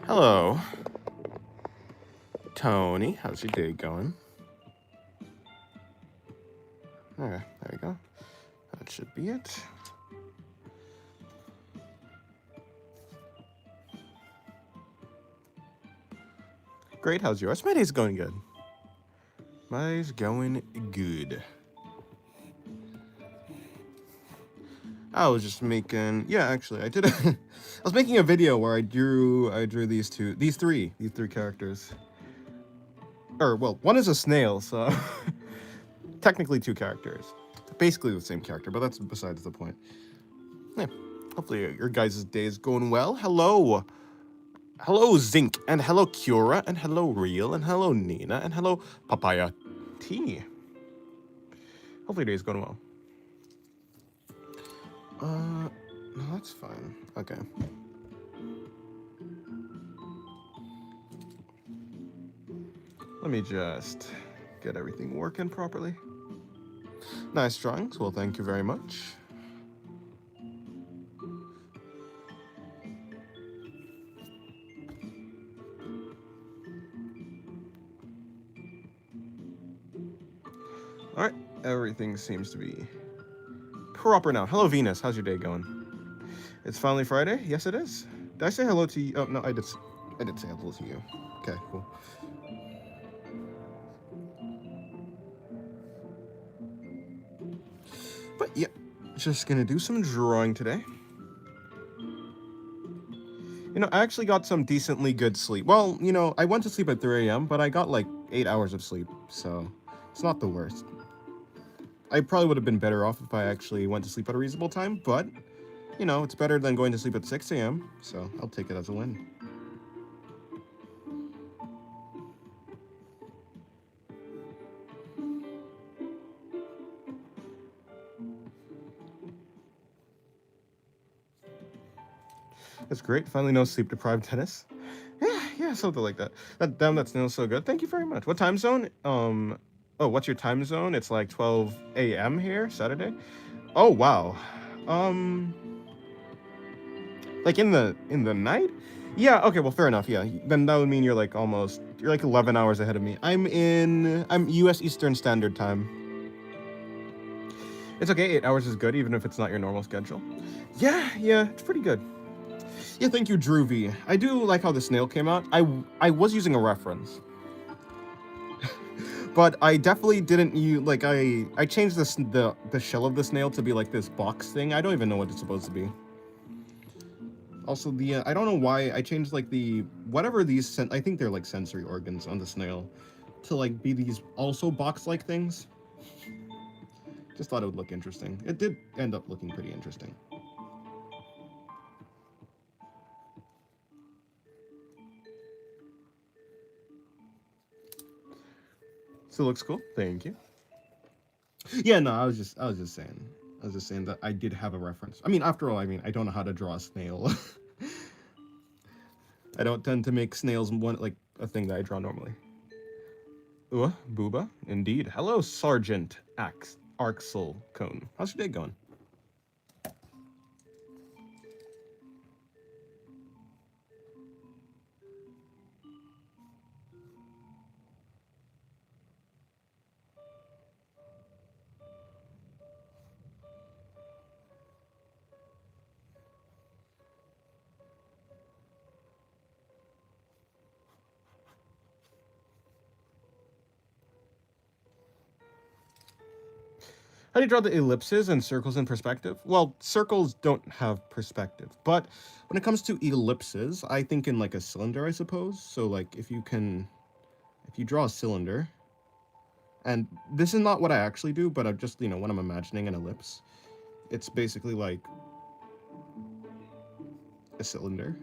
Hello, Tony. How's your day going? Okay, there you go. That should be it. Great, how's yours? My day's going good. My day's going good. I was just making, actually, I did. I was making a video where I drew these three characters. Or well, one is a snail, so technically two characters, basically the same character, but that's besides the point. Yeah, hopefully your guys' day is going well. Hello Zinc, and hello Cura, and hello Real, and hello Nina, and hello Papaya Tea. Hopefully your day's going well. No, that's fine. Okay. Let me just get everything working properly. Nice drawings. Well, thank you very much. All right, everything seems to be proper now. Hello, Venus. How's your day going? It's finally Friday. Yes, it is. Did I say hello to you? Oh no, I did say hello to you. Okay, cool. But yeah, just gonna do some drawing today. You know, I actually got some decently good sleep. Well, you know, I went to sleep at 3 a.m., but I got like 8 hours of sleep, so it's not the worst. I probably would have been better off if I actually went to sleep at a reasonable time, but, you know, it's better than going to sleep at 6 a.m., so I'll take it as a win. That's great. Finally, no sleep-deprived tennis. Yeah, something like that. Damn, that snail's so good. Thank you very much. What time zone? Oh, what's your time zone? It's like 12 a.m. here, Saturday. Oh wow. Um, like in the night? Yeah. Okay. Well, fair enough. Yeah. Then that would mean you're like 11 hours ahead of me. I'm U.S. Eastern Standard Time. It's okay. 8 hours is good, even if it's not your normal schedule. Yeah, it's pretty good. Yeah, thank you, Drew V. I do like how the snail came out. I was using a reference, but I definitely didn't use like I changed the shell of the snail to be like this box thing. I don't even know what it's supposed to be. Also, I don't know why I changed like the whatever these I think they're like sensory organs on the snail to like be these also box-like things. Just thought it would look interesting. It did end up looking pretty interesting. So it looks cool. Thank you. Yeah, no, I was just saying that I did have a reference. I mean, after all, I don't know how to draw a snail. I don't tend to make snails like a thing that I draw normally. Booba, indeed. Hello, Sergeant Arxel Cone. How's your day going? How do you draw the ellipses and circles in perspective? Well, circles don't have perspective, but when it comes to ellipses, I think in like a cylinder, I suppose. So like if you draw a cylinder, and this is not what I actually do, but I just, you know, when I'm imagining an ellipse, it's basically like a cylinder.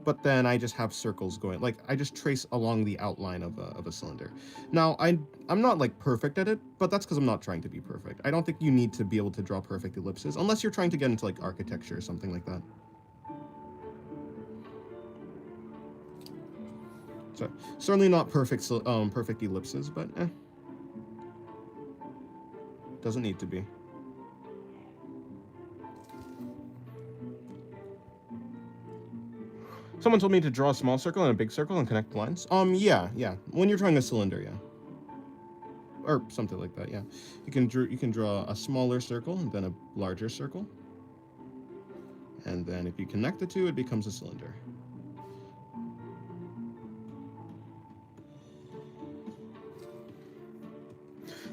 But then I just have circles going, like I just trace along the outline of a cylinder. Now I'm not like perfect at it, but that's because I'm not trying to be perfect. I don't think you need to be able to draw perfect ellipses unless you're trying to get into like architecture or something like that. So certainly not perfect perfect ellipses, but doesn't need to be. Someone told me to draw a small circle and a big circle and connect the lines. Yeah. When you're drawing a cylinder, yeah. Or something like that, yeah. You can draw a smaller circle and then a larger circle. And then if you connect the two, it becomes a cylinder.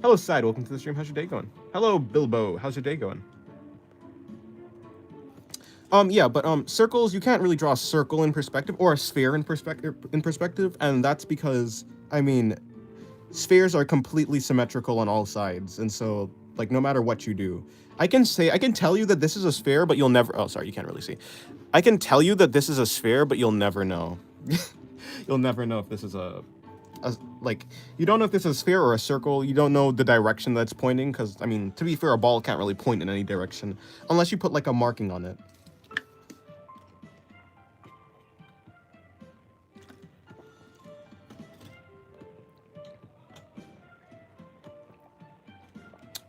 Hello, Side. Welcome to the stream. How's your day going? Hello, Bilbo. How's your day going? Yeah, but circles, you can't really draw a circle in perspective or a sphere in perspective, and that's because, I mean, spheres are completely symmetrical on all sides, and so, like, no matter what you do, I can tell you that this is a sphere, but you'll never, oh, sorry, you can't really see. I can tell you that this is a sphere, but you'll never know. You'll never know if this is like, you don't know if this is a sphere or a circle. You don't know the direction that's pointing, because, I mean, to be fair, a ball can't really point in any direction, unless you put, like, a marking on it.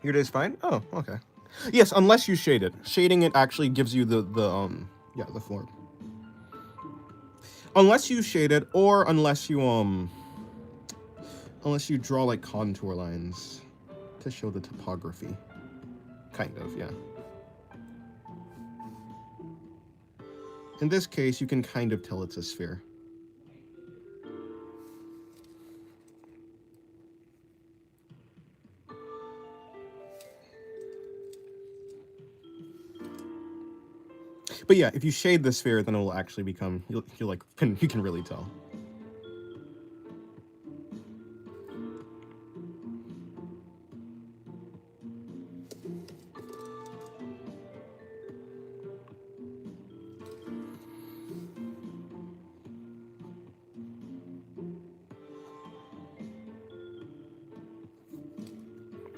Your day's fine? Oh, okay. Yes, unless you shade it. Shading it actually gives you the form. Unless you shade it, or unless you draw like contour lines to show the topography. Kind of, yeah. In this case, you can kind of tell it's a sphere. But yeah, if you shade the sphere, then it will actually become, you can really tell.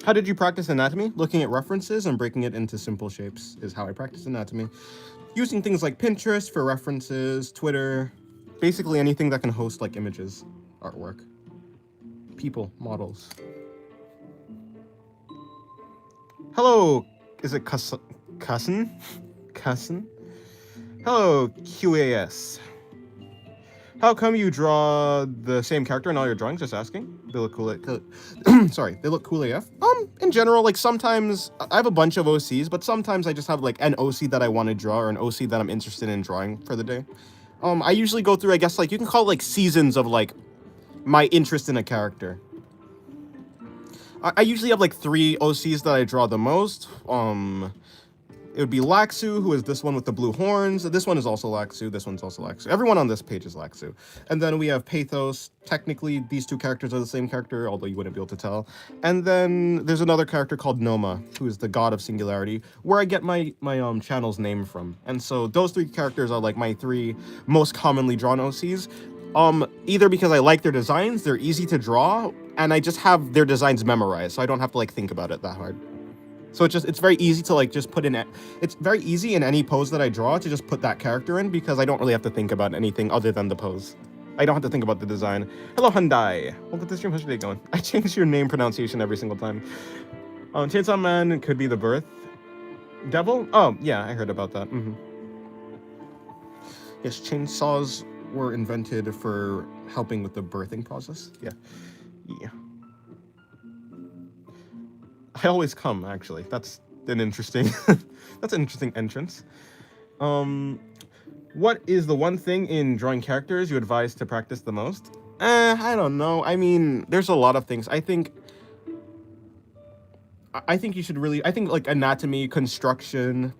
How did you practice anatomy? Looking at references and breaking it into simple shapes is how I practice anatomy. Using things like Pinterest for references, Twitter, basically anything that can host like images, artwork, people, models. Hello, is it Cousin? Hello, QAS. How come you draw the same character in all your drawings? Just asking. They look cool. Sorry, they look cool AF. In general, like sometimes I have a bunch of OCs, but sometimes I just have like an OC that I want to draw or an OC that I'm interested in drawing for the day. I usually go through, I guess, like you can call it like seasons of like my interest in a character. I usually have like 3 OCs that I draw the most. It would be Laxu, who is this one with the blue horns. This one is also Laxu. This one's also Laxu. Everyone on this page is Laxu. And then we have Pathos. Technically, these 2 characters are the same character, although you wouldn't be able to tell. And then there's another character called Noma, who is the god of singularity, where I get my channel's name from. And so those 3 characters are like my 3 most commonly drawn OCs. Either because I like their designs, they're easy to draw, and I just have their designs memorized, so I don't have to like think about it that hard. So it's very easy to like just put in it. It's very easy in any pose that I draw to just put that character in because I don't really have to think about anything other than the pose. I don't have to think about the design. Hello, Hyundai. Welcome to the stream. How's your day going? I change your name pronunciation every single time. Chainsaw Man could be the birth devil. Oh yeah, I heard about that. Yes, chainsaws were invented for helping with the birthing process. Yeah. I always come, actually. That's an interesting that's an interesting entrance. What is the one thing in drawing characters you advise to practice the most? I don't know. I mean, there's a lot of things. I think you should really, I think like anatomy, construction,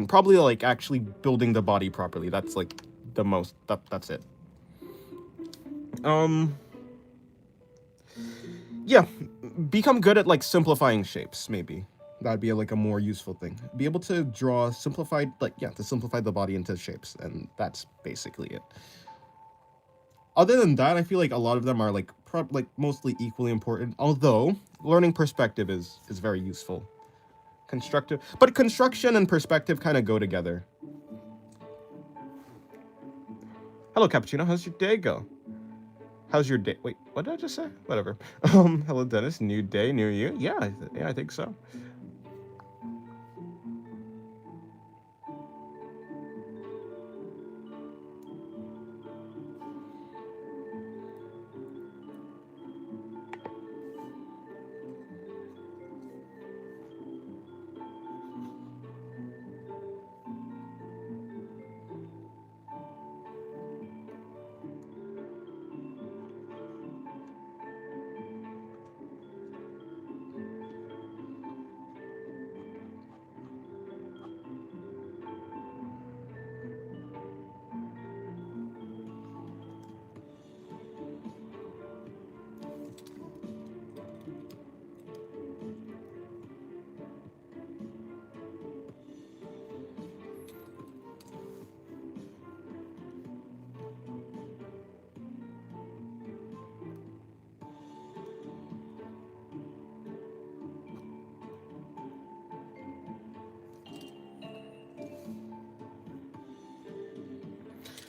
probably like actually building the body properly. That's like the most, that's it. Yeah, become good at like simplifying shapes, maybe. That'd be like a more useful thing. Be able to draw simplified, like, yeah, to simplify the body into shapes, and that's basically it. Other than that, I feel like a lot of them are like mostly equally important, although learning perspective is very useful. But construction and perspective kind of go together. Hello, Cappuccino. How's your day go? How's your day? Wait, what did I just say? Whatever. Hello, Dennis. New day, new you. Yeah, I think so.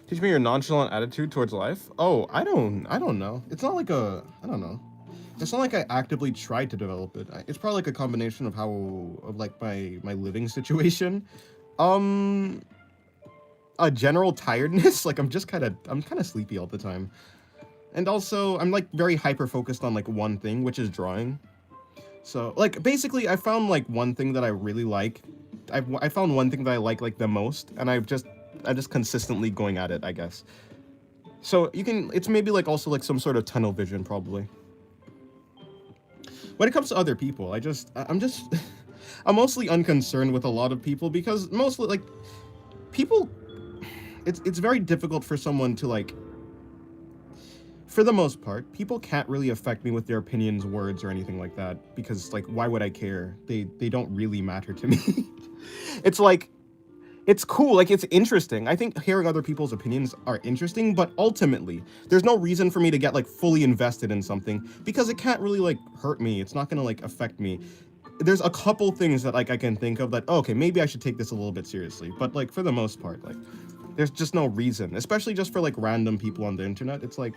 Teach me your nonchalant attitude towards life. Oh, I don't know. It's not like I don't know. It's not like I actively tried to develop it. It's probably like a combination of of like my living situation. Um, a general tiredness. Like I'm kind of sleepy all the time. And also I'm like very hyper focused on like one thing, which is drawing. So like basically I found like one thing that I really like. I found one thing that I like the most, and I'm just consistently going at it, I guess. So you can, it's maybe like also like some sort of tunnel vision probably. When it comes to other people, I'm just I'm mostly unconcerned with a lot of people because mostly like people, it's very difficult for someone to like, for the most part, people can't really affect me with their opinions, words, or anything like that because like why would I care? They don't really matter to me. It's like it's cool, like it's interesting. I think hearing other people's opinions are interesting, but ultimately, there's no reason for me to get like fully invested in something because it can't really like hurt me. It's not gonna like affect me. There's a couple things that like I can think of that, oh, okay, maybe I should take this a little bit seriously, but like for the most part, like there's just no reason, especially just for like random people on the internet. It's like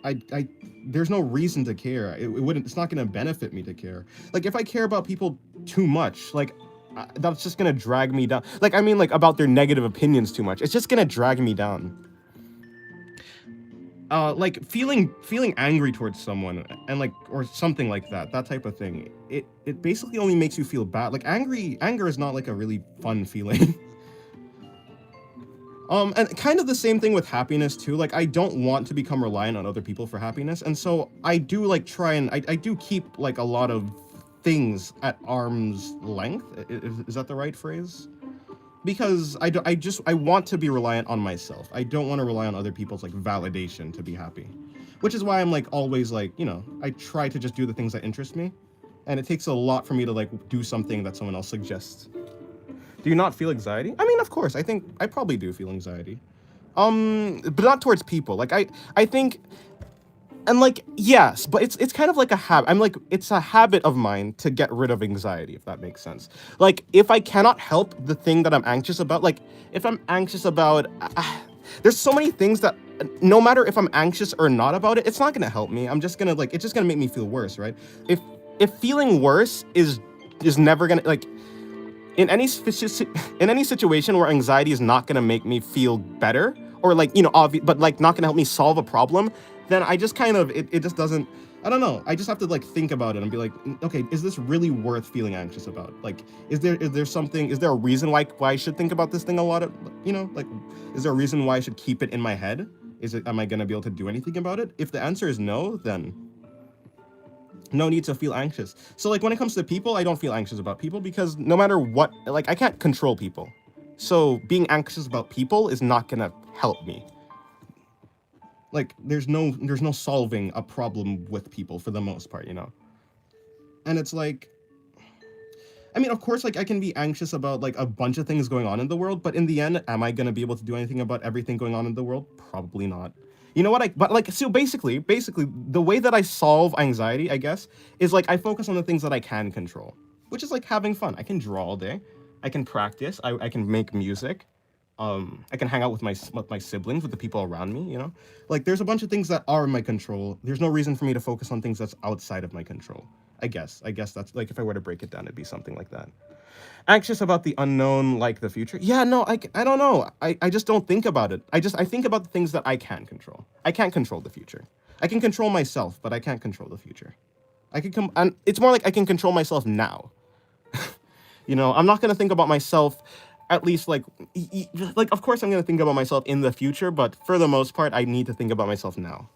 I there's no reason to care. It wouldn't, it's not going to benefit me to care. Like if I care about people too much, like that's just going to drag me down. Like I mean like about their negative opinions too much. It's just going to drag me down. Like feeling angry towards someone and like or something like that type of thing. It basically only makes you feel bad. Like anger is not like a really fun feeling. And kind of the same thing with happiness too. Like I don't want to become reliant on other people for happiness, and so I do like try and I do keep like a lot of things at arm's length. Is that the right phrase? Because I want to be reliant on myself. I don't want to rely on other people's like validation to be happy, which is why I'm like always like, you know, I try to just do the things that interest me, and it takes a lot for me to like do something that someone else suggests. Do you not feel anxiety? I mean, of course. I think I probably do feel anxiety. But not towards people. Like I think, and like yes, but it's kind of like a habit. I'm like it's a habit of mine to get rid of anxiety, if that makes sense. Like if I cannot help the thing that I'm anxious about, like if I'm anxious about, there's so many things that no matter if I'm anxious or not about it, it's not gonna help me. I'm just gonna like it's just gonna make me feel worse, right? If feeling worse is never gonna like in any situation where anxiety is not going to make me feel better or like you know but like not going to help me solve a problem, then I just kind of it just doesn't, I don't know, I just have to like think about it and be like, okay, is this really worth feeling anxious about? Like is there something, is there a reason why I should think about this thing a lot of, you know, like is there a reason why I should keep it in my head? Am I going to be able to do anything about it? If the answer is no, then no need to feel anxious. So like when it comes to people, I don't feel anxious about people because no matter what, like I can't control people. So being anxious about people is not gonna help me. Like there's no solving a problem with people for the most part, you know. And it's like, I mean, of course, like I can be anxious about like a bunch of things going on in the world, but in the end, am I gonna be able to do anything about everything going on in the world? Probably not. You know what? But like, so basically, the way that I solve anxiety, I guess, is like I focus on the things that I can control, which is like having fun. I can draw all day, I can practice, I can make music, I can hang out with my siblings, with the people around me. You know, like there's a bunch of things that are in my control. There's no reason for me to focus on things that's outside of my control. I guess that's like if I were to break it down, it'd be something like that. Anxious about the unknown, like the future. Yeah, no, I don't know. I just don't think about it. I think about the things that I can control. I can't control the future. I can control myself, but I can't control the future. I can come, and it's more like I can control myself now. You know, I'm not gonna think about myself. At least like of course I'm gonna think about myself in the future, but for the most part, I need to think about myself now.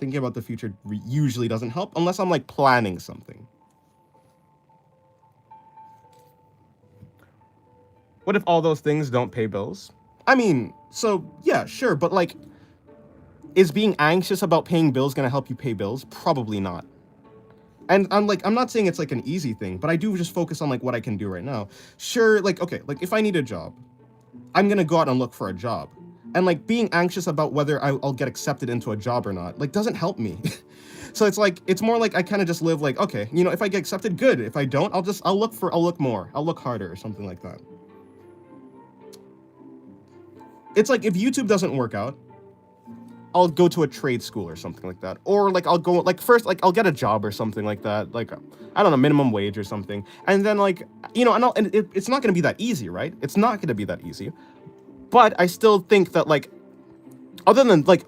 Thinking about the future usually doesn't help unless I'm like planning something. What if all those things don't pay bills? I mean, so yeah, sure, but like, is being anxious about paying bills gonna help you pay bills? Probably not. And I'm not saying it's like an easy thing, but I do just focus on like what I can do right now. Sure, like, okay, like if I need a job, I'm gonna go out and look for a job. And like being anxious about whether I'll get accepted into a job or not, like doesn't help me. So it's like, it's more like I kind of just live like, okay, you know, if I get accepted, good. If I don't, I'll look more, I'll look harder or something like that. it's like if YouTube doesn't work out, I'll go to a trade school or something like that. Or like I'll go like first like I'll get a job or something like that. Like I don't know, minimum wage or something. And then like, you know, and it's not going to be that easy, right? It's not going to be that easy. But I still think that like other than like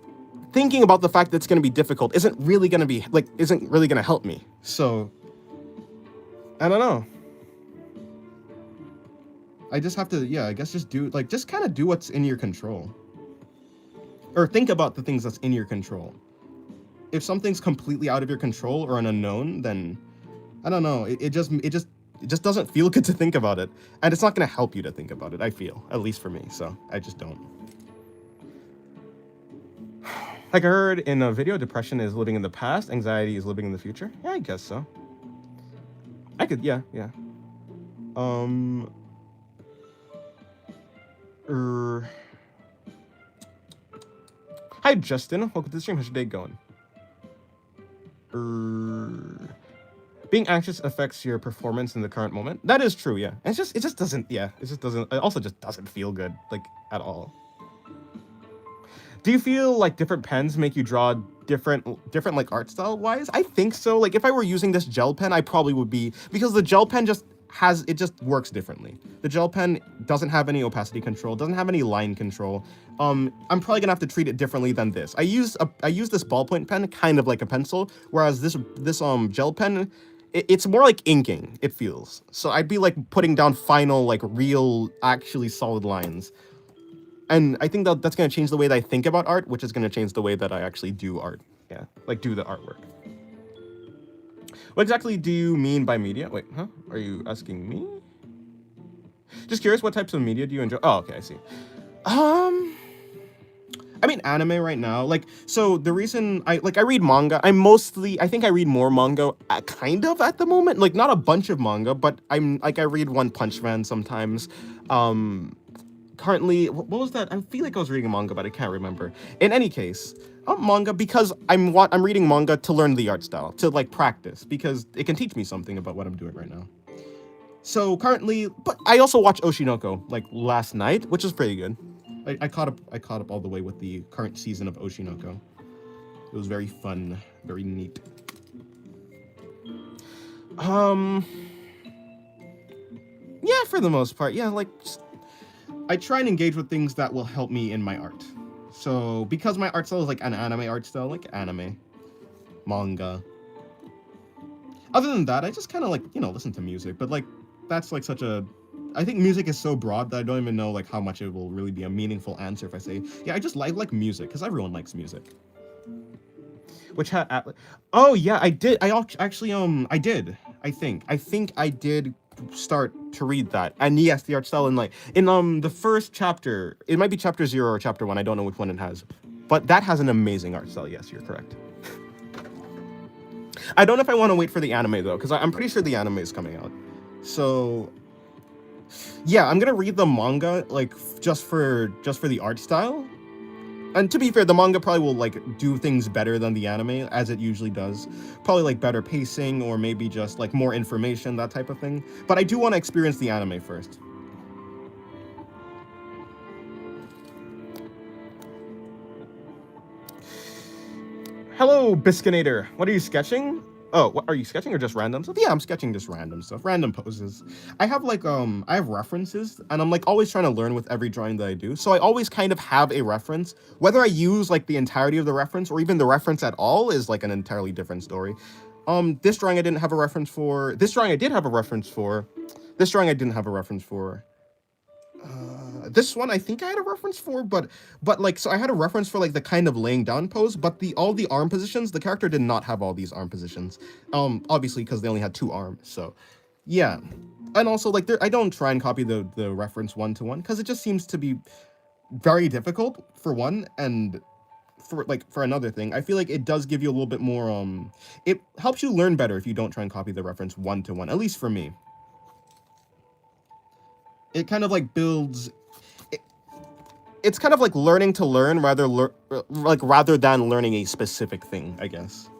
thinking about the fact that it's going to be difficult isn't really going to help me. So I don't know. I just have to, yeah, I guess just kind of do what's in your control. Or think about the things that's in your control. If something's completely out of your control or an unknown, then I don't know. It just doesn't feel good to think about it, and it's not going to help you to think about it. I feel, at least for me. So I just don't. Like I heard in a video, depression is living in the past, anxiety is living in the future. Yeah, I guess so. I could, yeah. Hi, Justin. Welcome to the stream. How's your day going? Being anxious affects your performance in the current moment. That is true, yeah. And it just doesn't feel good, like, at all. Do you feel like different pens make you draw different like art style wise? I think so. Like if I were using this gel pen, I probably would be, because the gel pen just works differently. The gel pen doesn't have any opacity control, doesn't have any line control. I'm probably gonna have to treat it differently than this. I use this ballpoint pen kind of like a pencil, whereas this gel pen, it's more like inking, it feels. So I'd be like putting down final, like real, actually solid lines. And I think that's going to change the way that I think about art, which is going to change the way that I actually do art. Yeah, like do the artwork. What exactly do you mean by media? Wait, huh? Are you asking me? Just curious, what types of media do you enjoy? Oh, okay, I see. I mean, anime right now. Like, so the reason I read manga, I think I read more manga kind of at the moment. Like, not a bunch of manga, but I read One Punch Man sometimes. Currently, what was that? I feel like I was reading a manga, but I can't remember. In any case, manga, because I'm reading manga to learn the art style, to like practice, because it can teach me something about what I'm doing right now. So currently, but I also watched Oshinoko like last night, which is pretty good. I caught up all the way with the current season of Oshinoko. It was very fun, very neat. Yeah, for the most part, yeah, like. I try and engage with things that will help me in my art. So, because my art style is like an anime art style, like anime, manga. Other than that, I just kind of like, you know, listen to music. But like, that's like I think music is so broad that I don't even know like how much it will really be a meaningful answer if I say, yeah, I just like music, because everyone likes music. Which had, oh yeah, I did. I did. I think I did start to read that, and yes, the art style in the first chapter, it might be chapter 0 or chapter 1, I don't know which one it has, but that has an amazing art style. Yes, you're correct. I don't know if I want to wait for the anime though, because I'm pretty sure the anime is coming out. So yeah, I'm gonna read the manga like just for the art style. And to be fair, the manga probably will like do things better than the anime, as it usually does. Probably like better pacing, or maybe just like more information, that type of thing. But I do want to experience the anime first. Hello, Biscinator. What are you sketching? Oh, what, are you sketching or just random stuff? Yeah, I'm sketching just random stuff, random poses. I have like, I have references, and I'm like always trying to learn with every drawing that I do. So I always kind of have a reference. Whether I use like the entirety of the reference or even the reference at all is like an entirely different story. This drawing I didn't have a reference for. This drawing I did have a reference for. This drawing I didn't have a reference for. This one I think I had a reference for, but like, so I had a reference for like the kind of laying down pose, but all the arm positions, the character did not have all these arm positions. Obviously because they only had 2 arms, so yeah. And also like I don't try and copy the reference one-to-one, because it just seems to be very difficult for one, and for another thing, I feel like it does give you a little bit more, it helps you learn better if you don't try and copy the reference one-to-one, at least for me. It kind of like builds. It's kind of like learning to learn rather than learning a specific thing, I guess.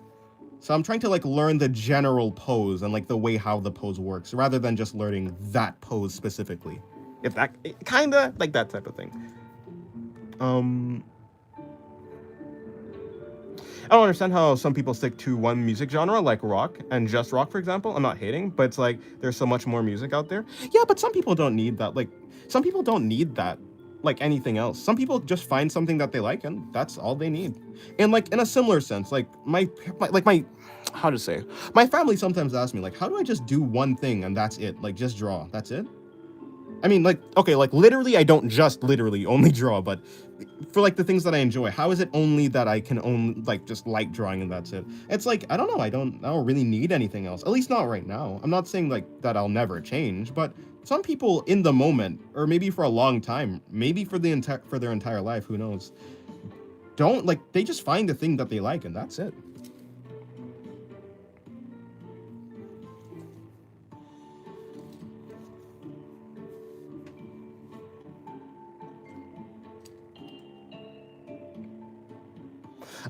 So I'm trying to like learn the general pose and like the way how the pose works, rather than just learning that pose specifically. If that kind of like that type of thing. Um, I don't understand how some people stick to one music genre like rock and just rock, for example. I'm not hating, but it's like there's so much more music out there. Yeah, but some people don't need that. Like some people don't need that like anything else. Some people just find something that they like and that's all they need. And like in a similar sense, like my how to say, my family sometimes asks me like, how do I just do one thing and that's it? Like just draw. That's it? I mean, like, okay, like literally, I don't just literally only draw, but for like the things that I enjoy, how is it only that I can only like just like drawing and that's it? It's like I don't know, I don't really need anything else. At least not right now. I'm not saying like that I'll never change, but some people in the moment, or maybe for a long time, maybe for their entire life, who knows? Don't like they just find the thing that they like and that's it.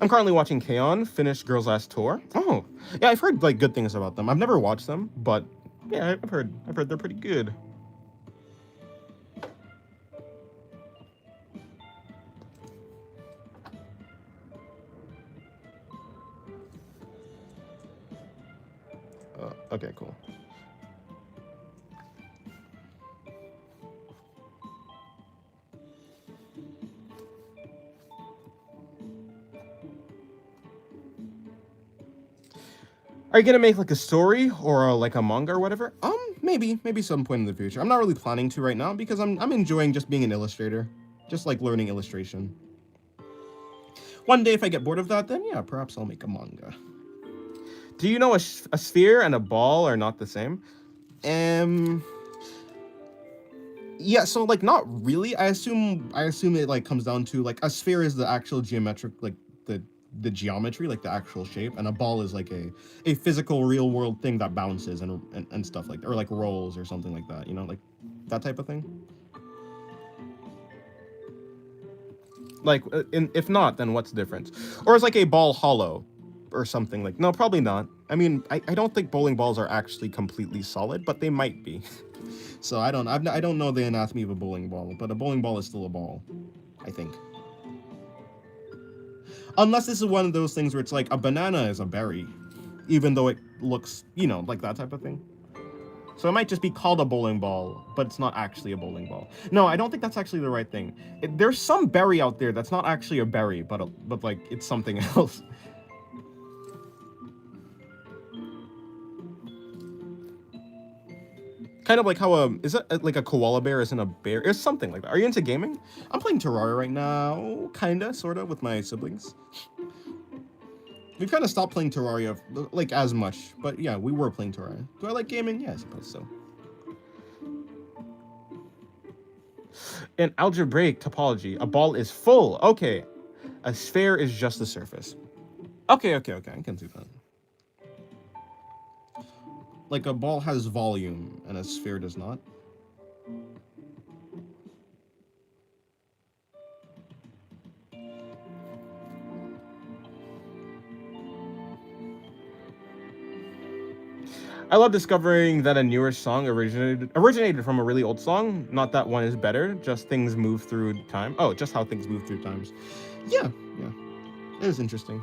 I'm currently watching K-On! Finish Girls Last Tour. Oh, yeah, I've heard like good things about them. I've never watched them, but yeah, I've heard they're pretty good. Okay, cool. Are you gonna make like a story or like a manga or whatever? Maybe some point in the future. I'm not really planning to right now because I'm enjoying just being an illustrator, just like learning illustration. One day, if I get bored of that, then yeah, perhaps I'll make a manga. Do you know a sphere and a ball are not the same? Um, yeah. So like, not really. I assume it like comes down to like a sphere is the actual geometric like the the geometry, like the actual shape, and a ball is like a physical real world thing that bounces and stuff like that, or like rolls or something like that. You know, like that type of thing. Like, if not, then what's the difference? Or is like a ball hollow, or something like? No, probably not. I mean, I don't think bowling balls are actually completely solid, but they might be. So I don't know the anatomy of a bowling ball, but a bowling ball is still a ball, I think. Unless this is one of those things where it's like a banana is a berry, even though it looks, like that type of thing. So it might just be called a bowling ball, but it's not actually a bowling ball. No, I don't think that's actually the right thing. There's some berry out there that's not actually a berry, but like it's something else. Kind of like how is it like a koala bear isn't a bear? It's something like that. Are you into gaming? I'm playing Terraria right now, kinda, sorta, with my siblings. We've kind of stopped playing Terraria like as much, but yeah, we were playing Terraria. Do I like gaming? Yeah, I suppose so. In algebraic topology, a ball is full. Okay, a sphere is just the surface. Okay, I can do that. Like a ball has volume and a sphere does not. I love discovering that a newer song originated from a really old song. Not that one is better, just things move through time. Oh, just how things move through times. Yeah, yeah. It is interesting.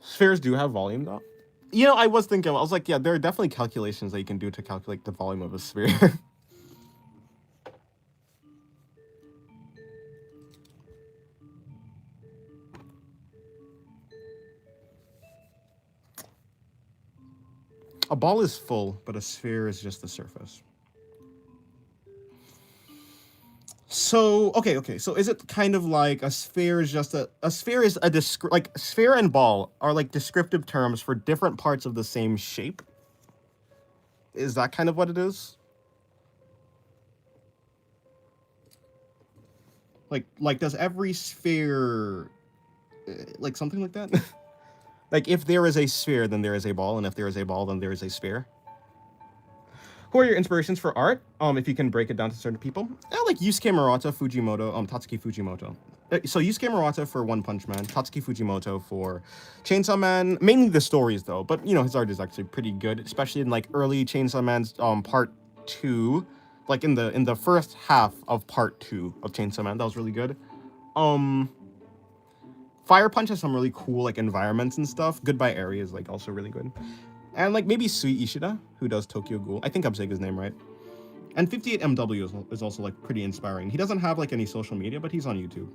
Spheres do have volume though. I was thinking, I was like, yeah, there are definitely calculations that you can do to calculate the volume of a sphere. A ball is full, but a sphere is just the surface. So okay. So is it kind of like a sphere is just a sphere is a like sphere and ball are like descriptive terms for different parts of the same shape? Is that kind of what it is? Like does every sphere like something like that? Like if there is a sphere, then there is a ball, and if there is a ball, then there is a sphere. Who are your inspirations for art? If you can break it down to certain people, I like Yusuke Murata, Fujimoto, Tatsuki Fujimoto. So Yusuke Murata for One Punch Man, Tatsuki Fujimoto for Chainsaw Man. Mainly the stories though, but you know his art is actually pretty good, especially in like early Chainsaw Man's part 2, like in the first half of part 2 of Chainsaw Man. That was really good. Fire Punch has some really cool like environments and stuff. Goodbye Area is like also really good. And like maybe Sui Ishida, who does Tokyo Ghoul. I think I'm saying his name right. And 58MW is also like pretty inspiring. He doesn't have like any social media, but he's on YouTube.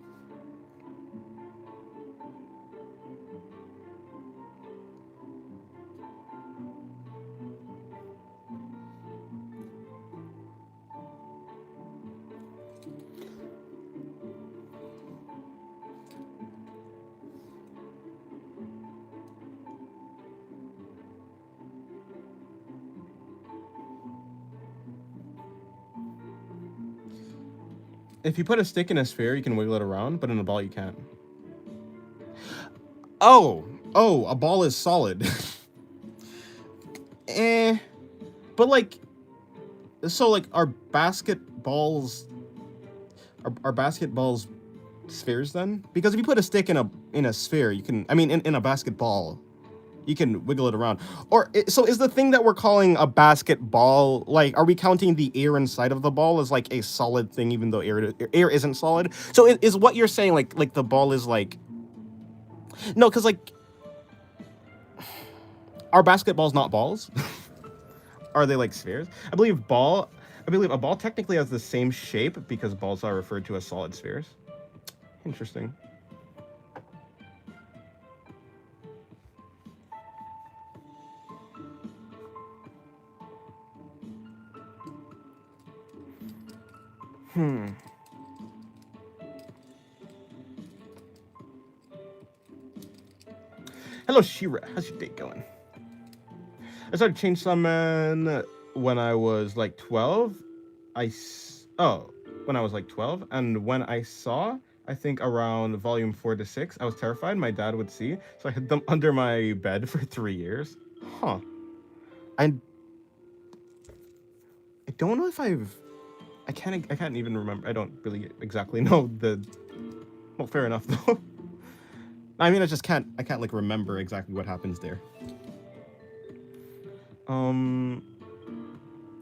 If you put a stick in a sphere, you can wiggle it around, but in a ball you can't. Oh, a ball is solid. But like, so like, are basketballs spheres then? Because if you put a stick in a sphere, you can. I mean, in a basketball, you can wiggle it around. Or so is the thing that we're calling a basketball, like, are we counting the air inside of the ball as like a solid thing, even though air isn't solid? So is what you're saying like the ball is like, no, because like, are basketballs not balls? Are they like spheres? I believe a ball technically has the same shape because balls are referred to as solid spheres. Interesting. Hello, Shira. How's your day going? I started Chainsaw Man when I was like 12. When I was like 12, and when I saw, I think around volume 4 to 6, I was terrified my dad would see, so I hid them under my bed for 3 years. Huh. I don't know if I can't even remember. I don't really exactly know the. Well, fair enough though. I mean, I can't like remember exactly what happens there.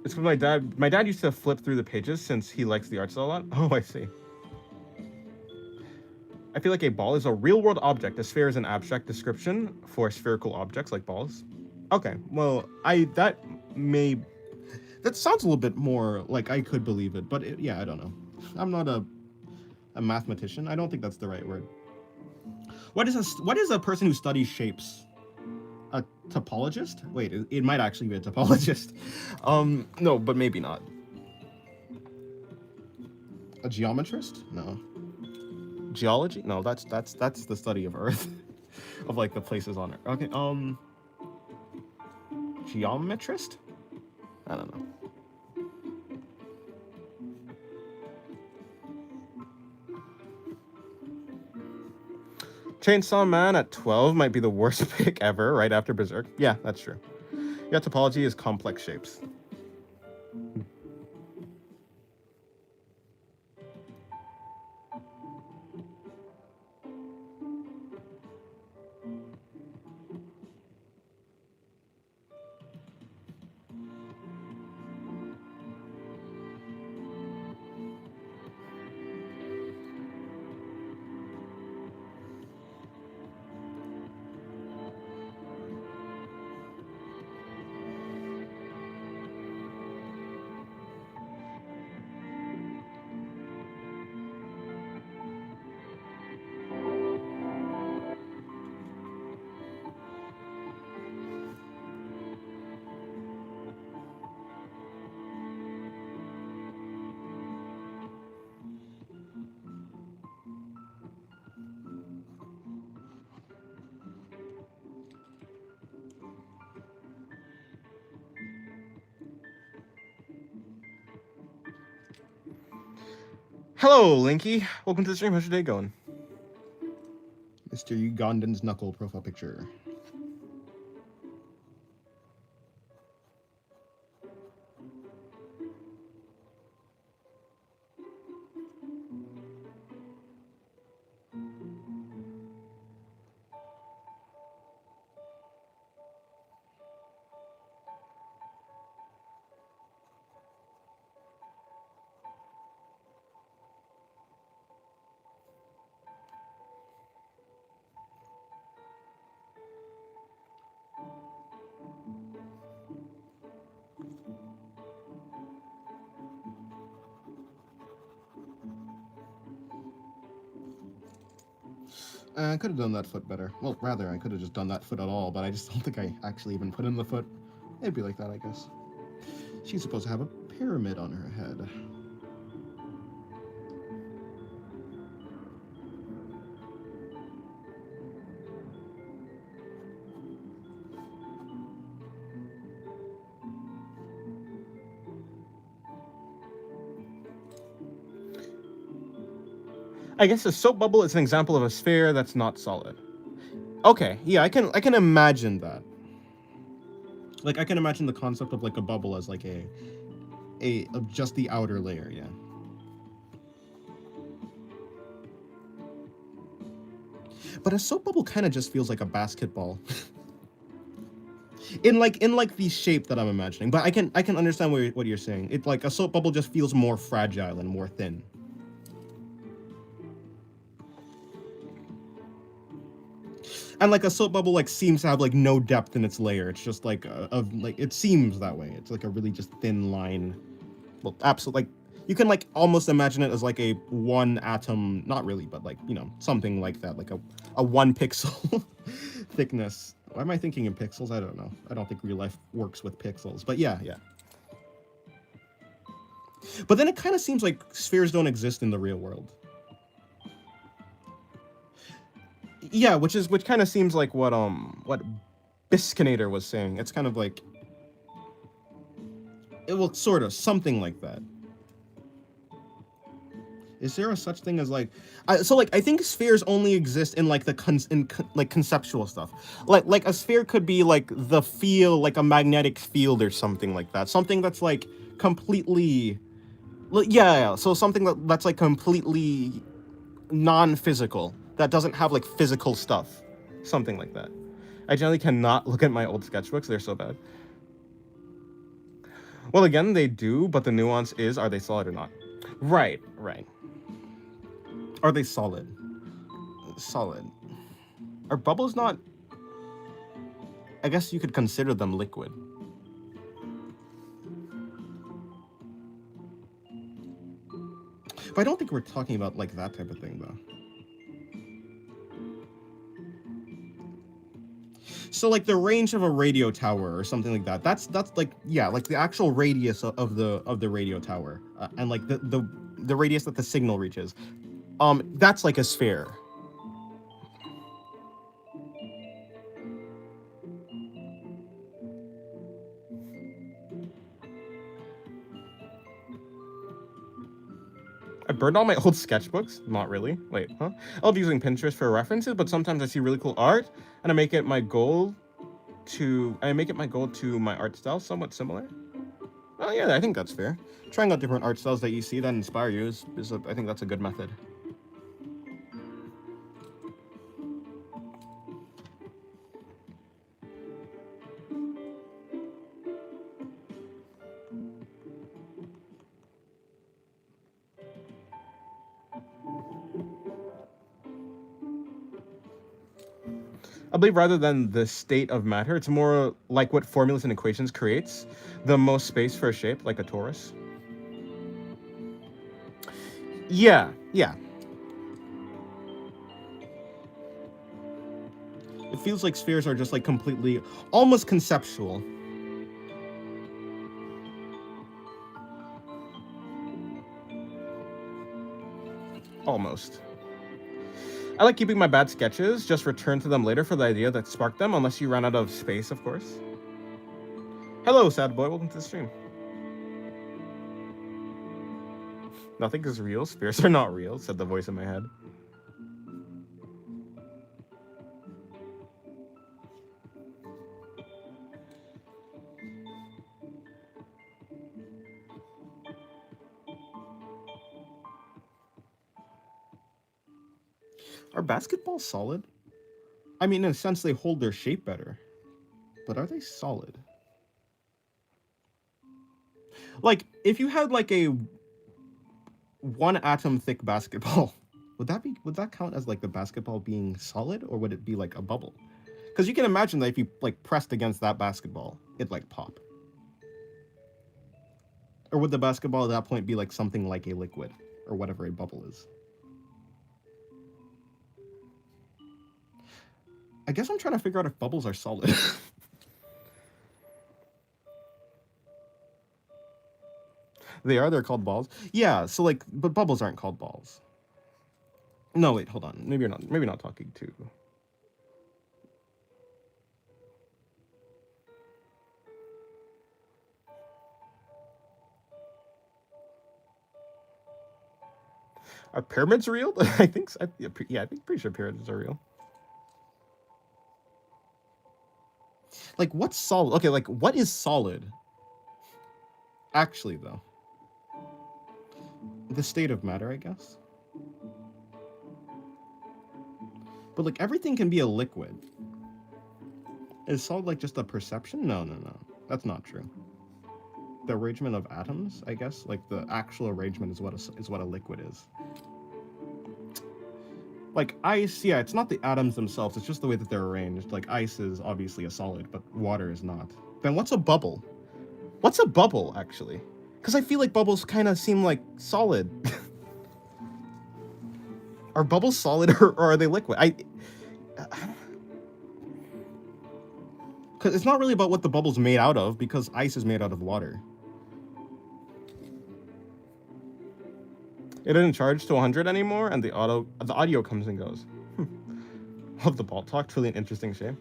It's from my dad. My dad used to flip through the pages since he likes the art style a lot. Oh, I see. I feel like a ball is a real-world object. A sphere is an abstract description for spherical objects like balls. Okay, well, that sounds a little bit more like I could believe it, but yeah, I don't know. I'm not a mathematician. I don't think that's the right word. What is a person who studies shapes? A topologist? Wait, it might actually be a topologist. No, but maybe not. A geometrist? No. Geology? No, that's the study of Earth, of like the places on Earth. Okay. Geometrist? I don't know. Chainsaw Man at 12 might be the worst pick ever, right after Berserk. Yeah, that's true. Yeah, topology is complex shapes. Hello, Linky. Welcome to the stream. How's your day going? Mr. Ugandan's knuckle profile picture. I could have done that foot better. Well, rather, I could have just done that foot at all, but I just don't think I actually even put in the foot. It'd be like that, I guess. She's supposed to have a pyramid on her head. I guess a soap bubble is an example of a sphere that's not solid. Okay, yeah, I can imagine that. Like, I can imagine the concept of like a bubble as like of just the outer layer, yeah. But a soap bubble kind of just feels like a basketball. in like the shape that I'm imagining. But I can understand what you're saying. It like a soap bubble just feels more fragile and more thin. And like a soap bubble like seems to have like no depth in its layer. It's just like like it seems that way. It's like a really just thin line. Well, absolutely, like you can like almost imagine it as like a one atom, not really, but like, you know, something like that, like a 1 pixel thickness. Why am I thinking in pixels? I don't know. I don't think real life works with pixels, but yeah. But then it kind of seems like spheres don't exist in the real world. Yeah, which kind of seems like what Biskinator was saying. It's kind of like it will sort of something like that. Is there a such thing as like so like I think spheres only exist in like the like conceptual stuff. Like a sphere could be like the field, like a magnetic field or something like that. Something that's like completely yeah. So something that's like completely non-physical, that doesn't have like physical stuff, something like that. I generally cannot look at my old sketchbooks, they're so bad. Well, again, they do, but the nuance is, are they solid or not? Right. Are they solid? Solid. Are bubbles not... I guess you could consider them liquid. But I don't think we're talking about like that type of thing, though. So like the range of a radio tower or something like that. That's like, yeah, like the actual radius of the radio tower, and like the radius that the signal reaches. That's like a sphere. I burned all my old sketchbooks? Not really. Wait, huh? I love using Pinterest for references, but sometimes I see really cool art, and I make it my goal to my art style somewhat similar. Oh yeah, I think that's fair. Trying out different art styles that you see that inspire you is I think that's a good method. I believe rather than the state of matter, it's more like what formulas and equations creates the most space for a shape, like a torus. Yeah. It feels like spheres are just like completely, almost conceptual. Almost. I like keeping my bad sketches, just return to them later for the idea that sparked them, unless you run out of space, of course. Hello, sad boy, welcome to the stream. Nothing is real. Spirits are not real, said the voice in my head. Are basketballs solid? I mean, in a sense, they hold their shape better. But are they solid? Like, if you had like a 1 atom thick basketball, would that count as like the basketball being solid, or would it be like a bubble? Because you can imagine that if you like pressed against that basketball, it'd like pop. Or would the basketball at that point be like something like a liquid, or whatever a bubble is? I guess I'm trying to figure out if bubbles are solid. They're called balls. Yeah, so like, but bubbles aren't called balls. No, wait, hold on. Maybe not talking to. Are pyramids real? I think so. Yeah, I think pretty sure pyramids are real. Like, what's solid? Okay, like, what is solid? Actually, though. The state of matter, I guess. But, like, everything can be a liquid. Is solid, like, just a perception? No. That's not true. The arrangement of atoms, I guess? Like, the actual arrangement is what a liquid is. Like, ice, yeah, it's not the atoms themselves, it's just the way that they're arranged. Like, ice is obviously a solid, but water is not. Then what's a bubble? What's a bubble, actually? Because I feel like bubbles kind of seem like solid. Are bubbles solid or are they liquid? Because it's not really about what the bubble's made out of, because ice is made out of water. It didn't charge to 100 anymore, and the audio comes and goes. Love the ball talk. Truly an interesting shape.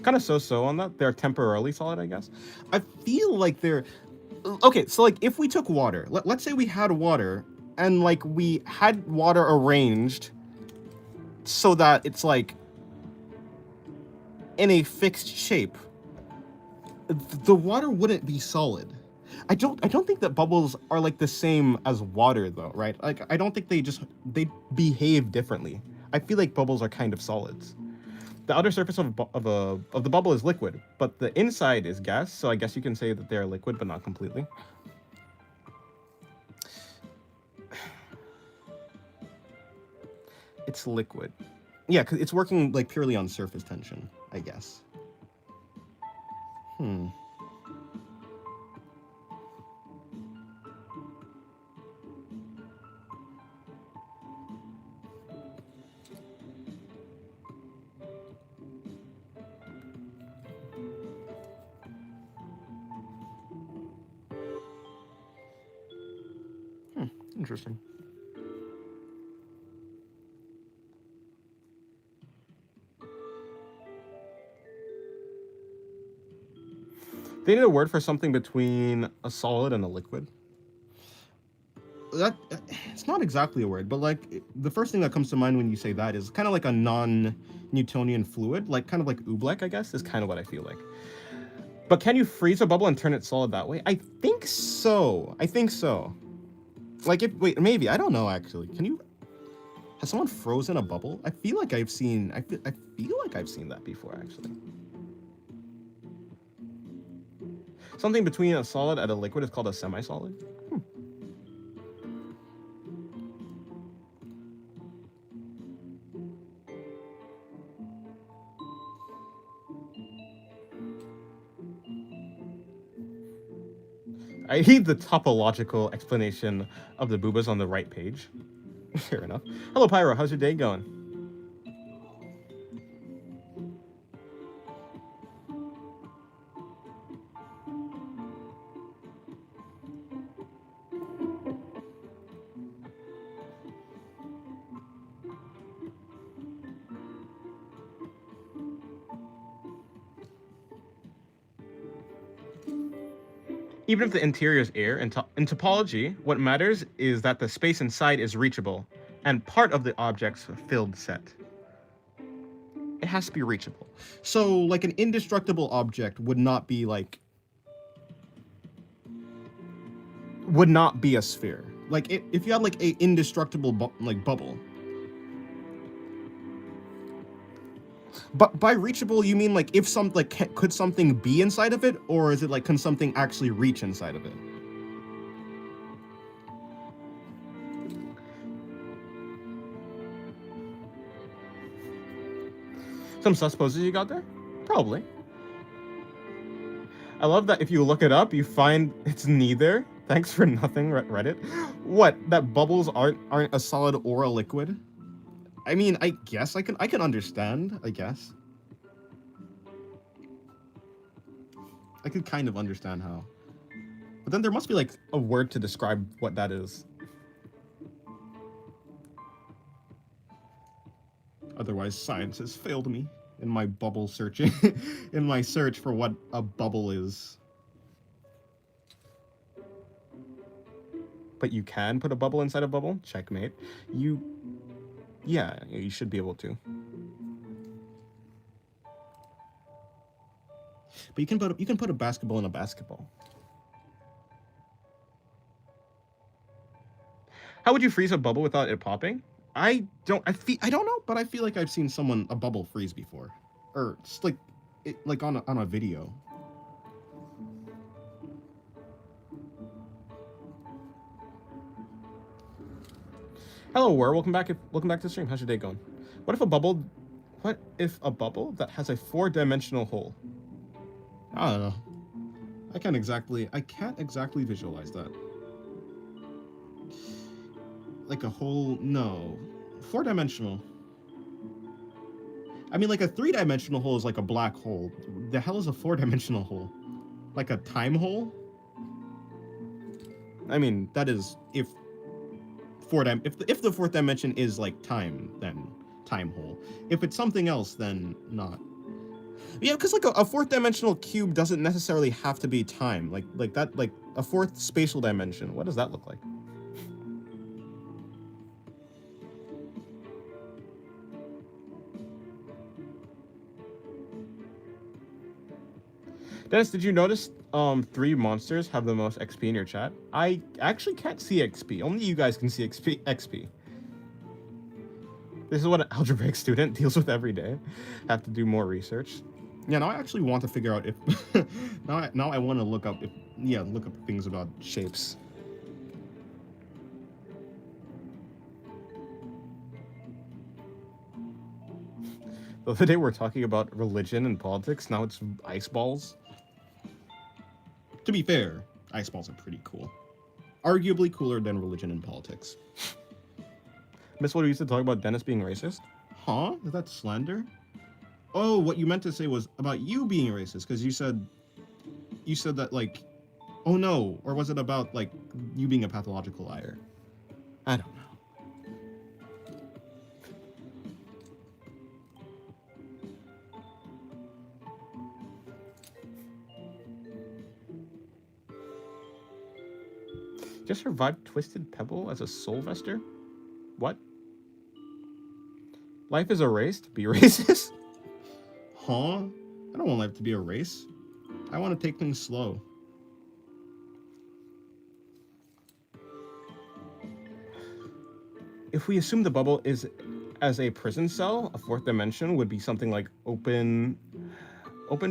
Kind of so on that. They're temporarily solid, I guess. I feel like they're... Okay, so like if we took water, let's say we had water, and like we had water arranged so that it's like in a fixed shape, the water wouldn't be solid. I don't think that bubbles are like the same as water though, right? Like I don't think they behave differently. I feel like bubbles are kind of solids. The outer surface of the bubble is liquid, but the inside is gas, so I guess you can say that they're liquid but not completely. It's liquid. Yeah, cuz it's working like purely on surface tension, I guess. Interesting. They need a word for something between a solid and a liquid. That it's not exactly a word, but like the first thing that comes to mind when you say that is kind of like a non-Newtonian fluid, like kind of like oobleck, I guess, is kind of what I feel like. But can you freeze a bubble and turn it solid that way? I think so. Like maybe, I don't know actually. Can you... Has someone frozen a bubble? I feel like I've seen that before actually. Something between a solid and a liquid is called a semi-solid. I need the topological explanation of the boobas on the right page. Fair enough. Hello, Pyro. How's your day going? Even if the interior is air, in topology, what matters is that the space inside is reachable, and part of the object's filled set. It has to be reachable. So, like, an indestructible object would not be, like... would not be a sphere. Like, if you had, like, a indestructible, bubble... But by reachable, you mean, like, if could something be inside of it? Or is it, like, can something actually reach inside of it? Some sus poses you got there? Probably. I love that if you look it up, you find it's neither. Thanks for nothing, Reddit. What? That bubbles aren't a solid or a liquid? I mean, I guess I can understand, I guess. I could kind of understand how. But then there must be, like, a word to describe what that is. Otherwise, science has failed me in my bubble searching, in my search for what a bubble is. But you can put a bubble inside a bubble? Checkmate. Yeah, you should be able to. But you can put a basketball in a basketball. How would you freeze a bubble without it popping? I don't know, but I feel like I've seen a bubble freeze before, or just like on a video. Hello, War. Welcome back to the stream. How's your day going? What if a bubble that has a 4-dimensional hole? I don't know. I can't exactly visualize that. Like a hole? No. 4-dimensional. I mean, like a 3-dimensional hole is like a black hole. The hell is a 4-dimensional hole? Like a time hole? I mean, that is if the 4th dimension is like time, then time hole. If it's something else, then not. Yeah, because like a 4th dimensional cube doesn't necessarily have to be time. Like that, like a 4th spatial dimension. What does that look like? Dennis, did you notice 3 monsters have the most XP in your chat? I actually can't see XP. Only you guys can see XP. This is what an algebraic student deals with every day. Have to do more research. Yeah, now I actually want to figure out if now I want to look up things about shapes. The other day we were talking about religion and politics. Now it's ice balls. To be fair, ice balls are pretty cool. Arguably cooler than religion and politics. Miss what we used to talk about Dennis being racist? Huh? Is that slander? Oh, what you meant to say was about you being racist, because you said that, like, oh no, or was it about, like, you being a pathological liar? I don't know. Just survived Twisted Pebble as a Soulvester? What? Life is a race to be racist? Huh? I don't want life to be a race. I want to take things slow. If we assume the bubble is as a prison cell, a 4th dimension would be something like open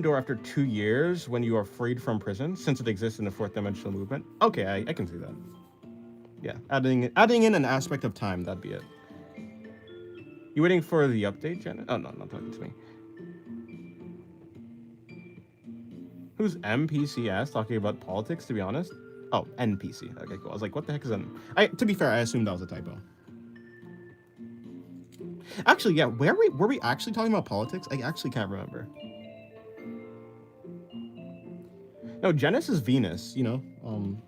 door after 2 years when you are freed from prison, since it exists in the 4th dimensional movement. Okay, I can see that. Yeah, adding in an aspect of time, that'd be it. You waiting for the update, Janet? Oh, no, not talking to me. Who's MPCS talking about politics, to be honest? Oh, NPC. Okay, cool. I was like, what the heck is N? To be fair, I assumed that was a typo. Actually, yeah, were we actually talking about politics? I actually can't remember. No, Genesis is Venus, you know,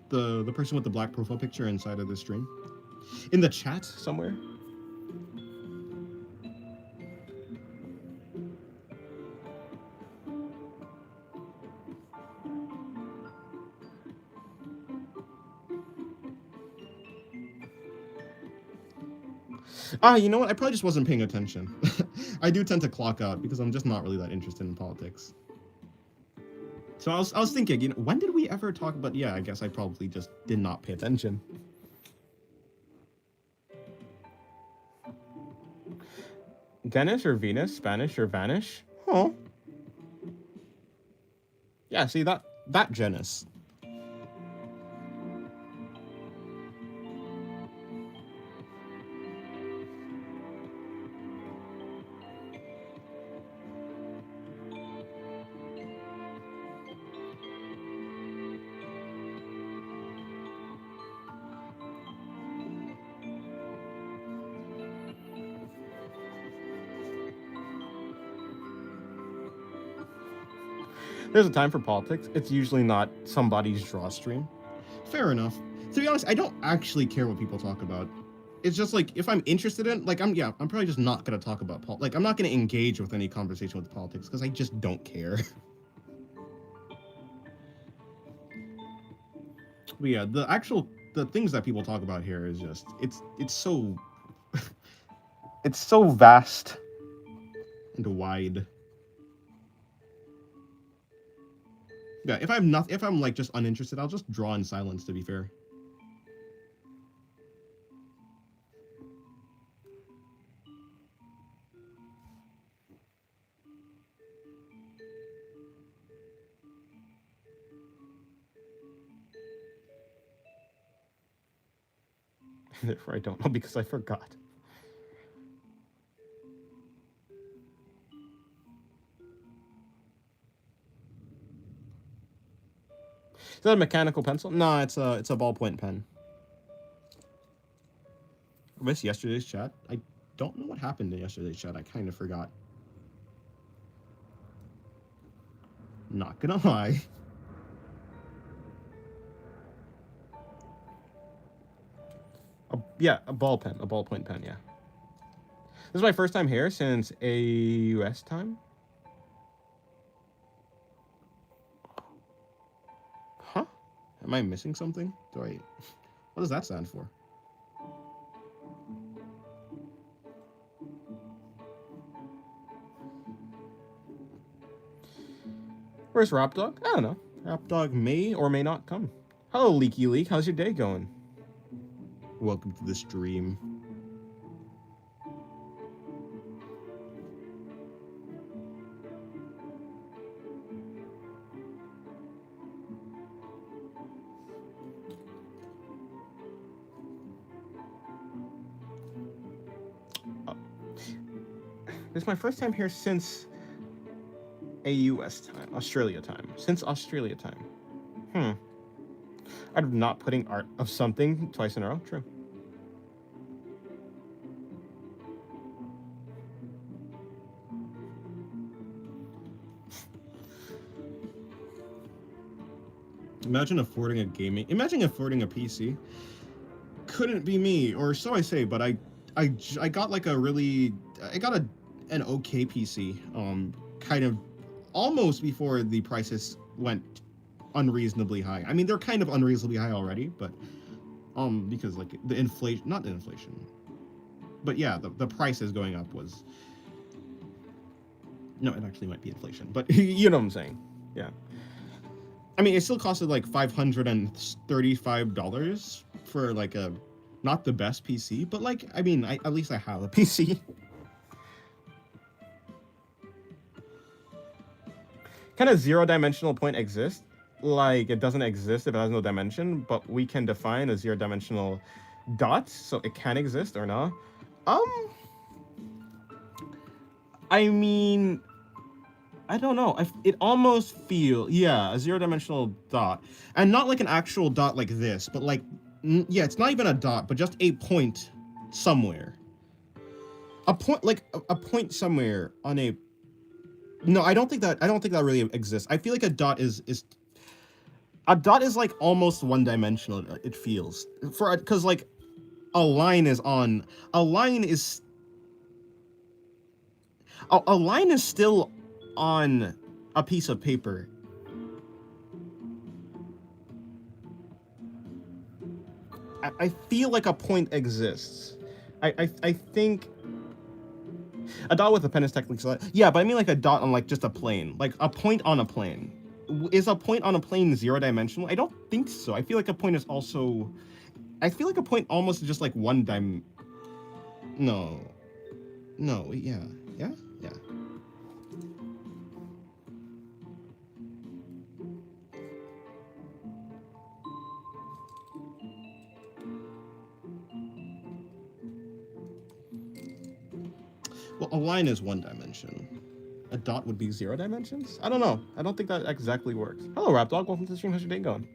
the person with the black profile picture inside of the stream. In the chat somewhere. You know what? I probably just wasn't paying attention. I do tend to clock out because I'm just not really that interested in politics. So I was thinking, you know, when did we ever talk about? Yeah, I guess I probably just did not pay attention. Dennis or Venus, Spanish or vanish? Huh. Yeah, see that Janus. There's a time for politics. It's usually not somebody's draw stream. Fair enough. To be honest, I don't actually care what people talk about. It's just like if I'm interested in, like, I'm probably just not gonna talk about like I'm not gonna engage with any conversation with politics because I just don't care. But yeah, the things that people talk about here is just it's so it's so vast and wide. Yeah, if I'm like just uninterested, I'll just draw in silence, to be fair. Therefore I don't know because I forgot. Is that a mechanical pencil? No, it's a ballpoint pen. I missed yesterday's chat. I don't know what happened in yesterday's chat. I kind of forgot. Not gonna lie. Yeah, a ballpoint pen, yeah. This is my first time here since AUS time. Huh? Am I missing something? What does that stand for? Where's Rapdog? I don't know. Rapdog may or may not come. Hello, Leaky Leak. How's your day going? Welcome to the stream. This is my first time here since AUS time, Australia time. Since Australia time. I'm not putting art of something twice in a row. True. Imagine affording a PC. Couldn't be me, or so I say, but I got like an okay PC, kind of almost before the prices went unreasonably high. I mean, they're kind of unreasonably high already, but because like the inflation, not the inflation, but yeah, the prices going up was, no, it actually might be inflation, but you know what I'm saying. Yeah. I mean, it still costed like $535 for like a, not the best PC, but like, I mean, at least I have a PC. Can a zero-dimensional point exist? Like, it doesn't exist if it has no dimension, but we can define a zero-dimensional dot, so it can exist or not. I mean, I don't know. It almost feels, yeah, a zero-dimensional dot. And not like an actual dot like this, but like, yeah, it's not even a dot, but just a point somewhere. A point, like, a point somewhere on a... No, I don't think that really exists. I feel like a dot is like almost one-dimensional, it feels. Because, like, a line is still on a piece of paper. I feel like a point exists. I think a dot with a pen is technically yeah, but I mean like a dot on like just a plane, like a point on a plane. Is a point on a plane zero dimensional? I don't think so. I feel like a point is also. I feel like a point almost is just like one No, no, yeah, yeah, yeah. Well, a line is one dimension. A dot would be zero dimensions? I don't know. I don't think that exactly works. Hello, Rapdog. Welcome to the stream. How's your day going?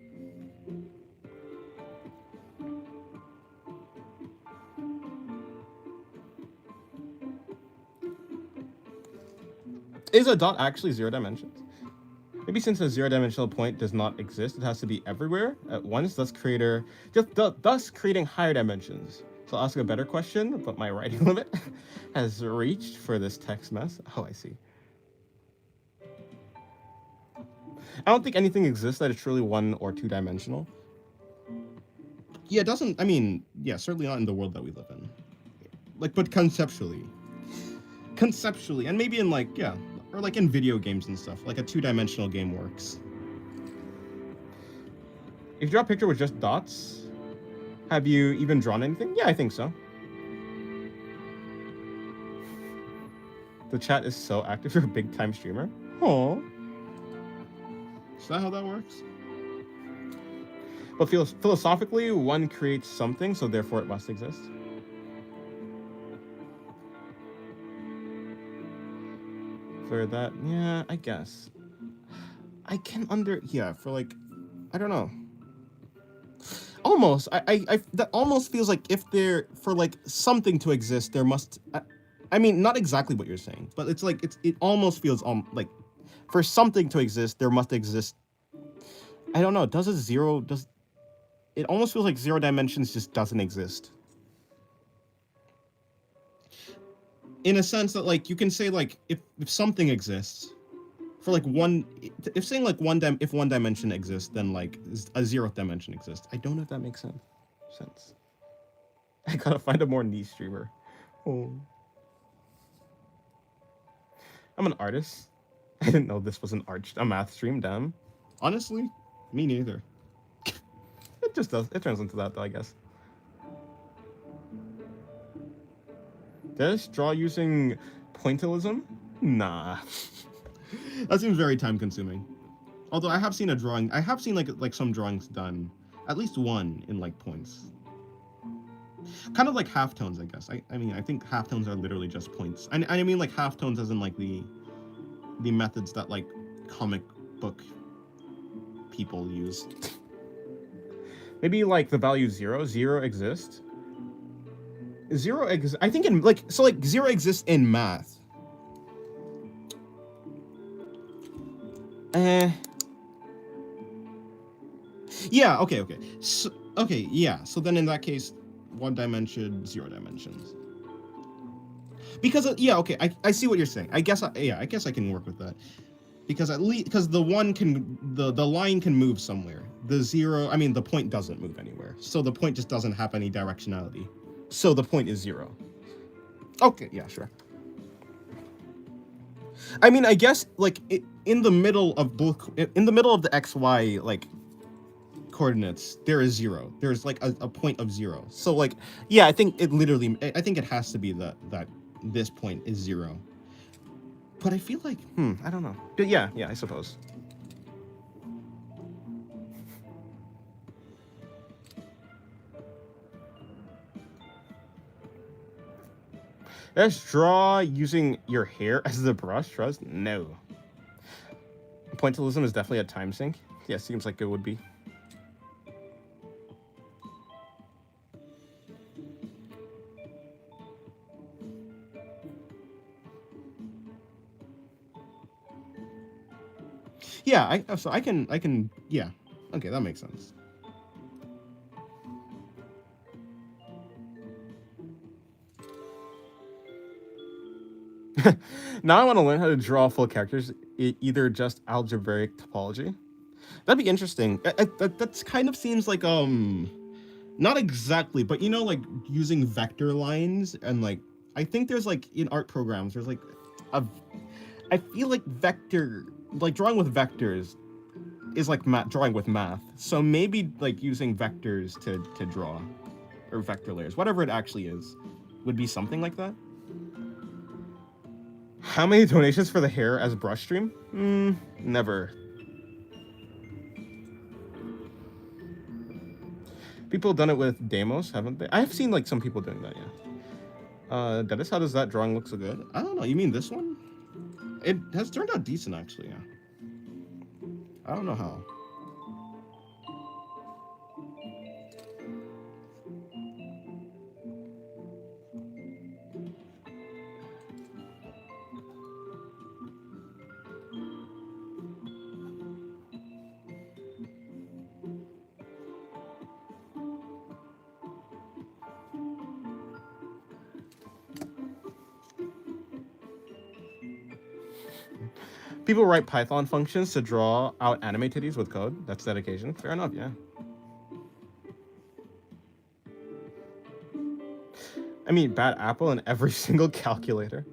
Is a dot actually zero dimensions? Maybe since a zero-dimensional point does not exist, it has to be everywhere at once, thus creating higher dimensions. So I'll ask a better question, but my writing limit has reached for this text mess. Oh, I see. I don't think anything exists that is truly one or two-dimensional. Yeah, it doesn't. I mean, yeah, certainly not in the world that we live in. Like, but conceptually, and maybe in like, yeah. Or like in video games and stuff, like a two-dimensional game works. If you draw a picture with just dots, have you even drawn anything? Yeah, I think so. The chat is so active. You're a big-time streamer. Oh. Is that how that works? But philosophically, one creates something, so therefore it must exist. For that, yeah, I guess. I can for like, I don't know. Almost, I that almost feels like if there, for like something to exist, there must, I mean, not exactly what you're saying, but it's like, it almost feels, like, for something to exist, there must exist. I don't know, it almost feels like zero dimensions just doesn't exist. In a sense that, like, you can say, like, if something exists, for, like, if saying, like, if one dimension exists, then, like, a zeroth dimension exists. I don't know if that makes sense. I gotta find a more niche streamer. Oh. I'm an artist. I didn't know this was a math stream, damn. Honestly, me neither. It just does. It turns into that, though, I guess. This draw using pointillism? Nah. That seems very time consuming. Although I have seen like some drawings done, at least one in like points. Kind of like halftones, I guess. I mean, I think halftones are literally just points. I mean like halftones as in like the methods that like comic book people use. Maybe like the value zero exists. I think in like, so like zero exists in math. Yeah, okay. So, okay, yeah. So then in that case, one dimension, zero dimensions. Because, yeah, okay, I see what you're saying. I guess I can work with that. Because at least, because the one can, the line can move somewhere. The point doesn't move anywhere. So the point just doesn't have any directionality. So the point is zero. Okay, yeah, sure. I mean, I guess, like, in the middle of the XY, like, coordinates, there is zero. There's, like, a point of zero. So, like, yeah, I think it has to be that this point is zero. But I feel like, I don't know. But yeah, I suppose. Let's draw using your hair as the brush. Trust? No. Pointillism is definitely a time sink. Yeah, seems like it would be. Yeah, I can, yeah. Okay, that makes sense. Now I want to learn how to draw full characters, either just algebraic topology. That'd be interesting. That kind of seems like Not exactly, but you know, like using vector lines and like I think there's like in art programs there's like a I feel like vector like drawing with vectors is like drawing with math. So maybe like using vectors to draw or vector layers, whatever it actually is, would be something like that. How many donations for the hair as brush stream? Never. People have done it with Deimos, haven't they? I've seen like some people doing that, yeah. Dennis, how does that drawing look so good? I don't know. You mean this one? It has turned out decent, actually, yeah. I don't know how. People write Python functions to draw out anime titties with code. That's dedication. Fair enough, yeah. I mean, bad apple in every single calculator.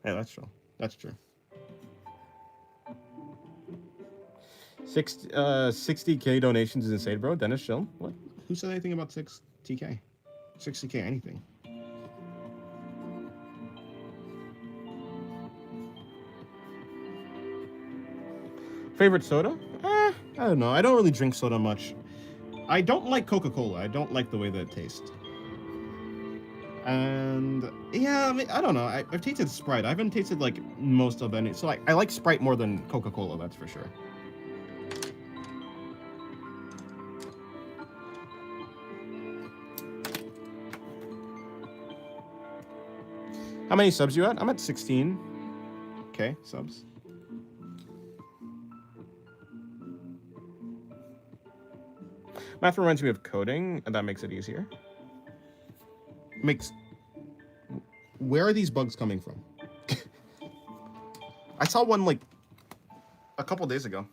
Yeah, that's true. That's true. 60K donations is insane, bro. Dennis, chill. What? Who said anything about 60K? 60K anything. Favorite soda? I don't know. I don't really drink soda much. I don't like Coca-Cola. I don't like the way that it tastes. And yeah, I mean, I don't know. I've tasted Sprite. I haven't tasted like most of any. So like, I like Sprite more than Coca-Cola. That's for sure. How many subs you at? I'm at 16. Okay, subs. Math reminds me of coding, and that makes it easier. Where are these bugs coming from? I saw one like a couple days ago.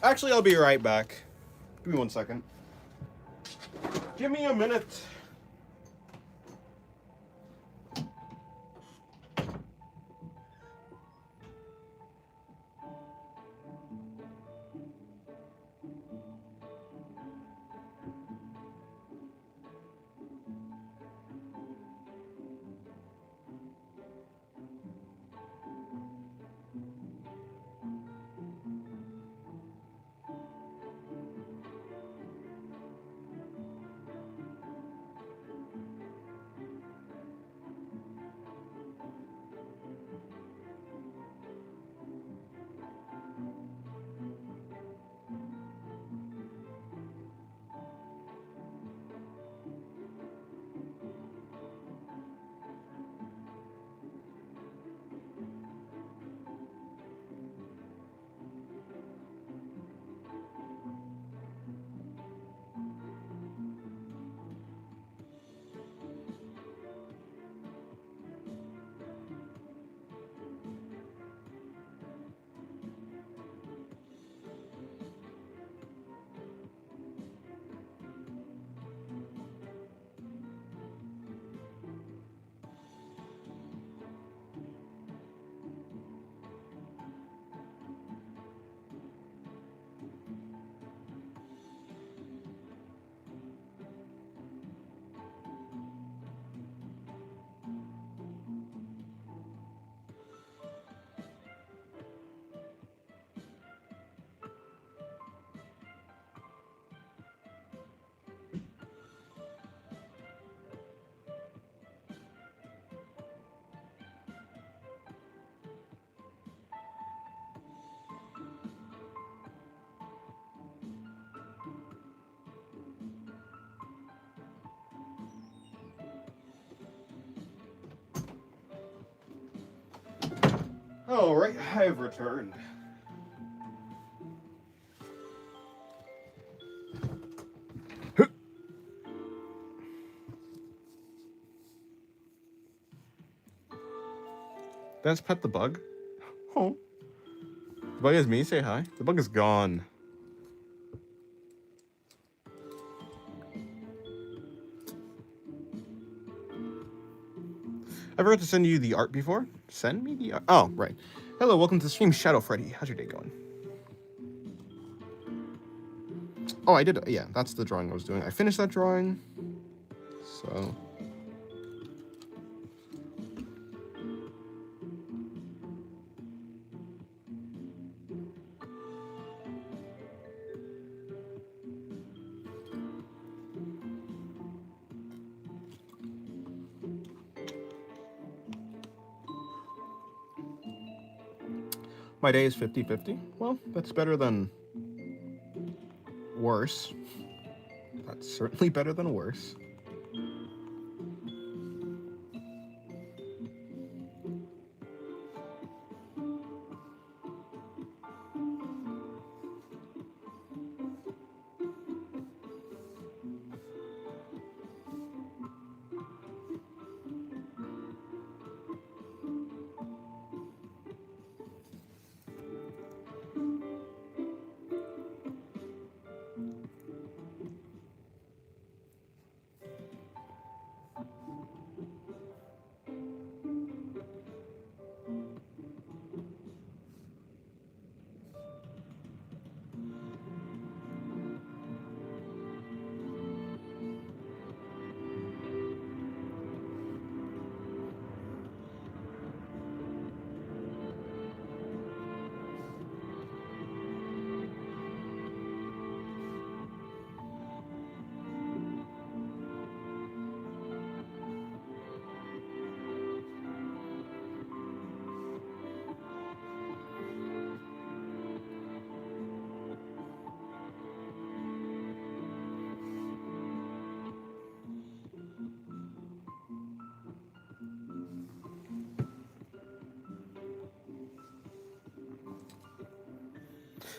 Actually, I'll be right back. Give me 1 second. Give me a minute. All right, I've returned. That's Pet the Bug. Oh. The bug is me, say hi. The bug is gone. I forgot to send you the art before. Send me the art. Oh, right. Hello, welcome to the stream, Shadow Freddy. How's your day going? Oh, I did. Yeah, that's the drawing I was doing. I finished that drawing. So. My day is 50-50. Well, that's better than worse. That's certainly better than worse.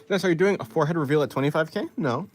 Yes, are you doing a forehead reveal at 25K? No.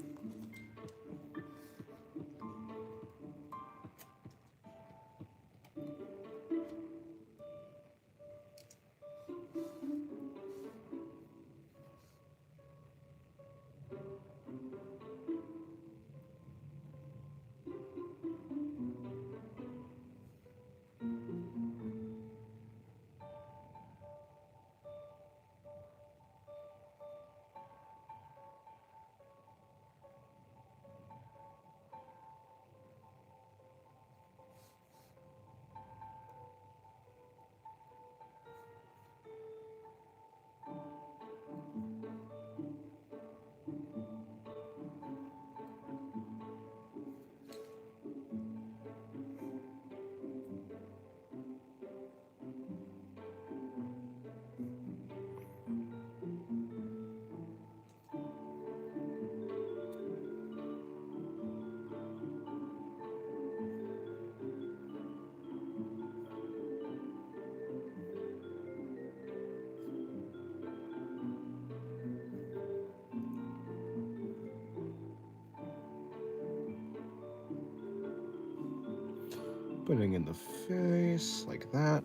Putting in the face like that,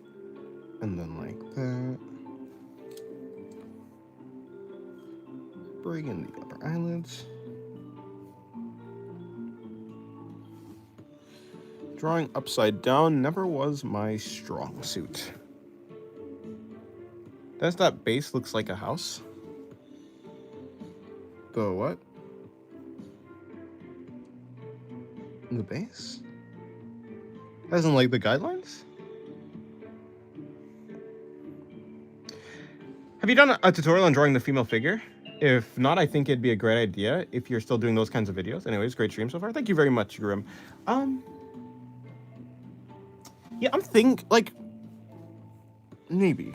and then like that. Bring in the upper eyelids. Drawing upside down never was my strong suit. Does that base looks like a house? The what? The base? As in like the guidelines? Have you done a tutorial on drawing the female figure? If not, I think it'd be a great idea if you're still doing those kinds of videos. Anyways, great stream so far. Thank you very much, Grim. Yeah, I'm thinking, like, maybe.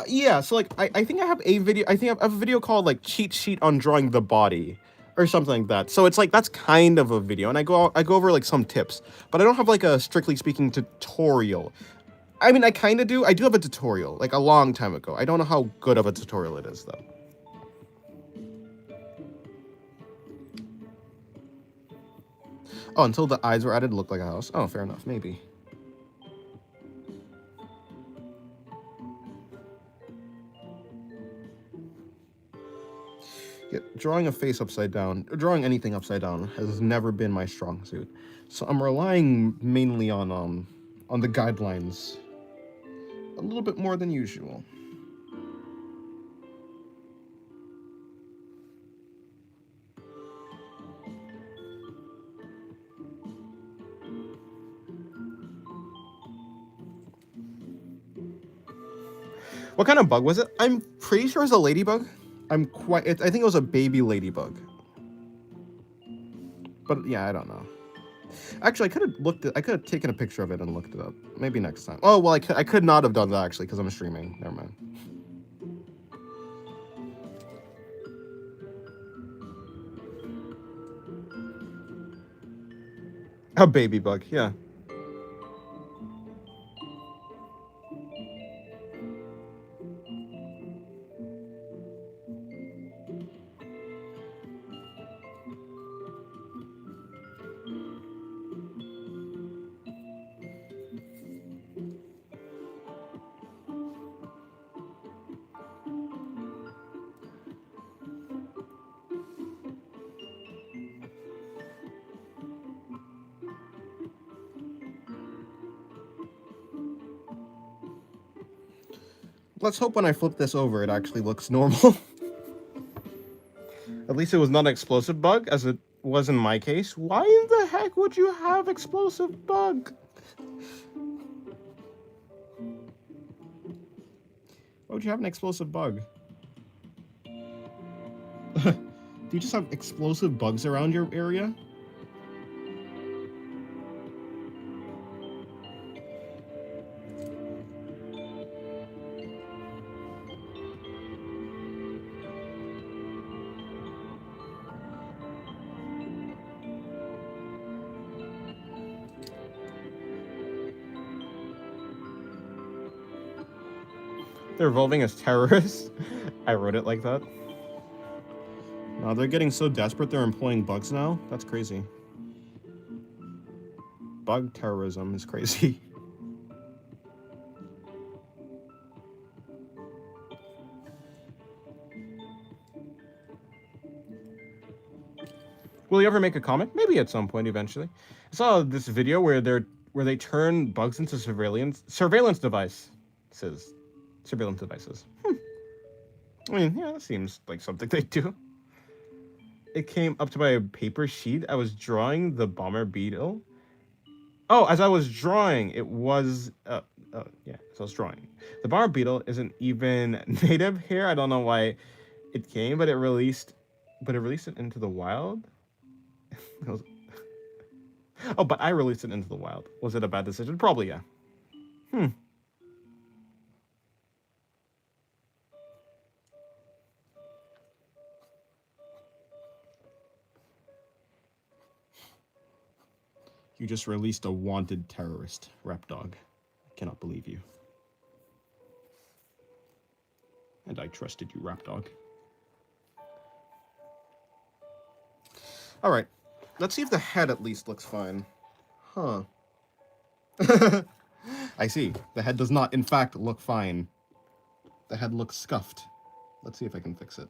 Yeah, so, like, I think I have a video, I have a video called, like, Cheat Sheet on Drawing the Body, or something like that. So it's, like, that's kind of a video, and I go over, like, some tips, but I don't have, like, a strictly speaking tutorial. I mean, I kind of do. I do have a tutorial, like a long time ago. I don't know how good of a tutorial it is, though. Oh, until the eyes were added, it looked like a house. Oh, fair enough, maybe. Yeah, drawing a face upside down, drawing anything upside down, has never been my strong suit. So I'm relying mainly on the guidelines a little bit more than usual. What kind of bug was it? I'm pretty sure it's a ladybug. I think it was a baby ladybug. But yeah, I don't know. Actually, I could have taken a picture of it and looked it up. Maybe next time. Oh, well, I could not have done that, actually, because I'm streaming. Never mind. A baby bug, yeah. Let's hope when I flip this over, it actually looks normal. At least it was not an explosive bug, as it was in my case. Why in the heck would you have explosive bug? Why would you have an explosive bug? Do you just have explosive bugs around your area? They're evolving as terrorists. I wrote it like that. Wow, they're getting so desperate they're employing bugs now? That's crazy. Bug terrorism is crazy. Will you ever make a comic? Maybe at some point eventually. I saw this video where they turn bugs into surveillance devices. Surveillance devices. I mean, yeah, that seems like something they do. It came up to my paper sheet. I was drawing the bomber beetle. Oh, as I was drawing, it was yeah, so I was drawing. The bomber beetle isn't even native here. I don't know why it came, but it released it into the wild. Oh, but I released it into the wild. Was it a bad decision? Probably, yeah. You just released a wanted terrorist, Repdog. I cannot believe you. And I trusted you, Repdog. Alright. Let's see if the head at least looks fine. Huh. I see. The head does not, in fact, look fine. The head looks scuffed. Let's see if I can fix it.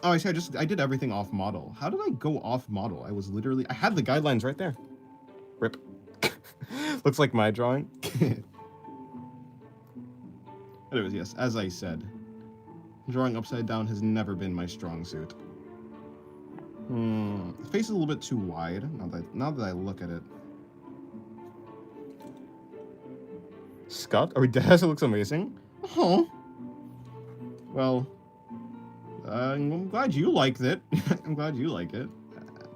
Oh, I see. I did everything off model. How did I go off model? I had the guidelines right there. Rip. Looks like my drawing. Anyways, yes, as I said, drawing upside down has never been my strong suit. The face is a little bit too wide, now that I look at it. Scott? Are we dead? It looks amazing. Oh. Well, I'm glad you liked it. I'm glad you like it.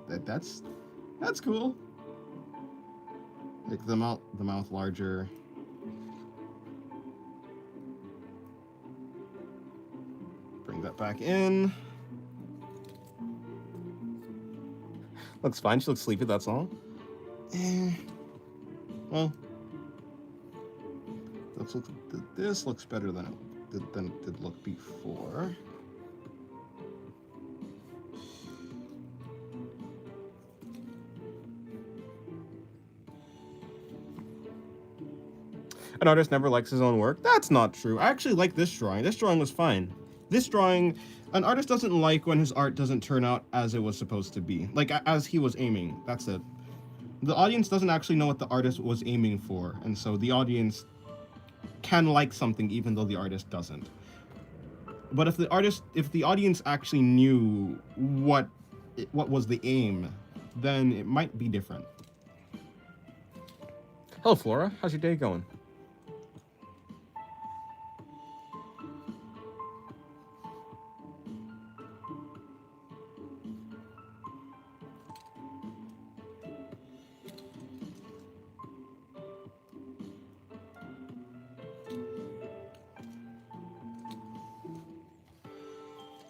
That's cool. Make the mouth larger. Bring that back in. Looks fine. She looks sleepy, that's all. Well, this looks better than it did look before. An artist never likes his own work. That's not true. I actually like this drawing. This drawing was fine. This drawing, an artist doesn't like when his art doesn't turn out as it was supposed to be. Like, as he was aiming. That's it. The audience doesn't actually know what the artist was aiming for, and so the audience can like something even though the artist doesn't. But if the audience actually knew what was the aim, then it might be different. Hello, Flora. How's your day going?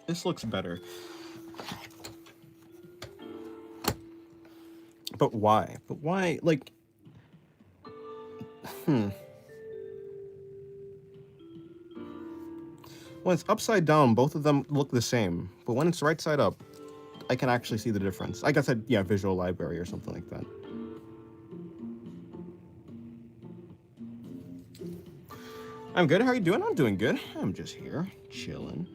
This looks better. But why? But why? Like, when it's upside down, both of them look the same. But when it's right side up, I can actually see the difference. I guess yeah, Visual Library or something like that. I'm good. How are you doing? I'm doing good. I'm just here, chilling.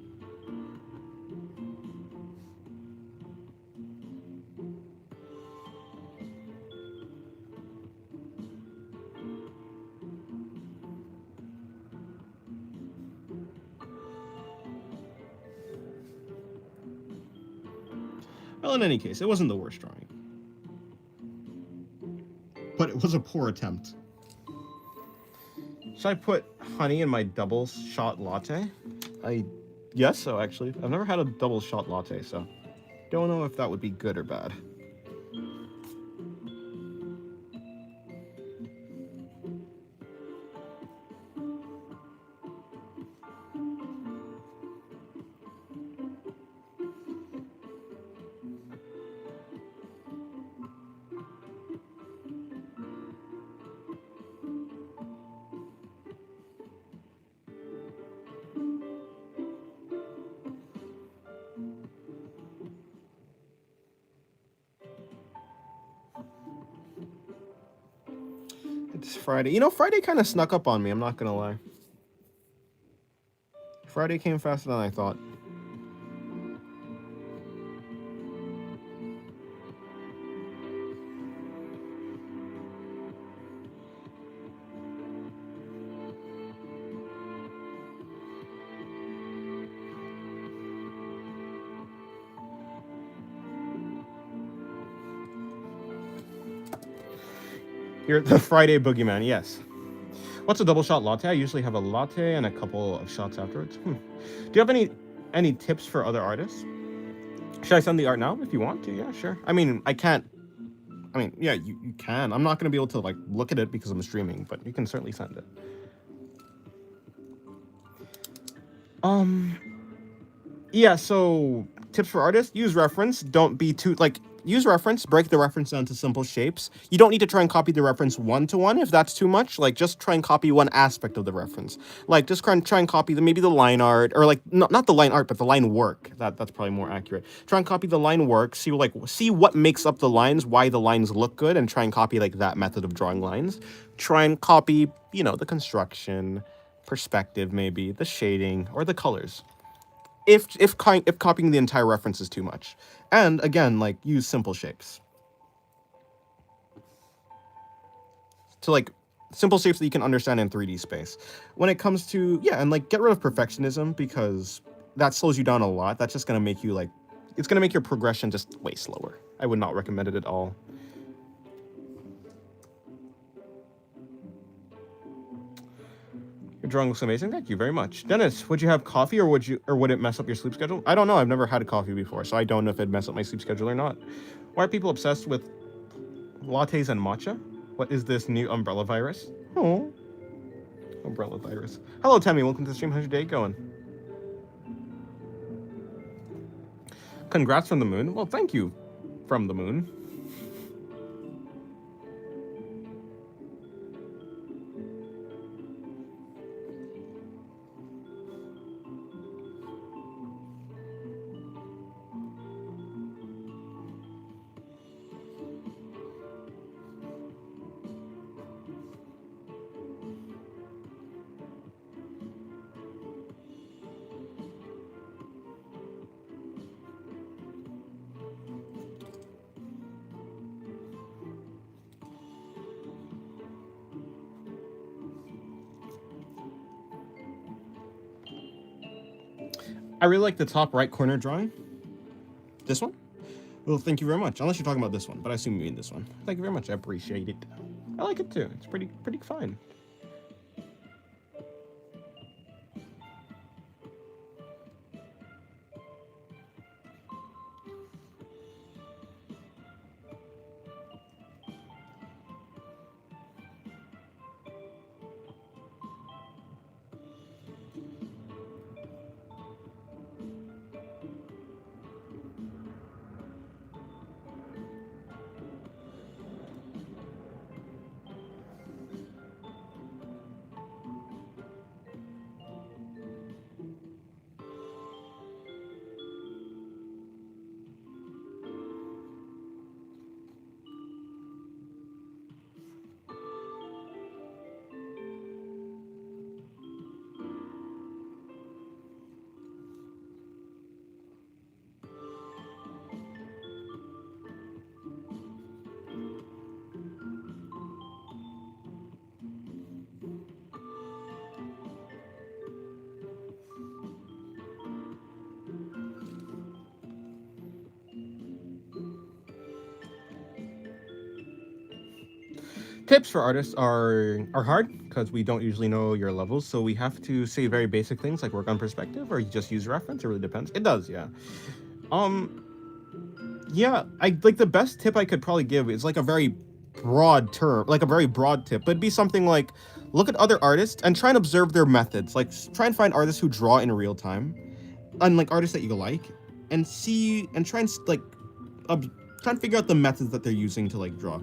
Well, in any case, it wasn't the worst drawing. But it was a poor attempt. Should I put honey in my double shot latte? I guess so, actually. I've never had a double shot latte, so don't know if that would be good or bad. It's Friday. You know, Friday kind of snuck up on me, I'm not gonna lie. Friday came faster than I thought. You're the Friday boogeyman, yes. What's a double shot latte? I usually have a latte and a couple of shots afterwards. Do you have any tips for other artists? Should I send the art now if you want to? Yeah, sure. I mean, I can't. I mean, yeah, you can. I'm not going to be able to, like, look at it because I'm streaming, but you can certainly send it. Yeah, so tips for artists, use reference. Don't be too, like, use reference, break the reference down to simple shapes. You don't need to try and copy the reference one-to-one if that's too much. Like, just try and copy one aspect of the reference. Like, just try and copy maybe the line art, or like, not the line art, but the line work. That's probably more accurate. Try and copy the line work, see what makes up the lines, why the lines look good, and try and copy, like, that method of drawing lines. Try and copy, you know, the construction, perspective maybe, the shading, or the colors. If copying the entire reference is too much. And again, like, use simple shapes. To, like, simple shapes that you can understand in 3D space. When it comes to, yeah, and, like, get rid of perfectionism, because that slows you down a lot. That's just gonna make you, like, it's gonna make your progression just way slower. I would not recommend it at all. Your drawing looks amazing. Thank you very much. Dennis, would you have coffee or would it mess up your sleep schedule? I don't know. I've never had a coffee before, so I don't know if it'd mess up my sleep schedule or not. Why are people obsessed with lattes and matcha? What is this new umbrella virus? Oh, umbrella virus. Hello, Tammy. Welcome to the stream. How's your day going? Congrats from the moon. Well, thank you from the moon. I really like the top right corner drawing. This one? Well, thank you very much. Unless you're talking about this one, but I assume you mean this one. Thank you very much. I appreciate it. I like it too. It's pretty fine. Tips for artists are hard because we don't usually know your levels, so we have to say very basic things like work on perspective, or you just use reference. It really depends. It does, yeah. Yeah, I like the best tip I could probably give is like a very broad term, like a very broad tip, but it'd be something like look at other artists and try and observe their methods. Like try and find artists who draw in real time, and like artists that you like, and see and try and like try and figure out the methods that they're using to like draw.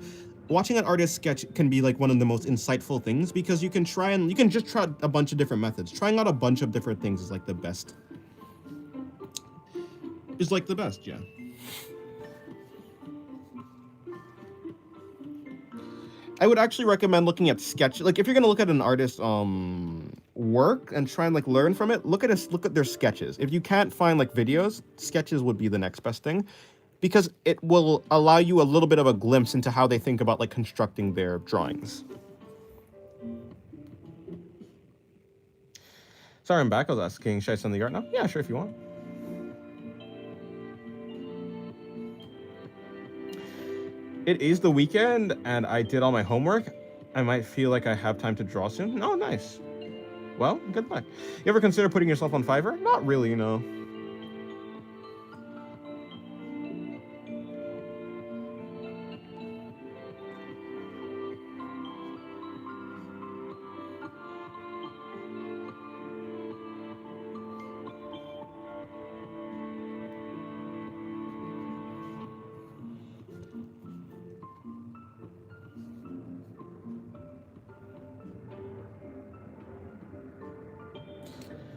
Watching an artist sketch can be like one of the most insightful things because you can just try a bunch of different methods. Trying out a bunch of different things is like the best. Yeah. I would actually recommend looking at sketch. Like if you're gonna look at an artist's work and try and like learn from it, look at their sketches. If you can't find like videos, sketches would be the next best thing, because it will allow you a little bit of a glimpse into how they think about like constructing their drawings. Sorry, I'm back. I was asking, should I send the art now? Yeah, sure, if you want. It is the weekend, and I did all my homework. I might feel like I have time to draw soon. Oh, nice. Well, good luck. You ever consider putting yourself on Fiverr? Not really, no.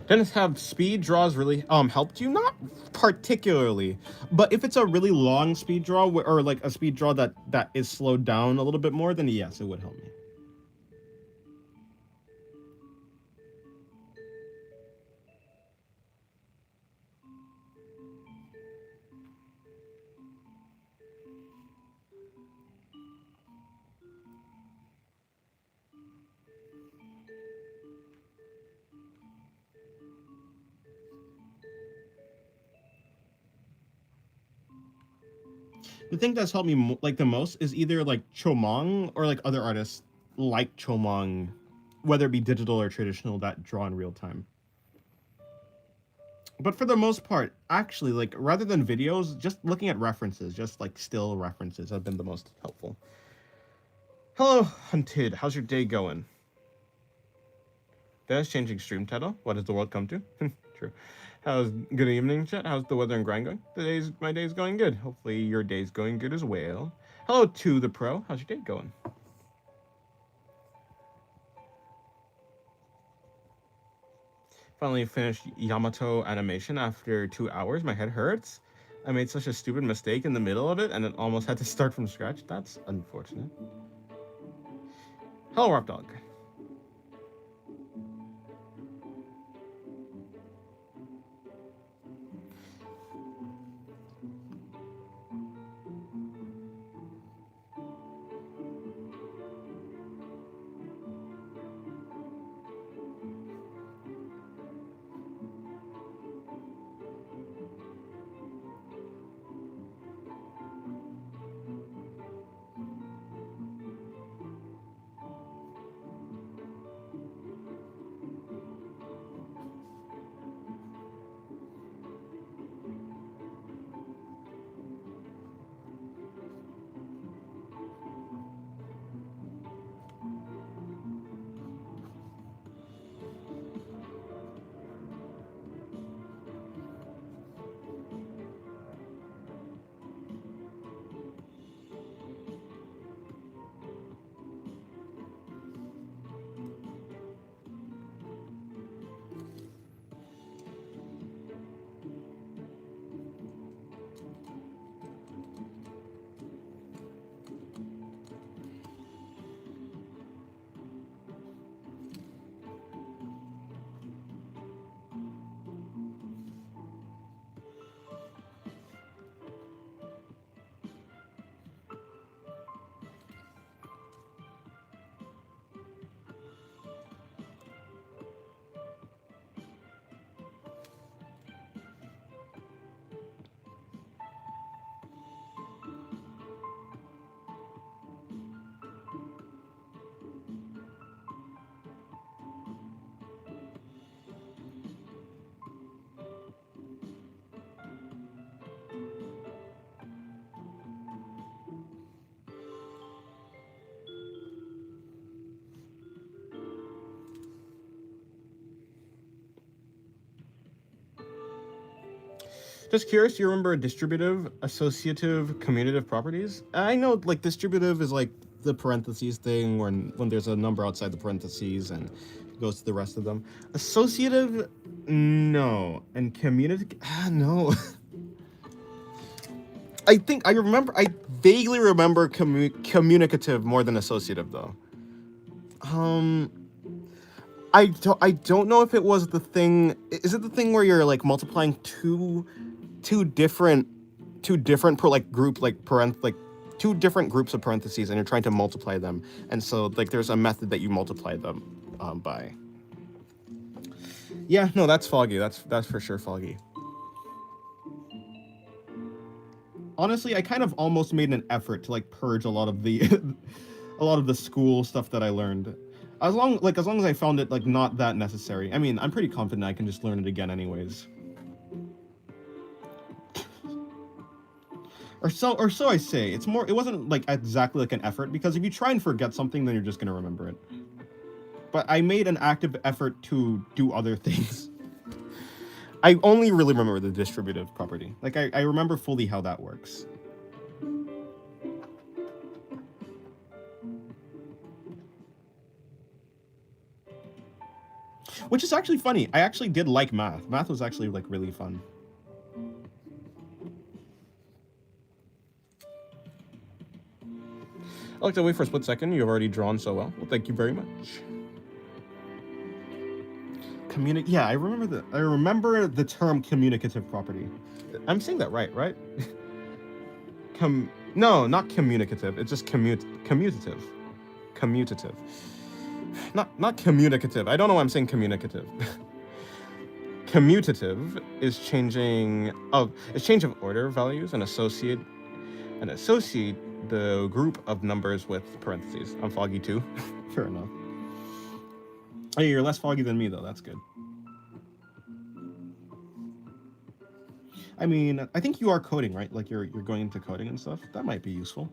Didn't have speed draws really helped you? Not particularly, but if it's a really long speed draw or like a speed draw that is slowed down a little bit more, then yes, it would help me. The thing that's helped me like the most is either like Chomong or like other artists like Chomong, whether it be digital or traditional, that draw in real time. But for the most part, actually, like rather than videos, just looking at references, just like still references, have been the most helpful. Hello, Hunted. How's your day going? That's changing stream title. What does the world come to? True. How's good evening, chat? How's the weather and grind going? My day's going good. Hopefully your day's going good as well. Hello to the pro. How's your day going? Finally finished Yamato animation after 2 hours. My head hurts. I made such a stupid mistake in the middle of it and it almost had to start from scratch. That's unfortunate. Hello, Warp Dog. Just curious, do you remember distributive, associative, commutative properties? I know, like, distributive is like the parentheses thing when there's a number outside the parentheses and it goes to the rest of them. Associative, no. And commutative, no. I vaguely remember communicative more than associative, though. I don't know if it was the thing. Is it the thing where you're like multiplying two different two different groups of parentheses, and you're trying to multiply them, and so like there's a method that you multiply them by. Yeah, no, that's foggy. That's for sure foggy. Honestly, I kind of almost made an effort to like purge a lot of the a lot of the school stuff that I learned. As long as I found it like not that necessary. I mean, I'm pretty confident I can just learn it again anyways. Or so I say. It wasn't like exactly like an effort, because if you try and forget something, then you're just gonna remember it. But I made an active effort to do other things. I only really remember the distributive property. Like, I remember fully how that works. Which is actually funny. I actually did like math. Math was actually, like, really fun. I looked away for a split second. You've already drawn so well. Well, thank you very much. Yeah, I remember the term communicative property. I'm saying that right? No, not communicative. It's just commutative. Commutative. Not communicative. I don't know why I'm saying communicative. Commutative is change of order values and associate the group of numbers with parentheses. I'm foggy too. Fair enough. Hey, you're less foggy than me, though. That's good. I mean, I think you are coding, right? Like, you're going into coding and stuff. That might be useful.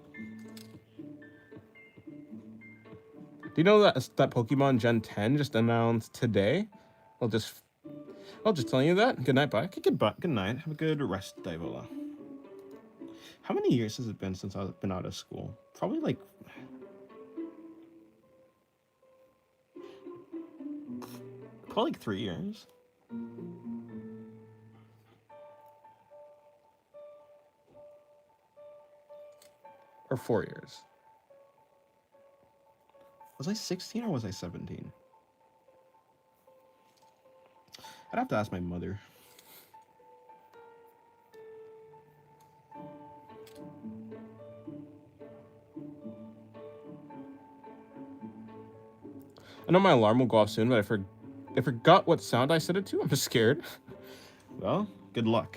Do you know that Pokemon Gen 10 just announced today? I'll just tell you that. Good night, bye. Good night. Have a good rest, Divola. How many years has it been since I've been out of school? Probably like... Probably like 3 years. Or 4 years. Was I 16 or was I 17? I'd have to ask my mother. I know my alarm will go off soon, but I forgot what sound I set it to. I'm just scared. Well, good luck.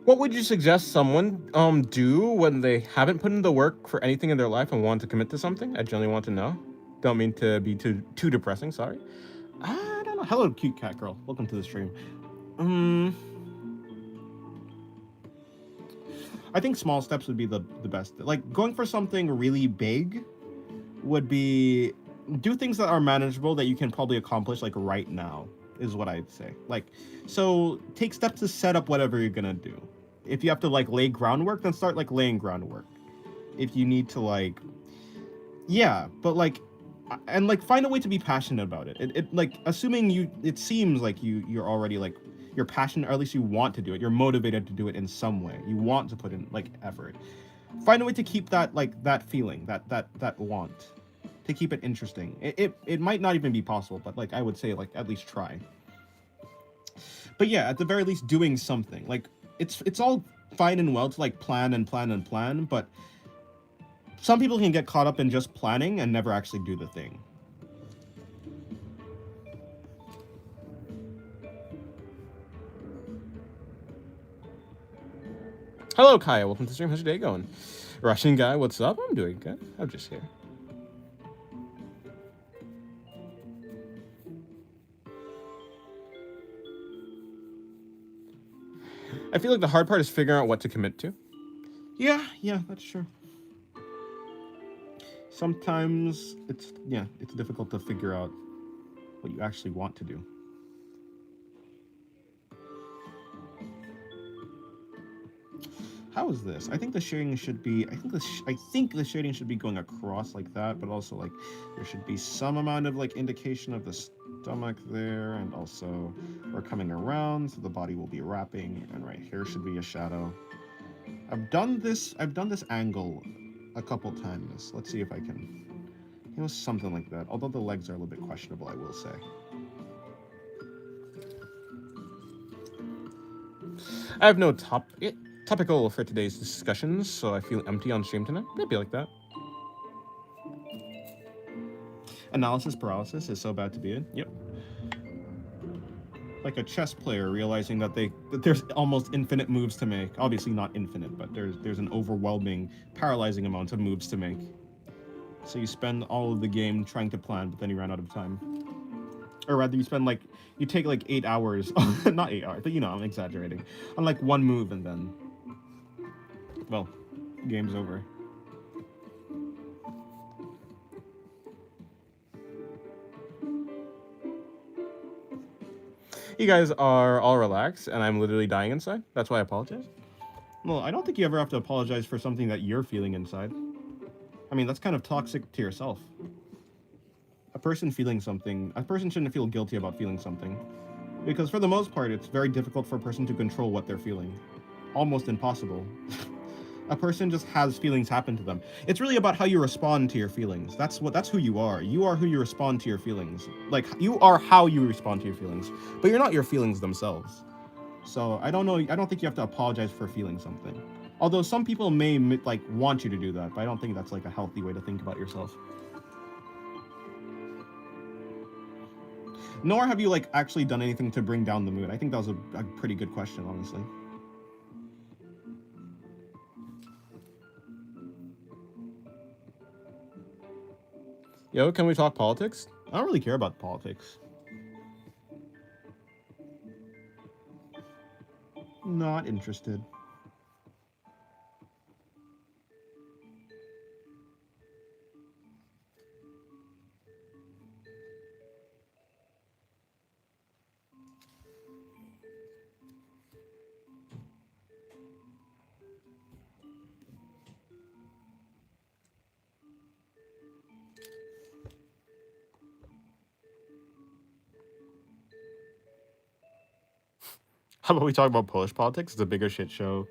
What would you suggest someone do when they haven't put in the work for anything in their life and want to commit to something? I generally want to know. Don't mean to be too depressing, sorry. I don't know. Hello, cute cat girl. Welcome to the stream. I think small steps would be the best. Like, going for something really big would be do things that are manageable that you can probably accomplish like right now, is what I'd say. Like, so take steps to set up whatever you're gonna do. If you have to like lay groundwork, then start like laying groundwork. If you need to like, yeah, but like, and like find a way to be passionate about it. It like, assuming it seems like you're already like, you're passionate, or at least you want to do it. You're motivated to do it in some way. You want to put in like effort. Find a way to keep that like that feeling, that want, to keep it interesting. It might not even be possible, but like I would say like at least try. But yeah, at the very least doing something. Like it's all fine and well to like plan and plan and plan, but some people can get caught up in just planning and never actually do the thing. Hello, Kaya. Welcome to the stream. How's your day going? Russian guy, what's up? I'm doing good. I'm just here. I feel like the hard part is figuring out what to commit to. Yeah, that's true. Sometimes it's difficult to figure out what you actually want to do. How is this? I think the shading should be. I think the shading should be going across like that, but also like there should be some amount of like indication of the stomach there, and also we're coming around, so the body will be wrapping, and right here should be a shadow. I've done this angle a couple times. Let's see if I can. Something like that. Although the legs are a little bit questionable, I will say. I have no topical for today's discussions, so I feel empty on stream tonight. Maybe like that. Analysis paralysis is so bad to be in. Yep. Like a chess player realizing that there's almost infinite moves to make. Obviously not infinite, but there's an overwhelming, paralyzing amount of moves to make. So you spend all of the game trying to plan, but then you run out of time. Or rather, you take like 8 hours, not 8 hours, but I'm exaggerating, on like one move, and then, well, game's over. You guys are all relaxed, and I'm literally dying inside. That's why I apologize. Well, I don't think you ever have to apologize for something that you're feeling inside. I mean, that's kind of toxic to yourself. A person shouldn't feel guilty about feeling something. Because for the most part, it's very difficult for a person to control what they're feeling. Almost impossible. A person just has feelings happen to them. It's really about how you respond to your feelings. That's who you are. You are who you respond to your feelings. Like, you are how you respond to your feelings. But you're not your feelings themselves. So, I don't think you have to apologize for feeling something. Although some people may, like, want you to do that, but I don't think that's, like, a healthy way to think about yourself. Nor have you, like, actually done anything to bring down the mood. I think that was a pretty good question, honestly. Yo, can we talk politics? I don't really care about politics. Not interested. How about we talk about Polish politics? It's a bigger shit show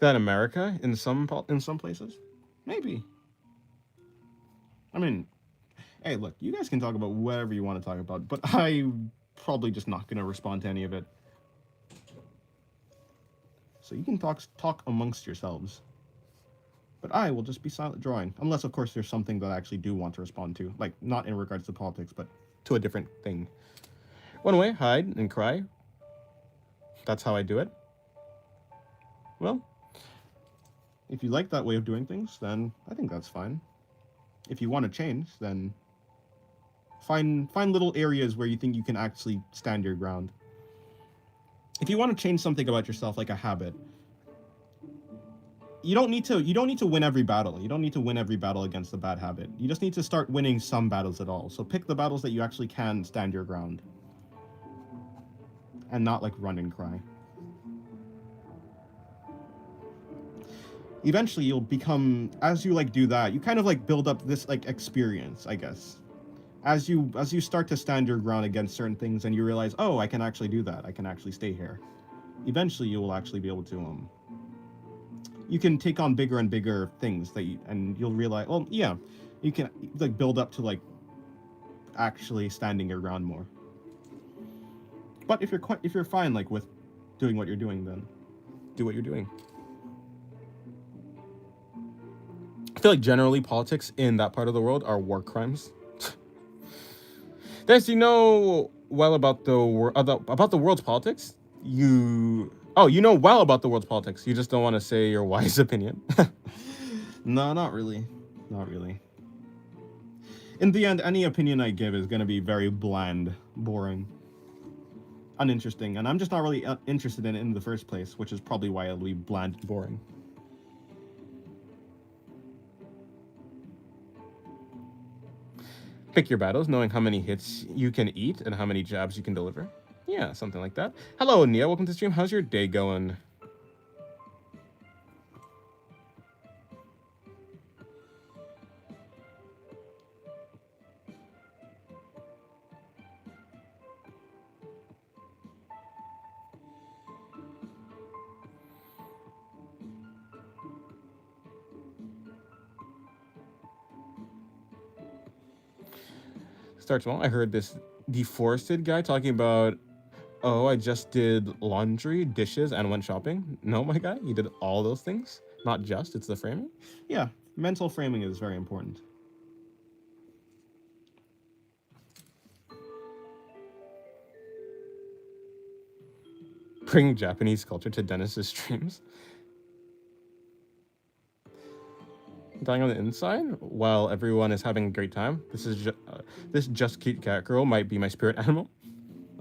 than America in some places. Maybe. I mean, hey, look, you guys can talk about whatever you want to talk about, but I'm probably just not going to respond to any of it. So you can talk amongst yourselves. But I will just be silent drawing, unless, of course, there's something that I actually do want to respond to. Like, not in regards to politics, but to a different thing. One way, hide and cry. That's how I do it. Well, if you like that way of doing things, then I think that's fine. If you want to change, then find little areas where you think you can actually stand your ground. If you want to change something about yourself, like a habit, you don't need to win every battle. You don't need to win every battle against a bad habit. You just need to start winning some battles at all. So pick the battles that you actually can stand your ground. And not like run and cry. Eventually you'll become, as you like do that, you kind of like build up this like experience, I guess. As you start to stand your ground against certain things and you realize, oh, I can actually do that. I can actually stay here. Eventually you will actually be able to you can take on bigger and bigger things and you'll realize, well, yeah, you can like build up to like actually standing your ground more. But if you're fine like with doing what you're doing, then do what you're doing. I feel like generally politics in that part of the world are war crimes. Dennis, you know well about the world's politics? You know well about the world's politics. You just don't want to say your wise opinion. No, not really. Not really. In the end, any opinion I give is going to be very bland, boring. uninteresting, and I'm just not really interested in it in the first place, which is probably why it'll be bland and boring. Pick your battles, knowing how many hits you can eat and how many jabs you can deliver. Yeah, something like that. Hello, Nia. Welcome to the stream. How's your day going? Starts well. I heard this deforested guy talking about, oh, I just did laundry, dishes, and went shopping. No, my guy, you did all those things. Not just, it's the framing. Yeah, mental framing is very important. Bring Japanese culture to Dennis's streams. Dying on the inside while everyone is having a great time. This just cute cat girl might be my spirit animal.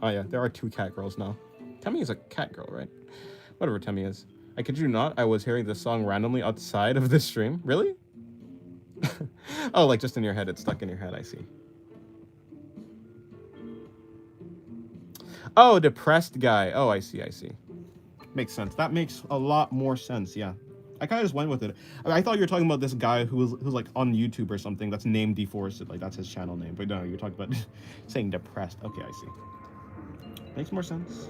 Oh yeah, there are 2 cat girls now. Temmie is a cat girl, right? Whatever Temmie is. I kid you not, I was hearing this song randomly outside of this stream. Really? Oh, like just in your head. It's stuck in your head, I see. Oh, depressed guy. Oh, I see. Makes sense. That makes a lot more sense, yeah. I kind of just went with it. I thought you were talking about this guy who's like on YouTube or something that's named Deforested, like that's his channel name. But no, you're talking about saying depressed. Okay, I see. Makes more sense.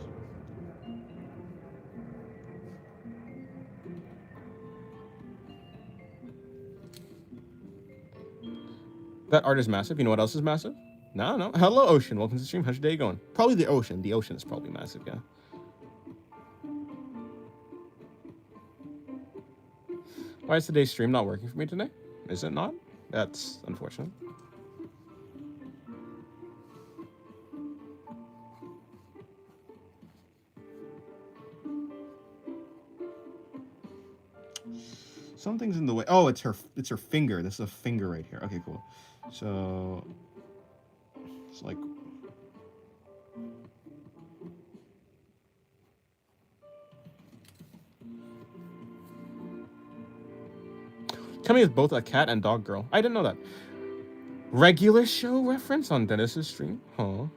That art is massive. You know what else is massive? No. Hello, Ocean. Welcome to the stream. How's your day going? Probably the ocean. The ocean is probably massive, yeah. Why is today's stream not working for me today? Is it not? That's unfortunate. Something's in the way. Oh, it's her finger. This is a finger right here. Okay, cool. So it's like Temmie is both a cat and dog girl. I didn't know that. Regular show reference on Dennis's stream? Huh.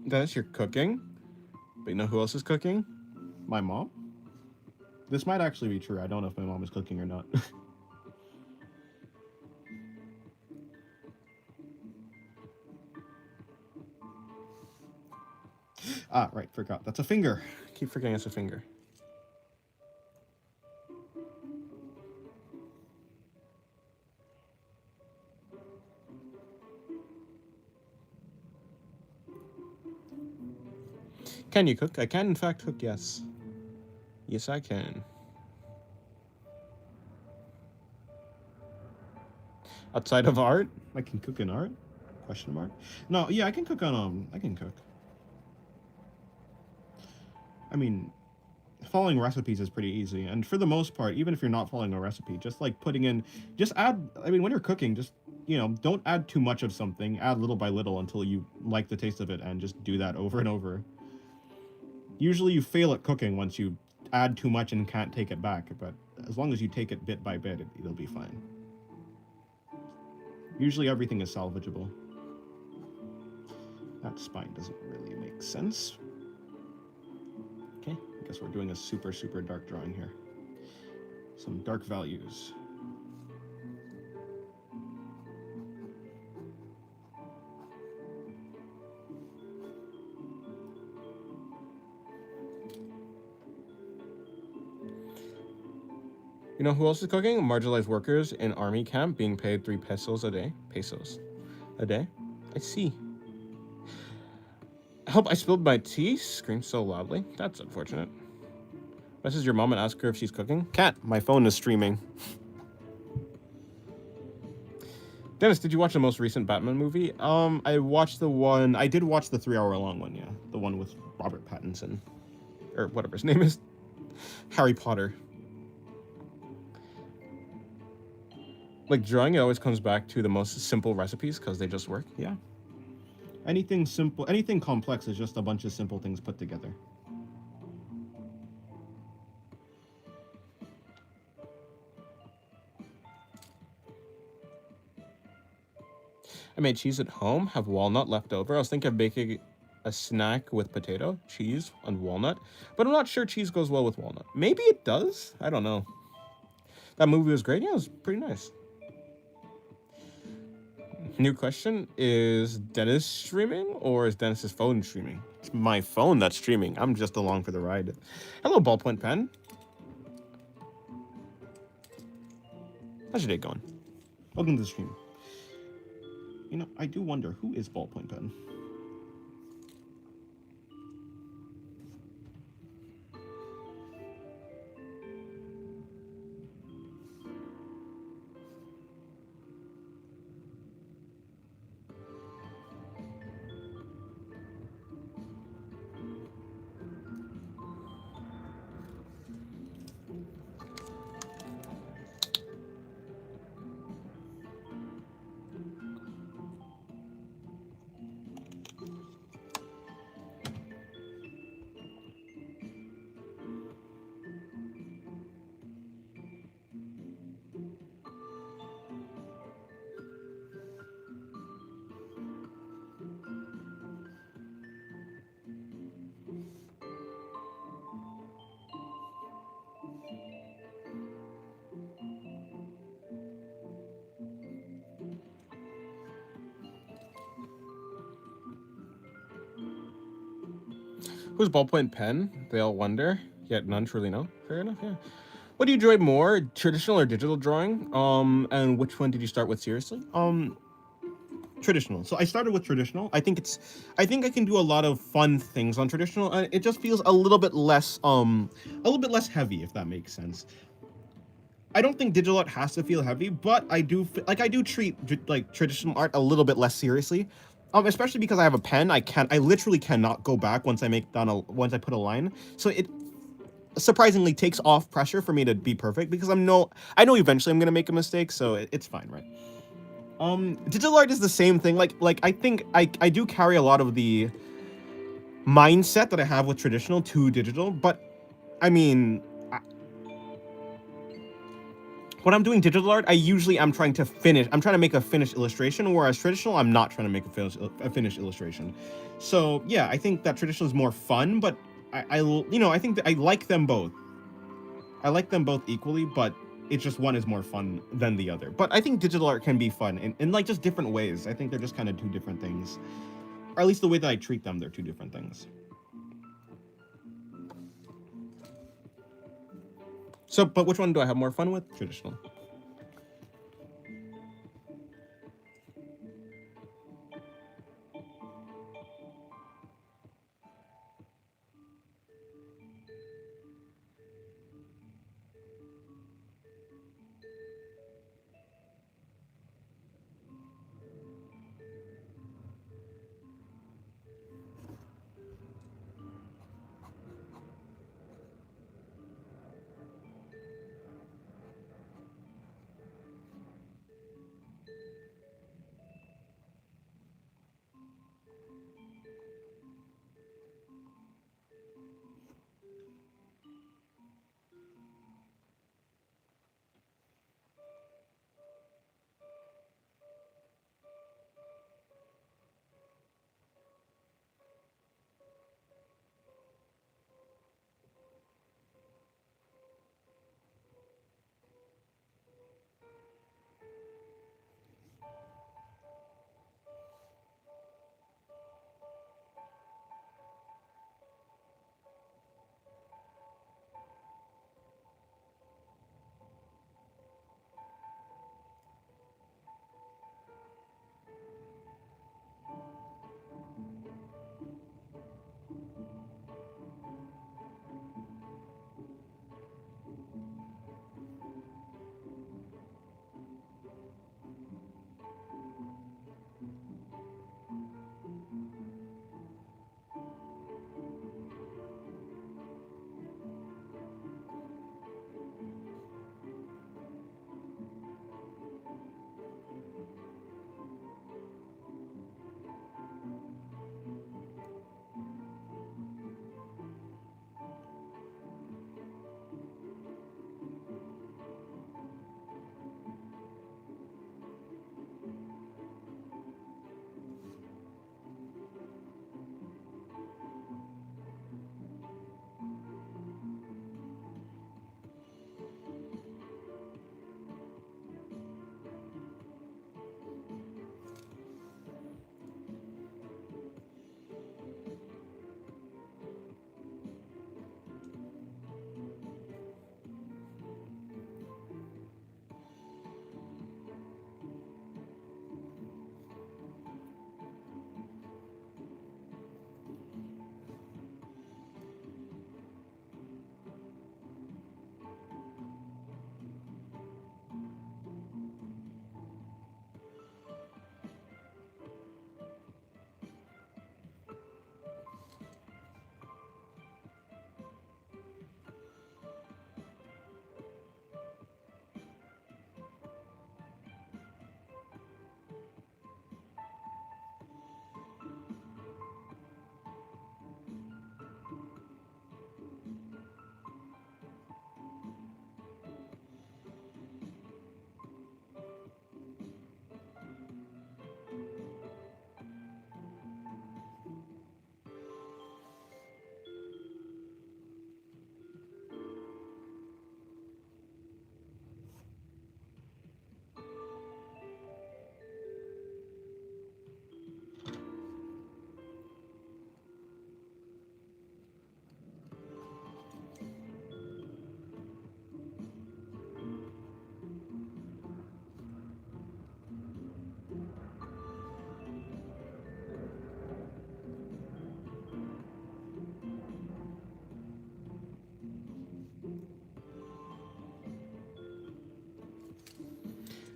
Dennis, you're cooking? But you know who else is cooking? My mom? This might actually be true. I don't know if my mom is cooking or not. Ah, right, forgot. That's a finger. I keep forgetting it's a finger. Can you cook? I can, in fact, cook, yes. Yes, I can. Outside of art? I can cook in art? Question mark? No, yeah, I can cook on, I can cook. I mean, following recipes is pretty easy. And for the most part, even if you're not following a recipe, just like putting in, just add, I mean, when you're cooking, just, you know, don't add too much of something. Add little by little until you like the taste of it and just do that over and over. Usually you fail at cooking once you add too much and can't take it back, but as long as you take it bit by bit, it'll be fine. Usually everything is salvageable. That spine doesn't really make sense. Okay, I guess we're doing a super dark drawing here. Some dark values. You know who else is cooking? Marginalized workers in army camp being paid 3 pesos a day. Pesos a day. I see. I hope I spilled my tea. Screamed so loudly. That's unfortunate. Message your mom and ask her if she's cooking. Can't. My phone is streaming. Dennis, did you watch the most recent Batman movie? I watched the one. I did watch the 3 hour long one. Yeah, the one with Robert Pattinson, or whatever his name is, Harry Potter. Like drawing, it always comes back to the most simple recipes because they just work. Yeah. Anything simple, anything complex is just a bunch of simple things put together. I made cheese at home, have walnut left over. I was thinking of baking a snack with potato, cheese, and walnut, but I'm not sure cheese goes well with walnut. Maybe it does? I don't know. That movie was great. Yeah, it was pretty nice. New question, is Dennis streaming or is Dennis's phone streaming? It's my phone that's streaming. I'm just along for the ride. Hello, Ballpoint Pen. How's your day going? Welcome to the stream. You know, I do wonder, who is Ballpoint Pen? Who's Ballpoint Pen? They all wonder, yet none truly know. Fair enough, yeah. What do you enjoy more, traditional or digital drawing? And which one did you start with seriously? Traditional. So I started with traditional. I think I can do a lot of fun things on traditional, and it just feels a little bit less heavy, if that makes sense. I don't think digital art has to feel heavy, but I do treat like traditional art a little bit less seriously. Especially because I have a pen, I literally cannot go back once I put a line. So it surprisingly takes off pressure for me to be perfect because I know eventually I'm gonna make a mistake, so it's fine, right? Digital art is the same thing. Like I think I do carry a lot of the mindset that I have with traditional to digital, but I mean, when I'm doing digital art, I usually am trying to make a finished illustration, whereas traditional, I'm not trying to make a finished illustration. So yeah, I think that traditional is more fun, but I think that I like them both. I like them both equally, but it's just one is more fun than the other. But I think digital art can be fun in like just different ways. I think they're just kind of two different things. Or at least the way that I treat them, they're two different things. So, but which one do I have more fun with? Traditional.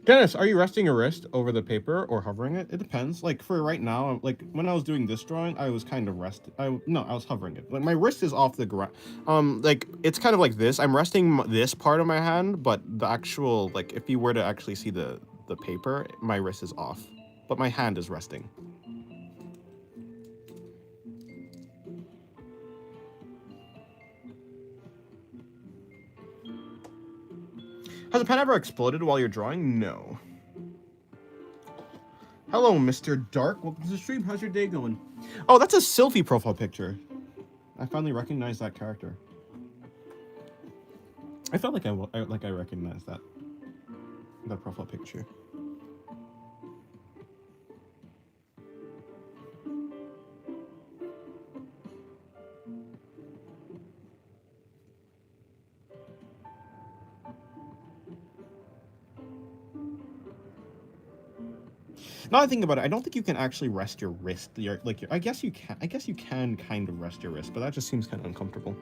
Dennis, are you resting your wrist over the paper or hovering it? It depends. Like for right now, like when I was doing this drawing, I was kind of resting. I was hovering it. Like my wrist is off the ground. Like it's kind of like this. I'm resting this part of my hand, but the actual, like if you were to actually see the paper, my wrist is off, but my hand is resting. Has a pen ever exploded while you're drawing? No. Hello, Mr. Dark. Welcome to the stream. How's your day going? Oh, that's a Sylphie profile picture. I finally recognized that character. I felt like I recognized that profile picture. Now I think about it, I don't think you can actually rest your wrist. I guess you can. I guess you can kind of rest your wrist, but that just seems kind of uncomfortable.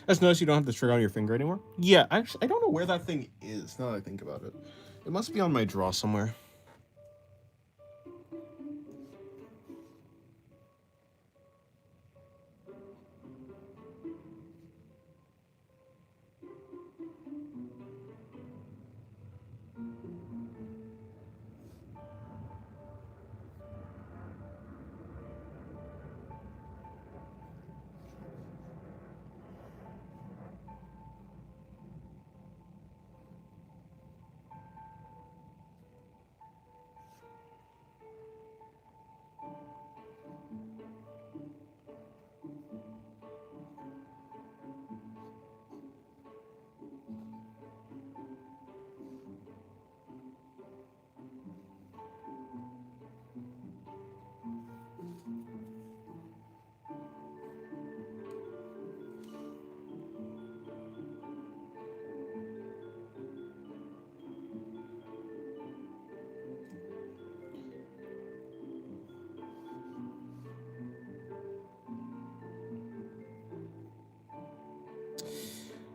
I just noticed you don't have the trigger on your finger anymore. Yeah, actually, I don't know where that thing is now that I think about it. It must be on my draw somewhere.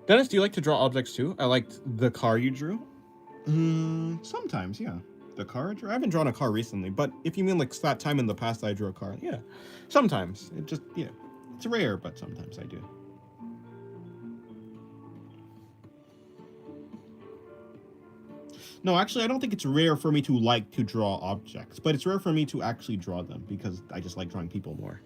Dennis, do you like to draw objects too? I liked the car you drew. Sometimes, yeah. The car I drew? I haven't drawn a car recently, but if you mean like that time in the past I drew a car, yeah. Sometimes. It just, yeah. It's rare, but sometimes I do. No, actually, I don't think it's rare for me to like to draw objects, but it's rare for me to actually draw them because I just like drawing people more.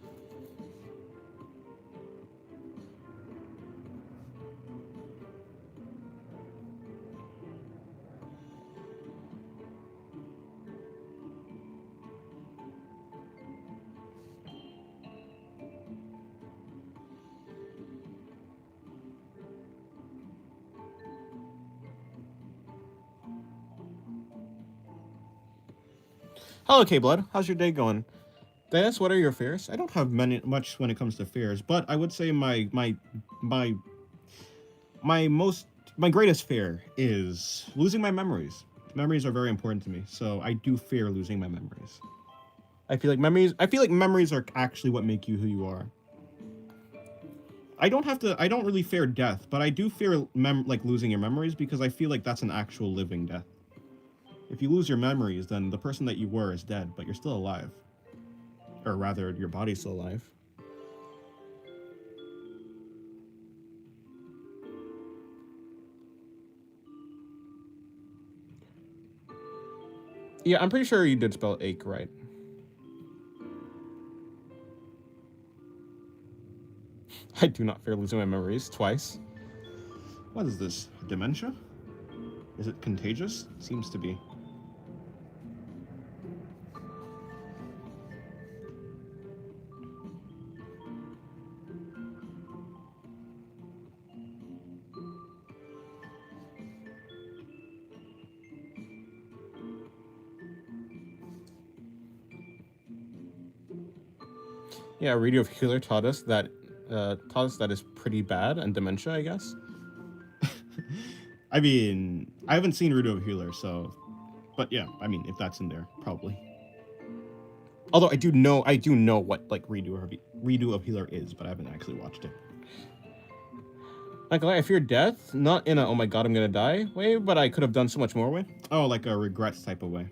Hello, K-Blood. How's your day going? Dennis, what are your fears? I don't have much when it comes to fears, but I would say my greatest fear is losing my memories. Memories are very important to me, so I do fear losing my memories. I feel like memories are actually what make you who you are. I don't really fear death, but I do fear like losing your memories because I feel like that's an actual living death. If you lose your memories, then the person that you were is dead, but you're still alive. Or rather, your body's still alive. Yeah, I'm pretty sure you did spell ache right. I do not fear losing my memories twice. What is this? Dementia? Is it contagious? Seems to be. Yeah, Radio of Healer taught us that is pretty bad, and dementia, I guess. I mean, I haven't seen Rudo Healer, so, but yeah, I mean, if that's in there, probably. Although I do know what like Redo of Healer is, but I haven't actually watched it. Michael, I fear death, not in a oh my god I'm gonna die way, but I could have done so much more way. Oh, like a regrets type of way.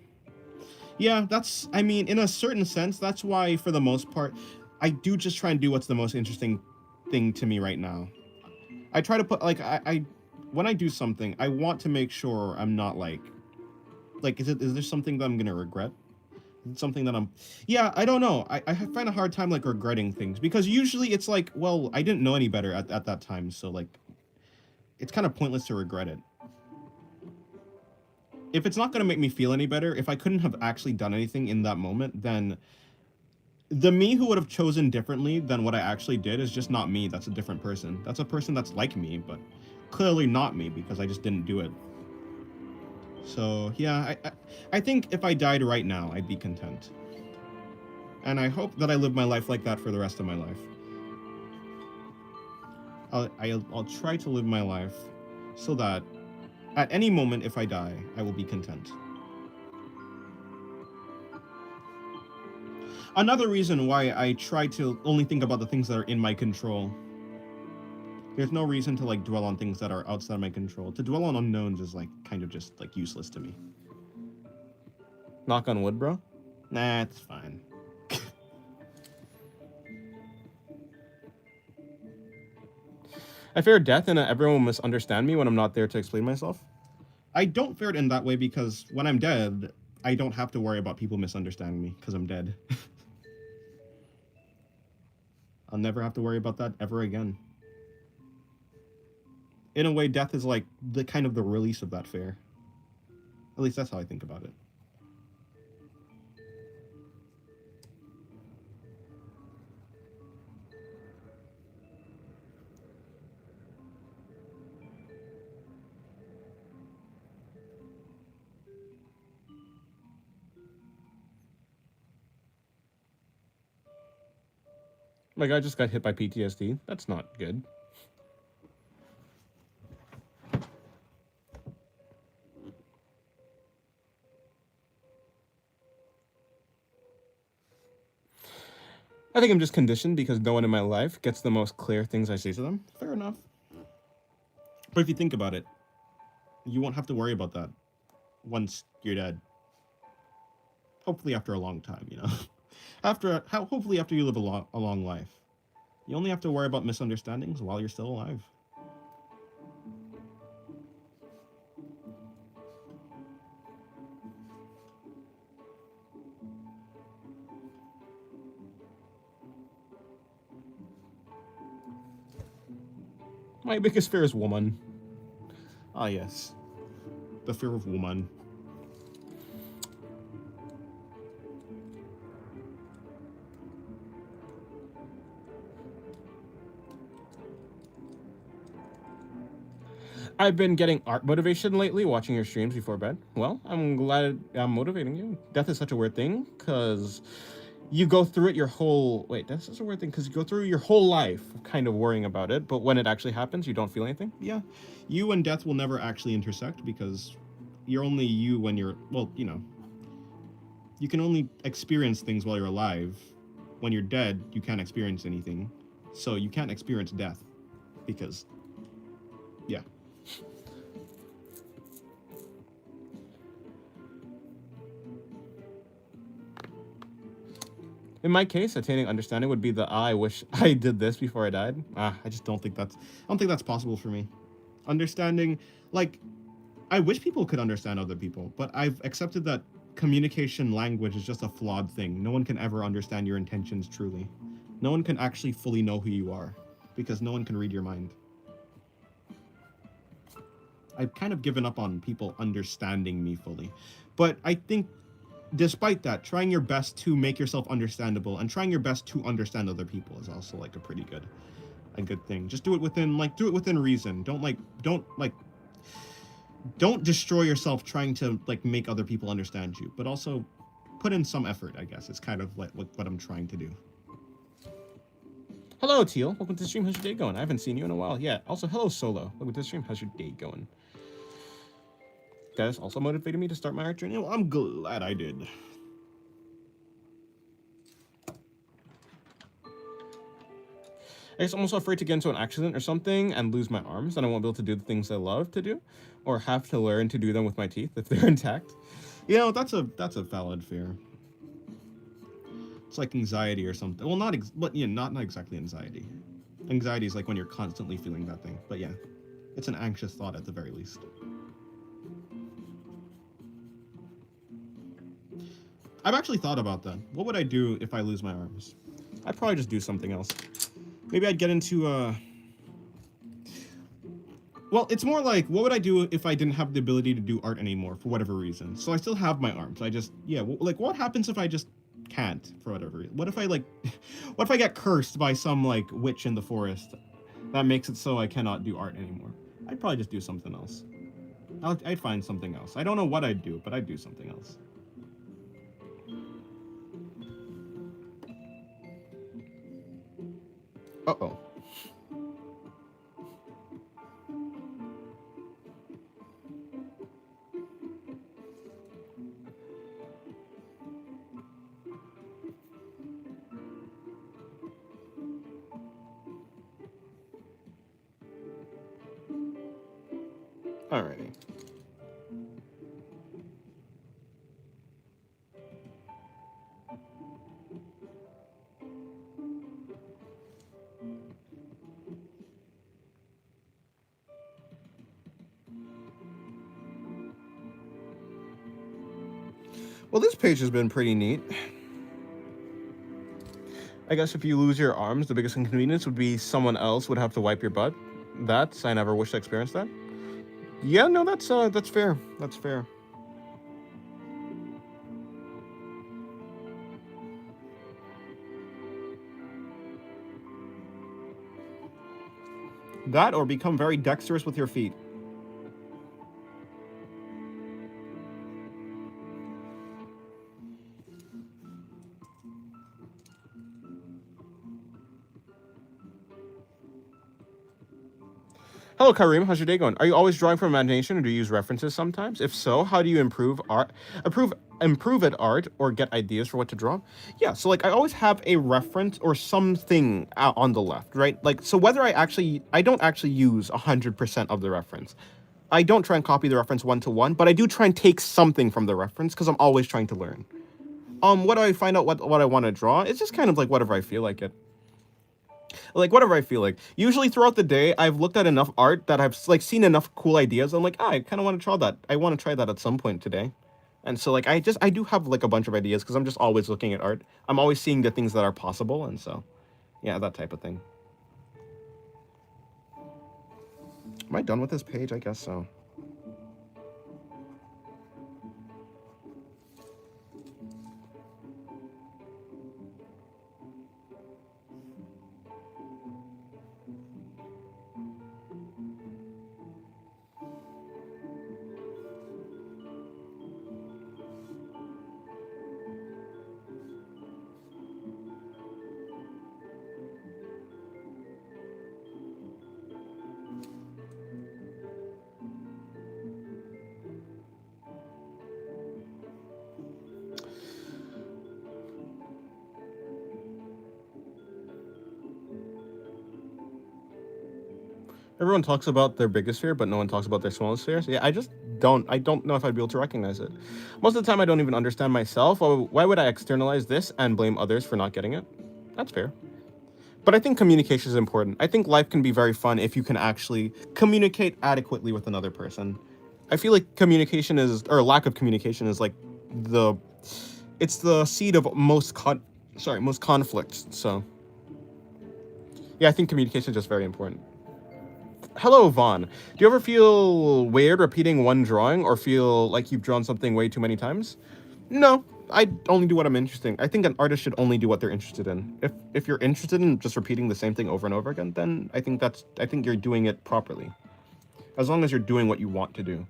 Yeah, that's, I mean, in a certain sense, that's why for the most part, I do just try and do what's the most interesting thing to me right now. I try to put like I when I do something, I want to make sure I'm not like is there something that I'm gonna regret? Something that yeah, I don't know. I find a hard time like regretting things because usually it's like, well, I didn't know any better at that time, so like it's kind of pointless to regret it. If it's not going to make me feel any better, if I couldn't have actually done anything in that moment, then the me who would have chosen differently than what I actually did is just not me. That's a different person. That's a person that's like me, but clearly not me because I just didn't do it. So yeah, I think if I died right now, I'd be content. And I hope that I live my life like that for the rest of my life. I'll try to live my life so that at any moment if I die, I will be content. Another reason why I try to only think about the things that are in my control. There's no reason to like dwell on things that are outside my control. To dwell on unknowns is like kind of just like useless to me. Knock on wood, bro. Nah, it's fine. I fear death and everyone will misunderstand me when I'm not there to explain myself. I don't fear it in that way because when I'm dead, I don't have to worry about people misunderstanding me because I'm dead. I'll never have to worry about that ever again. In a way, death is like the kind of the release of that fear. At least that's how I think about it. My guy just got hit by PTSD. That's not good. I think I'm just conditioned because no one in my life gets the most clear things I say to them. Fair enough. But if you think about it, you won't have to worry about that once you're dead. Hopefully after a long time, you know. Hopefully after you live a long life. You only have to worry about misunderstandings while you're still alive. My biggest fear is woman. Ah, yes. The fear of woman. I've been getting art motivation lately, watching your streams before bed. Well, I'm glad I'm motivating you. Death is such a weird thing, because you go through it your whole... Wait, that's such a weird thing, because you go through your whole life kind of worrying about it, but when it actually happens, you don't feel anything. Yeah. You and death will never actually intersect, because you're only you when you're... Well, you know. You can only experience things while you're alive. When you're dead, you can't experience anything. So you can't experience death, because... Yeah. In my case, attaining understanding would be the I wish I did this before I died. I just don't think that's possible for me. Understanding, like, I wish people could understand other people, but I've accepted that communication language is just a flawed thing. No one can ever understand your intentions truly. No one can actually fully know who you are, because no one can read your mind. I've kind of given up on people understanding me fully. But I think despite that, trying your best to make yourself understandable and trying your best to understand other people is also like a good thing. Just do it within reason. Don't destroy yourself trying to like make other people understand you, but also put in some effort, I guess. It's kind of like what I'm trying to do. Hello, Teal. Welcome to the stream. How's your day going? I haven't seen you in a while. Yeah. Also, hello, Solo. Welcome to the stream. How's your day going? Guys, also motivated me to start my art journey. Well, I'm glad I did. I guess I'm also afraid to get into an accident or something and lose my arms, and I won't be able to do the things I love to do, or have to learn to do them with my teeth if they're intact. You know, that's a valid fear. It's like anxiety or something. Well, but yeah, not exactly anxiety. Anxiety is like when you're constantly feeling that thing. But yeah, it's an anxious thought at the very least. I've actually thought about that. What would I do if I lose my arms? I'd probably just do something else. Maybe I'd get into well, it's more like, what would I do if I didn't have the ability to do art anymore for whatever reason? So I still have my arms. I just, yeah, like, what happens if I just can't for whatever reason? What if I, like, what if I get cursed by some, like, witch in the forest that makes it so I cannot do art anymore? I'd probably just do something else. I'd find something else. I don't know what I'd do, but I'd do something else. Uh-oh. Alrighty. Well, this page has been pretty neat. I guess if you lose your arms, the biggest inconvenience would be someone else would have to wipe your butt. I never wish to experience that. Yeah, no, that's fair. That's fair. That or become very dexterous with your feet. Hello, Kareem. How's your day going? Are you always drawing from imagination, or do you use references sometimes? If so, how do you improve at art, or get ideas for what to draw? Yeah, so like I always have a reference or something on the left, right? Like, so whether I don't actually use 100% of the reference. I don't try and copy the reference one-to-one, but I do try and take something from the reference because I'm always trying to learn. What do I find out what I want to draw? It's just kind of like whatever I feel like it. Like whatever I feel like. Usually throughout the day, I've looked at enough art that I've like seen enough cool ideas. I'm like, I kind of want to try that. I want to try that at some point today. And so like I do have like a bunch of ideas because I'm just always looking at art. I'm always seeing the things that are possible, and so yeah, that type of thing. Am I done with this page? I guess so. Everyone talks about their biggest fear, but no one talks about their smallest fears. Yeah, I don't know if I'd be able to recognize it. Most of the time, I don't even understand myself. Why would I externalize this and blame others for not getting it? That's fair. But I think communication is important. I think life can be very fun if you can actually communicate adequately with another person. I feel like communication or lack of communication is like it's the seed of most conflicts. So yeah, I think communication is just very important. Hello, Vaughn. Do you ever feel weird repeating one drawing or feel like you've drawn something way too many times? No, I only do what I'm interested in. I think an artist should only do what they're interested in. If you're interested in just repeating the same thing over and over again, then I think you're doing it properly. As long as you're doing what you want to do.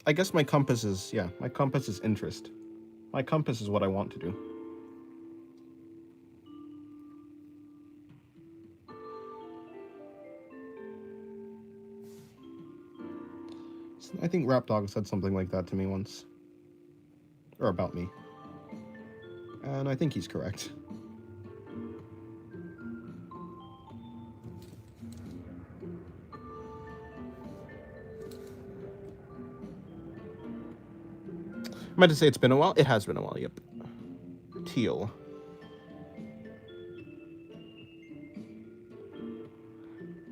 I guess my compass is, yeah, my compass is interest. My compass is what I want to do. I think Rap Dog said something like that to me once. Or about me. And I think he's correct. I meant to say it's been a while. It has been a while, yep. Teal.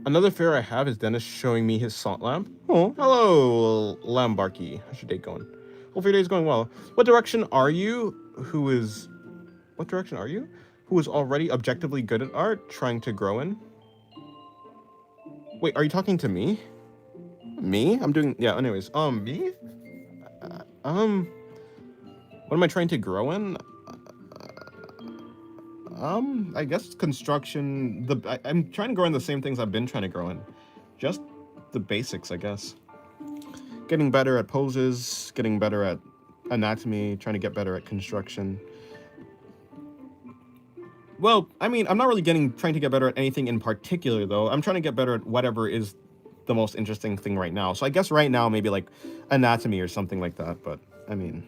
Another fear I have is Dennis showing me his salt lamp. Oh, hello, Lambarky. How's your day going? Hope your day's going well. What direction are you? What direction are you? Who is already objectively good at art, trying to grow in? Wait, are you talking to me? Me? I'm doing, yeah, anyways. Me? What am I trying to grow in? I guess construction. I'm trying to grow in the same things I've been trying to grow in. Just the basics, I guess. Getting better at poses, getting better at anatomy, trying to get better at construction. Well, I mean, I'm not really trying to get better at anything in particular, though. I'm trying to get better at whatever is the most interesting thing right now. So I guess right now, maybe like anatomy or something like that. But I mean,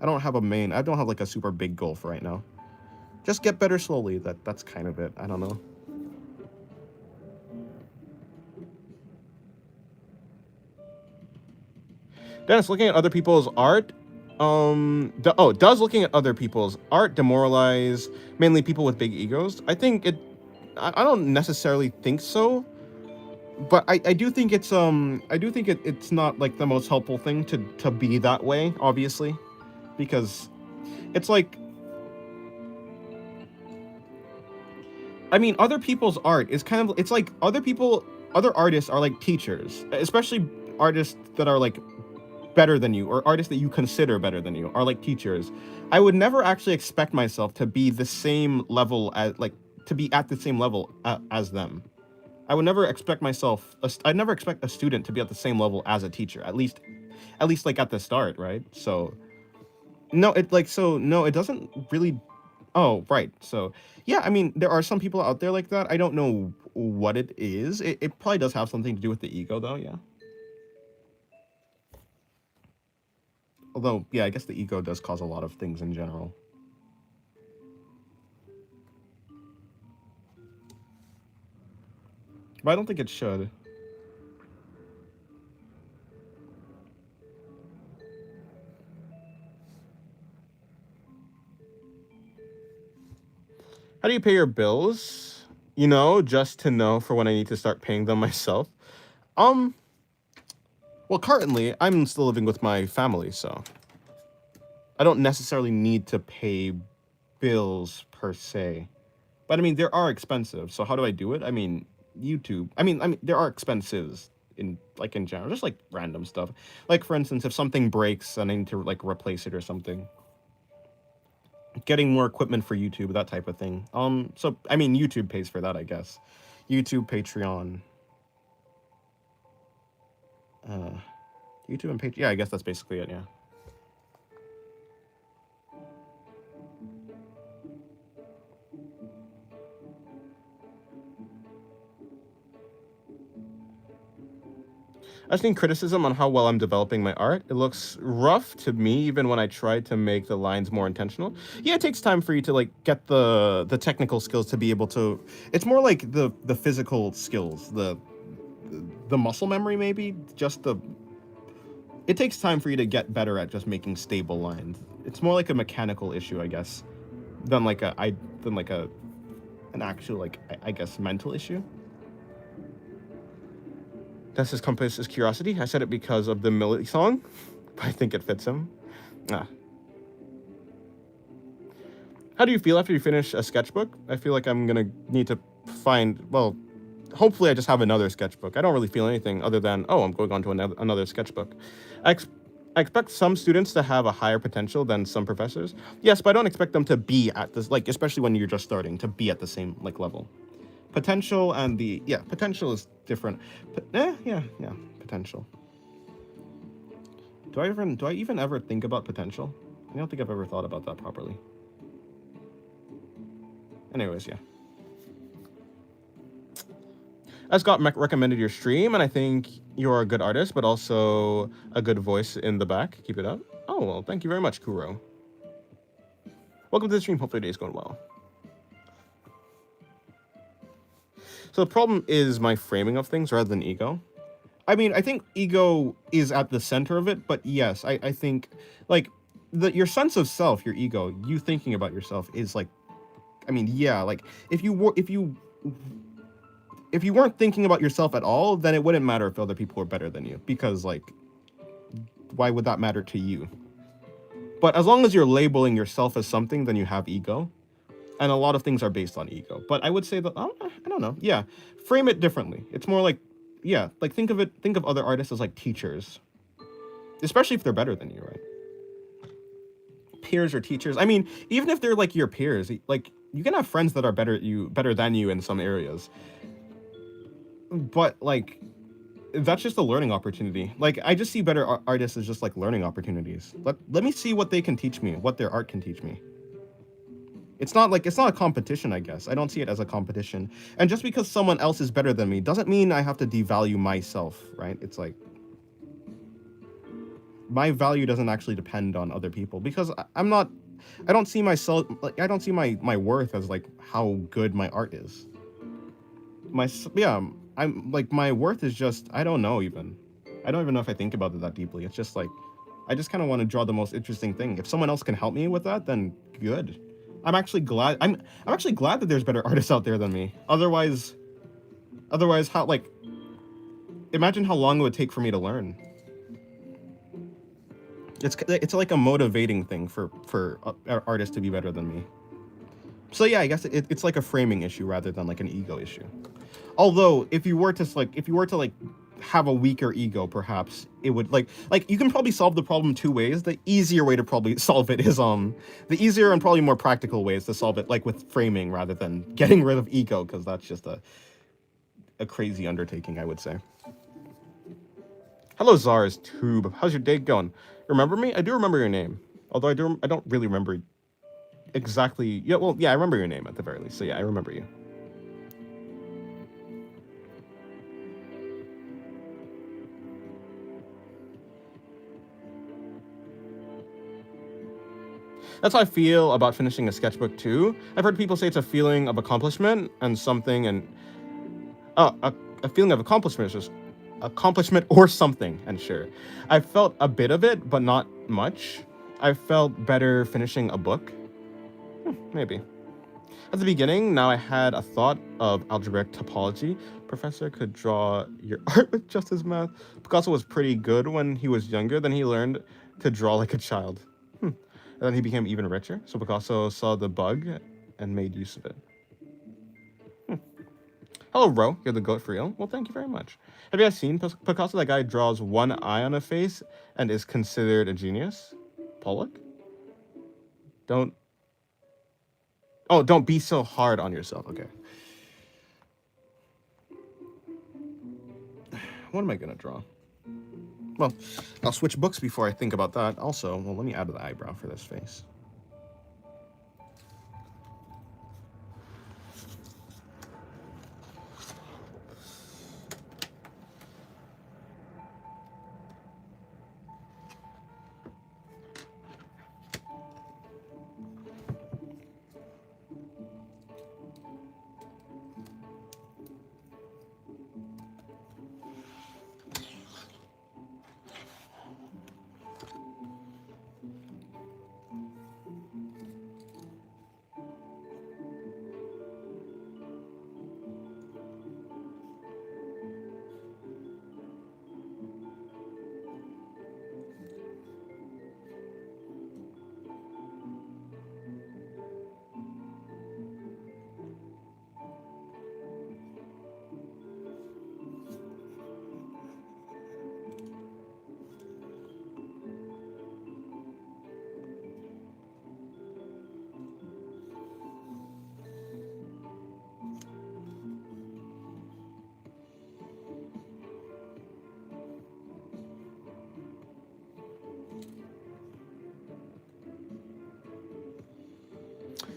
I don't have like a super big goal for right now. Just get better slowly. That's kind of it. I don't know. Dennis, looking at other people's art, does looking at other people's art demoralize mainly people with big egos? I think it. I don't necessarily think so, but I do think it's it's not like the most helpful thing to be that way, obviously, because it's like, I mean, other people's art is kind of, it's like other artists are like teachers, especially artists that are like better than you, or artists that you consider better than you are like teachers. I would never actually expect myself to be the same level as, like, to be at the same level as them. I would never expect I'd never expect a student to be at the same level as a teacher, at least like at the start, right? So no, it doesn't really. Oh, right. So yeah, I mean, there are some people out there like that. I don't know what it is. It probably does have something to do with the ego, though. Yeah. Although, yeah, I guess the ego does cause a lot of things in general. But I don't think it should. How do you pay your bills? You know, just to know for when I need to start paying them myself. Well, currently, I'm still living with my family, so I don't necessarily need to pay bills per se. But I mean, there are expensive. So how do I do it? I mean, YouTube. I mean, there are expenses in general, just like random stuff. Like, for instance, if something breaks and I need to like replace it or something. Getting more equipment for YouTube, that type of thing. So I mean, YouTube pays for that, I guess. YouTube, Patreon. YouTube and Patreon. Yeah, I guess that's basically it, yeah. I've seen criticism on how well I'm developing my art. It looks rough to me, even when I try to make the lines more intentional. Yeah, it takes time for you to like get the technical skills to be able to. It's more like the physical skills, the muscle memory, maybe. It takes time for you to get better at just making stable lines. It's more like a mechanical issue, I guess, than like an actual, like, I guess, mental issue. That's his compass is curiosity. I said it because of the Millie song, but I think it fits him. How do you feel after you finish a sketchbook? I feel like I'm gonna need to find, well, hopefully I just have another sketchbook. I don't really feel anything other than, oh, I'm going on to another sketchbook. I expect some students to have a higher potential than some professors. Yes, but I don't expect them to be at this, like, especially when you're just starting, to be at the same, like, level. Potential and potential is different. Yeah, potential. Do I even ever think about potential? I don't think I've ever thought about that properly. Anyways, yeah. I just got recommended your stream, and I think you're a good artist, but also a good voice in the back. Keep it up. Oh, well, thank you very much, Kuro. Welcome to the stream. Hopefully today's going well. So the problem is my framing of things rather than ego. I mean, I think ego is at the center of it, but yes, I think, like, your sense of self, your ego, you thinking about yourself is like, I mean, yeah, like, if you weren't thinking about yourself at all, then it wouldn't matter if other people were better than you, because, like, why would that matter to you? But as long as you're labeling yourself as something, then you have ego. And a lot of things are based on ego. But I would say that, I don't know. Yeah, frame it differently. It's more like, yeah, like think of other artists as like teachers. Especially if they're better than you, right? Peers or teachers. I mean, even if they're like your peers, like you can have friends that are better than you in some areas. But like, that's just a learning opportunity. Like, I just see better artists as just like learning opportunities. Let me see what they can teach me, what their art can teach me. It's not a competition, I guess. I don't see it as a competition. And just because someone else is better than me doesn't mean I have to devalue myself, right? It's like, my value doesn't actually depend on other people, because I don't see myself, like, I don't see my worth as like how good my art is. I'm like, my worth is just, I don't know even. I don't even know if I think about it that deeply. It's just like, I just kind of want to draw the most interesting thing. If someone else can help me with that, then good. I'm actually glad that there's better artists out there than me. Otherwise, how, like, imagine how long it would take for me to learn. It's like a motivating thing for artists to be better than me. So yeah, I guess it's like a framing issue rather than like an ego issue. Although if you were to have a weaker ego, perhaps it would like you can probably solve the problem two ways. The easier way to probably solve it is the easier and probably more practical ways to solve it, like with framing rather than getting rid of ego, because that's just a crazy undertaking, I would say. Hello, Zara's Tube. How's your day going? Remember me? I do remember your name, although I don't really remember exactly. Yeah, well, yeah, I remember your name at the very least. So yeah, I remember you. That's how I feel about finishing a sketchbook too. I've heard people say it's a feeling of accomplishment and something, and a feeling of accomplishment or something. And sure, I felt a bit of it, but not much. I felt better finishing a book. Maybe. At the beginning, now I had a thought of algebraic topology. Professor could draw your art with just his math. Picasso was pretty good when he was younger. Then he learned to draw like a child. And then he became even richer. So Picasso saw the bug and made use of it. Hello, Ro. You're the goat for real. Well, thank you very much. Have you guys seen Picasso? That guy draws one eye on a face and is considered a genius. Pollock? Don't be so hard on yourself. Okay. What am I gonna draw? Well, I'll switch books before I think about that. Also, well, let me add the eyebrow for this face.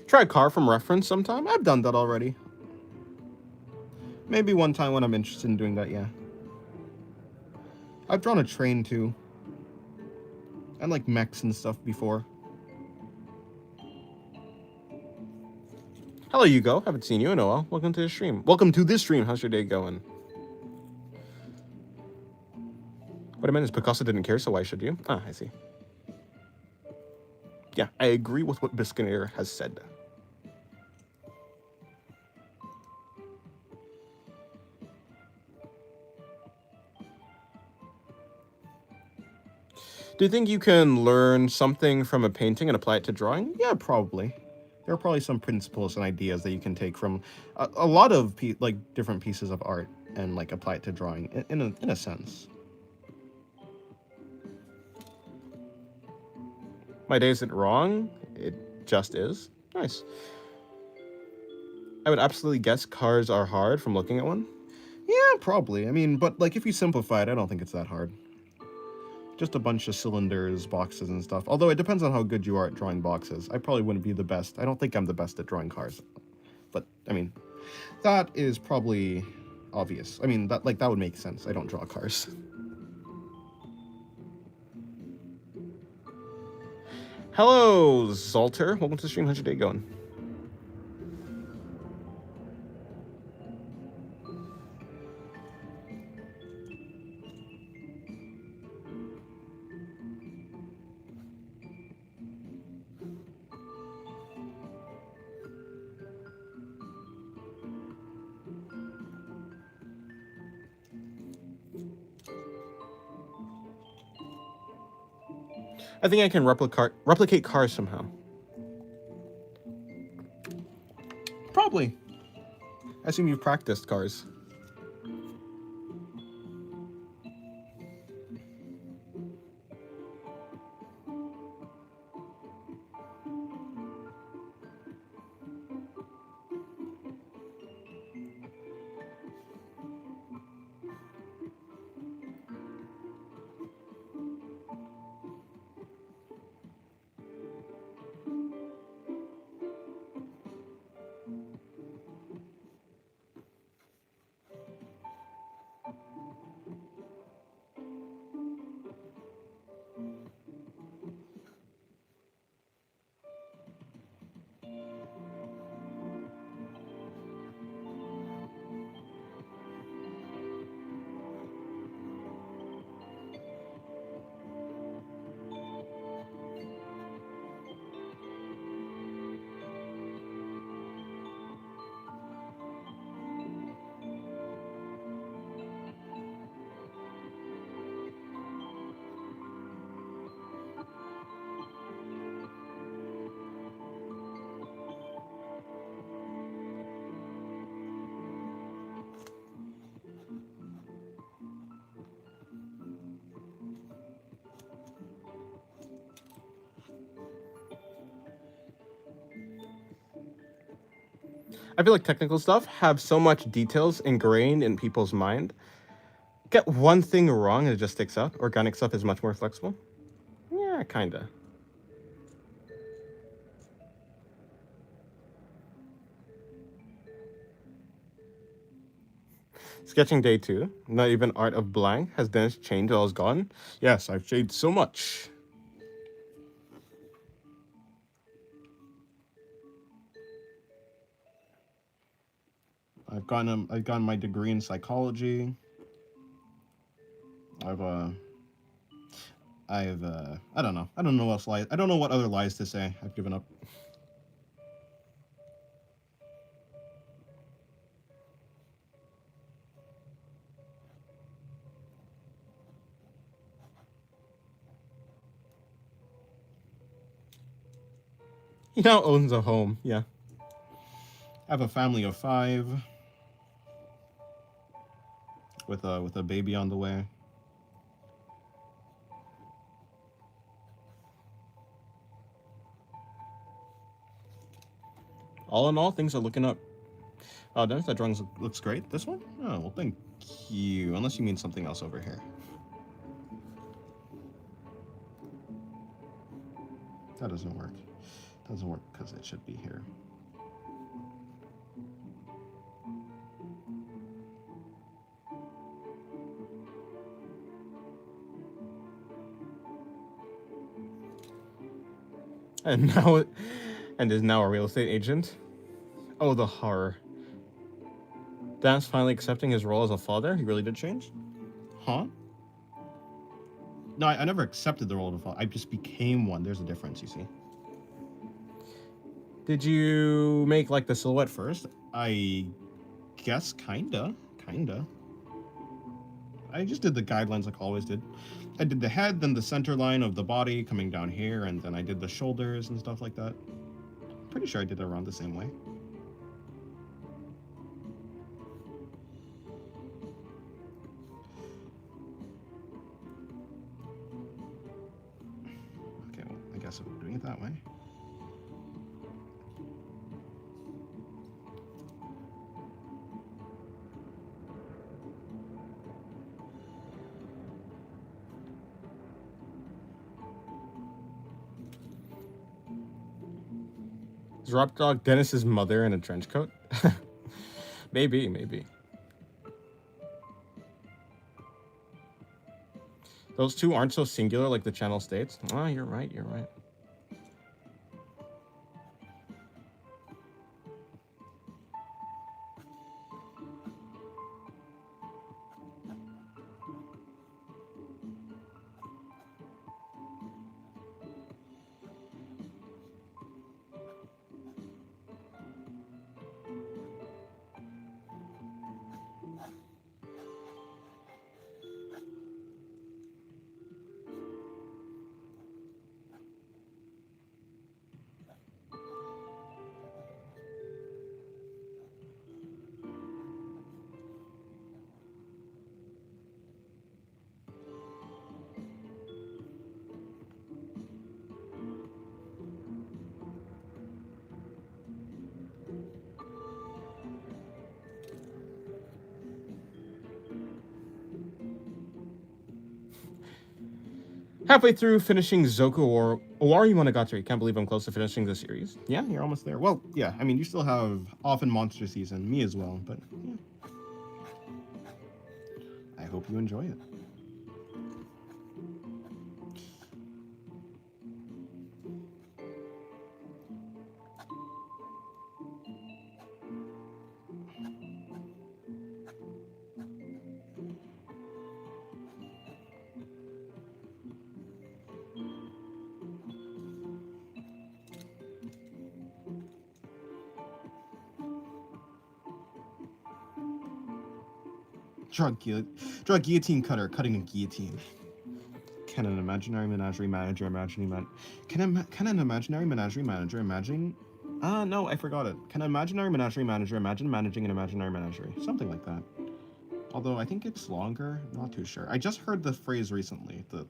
Try a car from reference sometime. I've done that already. Maybe one time when I'm interested in doing that, yeah. I've drawn a train too. And like mechs and stuff before. Hello, Hugo. Haven't seen you in a while. Welcome to the stream. Welcome to this stream. How's your day going? What I meant is Picasso didn't care, so why should you? Ah, I see. Yeah, I agree with what Biscayne has said. Do you think you can learn something from a painting and apply it to drawing? Yeah, probably. There are probably some principles and ideas that you can take from a lot of like different pieces of art and like apply it to drawing in a sense. My day isn't wrong. It just is. Nice. I would absolutely guess cars are hard from looking at one. Yeah, probably. I mean, but like if you simplify it, I don't think it's that hard. Just a bunch of cylinders, boxes, and stuff. Although it depends on how good you are at drawing boxes. I probably wouldn't be the best. I don't think I'm the best at drawing cars. But, I mean, that is probably obvious. I mean, that would make sense. I don't draw cars. Hello, Zolter. Welcome to the stream. How's your day going? I think I can replicate cars somehow. Probably. I assume you've practiced cars. I feel like technical stuff have so much details ingrained in people's mind. Get one thing wrong and it just sticks out. Organic stuff is much more flexible. Yeah, kinda. Sketching day 2. Not even art of blank. Has Dennis changed while I was gone? Yes, I've changed so much. I've gotten my degree in psychology. I don't know. I don't know what else lies. I don't know what other lies to say. I've given up. He now owns a home. Yeah. I have a family of 5 with a baby on the way. All in all, things are looking up. Oh, Dennis, that drawing looks great. This one? Oh, well, thank you. Unless you mean something else over here. That doesn't work. Doesn't work because it should be here. And now, and is now a real estate agent. Oh, the horror. Dan's finally accepting his role as a father. He really did change. Huh? No, I never accepted the role of a father. I just became one. There's a difference, you see. Did you make like the silhouette first? I guess kinda. I just did the guidelines like I always did. I did the head, then the center line of the body coming down here, and then I did the shoulders and stuff like that. Pretty sure I did it around the same way. Okay, well, I guess I'm doing it that way. Is Rob Dog Dennis's mother in a trench coat? Maybe. Those two aren't so singular like the channel states. Oh, you're right. Halfway through finishing Zoku or Owari Monogatari. Can't believe I'm close to finishing the series. Yeah, you're almost there. Well, yeah, I mean, you still have Often Monster Season, me as well, but yeah. I hope you enjoy it. Draw guillotine cutter cutting a guillotine. Can an imaginary menagerie manager Can an imaginary menagerie manager imagine? No, I forgot it. Can an imaginary menagerie manager imagine managing an imaginary menagerie? Something like that. Although I think it's longer, not too sure. I just heard the phrase recently, the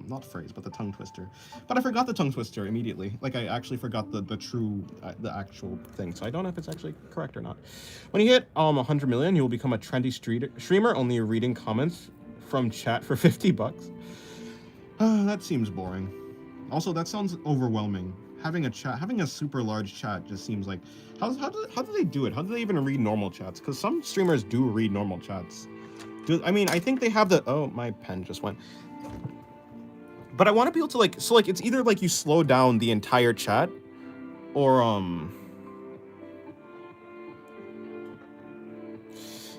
not phrase, but the tongue twister. But I forgot the tongue twister immediately. Like I actually forgot the the actual thing. So I don't know if it's actually correct or not. When you hit 100 million, you will become a trendy streamer, only reading comments from chat for $50. That seems boring. Also, that sounds overwhelming. Having a super large chat just seems like how do they do it? How do they even read normal chats? Because some streamers do read normal chats. I mean, I think they have the my pen just went. But I want to be able to like it's either like you slow down the entire chat, or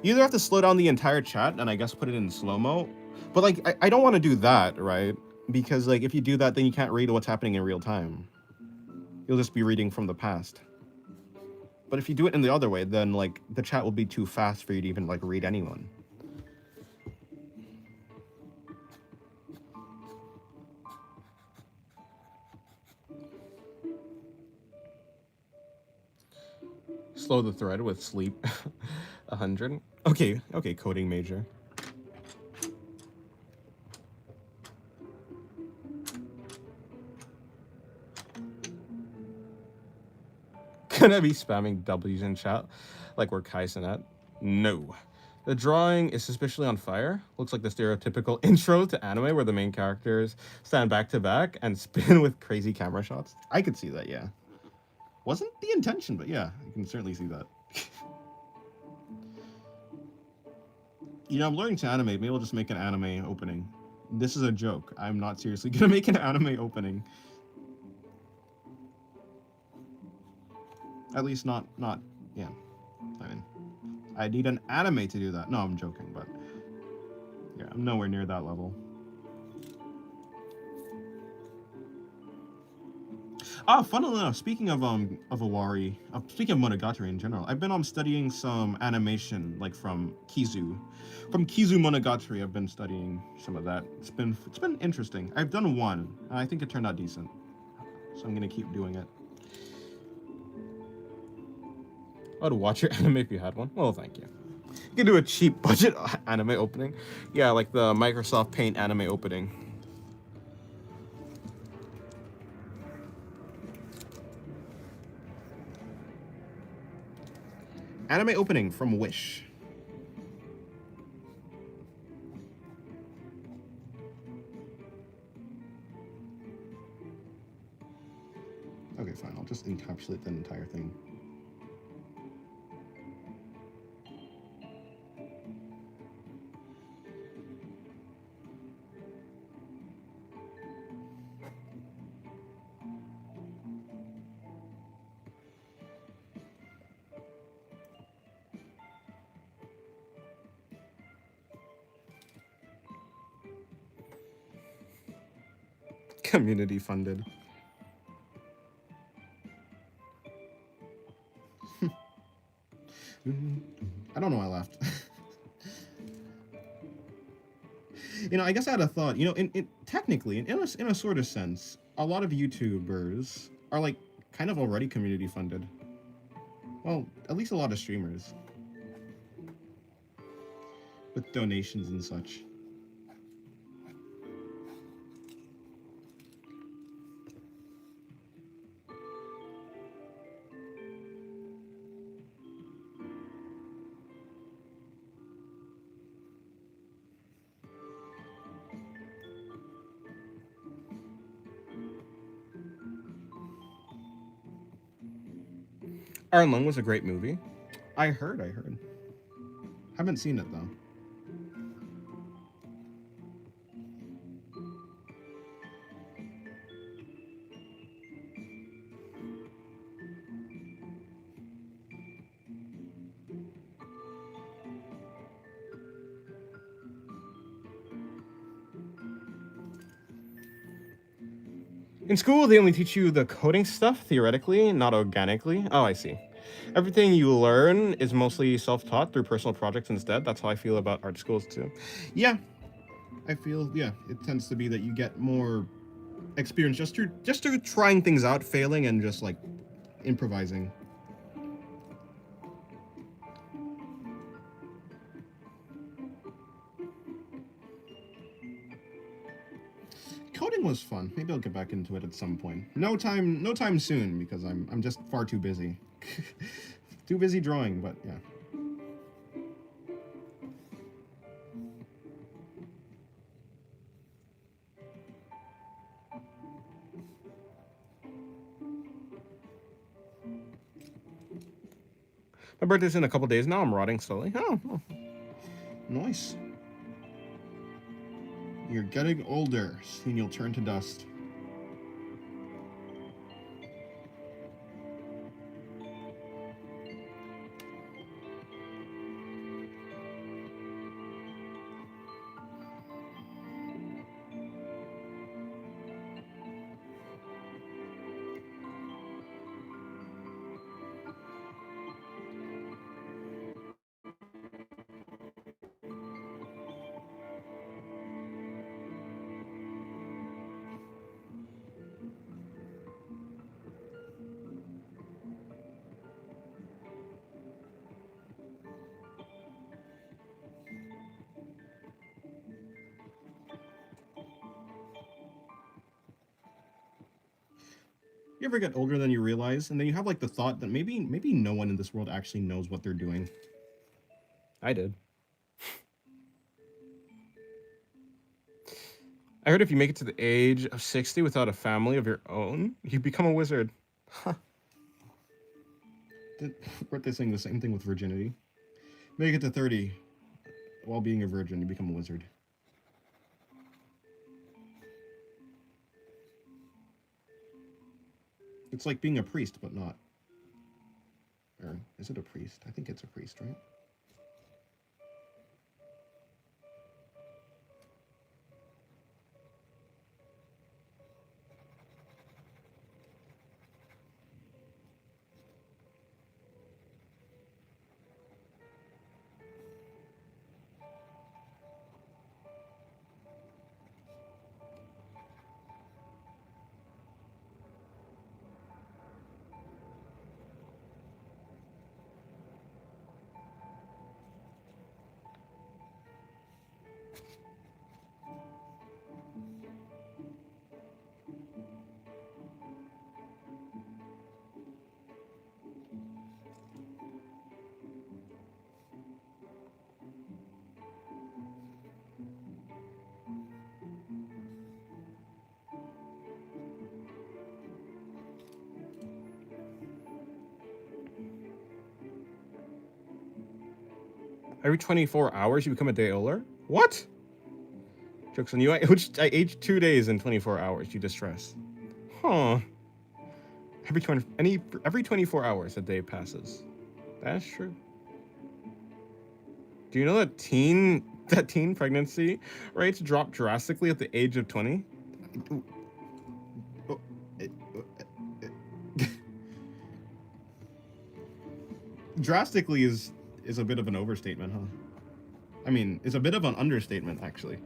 you either have to slow down the entire chat and I guess put it in slow-mo. But like I don't want to do that, right? Because like if you do that, then you can't read what's happening in real time. You'll just be reading from the past. But if you do it in the other way, then like the chat will be too fast for you to even like read anyone. Slow the thread with sleep. 100. Okay, coding major. Gonna be spamming W's in chat like we're Kaisenet? No. The drawing is suspiciously on fire. Looks like the stereotypical intro to anime where the main characters stand back to back and spin with crazy camera shots. I could see that, yeah. Wasn't the intention, but yeah, I can certainly see that. You know, I'm learning to animate. Maybe I'll just make an anime opening. This is a joke. I'm not seriously gonna make an anime opening. At least not, yeah. I mean, I need an anime to do that. No, I'm joking, but yeah, I'm nowhere near that level. Ah, funnily enough, speaking of Awari, speaking of Monogatari in general, I've been studying some animation like from Kizu Monogatari. I've been studying some of that. It's been interesting. I've done one, and I think it turned out decent, so I'm gonna keep doing it. I'd watch your anime if you had one. Well, thank you. You can do a cheap budget anime opening. Yeah, like the Microsoft Paint anime opening. Anime opening from Wish. Okay, fine. I'll just encapsulate the entire thing. Community funded. I don't know why I laughed. You know, I guess I had a thought. You know, technically, in a sort of sense, a lot of YouTubers are like kind of already community funded. Well, at least a lot of streamers. With donations and such. Iron Lung was a great movie. I heard. Haven't seen it though. In school, they only teach you the coding stuff, theoretically, not organically. Oh, I see. Everything you learn is mostly self-taught through personal projects instead. That's how I feel about art schools, too. Yeah, I feel, yeah, it tends to be that you get more experience just through trying things out, failing, and just, like, improvising. Coding was fun. Maybe I'll get back into it at some point. No time soon because I'm just far too busy. Too busy drawing, but yeah. My birthday's in a couple days now. I'm rotting slowly. Oh, nice. You're getting older, soon you'll turn to dust. You ever get older than you realize, and then you have like the thought that maybe no one in this world actually knows what they're doing? I did. I heard if you make it to the age of 60 without a family of your own, you become a wizard. Huh. Weren't they saying the same thing with virginity? Make it to 30 while being a virgin, you become a wizard. It's like being a priest, but not. Or is it a priest? I think it's a priest, right? Every 24 hours, you become a day older? What? Jokes on you. I aged 2 days in 24 hours. You distress. Huh. Every 24 hours, a day passes. That's true. Do you know that teen pregnancy rates drop drastically at the age of 20? Drastically is a bit of an overstatement, huh? I mean, it's a bit of an understatement, actually.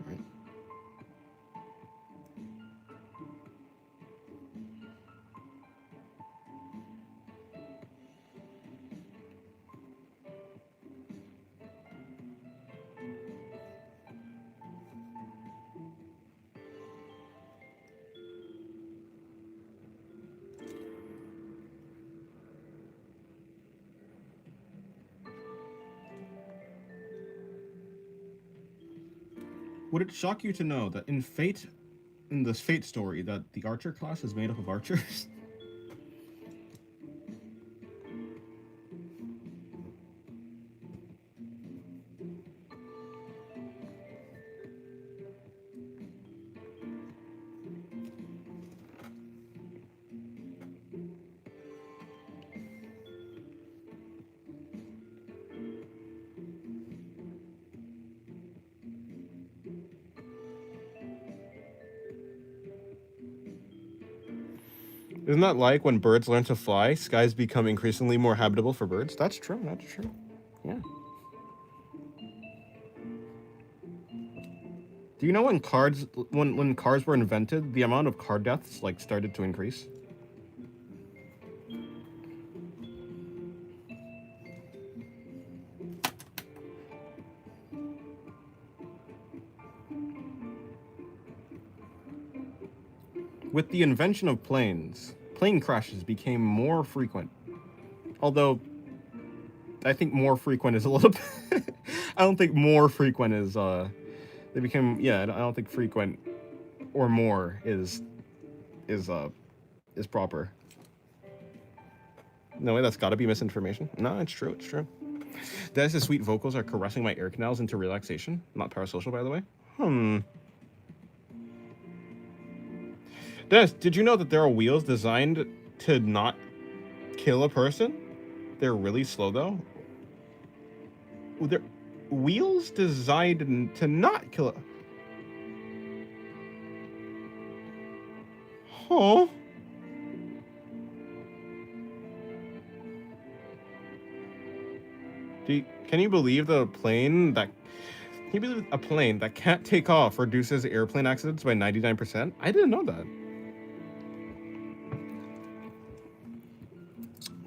Right. Would it shock you to know that in this Fate story, that the Archer class is made up of archers? Isn't that like when birds learn to fly, skies become increasingly more habitable for birds? That's true. That's true. Yeah. Do you know when cars were invented, the amount of car deaths like started to increase? With the invention of planes, plane crashes became more frequent. Although I think more frequent is a little bit I don't think more frequent is they became, yeah, I don't think frequent or more is proper. No, that's got to be misinformation. No, it's true. It's true. Dennis's sweet vocals are caressing my ear canals into relaxation. Not parasocial, by the way. Dennis, did you know that there are wheels designed to not kill a person? They're really slow, though. They're wheels designed to not kill a... Oh. Can you believe the plane that... Can you believe a plane that can't take off reduces airplane accidents by 99%? I didn't know that.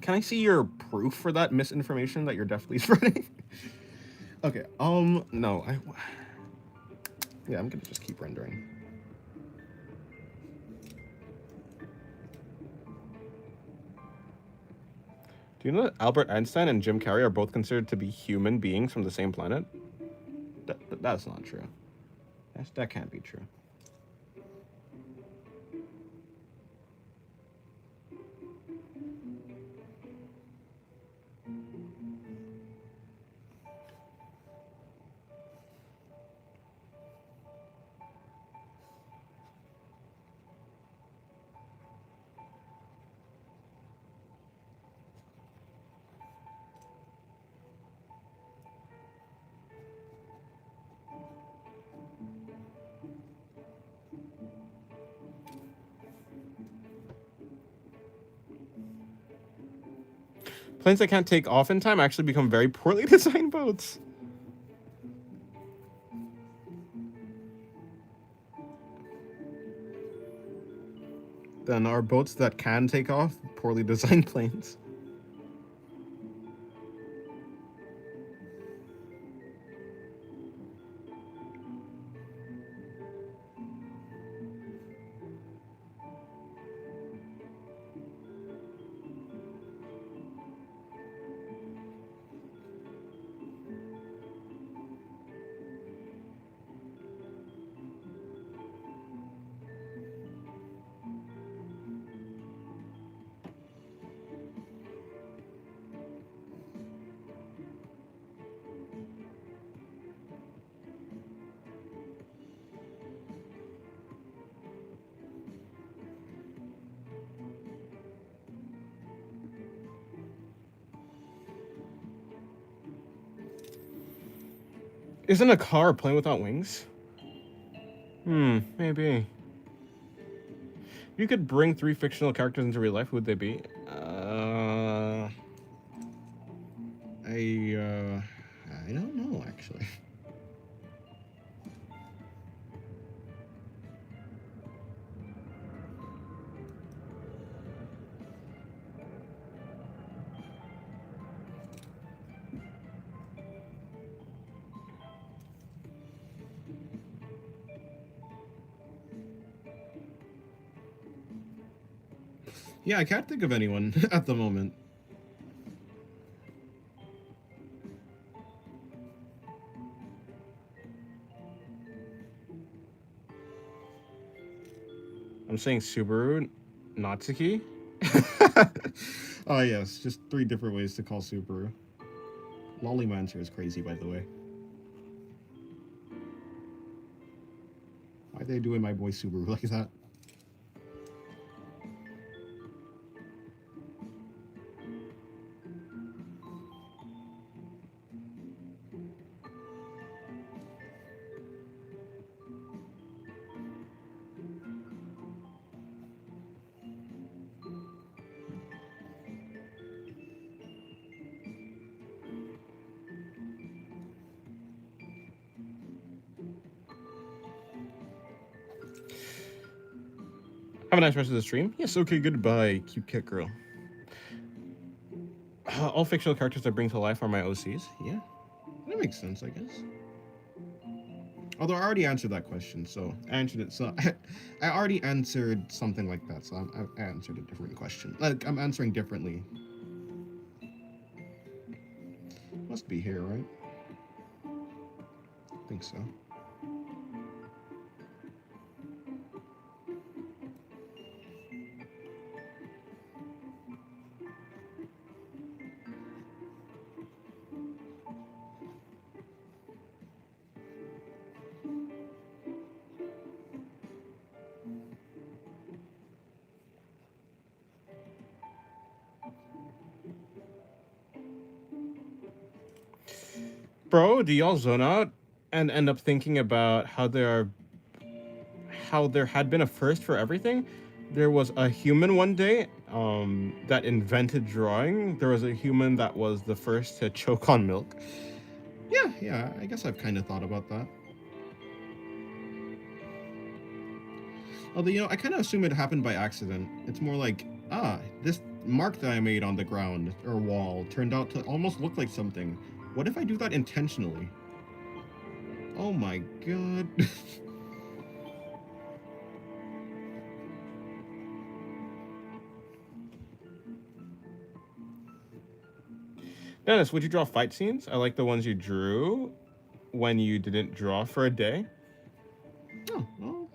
Can I see your proof for that misinformation that you're definitely spreading? Okay, no, yeah, I'm gonna just keep rendering. Do you know that Albert Einstein and Jim Carrey are both considered to be human beings from the same planet? That's not true. That can't be true. Planes that can't take off in time actually become very poorly designed boats. Then are boats that can take off poorly designed planes? Isn't a car a plane without wings? Maybe. If you could bring 3 fictional characters into real life, who would they be? I don't know, actually. Yeah, I can't think of anyone at the moment. I'm saying Subaru, Natsuki. Oh yes, just 3 different ways to call Subaru. Lollymancer is crazy, by the way. Why are they doing my boy Subaru like that? Have a nice rest of the stream. Yes, okay, goodbye, cute cat girl. All fictional characters I bring to life are my OCs. Yeah, that makes sense, I guess. Although I already answered that question, so I answered it. So I already answered something like that, so I answered a different question. Like, I'm answering differently. Must be here, right? I think so. Bro, do y'all zone out and end up thinking about how there had been a first for everything? There was a human one day that invented drawing. There was a human that was the first to choke on milk. Yeah, I guess I've kind of thought about that. Although, I kind of assume it happened by accident. It's more like, this mark that I made on the ground or wall turned out to almost look like something. What if I do that intentionally? Oh my god. Dennis, would you draw fight scenes? I like the ones you drew when you didn't draw for a day. Oh, well.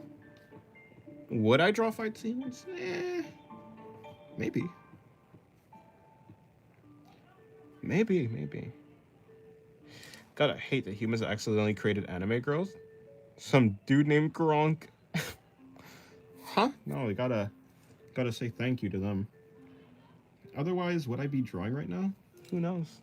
Would I draw fight scenes? Maybe. Maybe. God, I hate that humans accidentally created anime girls. Some dude named Gronk. Huh? No, I gotta say thank you to them. Otherwise, would I be drawing right now? Who knows?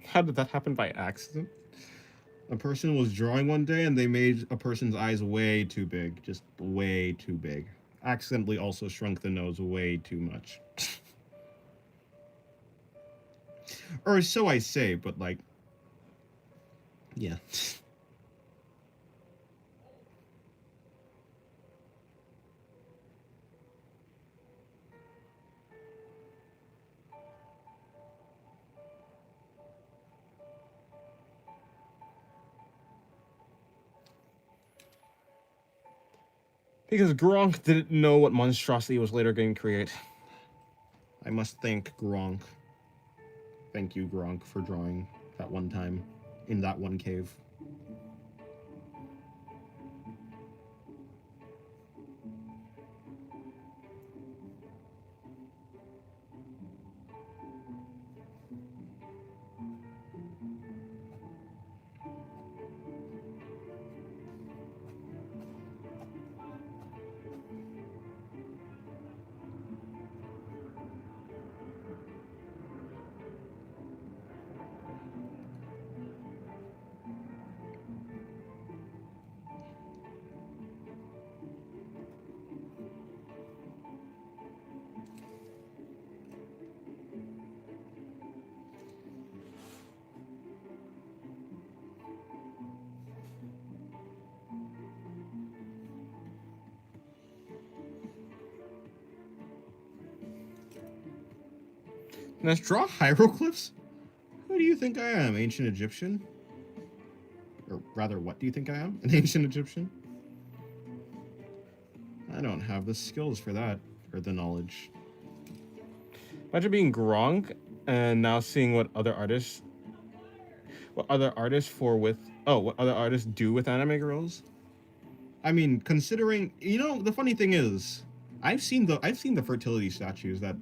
How did that happen by accident? A person was drawing one day and they made a person's eyes way too big. Just way too big. Accidentally also shrunk the nose way too much. Or so I say, but like... Yeah. Because Gronk didn't know what monstrosity was later going to create. I must thank Gronk. Thank you, Gronk, for drawing that one time in that one cave. Let's draw hieroglyphs? Who do you think I am, ancient Egyptian? Or rather, what do you think I am? An ancient Egyptian? I don't have the skills for that, or the knowledge. Imagine being Gronk and now seeing what other artists do with anime girls. I mean, considering, the funny thing is, I've seen the fertility statues that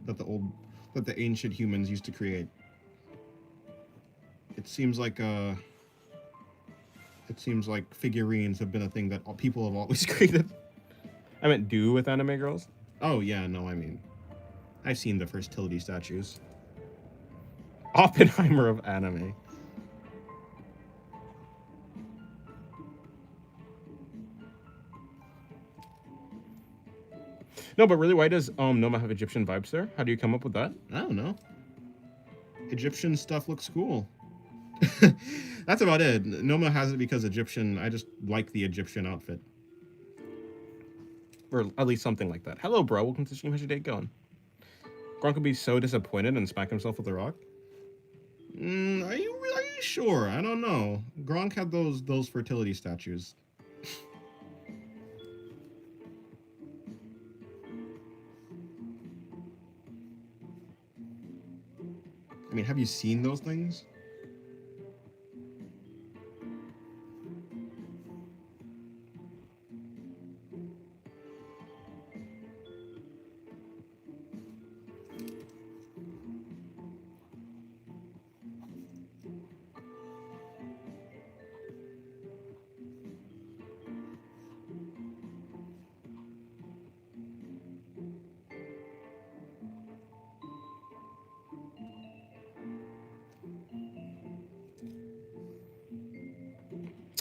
the ancient humans used to create. It seems like figurines have been a thing that people have always created. I meant do with anime girls. Oh yeah, no, I mean, I've seen the fertility statues. Oppenheimer of anime. No, but really, why does Noma have Egyptian vibes there? How do you come up with that? I don't know. Egyptian stuff looks cool. That's about it. Noma has it because Egyptian. I just like the Egyptian outfit. Or at least something like that. Hello, bro. Welcome to the stream. How's your day going? Gronk would be so disappointed and smack himself with a rock. Are you sure? I don't know. Gronk had those fertility statues. I mean, have you seen those things?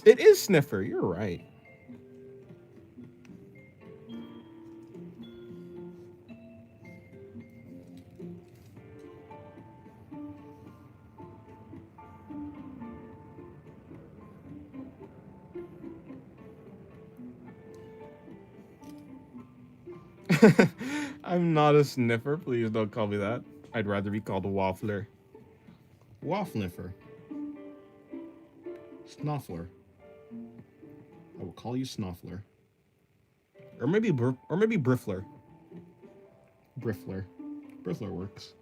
It is Sniffer, you're right. I'm not a sniffer. Please don't call me that. I'd rather be called a waffler. Waffniffer. Snuffler. I will call you Snuffler. Or maybe Briffler. Briffler. Briffler works.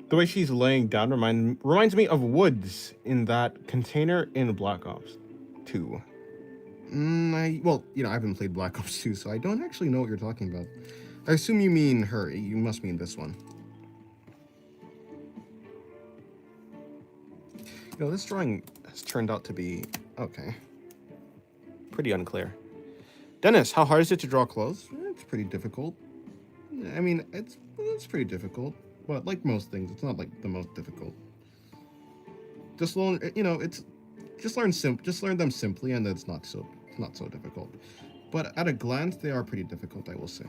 The way she's laying down reminds me of Woods in that container in Black Ops 2. Well, you know, I haven't played Black Ops 2, so I don't actually know what you're talking about. I assume you mean her. You must mean this one. You know, this drawing has turned out to be okay. Pretty unclear. Dennis, how hard is it to draw clothes? It's pretty difficult. I mean, it's pretty difficult. But like most things, it's not like the most difficult. Just learn, you know, just learn them simply, and it's not so difficult. But at a glance, they are pretty difficult, I will say.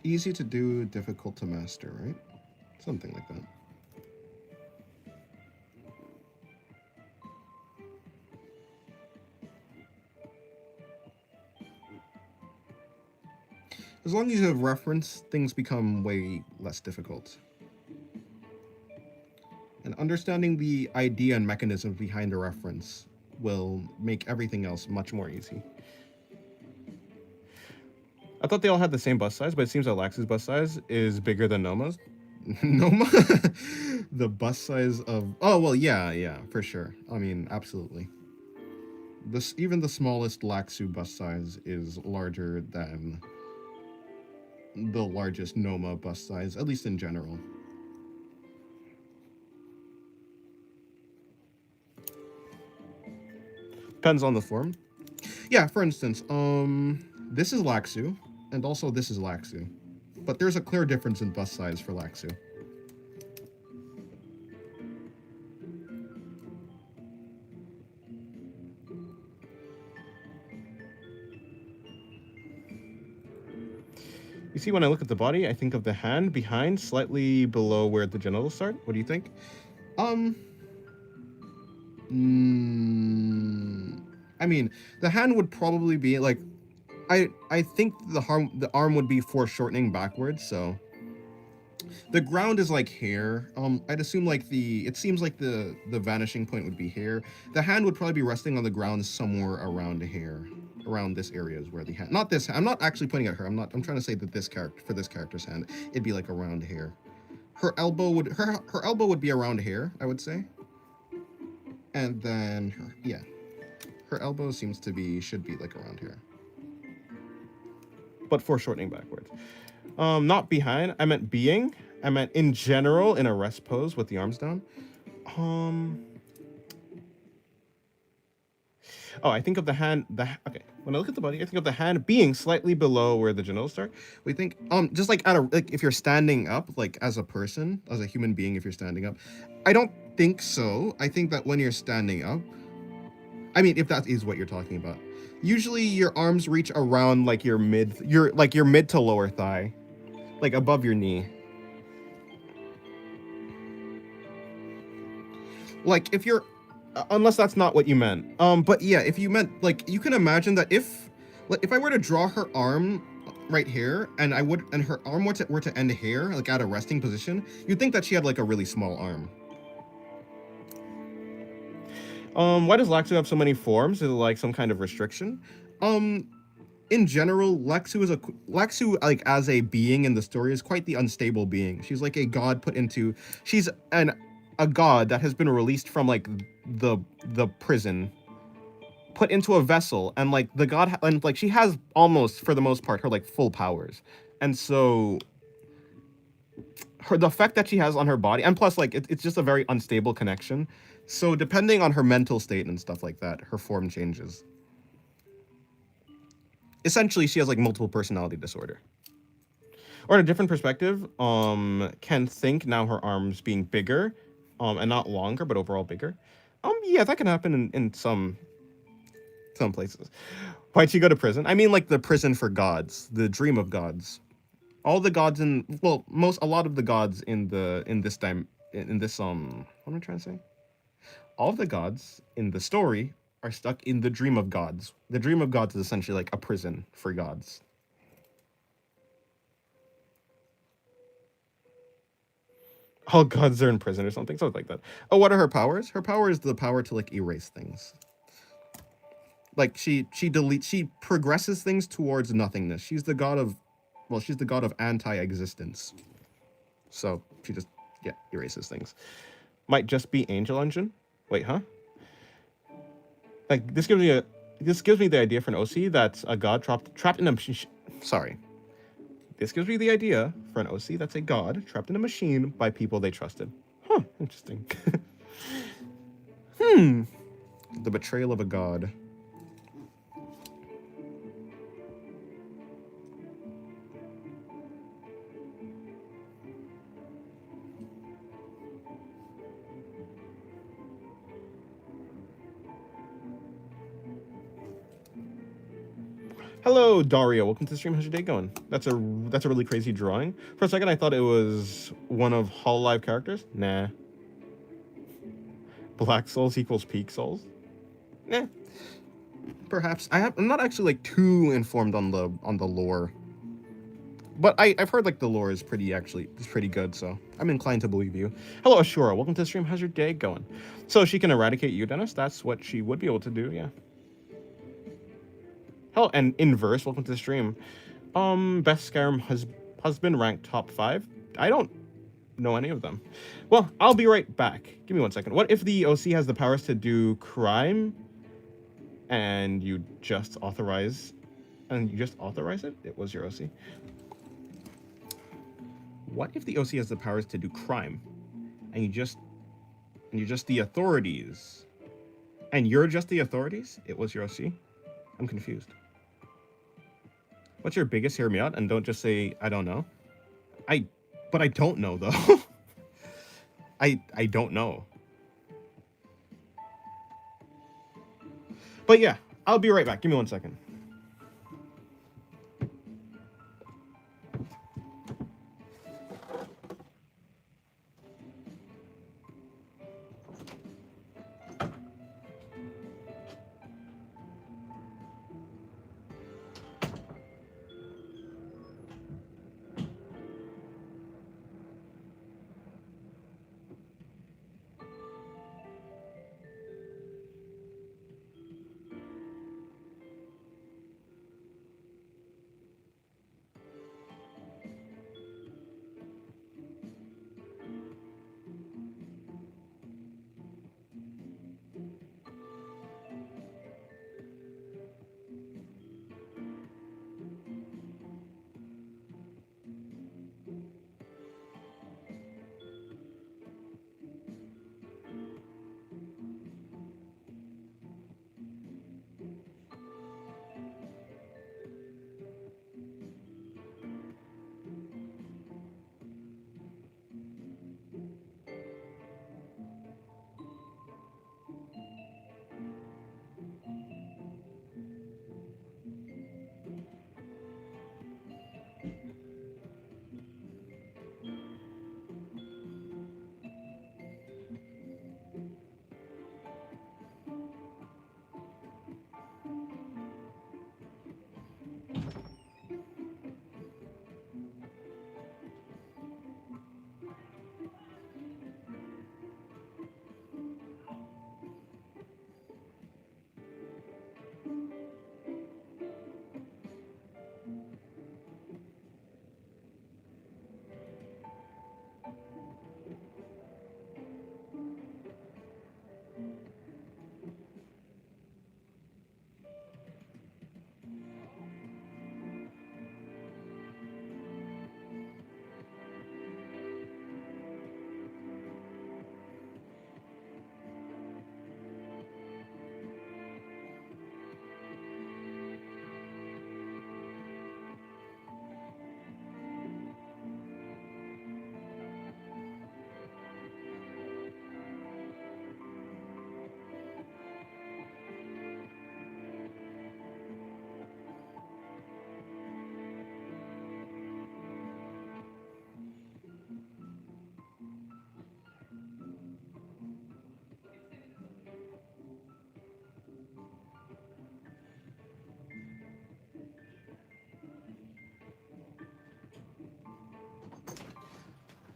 Easy to do, difficult to master, right? Something like that. As long as you have reference, things become way less difficult. And understanding the idea and mechanism behind a reference will make everything else much more easy. I thought they all had the same bust size, but it seems that Lax's bust size is bigger than Noma's. Noma? The bust size of... Oh, well, yeah, for sure. I mean, absolutely. Even the smallest Laxu bust size is larger than the largest Noma bust size, at least in general. Depends on the form. Yeah, for instance, this is Laxu, and also this is Laxu. But there's a clear difference in bust size for Laxu. You see, when I look at the body, I think of the hand behind, slightly below where the genitals start. What do you think? I mean, the hand would probably be like, I think the arm would be foreshortening backwards, so the ground is like here. I'd assume like it seems like the vanishing point would be here. The hand would probably be resting on the ground somewhere around here. Around this area is where the hand, not this, I'm not actually pointing at her. I'm trying to say that this character, for this character's hand, it'd be like around here. Her elbow would be around here, I would say. And then her elbow should be like around here. But foreshortening backwards. Not behind, I meant being. I meant in general in a rest pose with the arms down. Oh, I think of the hand, okay. When I look at the body, I think of the hand being slightly below where the genitals start. We think, just like if you're standing up, like as a person, as a human being, if you're standing up, I don't think so. I think that when you're standing up, I mean, if that is what you're talking about, usually your arms reach around like your mid to lower thigh, like above your knee. Like if you're, unless that's not what you meant. But yeah, if you meant, like, you can imagine that if I were to draw her arm right here, and her arm were to end here, like at a resting position, you'd think that she had like a really small arm. Why does Laxu have so many forms? Is it like some kind of restriction? In general, Laxu like as a being in the story is quite the unstable being. She's like a god she's a god that has been released from like the prison, put into a vessel, and like the god and like she has almost, for the most part, her like full powers. And so the effect that she has on her body, and plus like it's just a very unstable connection. So depending on her mental state and stuff like that, her form changes. Essentially, she has like multiple personality disorder. Or in a different perspective, can think now her arms being bigger, and not longer, but overall bigger. Yeah, that can happen in some places. Why'd she go to prison? I mean, like the prison for gods, the dream of gods. All the gods a lot of the gods in this what am I trying to say? All of the gods in the story are stuck in the dream of gods. The dream of gods is essentially like a prison for gods. All gods are in prison or something like that. Oh, what are her powers? Her power is the power to like erase things. Like she progresses things towards nothingness. She's the god of anti-existence. So she just erases things. Might just be Angel Engine. Wait, huh? Like this gives me the idea for an OC that's a god trapped in a sorry. This gives me the idea for an OC that's a god trapped in a machine by people they trusted. Huh, interesting. The betrayal of a god. Hello, Dario. Welcome to the stream. How's your day going? That's a really crazy drawing. For a second, I thought it was one of Hololive characters. Nah. Black Souls equals Peak Souls. Nah. Perhaps I'm not actually like too informed on the lore, but I've heard like the lore is pretty good. So I'm inclined to believe you. Hello, Ashura. Welcome to the stream. How's your day going? So she can eradicate you, Dennis. That's what she would be able to do. Yeah. Hello, and Inverse, welcome to the stream. Best Skyrim husband ranked top 5. I don't know any of them. Well, I'll be right back. Give me 1 second. What if the OC has the powers to do crime, and you just authorize it? It was your OC. What if the OC has the powers to do crime, and you're just the authorities, and you're just the authorities? It was your OC. I'm confused. What's your biggest? Hear me out, and don't just say I don't know. But I don't know though. I don't know. But yeah, I'll be right back. Give me 1 second.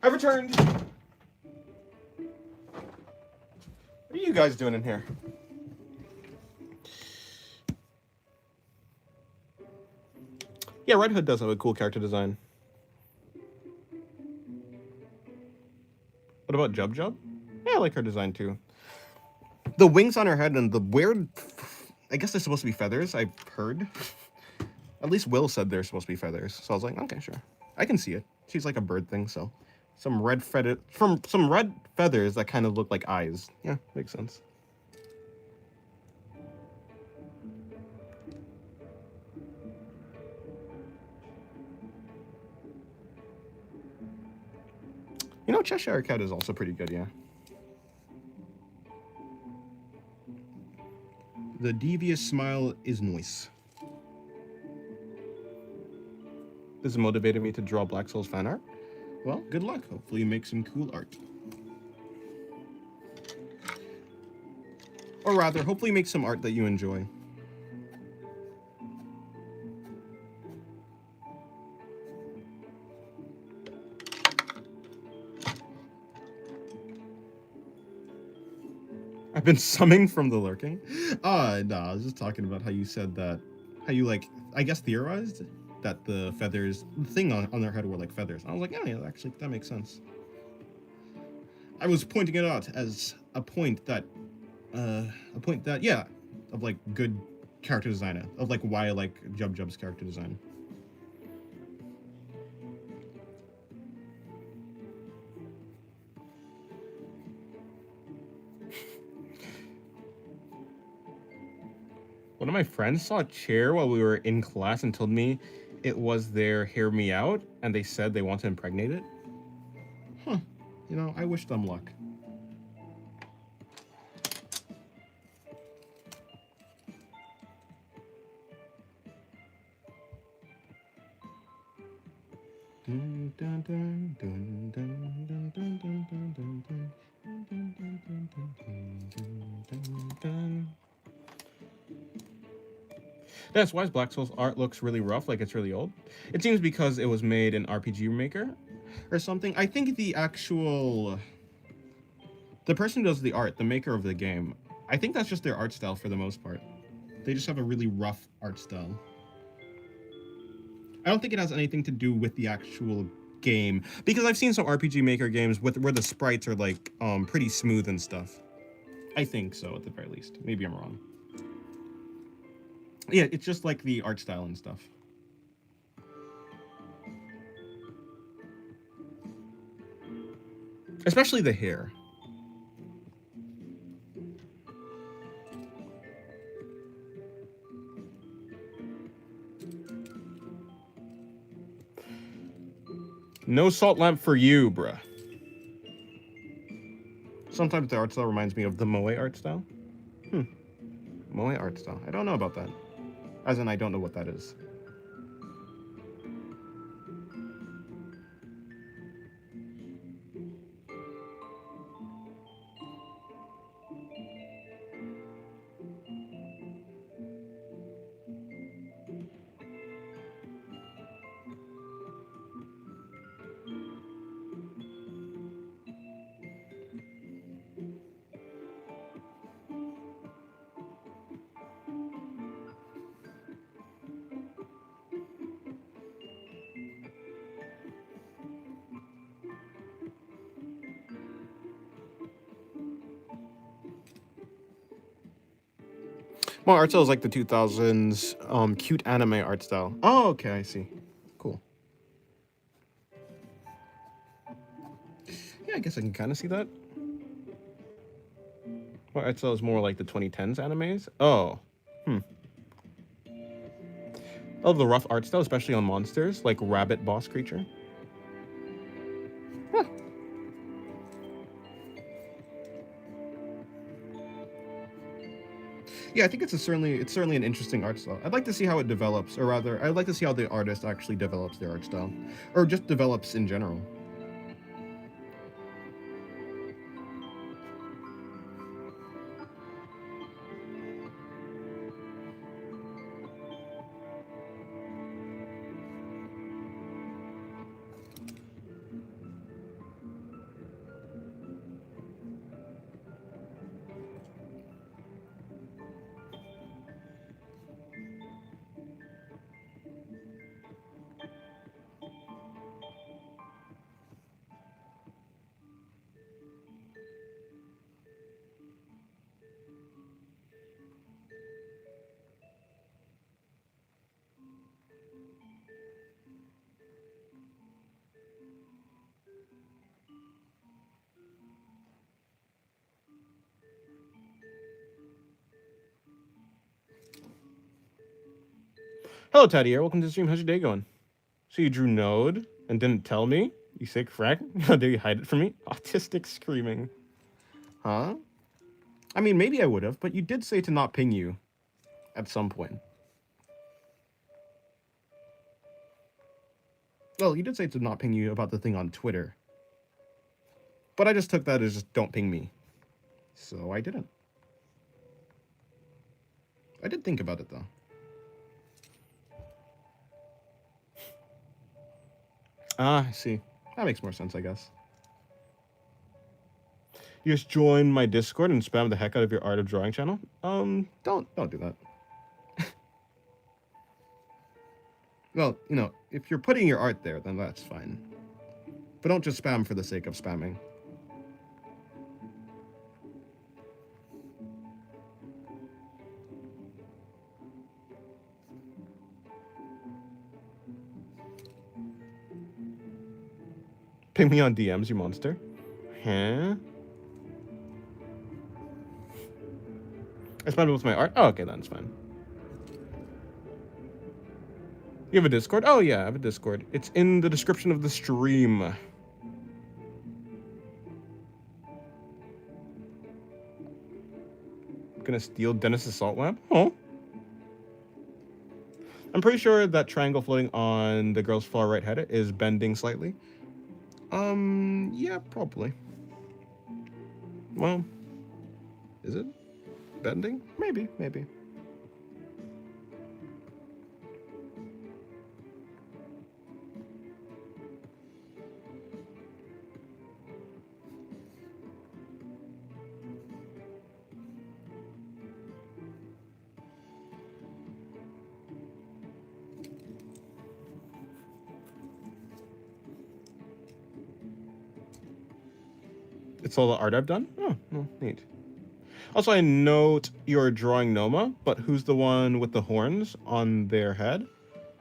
I've returned. What are you guys doing in here? Yeah, Red Hood does have a cool character design. What about Jub Jub? Yeah, I like her design too. The wings on her head and the weird... I guess they're supposed to be feathers, I've heard. At least Will said they're supposed to be feathers. So I was like, okay, sure. I can see it. She's like a bird thing, so... Some red feathers that kind of look like eyes. Yeah, makes sense. You know, Cheshire Cat is also pretty good, yeah. The devious smile is nice. This has motivated me to draw Black Souls fan art. Well, good luck. Hopefully you make some cool art. Or rather, hopefully make some art that you enjoy. I've been summing from the lurking. No, I was just talking about how you said that, how you like, I guess theorized that the feathers, the thing on their head were like feathers. I was like, yeah, actually, that makes sense. I was pointing it out as a point that, yeah, of like good character design, of like why I like Jub Jub's character design. One of my friends saw a chair while we were in class and told me it was their Hear Me Out, and they said they want to impregnate it. Huh. You know, I wish them luck. That's why Black Souls art looks really rough, like it's really old. It seems because it was made in RPG Maker or something. I think the person who does the art, the maker of the game, I think that's just their art style for the most part. They just have a really rough art style. I don't think it has anything to do with the actual game, because I've seen some RPG Maker games where the sprites are like pretty smooth and stuff. I think so, at the very least. Maybe I'm wrong. Yeah, it's just like the art style and stuff. Especially the hair. No salt lamp for you, bruh. Sometimes the art style reminds me of the Moe art style. Moe art style. I don't know about that. As in, I don't know what that is. Well, art style is like the 2000s cute anime art style. Oh, okay, I see. Cool. Yeah, I guess I can kind of see that. Well, art style is more like the 2010s animes. Oh. I love the rough art style, especially on monsters, like Rabbit Boss Creature. Huh. Yeah, I think it's certainly an interesting art style. I'd like to see how it develops, or rather, I'd like to see how the artist actually develops their art style, or just develops in general. Hello, Taddy. Welcome to the stream. How's your day going? So you drew Node and didn't tell me? You sick frack? How dare you hide it from me? Autistic screaming. Huh? I mean, maybe I would have, but you did say to not ping you at some point. Well, you did say to not ping you about the thing on Twitter. But I just took that as just don't ping me. So I didn't. I did think about it, though. Ah, I see. That makes more sense, I guess. You just join my Discord and spam the heck out of your Art of Drawing channel? Don't do that. Well, you know, if you're putting your art there, then that's fine. But don't just spam for the sake of spamming. Ping me on DMs, you monster. Huh? I spammed it with my art? Oh, okay, that's fine. You have a Discord? Oh, yeah, I have a Discord. It's in the description of the stream. Gonna steal Dennis's salt lamp? Oh. I'm pretty sure that triangle floating on the girl's far right head is bending slightly. Yeah, probably. Well, is it bending? Maybe. It's all the art I've done? Oh, well, neat. Also, I note you're drawing Noma, but who's the one with the horns on their head?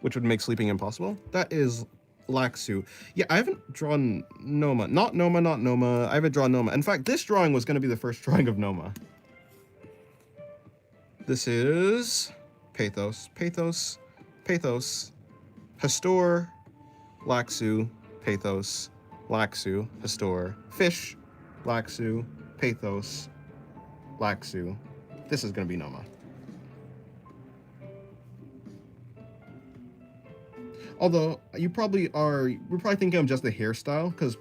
Which would make sleeping impossible? That is Laxu. Yeah, I haven't drawn Noma. Not Noma. I haven't drawn Noma. In fact, this drawing was going to be the first drawing of Noma. This is Pathos. Hastor, Laxu, Pathos, Laxu, Hastor, Fish, Laxu, Pathos, Laxu. This is going to be Noma. Although, you're probably thinking of just the hairstyle, because,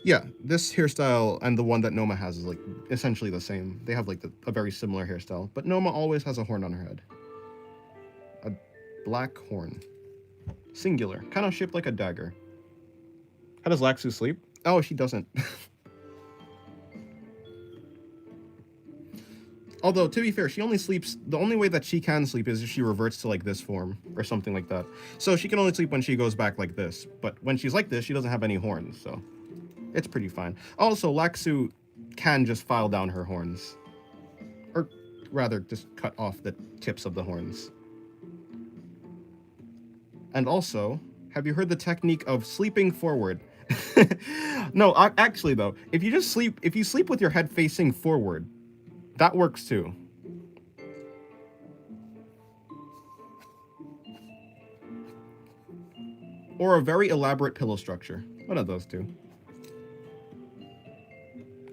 yeah, this hairstyle and the one that Noma has is, like, essentially the same. They have, like, a very similar hairstyle. But Noma always has a horn on her head. A black horn. Singular. Kind of shaped like a dagger. How does Laxu sleep? Oh, she doesn't. Although, to be fair, she only sleeps... The only way that she can sleep is if she reverts to, like, this form. Or something like that. So she can only sleep when she goes back like this. But when she's like this, she doesn't have any horns, so... It's pretty fine. Also, Laxu can just file down her horns. Or, rather, just cut off the tips of the horns. And also, have you heard the technique of sleeping forward? No, actually, though, if you sleep with your head facing forward, that works too. Or a very elaborate pillow structure. One of those two.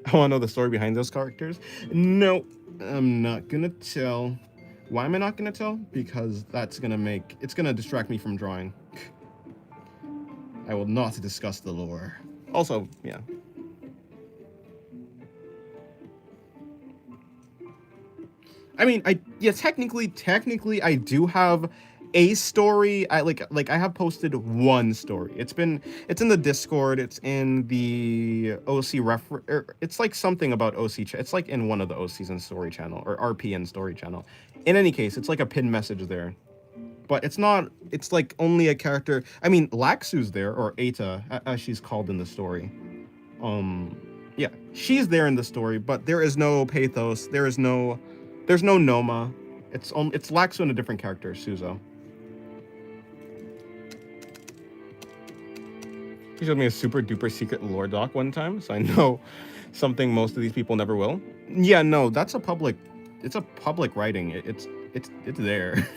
I want to know the story behind those characters. No, I'm not gonna tell. Why am I not gonna tell? Because it's gonna distract me from drawing. I will not discuss the lore. Also, yeah. I mean, technically, I do have a story. I have posted one story. It's in the Discord. It's in the OC it's like something about OC. It's like in one of the OCs in story channel or RPN story channel. In any case, it's like a pinned message there. But it's not. It's like only a character. I mean, Laxu's there, or Eta, as she's called in the story. Yeah, she's there in the story, but there is no Pathos. There's no Noma. It's Laxu and a different character, Suzo. He showed me a super duper secret lore doc one time, so I know something most of these people never will. Yeah, no, it's a public writing. It's there.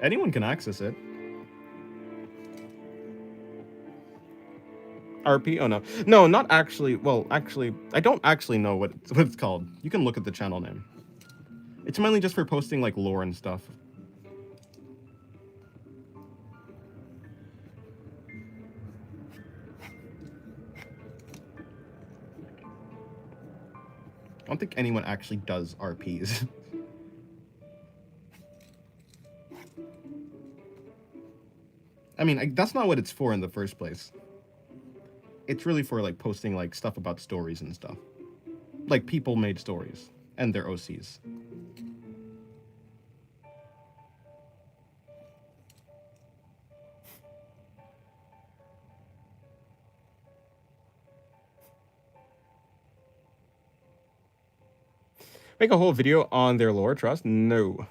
Anyone can access it. RP? Oh, no. No, not actually. Well, actually, I don't actually know what it's called. You can look at the channel name. It's mainly just for posting, like, lore and stuff. I don't think anyone actually does RPs. I mean, that's not what it's for in the first place. It's really for, like, posting, like, stuff about stories and stuff. Like, people-made stories. And their OCs. Make a whole video on their lore, trust? No.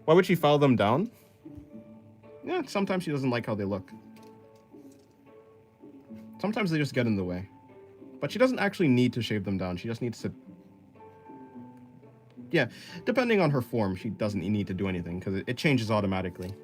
Why would she follow them down? Yeah, sometimes she doesn't like how they look. Sometimes they just get in the way. But she doesn't actually need to shave them down. She just needs to... Yeah, depending on her form, she doesn't need to do anything, because it changes automatically.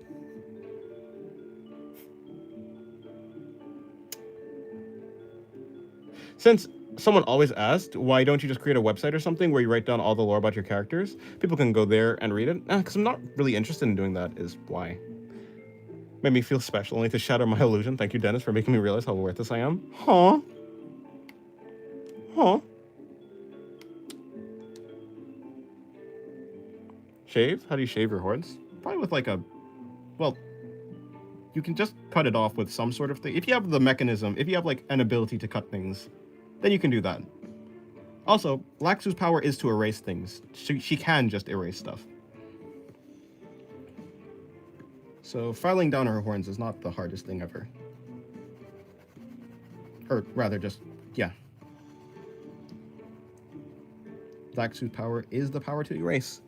Since someone always asked, why don't you just create a website or something where you write down all the lore about your characters? People can go there and read it. Because I'm not really interested in doing that, is why. Made me feel special, only to shatter my illusion. Thank you, Dennis, for making me realize how worthless I am. Huh? Huh? Shave? How do you shave your horns? Probably with like a... Well, you can just cut it off with some sort of thing. If you have the mechanism, if you have like an ability to cut things, then you can do that. Also, Laxu's power is to erase things. She can just erase stuff. So filing down her horns is not the hardest thing ever. Or rather just, yeah. Laxu's power is the power to erase.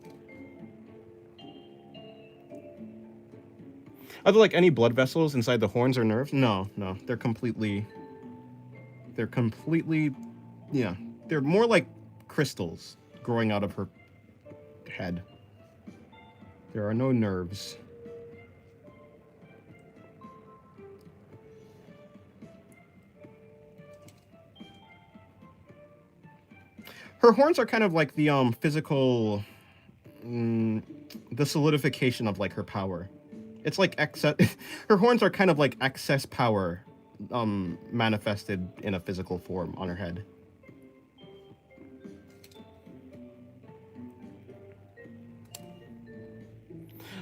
Are there like any blood vessels inside the horns or nerves? No, no. They're completely, yeah. They're more like crystals growing out of her head. There are no nerves. Her horns are kind of like the physical, the solidification of like her power. It's like excess. Her horns are kind of like excess power, manifested in a physical form on her head.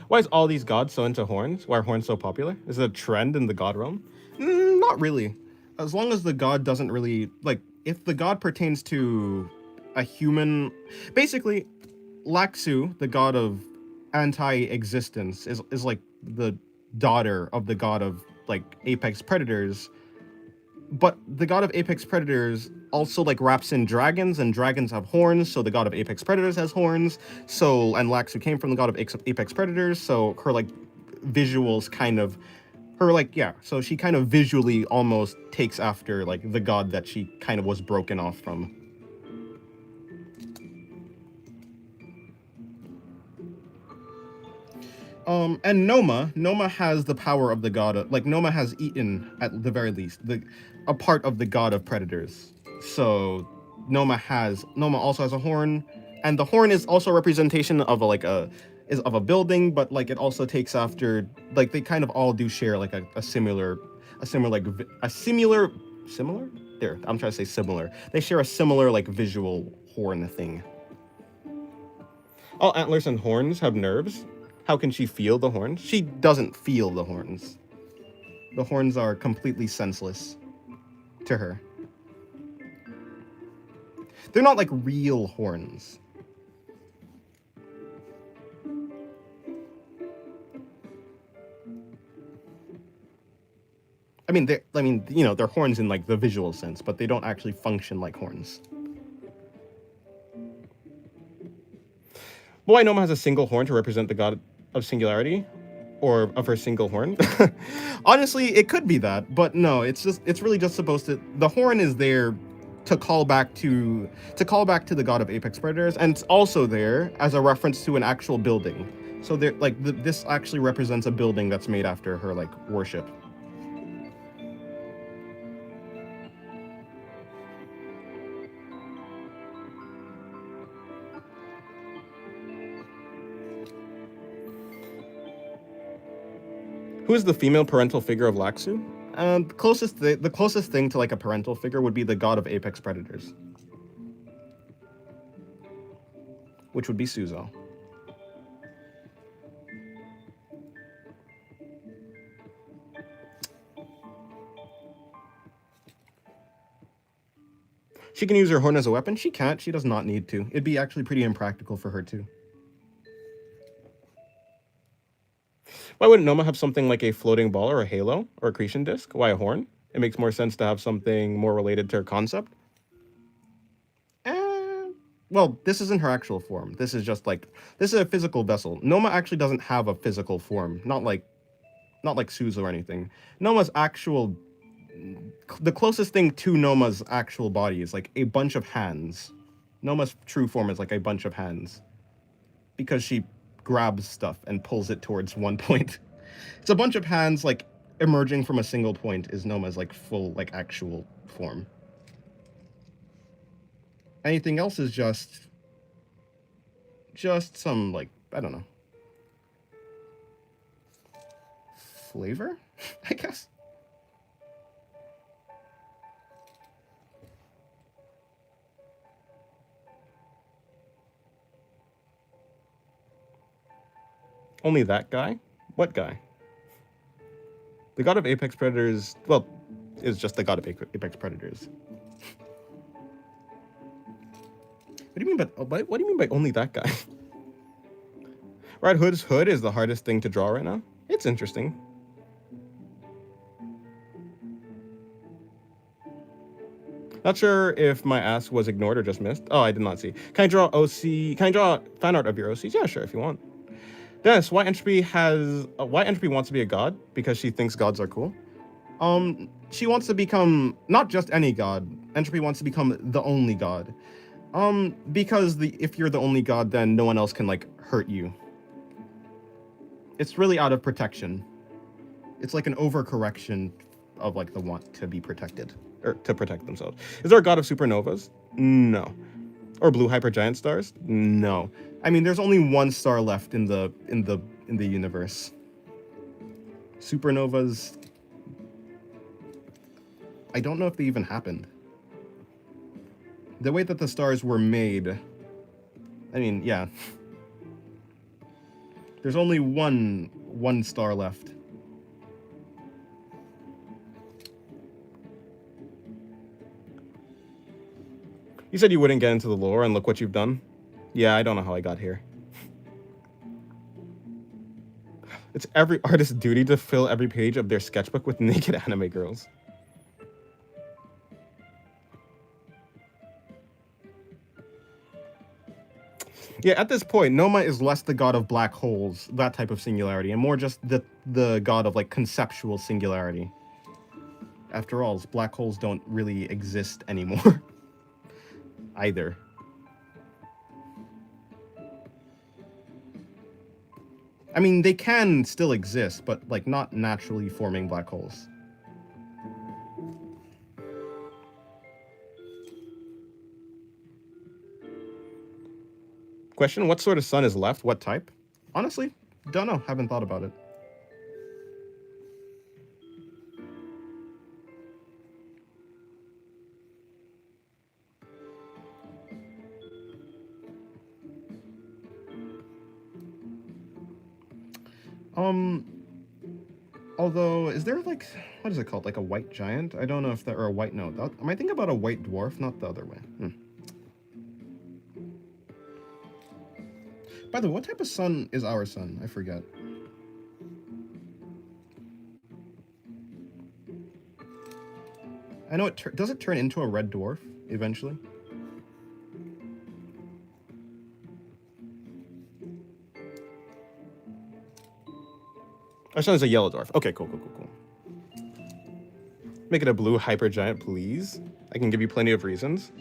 Why is all these gods so into horns? Why are horns so popular? Is it a trend in the god realm? Not really. As long as the god doesn't really like, if the god pertains to a human, basically, Laxu, the god of anti-existence, is like the daughter of the god of like apex predators, but the god of apex predators also like wraps in dragons, and dragons have horns, so the god of apex predators has horns. So, and Laxu came from the god of apex predators, so her like visuals kind of, her like, yeah, so she kind of visually almost takes after like the god that she kind of was broken off from. And Noma has the power of the god of, like, Noma has eaten, at the very least, a part of the god of predators. So, Noma also has a horn, and the horn is also a representation of a building, but, like, it also takes after, like, they kind of all do share, like, similar? There, I'm trying to say similar. They share a similar, like, visual horn thing. All antlers and horns have nerves. How can she feel the horns? She doesn't feel the horns. The horns are completely senseless to her. They're not like real horns. I mean, you know, they're horns in like the visual sense, but they don't actually function like horns. Boy, Noma has a single horn to represent the god of singularity, or of her single horn. Honestly, it could be that, but no, it's really just supposed to, the horn is there to call back to the god of apex predators, and it's also there as a reference to an actual building. So there, like this actually represents a building that's made after her like worship. Who is the female parental figure of Laxu? The closest thing to like a parental figure would be the god of apex predators, which would be Suzo. She can use her horn as a weapon. She can't. She does not need to. It'd be actually pretty impractical for her to. Why wouldn't Noma have something like a floating ball or a halo or a accretion disc? Why a horn? It makes more sense to have something more related to her concept. Well, this isn't her actual form. This is just like, this is a physical vessel. Noma actually doesn't have a physical form. Not like Suzu or anything. Noma's actual, the closest thing to Noma's actual body is like a bunch of hands. Noma's true form is like a bunch of hands, because she grabs stuff and pulls it towards one point. It's a bunch of hands like emerging from a single point is Noma's like full like actual form. Anything else is just some like, I don't know, flavor, I guess. Only that guy? What guy? The god of apex predators, well, is just the god of apex predators. What do you mean by only that guy? Red Hood's hood is the hardest thing to draw right now. It's interesting. Not sure if my ask was ignored or just missed. Oh, I did not see. Can I draw fan art of your OCs? Yeah, sure, if you want. Dennis, why Entropy wants to be a god? Because she thinks gods are cool. She wants to become not just any god. Entropy wants to become the only god. Because if you're the only god, then no one else can like hurt you. It's really out of protection. It's like an overcorrection of like the want to be protected or to protect themselves. Is there a god of supernovas? No. Or blue hypergiant stars? No. I mean, there's only one star left in the universe. Supernovas, I don't know if they even happened. The way that the stars were made, I mean, yeah. There's only one star left. You said you wouldn't get into the lore, and look what you've done. Yeah, I don't know how I got here. It's every artist's duty to fill every page of their sketchbook with naked anime girls. Yeah, at this point, Noma is less the god of black holes, that type of singularity, and more just the god of like conceptual singularity. After all, black holes don't really exist anymore. Either. I mean, they can still exist, but like not naturally forming black holes. Question, what sort of sun is left? What type? Honestly, don't know. Haven't thought about it. Although, is there like, what is it called? Like a white giant? I don't know if that, or a white, no. Am I thinking about a white dwarf? Not the other way. By the way, what type of sun is our sun? I forget. I know does it turn into a red dwarf eventually? Our sun is a yellow dwarf. Okay, cool. Make it a blue hypergiant, please. I can give you plenty of reasons.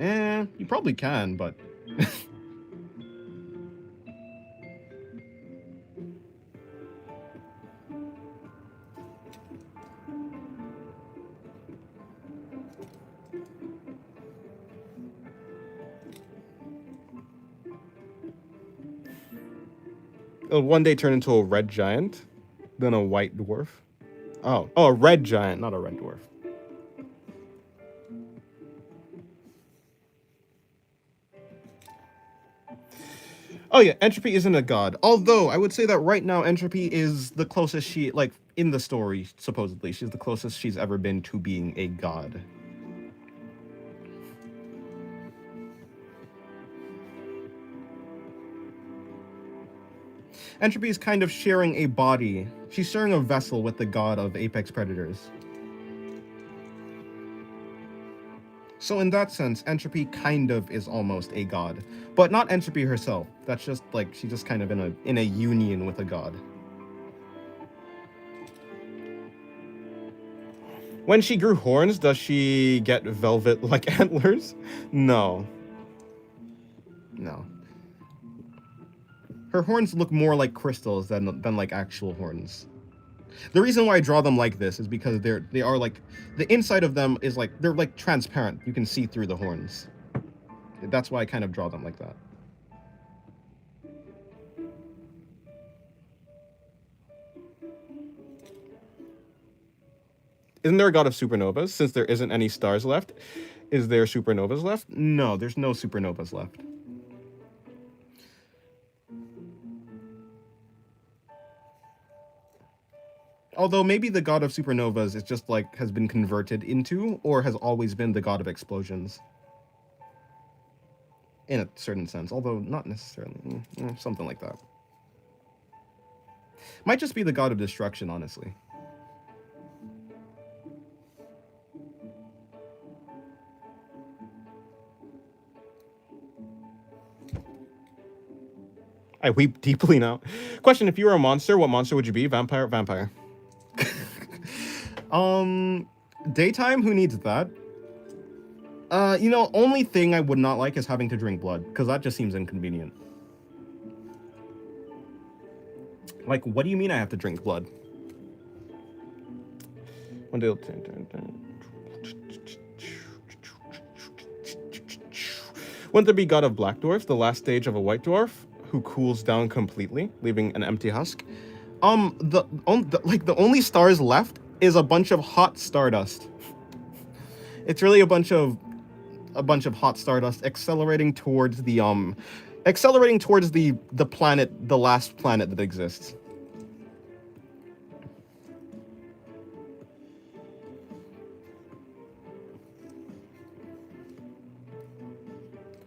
You probably can, but... It'll one day turn into a red giant, then a white dwarf. Oh, a red giant, not a red dwarf. Oh yeah, Entropy isn't a god. Although I would say that right now Entropy is the closest she, like, in the story, supposedly, she's the closest she's ever been to being a god. Entropy is kind of sharing a body. She's sharing a vessel with the god of apex predators. So in that sense, Entropy kind of is almost a god. But not Entropy herself. That's just like, she's just kind of in a union with a god. When she grew horns, does she get velvet-like antlers? No. No. Her horns look more like crystals than like actual horns. The reason why I draw them like this is because they are like, the inside of them is like, they're like transparent. You can see through the horns. That's why I kind of draw them like that. Isn't there a god of supernovas? Since there isn't any stars left, is there supernovas left? No, there's no supernovas left. Although maybe the god of supernovas is just like has been converted into or has always been the god of explosions. In a certain sense, although not necessarily. Something like that. Might just be the god of destruction, honestly. I weep deeply now. Question, if you were a monster, what monster would you be? Vampire? Vampire. Daytime? Who needs that? You know, only thing I would not like is having to drink blood, because that just seems inconvenient. Like, what do you mean I have to drink blood? One day... Wouldn't there be God of Black Dwarfs, the last stage of a white dwarf, who cools down completely, leaving an empty husk? The only stars left is a bunch of hot stardust. It's really a bunch of hot stardust accelerating towards the planet, the last planet that exists.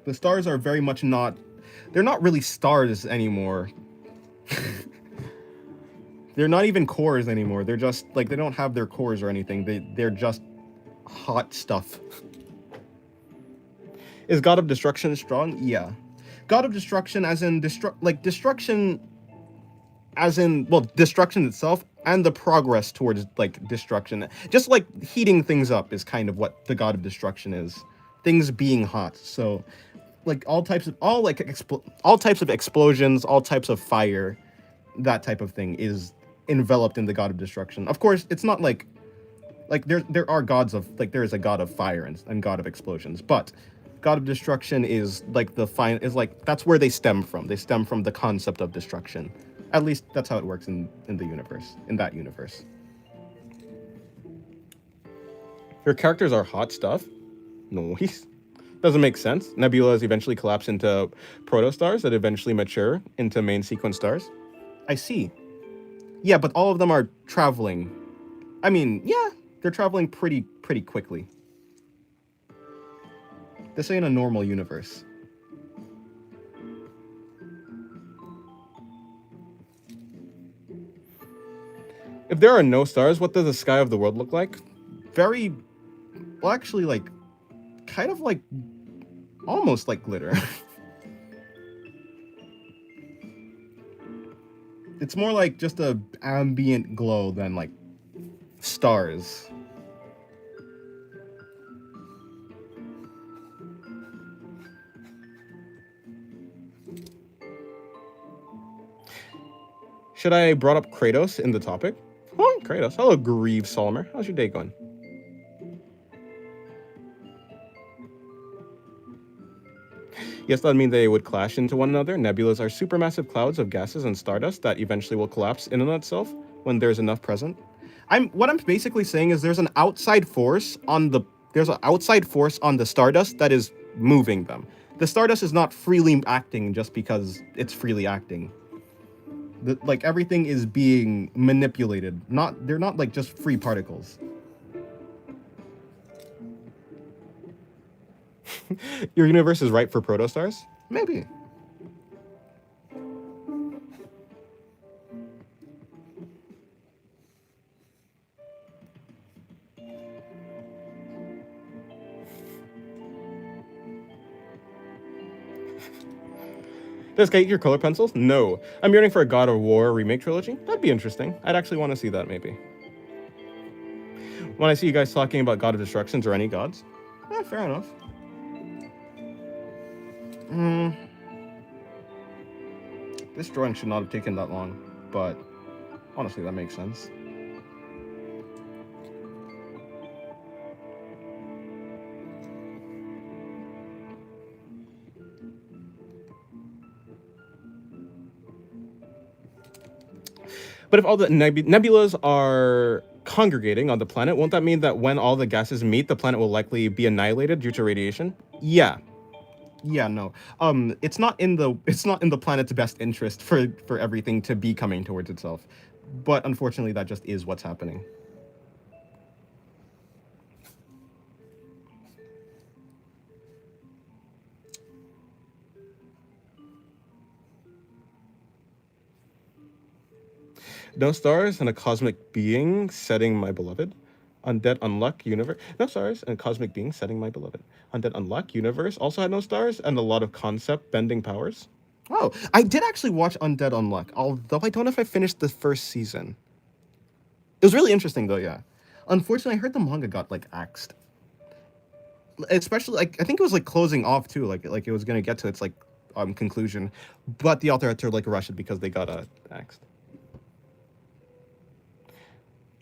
The stars are very much not, they're not really stars anymore. They're not even cores anymore. They're just, like, they don't have their cores or anything. They're just hot stuff. Is God of Destruction strong? Yeah. God of Destruction as in, destruction as in, well, destruction itself and the progress towards, like, destruction. Just, like, heating things up is kind of what the God of Destruction is. Things being hot. So, like, all types of explosions, all types of fire, that type of thing is enveloped in the God of Destruction. Of course, it's not like there are gods of, like, there is a God of fire and God of explosions, but God of Destruction is like that's where they stem from. They stem from the concept of destruction. At least that's how it works in the universe, in that universe. Your characters are hot stuff? Noise. Doesn't make sense. Nebulas eventually collapse into protostars that eventually mature into main sequence stars. I see. Yeah, but all of them are traveling. I mean, yeah, they're traveling pretty quickly. This ain't a normal universe. If there are no stars, what does the sky of the world look like? Very, well, actually, like, kind of like, almost like glitter. It's more like just a ambient glow than like stars. Should I brought up Kratos in the topic? Oh, Kratos. Hello, Grieve Solmer. How's your day going? Yes, that would mean they would clash into one another. Nebulas are supermassive clouds of gases and stardust that eventually will collapse in and of itself when there's enough present. What I'm basically saying is there's an outside force on the stardust that is moving them. The stardust is not freely acting just because it's freely acting. Like everything is being manipulated. They're not like just free particles. Your universe is ripe for protostars? Maybe. Does Kate your color pencils? No. I'm yearning for a God of War remake trilogy. That'd be interesting. I'd actually want to see that, maybe. When I see you guys talking about God of Destructions or any gods. Fair enough. This drawing should not have taken that long, but honestly, that makes sense. But if all the nebulas are congregating on the planet, won't that mean that when all the gases meet, the planet will likely be annihilated due to radiation? Yeah. Yeah, no. It's not in the planet's best interest for everything to be coming towards itself. But unfortunately, that just is what's happening. No stars and a cosmic being setting my beloved. Undead Unluck Universe. No stars and a cosmic being setting my beloved. Undead Unluck Universe also had no stars and a lot of concept bending powers. Oh, I did actually watch Undead Unluck, although I don't know if I finished the first season. It was really interesting though, yeah. Unfortunately, I heard the manga got like axed. Especially like I think it was like closing off too, like it was gonna get to its like conclusion, but the author had to like rush it because they got axed.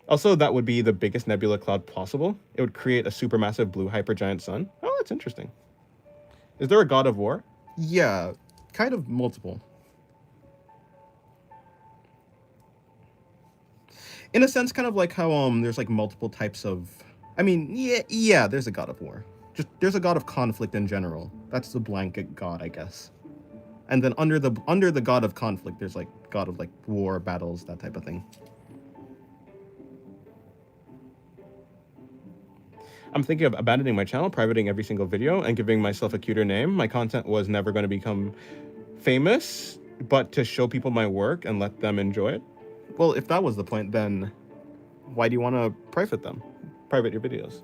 Also, that would be the biggest nebula cloud possible. It would create a supermassive blue hypergiant sun. Oh, that's interesting. Is there a God of War? Yeah, kind of multiple. In a sense, kind of like how there's like multiple types of. I mean, yeah, there's a God of War. Just there's a God of conflict in general. That's the blanket god, I guess. And then under the God of conflict, there's like God of like war, battles, that type of thing. I'm thinking of abandoning my channel, privating every single video, and giving myself a cuter name. My content was never going to become famous, but to show people my work and let them enjoy it. Well, if that was the point, then why do you want to private them? Private your videos.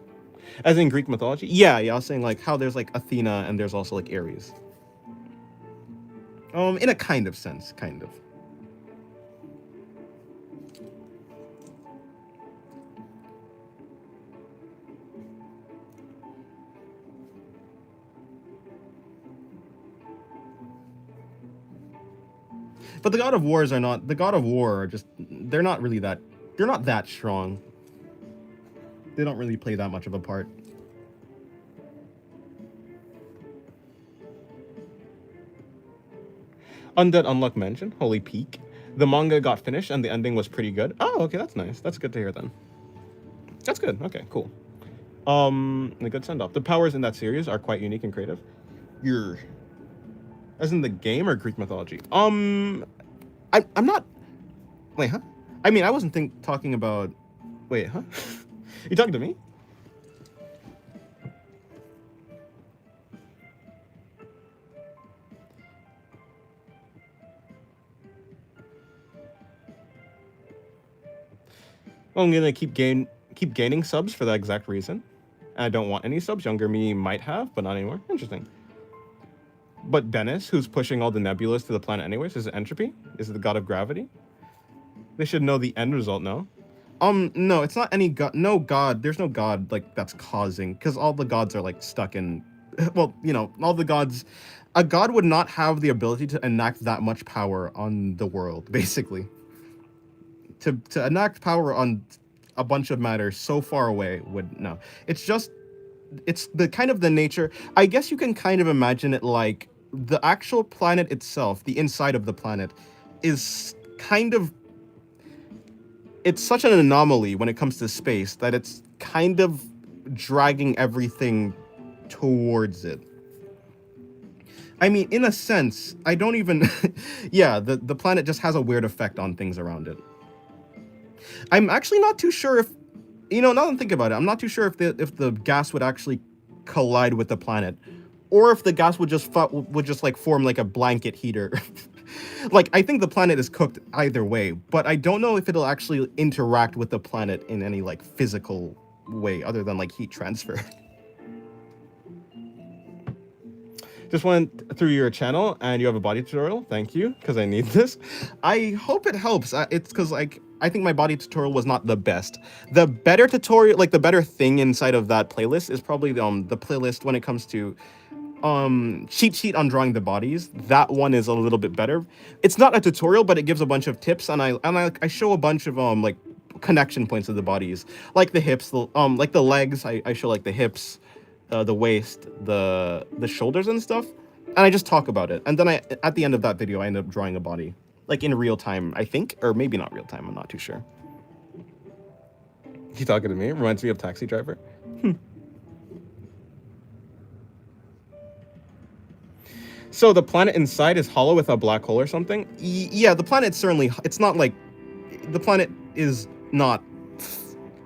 As in Greek mythology? Yeah, I was saying like how there's like Athena and there's also like Ares. In a kind of sense, kind of. But the God of Wars are not. The God of War are just. They're not really that. They're not that strong. They don't really play that much of a part. Undead Unluck Mansion. Holy peak. The manga got finished and the ending was pretty good. Oh, okay, that's nice. That's good to hear then. That's good. Okay, cool. A good send off. The powers in that series are quite unique and creative. As in the game or Greek mythology? I'm not. Wait, huh? I mean, I wasn't talking about. Wait, huh? You talking to me? Well, I'm gonna keep gaining subs for that exact reason. And I don't want any subs. Younger me might have, but not anymore. Interesting. But Dennis, who's pushing all the nebulas to the planet anyways, is it entropy? Is it the god of gravity? They should know the end result, no? No, it's not any god. No god. There's no god, like, that's causing. Because all the gods are, like, stuck in... Well, you know, all the gods... A god would not have the ability to enact that much power on the world, basically. to enact power on a bunch of matter so far away would no. It's just it's the kind of the nature. I guess you can kind of imagine it like the actual planet itself, the inside of the planet, is kind of it's such an anomaly when it comes to space that it's kind of dragging everything towards it. I mean, in a sense, I don't even yeah, the planet just has a weird effect on things around it. I'm actually not too sure if now that I'm thinking about it, I'm not too sure if the gas would actually collide with the planet, or if the gas would just like form like a blanket heater. Like I think the planet is cooked either way, but I don't know if it'll actually interact with the planet in any like physical way other than like heat transfer. Just went through your channel and you have a body tutorial. Thank you, because I need this. I hope it helps. It's because like I think my body tutorial was not the best. The better tutorial, like the better thing inside of that playlist is probably the playlist when it comes to cheat sheet on drawing the bodies. That one is a little bit better. It's not a tutorial, but it gives a bunch of tips, and I show a bunch of like connection points of the bodies, like the hips, like the legs. I show like the hips, the waist, the shoulders and stuff, and I just talk about it. And then at the end of that video, I end up drawing a body, like in real time, I think, or maybe not real time. I'm not too sure. You talking to me? Reminds me of Taxi Driver. So the planet inside is hollow with a black hole or something? Yeah, the planet certainly, it's not like, the planet is not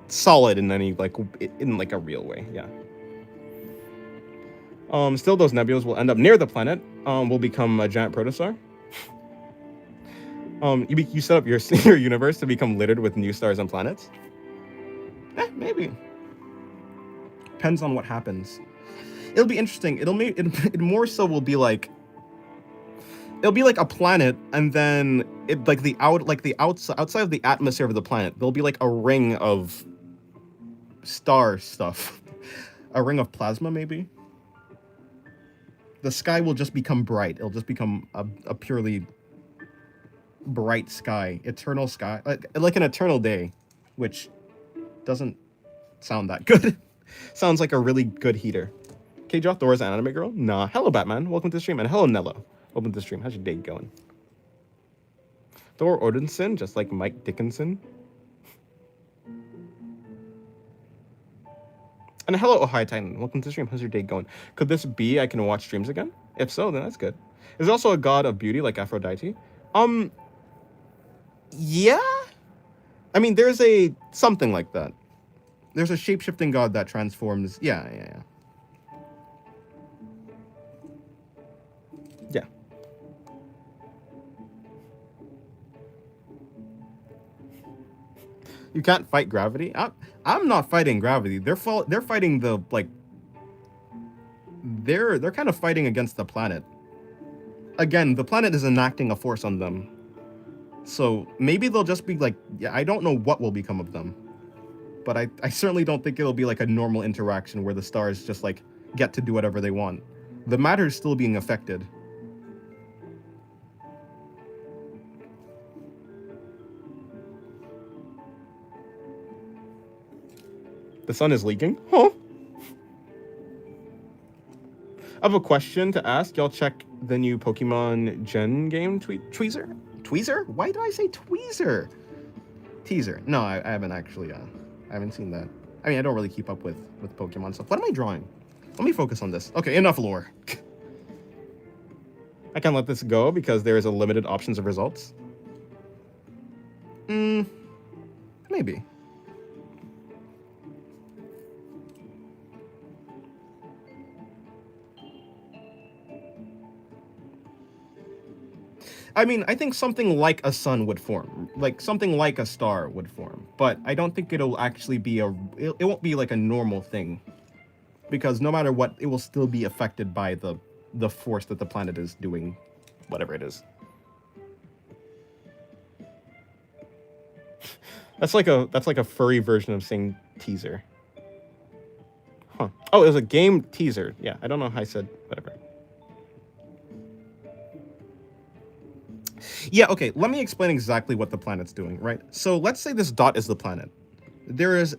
solid in any, like, in like a real way, yeah. Still those nebulas will end up near the planet, will become a giant protostar. You set up your universe to become littered with new stars and planets? Maybe. Depends on what happens. It'll be interesting. It more so will be like, it'll be like a planet, and then it like the outside of the atmosphere of the planet, there'll be like a ring of star stuff, a ring of plasma maybe. The sky will just become bright. It'll just become a purely bright sky, eternal sky, like an eternal day, which doesn't sound that good. Sounds like a really good heater. K-Drop, Thor's an anime girl? Nah. Hello, Batman. Welcome to the stream. And hello, Nello. Welcome to the stream. How's your day going? Thor Odinson, just like Mike Dickinson. And hello, Oh Hi Titan. Welcome to the stream. How's your day going? Could this be I can watch streams again? If so, then that's good. Is there also a god of beauty like Aphrodite? Yeah? I mean, there's a something like that. There's a shape-shifting god that transforms. Yeah. Yeah. You can't fight gravity? I'm not fighting gravity. They're fighting the, like, they're kind of fighting against the planet. Again, the planet is enacting a force on them. So maybe they'll just be like, yeah, I don't know what will become of them. But I certainly don't think it'll be like a normal interaction where the stars just like get to do whatever they want. The matter is still being affected. The sun is leaking? Huh? I have a question to ask. Y'all check the new Pokemon Gen game Tweezer? Tweezer? Why did I say Tweezer? Teaser. No, I haven't actually, I haven't seen that. I mean, I don't really keep up with Pokemon stuff. What am I drawing? Let me focus on this. Okay, enough lore. I can't let this go because there is a limited options of results. Maybe. I mean, I think something like a sun would form, like something like a star would form, but I don't think it'll actually be it won't be like a normal thing, because no matter what, it will still be affected by the force that the planet is doing, whatever it is. That's like a furry version of saying teaser. Huh. Oh, it was a game teaser. Yeah, I don't know how I said whatever. Yeah, okay, let me explain exactly what the planet's doing, right? So let's say this dot is the planet. There's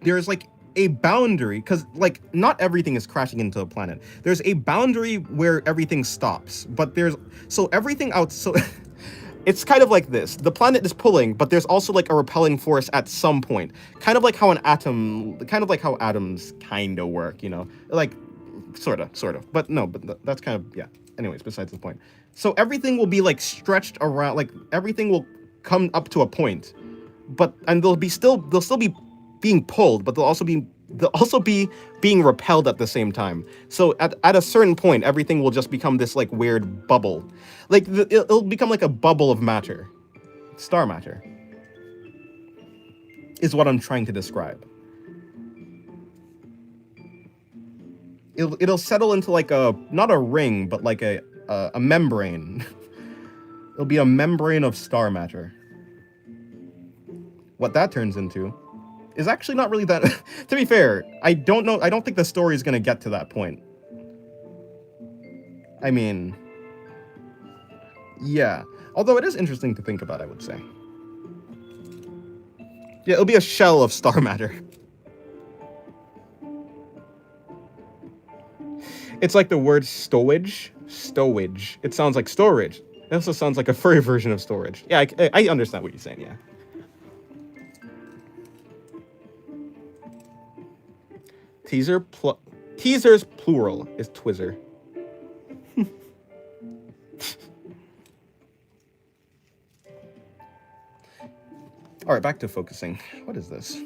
like a boundary, because like not everything is crashing into a planet. There's a boundary where everything stops, but there's so everything out so it's kind of like this. The planet is pulling, but there's also like a repelling force at some point. Kind of like how an atom, kind of like how atoms kind of work, you know? Like sort of. But no, but that's kind of, yeah. Anyways, besides the point. So everything will be like stretched around, like everything will come up to a point. But and they'll still be being pulled, but they'll also be being repelled at the same time. So at a certain point, everything will just become this like weird bubble. Like it'll become like a bubble of matter. Star matter is what I'm trying to describe. It'll settle into like a, not a ring, but like a membrane. It'll be a membrane of star matter. What that turns into is actually not really that. To be fair, I don't know. I don't think the story is going to get to that point. I mean, yeah. Although it is interesting to think about, I would say. Yeah, it'll be a shell of star matter. It's like the word stowage. Stowage. It sounds like storage. It also sounds like a furry version of storage. Yeah, I understand what you're saying, yeah. Teasers plural is Twizzer. All right, back to focusing. What is this?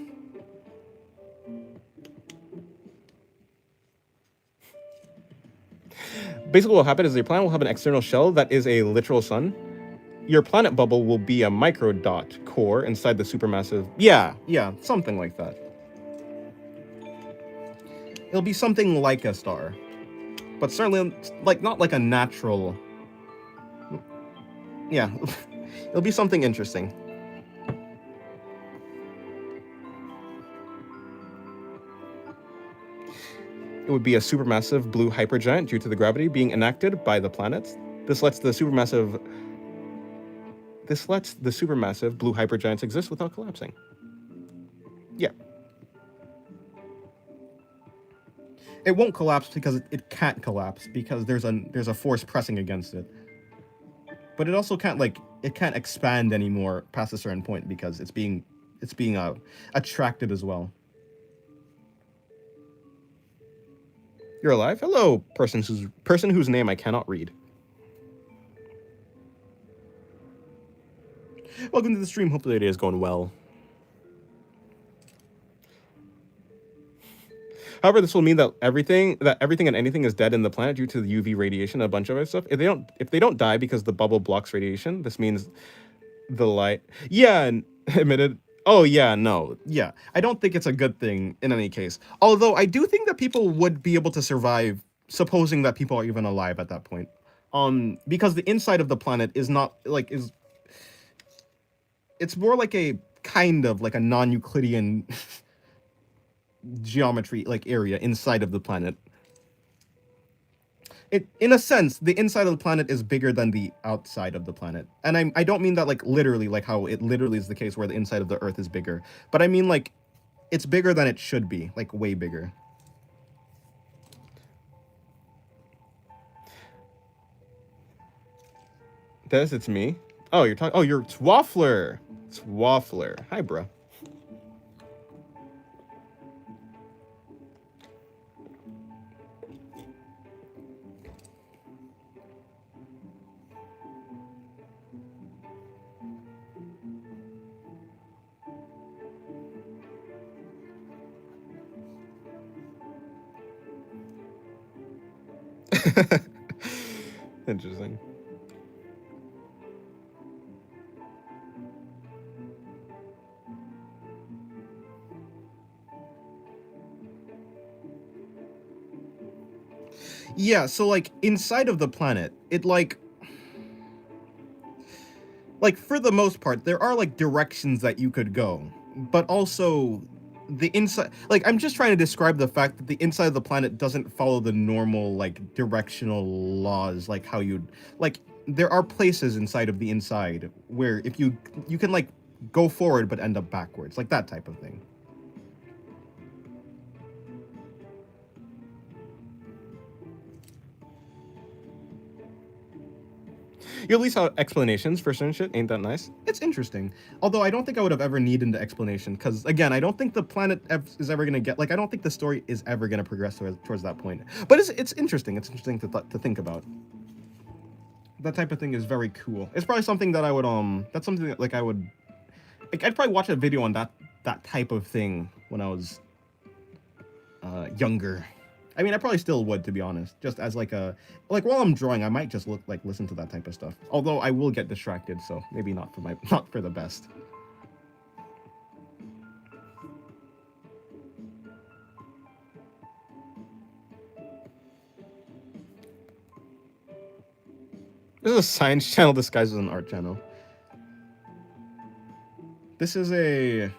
Basically, what will happen is your planet will have an external shell that is a literal sun. Your planet bubble will be a microdot core inside the supermassive. Yeah, something like that. It'll be something like a star, but certainly like not like a natural. Yeah, it'll be something interesting. It would be a supermassive blue hypergiant due to the gravity being enacted by the planets. This lets the supermassive blue hypergiants exist without collapsing. Yeah. It won't collapse because it can't collapse because there's a force pressing against it. But it also can't expand anymore past a certain point because it's being attracted as well. You're alive? Hello, person whose name I cannot read. Welcome to the stream. Hopefully the day is going well. However, this will mean that everything and anything is dead in the planet due to the UV radiation and a bunch of other stuff. If they don't die because the bubble blocks radiation, this means the light. Yeah, emitted. Oh yeah, no. Yeah. I don't think it's a good thing in any case. Although I do think that people would be able to survive, supposing that people are even alive at that point. Because the inside of the planet is not like it's more like a kind of like a non-Euclidean geometry like area inside of the planet. In a sense, the inside of the planet is bigger than the outside of the planet. And I don't mean that like literally, like how it literally is the case where the inside of the Earth is bigger. But I mean like it's bigger than it should be, like way bigger. Des, it's me. Oh, you're talking. Oh, you're Waffler. It's Waffler. Hi, bro. Interesting. Yeah, so like inside of the planet, it like for the most part, there are like directions that you could go, but also the inside, like I'm just trying to describe the fact that the inside of the planet doesn't follow the normal like directional laws, like how you'd like there are places inside of the inside where if you can like go forward but end up backwards, like that type of thing. You at least have explanations for certain shit. Ain't that nice? It's interesting. Although I don't think I would have ever needed the explanation, because again, I don't think the planet is ever gonna get, like, I don't think the story is ever gonna progress towards that point. But it's interesting. It's interesting to think about. That type of thing is very cool. It's probably something that I would that's something that, like, I would, like, I'd probably watch a video on that type of thing when I was younger. I mean, I probably still would, to be honest. Just as like a, like, while I'm drawing, I might just listen to that type of stuff. Although I will get distracted, so maybe not for the best. This is a science channel disguised as an art channel. This is a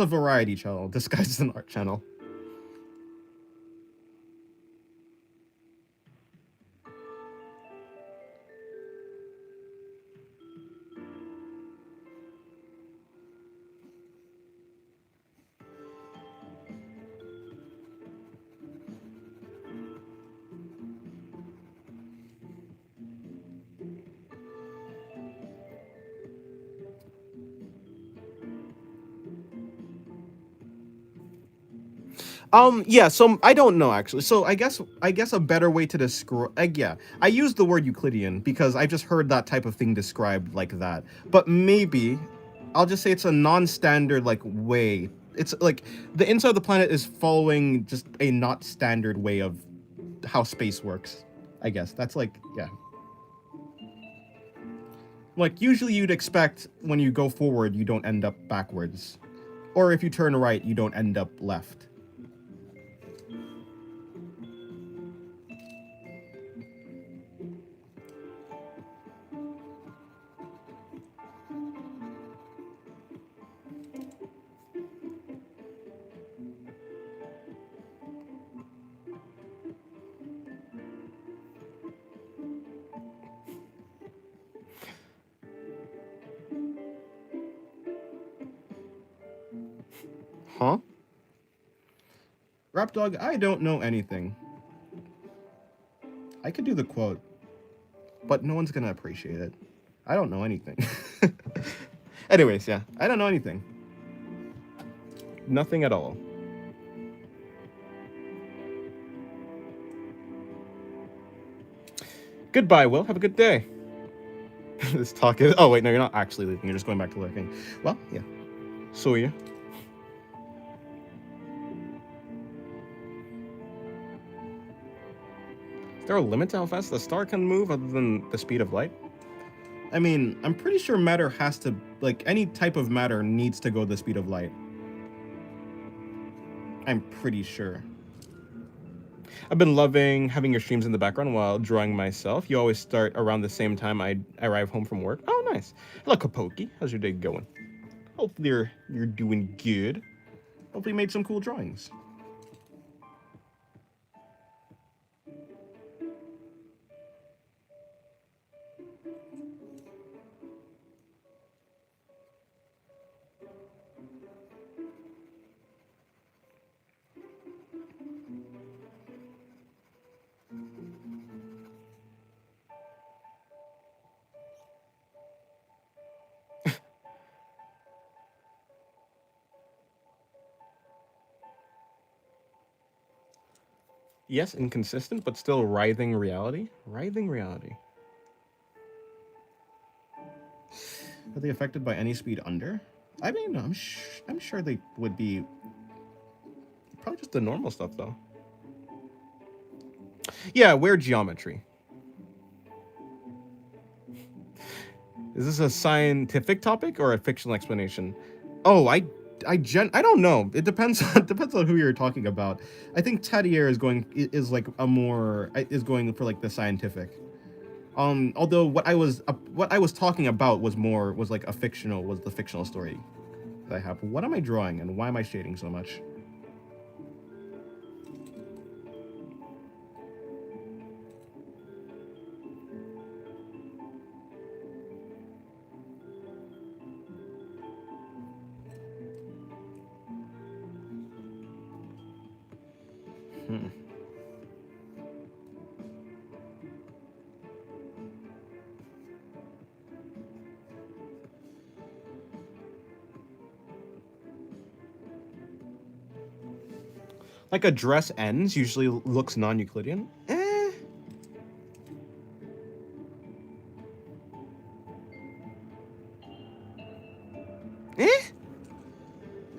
variety channel disguised as an art channel. Yeah, so I don't know actually. So I guess a better way to describe, yeah, I use the word Euclidean because I just heard that type of thing described like that. But maybe I'll just say it's a non-standard like way. It's like the inside of the planet is following just a not standard way of how space works. I guess that's like, yeah. Like usually you'd expect when you go forward, you don't end up backwards. Or if you turn right, you don't end up left. Huh? Rap Dog, I don't know anything. I could do the quote, but no one's gonna appreciate it. I don't know anything. Anyways, yeah, I don't know anything. Nothing at all. Goodbye, Will. Have a good day. This talk is... Oh, wait, no, you're not actually leaving. You're just going back to lurking. Well, yeah. So are you. Is there a limit to how fast the star can move other than the speed of light? I mean, I'm pretty sure matter has to... Like, any type of matter needs to go the speed of light. I'm pretty sure. I've been loving having your streams in the background while drawing myself. You always start around the same time I arrive home from work. Oh, nice. Hello, Kapoki. How's your day going? Hopefully you're doing good. Hopefully you made some cool drawings. Yes, inconsistent, but still writhing reality. Writhing reality. Are they affected by any speed under? I mean, I'm sure they would be. Probably just the normal stuff, though. Yeah, weird geometry. Is this a scientific topic or a fictional explanation? Oh, I don't know. It depends on who you're talking about. I think Tadier is going for like the scientific. Although what I was talking about was the fictional story that I have. What am I drawing and why am I shading so much? Like address ends usually looks non-Euclidean.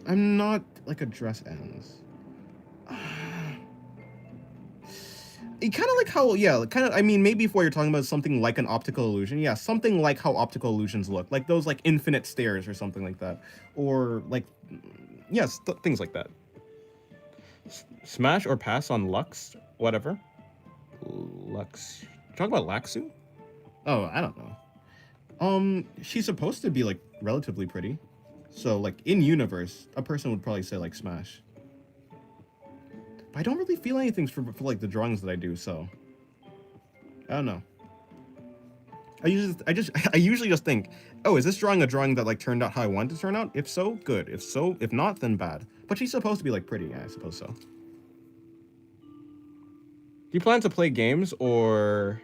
I'm not like address ends. It kind of like how, yeah, kind of, I mean, maybe if what you're talking about is something like an optical illusion, yeah, something like how optical illusions look, like those like infinite stairs or something like that, or like, yes, things like that. Smash or pass on Lux, whatever. Lux, talk about Laxu? Oh, I don't know. She's supposed to be like relatively pretty, so like in universe, a person would probably say like Smash. But I don't really feel anything for like the drawings that I do, so I don't know. I usually just think, oh, is this drawing a drawing that like turned out how I wanted to turn out? If so, good. If not, then bad. But she's supposed to be like pretty, yeah, I suppose so. Do you plan to play games or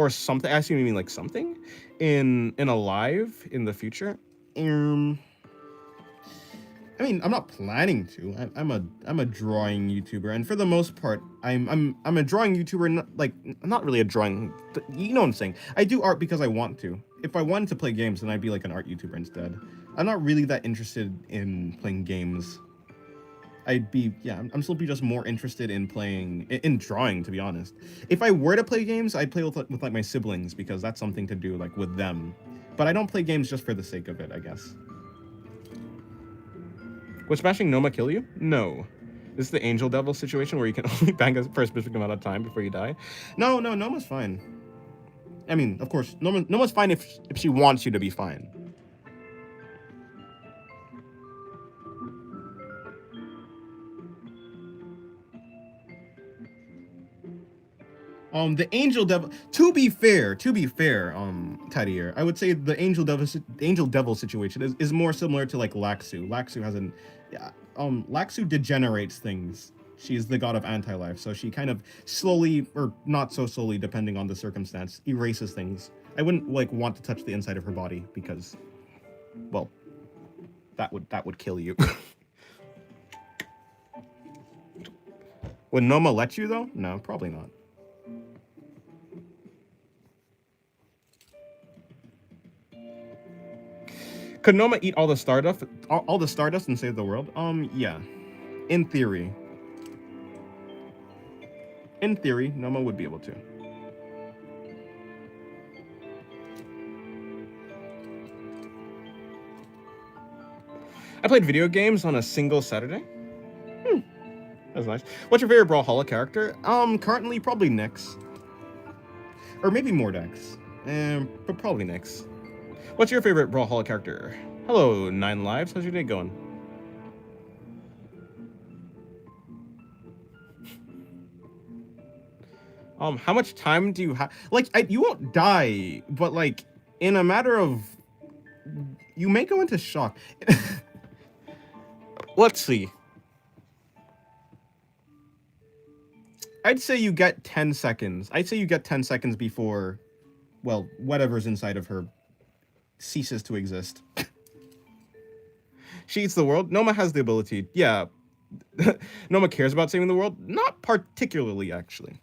something? I assume you mean like something in a live in the future. I mean, I'm not planning to. I'm a drawing YouTuber, and for the most part, I'm a drawing YouTuber. Not really a drawing. You know what I'm saying? I do art because I want to. If I wanted to play games, then I'd be like an art YouTuber instead. I'm not really that interested in playing games. I'm simply just more interested in in drawing, to be honest. If I were to play games, I'd play with like my siblings because that's something to do like with them. But I don't play games just for the sake of it, I guess. Would smashing Noma kill you? No. This is the Angel Devil situation where you can only bang us for a specific amount of time before you die. No, Noma's fine. I mean, of course, Noma's fine if she wants you to be fine. The Angel Devil. To be fair, Teddy, I would say the Angel Devil situation is more similar to like Laxu. Laxu has an, yeah. Laxu degenerates things. She's the god of anti-life, so she kind of slowly, or not so slowly, depending on the circumstance, erases things. I wouldn't like want to touch the inside of her body because, well, that would kill you. Would Noma let you though? No, probably not. Could Noma eat all the stardust and save the world? Yeah. In theory. In theory, Noma would be able to. I played video games on a single Saturday. That's nice. What's your favorite Brawlhalla character? Currently probably Nyx. Or maybe Mordex. But probably Nyx. What's your favorite Brawlhalla character? Hello, 9 Lives. How's your day going? How much time do you have? Like, you won't die, but like, in a matter of, you may go into shock. Let's see. I'd say you get 10 seconds. I'd say you get 10 seconds before, well, whatever's inside of her ceases to exist. She eats the world. Noma has the ability. Yeah. Noma cares about saving the world. Not particularly, actually.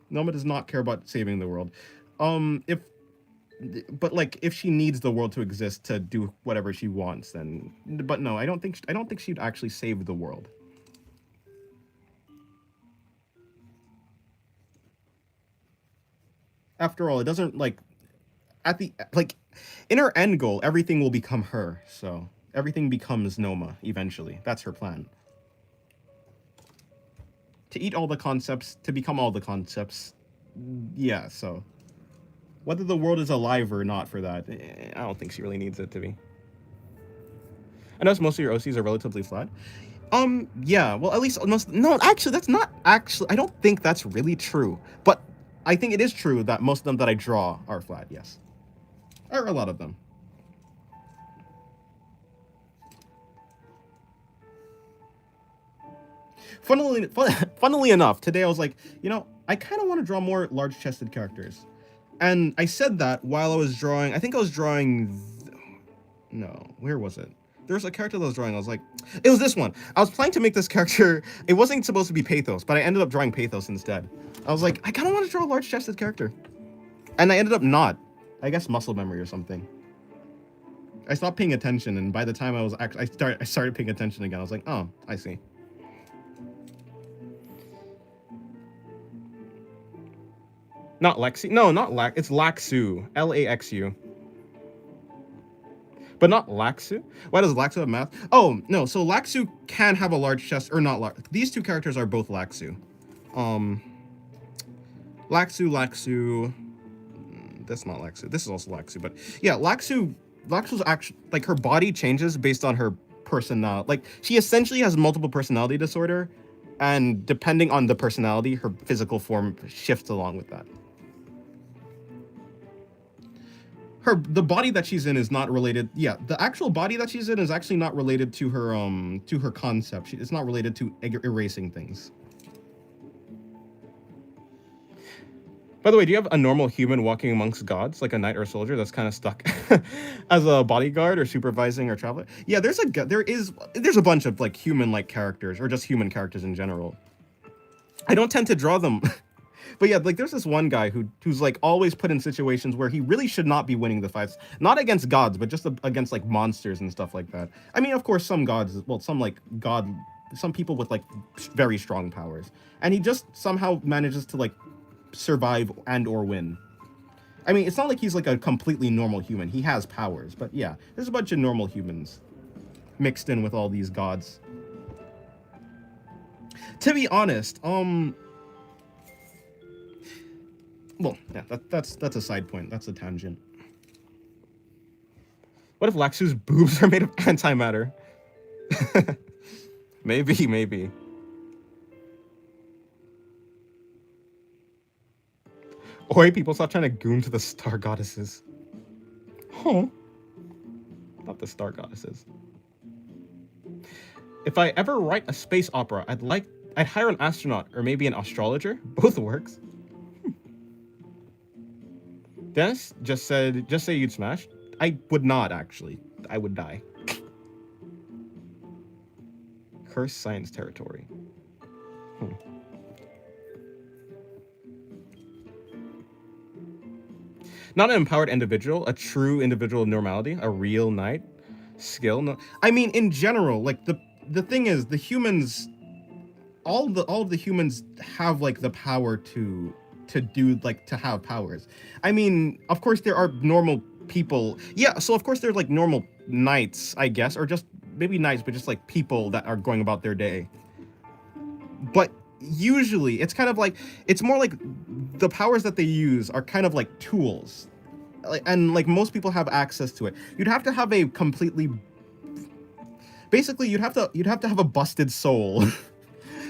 Noma does not care about saving the world. But like, if she needs the world to exist to do whatever she wants, then. But no, I don't think she'd actually save the world. After all, it doesn't like. In her end goal, everything will become her, so everything becomes Noma eventually. That's her plan. To eat all the concepts, to become all the concepts. Yeah, so whether the world is alive or not for that, I don't think she really needs it to be. I notice most of your OCs are relatively flat. Yeah, well, at least no, actually, that's not actually, I don't think that's really true, but I think it is true that most of them that I draw are flat, yes. Or a lot of them. funnily enough, today I was like, you know, I kind of want to draw more large-chested characters. And I said that while I was drawing, I think I was drawing, no, where was it? There was a character that I was drawing, I was like, it was this one. I was planning to make this character, it wasn't supposed to be Pathos, but I ended up drawing Pathos instead. I was like, I kind of want to draw a large-chested character. And I ended up not. I guess muscle memory or something. I stopped paying attention, and by the time I was actually, I started paying attention again. I was like, oh, I see. Not Lexi. No, not Lax. It's Laxu. Laxu. But not Laxu? Why does Laxu have math? Oh, no. So Laxu can have a large chest, or not. These two characters are both Laxu. Laxu. That's not Laxu. This is also Laxu. But yeah, Laxu's actually, like, her body changes based on her personality. Like, she essentially has multiple personality disorder. And depending on the personality, her physical form shifts along with that. The body that she's in is not related. Yeah, the actual body that she's in is actually not related to her concept. It's not related to erasing things. By the way, do you have a normal human walking amongst gods, like a knight or a soldier that's kind of stuck as a bodyguard or supervising or traveler? Yeah, there's a bunch of like human-like characters, or just human characters in general. I don't tend to draw them. But yeah, like there's this one guy who's like always put in situations where he really should not be winning the fights, not against gods, but just against like monsters and stuff like that. I mean, of course, some gods, well, some people with like very strong powers, and he just somehow manages to like survive and or win. I mean, it's not like he's like a completely normal human. He has powers, but yeah, there's a bunch of normal humans mixed in with all these gods. To be honest, well, yeah, that's a side point. That's a tangent. What if Laxu's boobs are made of antimatter? Maybe. Oi, people, stop trying to goon to the star goddesses. Huh? Not the star goddesses. If I ever write a space opera, I'd hire an astronaut or maybe an astrologer. Both works. Dennis just say you'd smash. I would not, actually. I would die. Cursed science territory. Not an empowered individual, a true individual of normality, a real knight. Skill. No, I mean, in general, like the thing is, the humans, all of the humans have like the power to have powers. I mean, of course there are normal people. Yeah, so of course there's like normal knights, I guess, or just maybe knights, but just like people that are going about their day. But usually it's kind of like, it's more like the powers that they use are kind of like tools. And like most people have access to it. You'd have to have a completely, basically you'd have to have a busted soul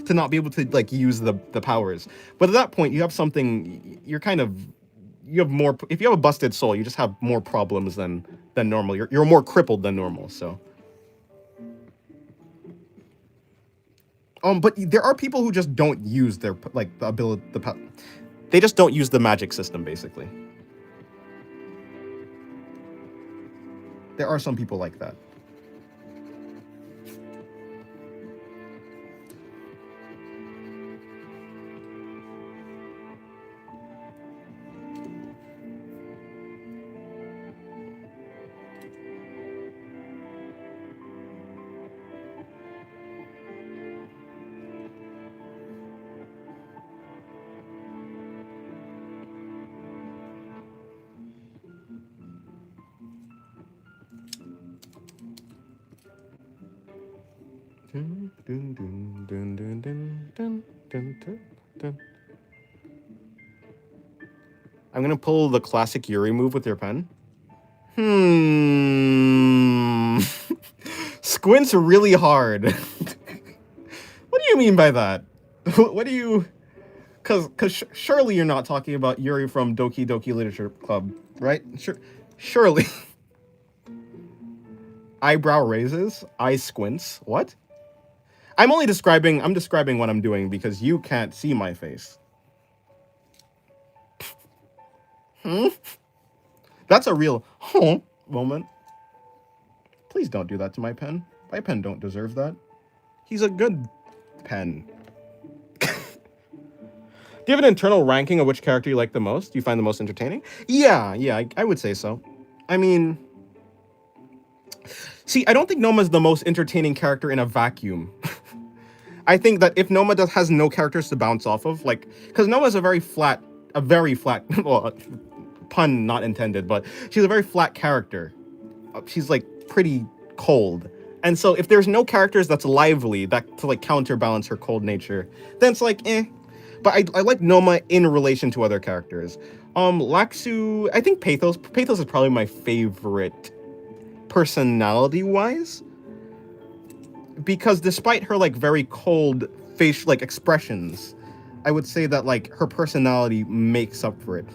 to not be able to like use the powers. But at that point, you have something. You have more. If you have a busted soul, you just have more problems than normal. You're more crippled than normal. So, but there are people who just don't use their like the ability. They just don't use the magic system. Basically, there are some people like that. I'm gonna pull the classic Yuri move with your pen. Squints really hard. What do you mean by that? What do you... Cause surely you're not talking about Yuri from Doki Doki Literature Club, right? Surely. Eyebrow raises, eye squints. What? I'm describing what I'm doing because you can't see my face. Hmm? That's a real moment. Please don't do that to my pen. My pen don't deserve that. He's a good pen. Do you have an internal ranking of which character you like the most? You find the most entertaining? Yeah, I would say so. I mean, see, I don't think Noma's the most entertaining character in a vacuum. I think that if Noma has no characters to bounce off of, like, because Noma's a very flat, well, pun not intended, but she's a very flat character. She's like pretty cold. And so if there's no characters that's lively that to like counterbalance her cold nature, then it's like But I like Noma in relation to other characters. Laxu, I think Pathos is probably my favorite personality wise. Because despite her like very cold face like expressions, I would say that like her personality makes up for it.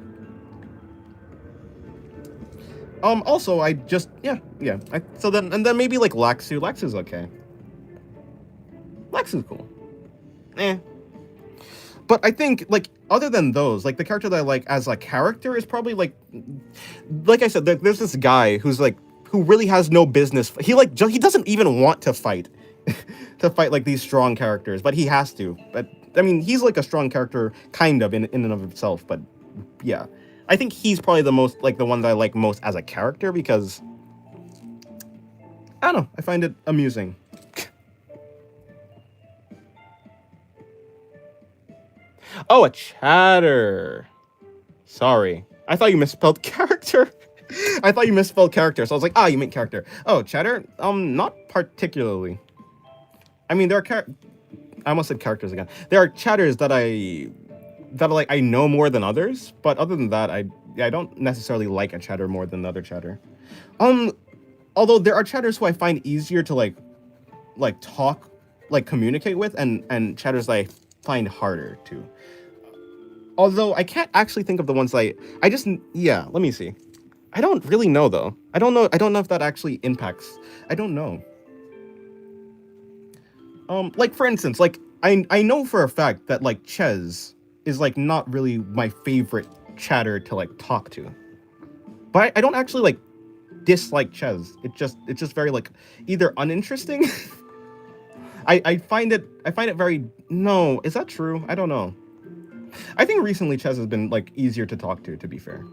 Also, I just so then maybe like Laxu. Laxu's okay. Laxu's cool. But I think like other than those, like the character that I like as a character is probably like I said, there's this guy who's like who really has no business. He doesn't even want to fight to fight like these strong characters, but he has to. But I mean, he's like a strong character kind of in and of himself, but yeah. I think he's probably the one that I like most as a character because I don't know, I find it amusing. Oh, a chatter. Sorry. I thought you misspelled character. I thought you misspelled character, so I was like, you meant character. Oh, chatter? Not particularly. I mean, there are I almost said characters again. There are chatters that I know more than others, but other than that, I don't necessarily like a chatter more than another chatter. Although there are chatters who I find easier to like talk, like communicate with, and chatters that I find harder to. Although I can't actually think of the ones let me see. I don't really know though. I don't know if that actually impacts. I don't know. Like for instance, like I know for a fact that like Ches is like not really my favorite chatter to like talk to. But I don't actually like dislike Ches. It's just very like either uninteresting. I find it very no, is that true? I don't know. I think recently Ches has been like easier to talk to be fair.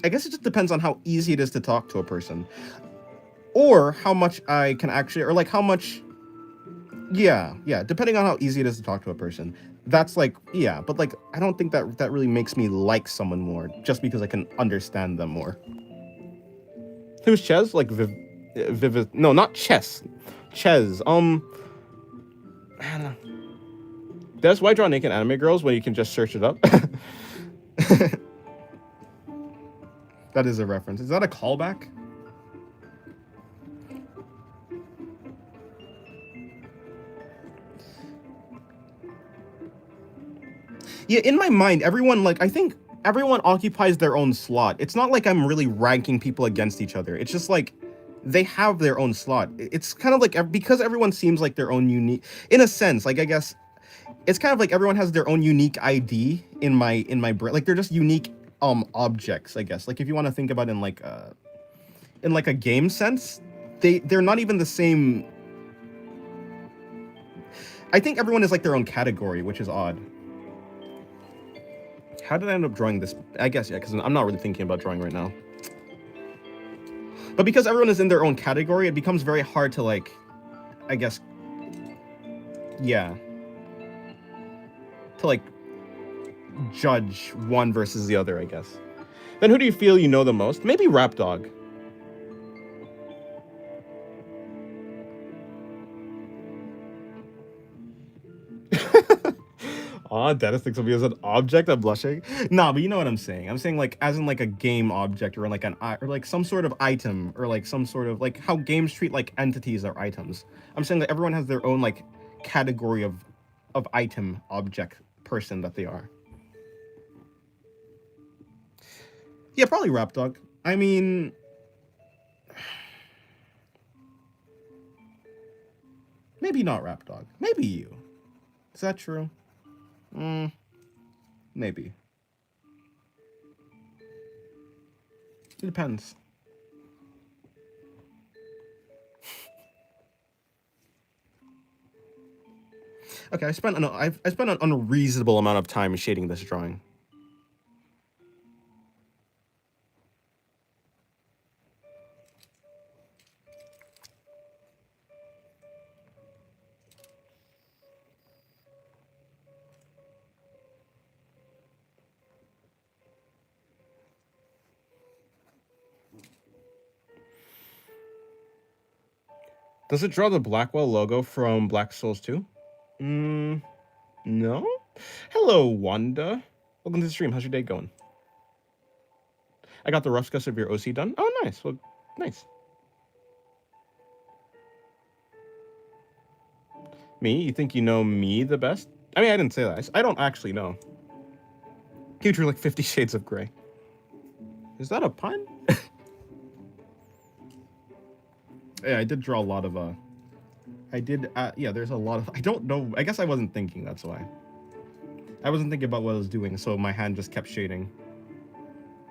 I guess it just depends on how easy it is to talk to a person. Or how much I can actually, or like how much, depending on how easy it is to talk to a person. That's like, but like, I don't think that really makes me like someone more, just because I can understand them more. Who's Ches? Like, no, not Chess. Ches, I don't know. That's why I draw naked anime girls when you can just search it up. That is a reference. Is that a callback? Yeah, in my mind, I think everyone occupies their own slot. It's not like I'm really ranking people against each other. It's just like they have their own slot. It's kind of like because everyone seems like their own unique, in a sense, like I guess it's kind of like everyone has their own unique ID in my brain. Like they're just unique objects, I guess. Like if you want to think about it in like a game sense, they're not even the same. I think everyone is like their own category, which is odd. How did I end up drawing this? I guess, because I'm not really thinking about drawing right now. But because everyone is in their own category, it becomes very hard to, like, I guess, to, like, judge one versus the other, I guess. Then who do you feel you know the most? Maybe Rap Dog. Dennis thinks of me as an object. I'm blushing. Nah, but you know what I'm saying. I'm saying like as in like a game object or like or like some sort of item or like some sort of like how games treat like entities or items. I'm saying that everyone has their own like category of item, object, person that they are. Yeah, probably Rap Dog. I mean, maybe not Rap Dog. Maybe you. Is that true? Maybe. It depends. Okay, I spent an unreasonable amount of time shading this drawing. Does it draw the Blackwell logo from Black Souls 2? No. Hello, Wanda. Welcome to the stream. How's your day going? I got the rough sketch of your OC done. Oh, nice. Well, nice. Me? You think you know me the best? I mean, I didn't say that. I don't actually know. You drew like 50 Shades of Grey. Is that a pun? Yeah, I did draw a lot of yeah, there's a lot of, I don't know, I guess I wasn't thinking, that's why. I wasn't thinking about what I was doing, so my hand just kept shading.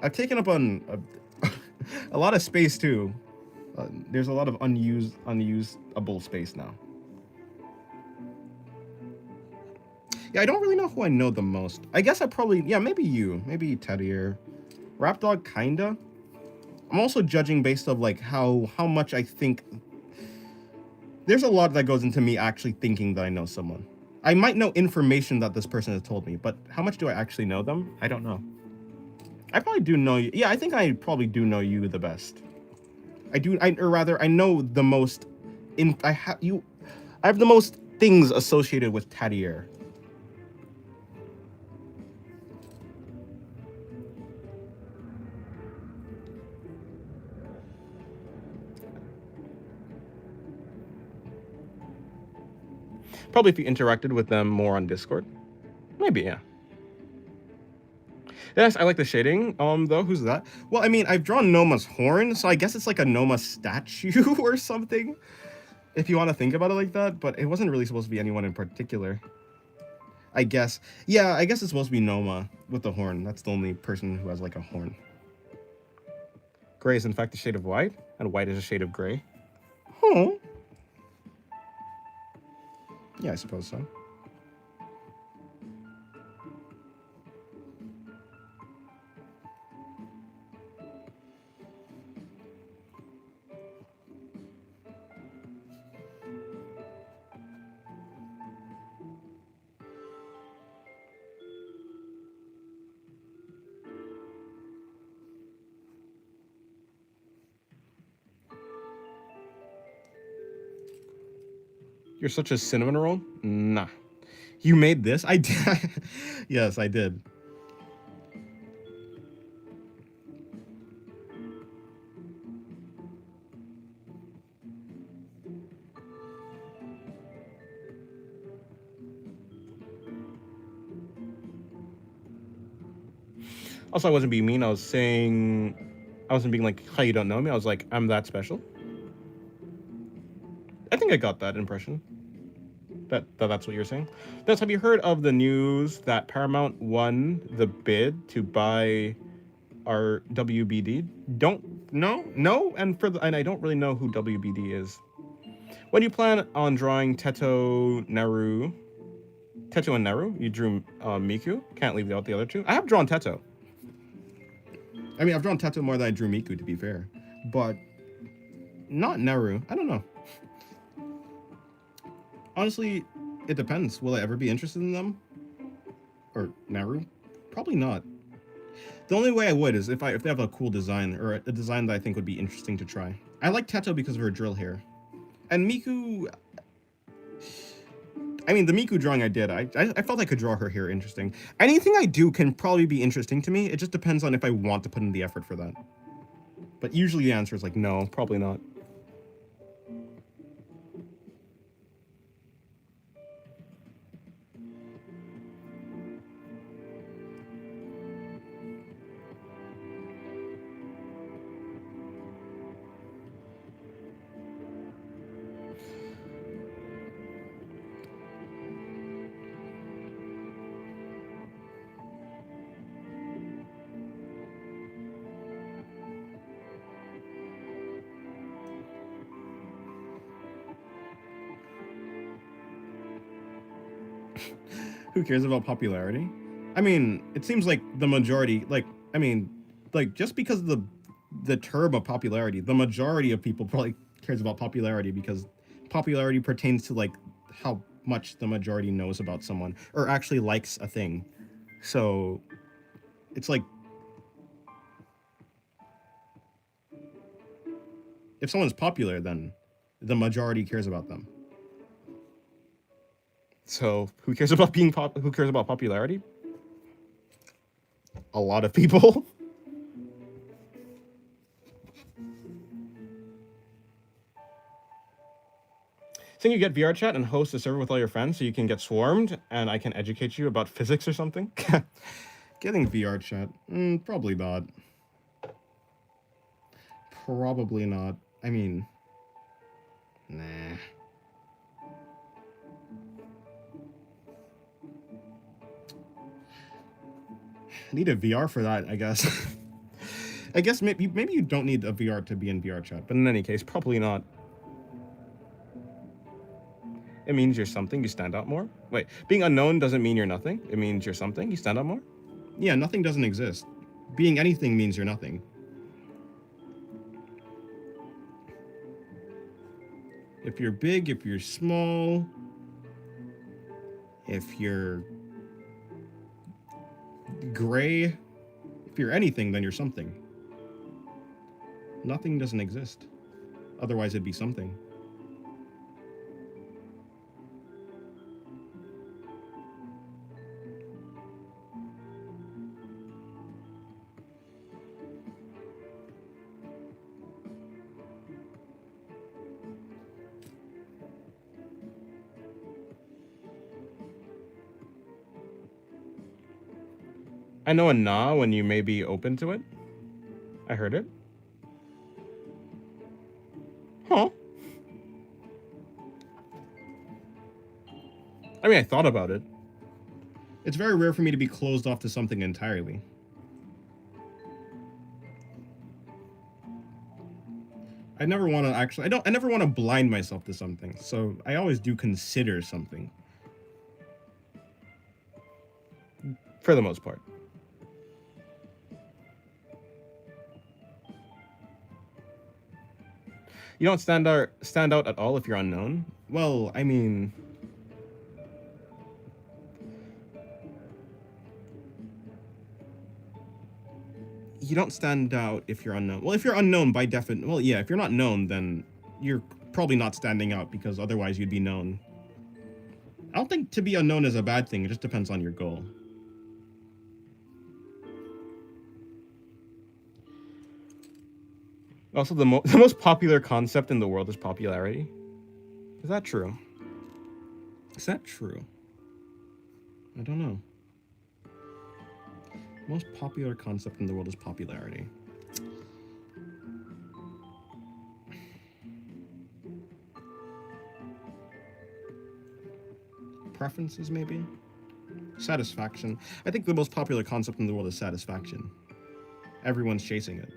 I've taken up on a lot of space too. There's a lot of unusable space now. Yeah, I don't really know who I know the most. I guess I probably, yeah, maybe you, maybe Teddier. Rap Dog, kinda. I'm also judging based of like how much I think. There's a lot that goes into me actually thinking that I know someone. I might know information that this person has told me, but how much do I actually know them? I don't know. I probably do know you. Yeah, I think I probably do know you the best. Or rather, I know the most. I have the most things associated with Taddier. Probably if you interacted with them more on Discord. Maybe, yeah. Yes, I like the shading. Though, who's that? Well, I mean, I've drawn Noma's horn, so I guess it's like a Noma statue or something, if you want to think about it like that. But it wasn't really supposed to be anyone in particular. I guess. Yeah, I guess it's supposed to be Noma with the horn. That's the only person who has like a horn. Gray is in fact a shade of white, and white is a shade of gray. Oh. Yeah, I suppose so. You're such a cinnamon roll? Nah. You made this? I did. Yes, I did. Also, I wasn't being mean. I wasn't being like, how you don't know me? I was like, I'm that special. I think I got that impression. That's what you're saying. That's, have you heard of the news that Paramount won the bid to buy our WBD? No, and I don't really know who WBD is. When you plan on drawing Teto and Naru, you drew Miku. Can't leave out the other two. I have drawn Teto. I mean, I've drawn Teto more than I drew Miku, to be fair, but not Naru. I don't know. Honestly, it depends. Will I ever be interested in them? Or Naru? Probably not. The only way I would is if they have a cool design, or a design that I think would be interesting to try. I like Teto because of her drill hair. And Miku... I mean, the Miku drawing I did, I felt I could draw her hair interesting. Anything I do can probably be interesting to me. It just depends on if I want to put in the effort for that. But usually the answer is like, no, probably not. Who cares about popularity? I mean, it seems like the majority, like, I mean, like, just because of the term of popularity, the majority of people probably cares about popularity because popularity pertains to, like, how much the majority knows about someone or actually likes a thing. So, it's like, if someone's popular, then the majority cares about them. So, who cares about who cares about popularity? A lot of people. Think you get VR chat and host a server with all your friends so you can get swarmed and I can educate you about physics or something? Getting VR chat? Probably not. Probably not. I mean, nah. I need a VR for that, I guess. I guess maybe you don't need a VR to be in VR chat, but in any case, probably not. It means you're something, you stand out more. Wait, being unknown doesn't mean you're nothing. It means you're something, you stand out more. Yeah, nothing doesn't exist. Being anything means you're nothing. If you're big, if you're small, if you're gray, if you're anything, then you're something. Nothing doesn't exist. Otherwise, it'd be something. I know a nah when you may be open to it. I heard it. Huh. I mean, I thought about it. It's very rare for me to be closed off to something entirely. I never want to actually, I never want to blind myself to something. So I always do consider something. For the most part. You don't stand out at all if you're unknown? Well, I mean, you don't stand out if you're unknown. Well, if you're unknown by definition, well, yeah, if you're not known, then you're probably not standing out because otherwise you'd be known. I don't think to be unknown is a bad thing. It just depends on your goal. Also, the most popular concept in the world is popularity. Is that true? Is that true? I don't know. Most popular concept in the world is popularity. Preferences, maybe? Satisfaction. I think the most popular concept in the world is satisfaction. Everyone's chasing it.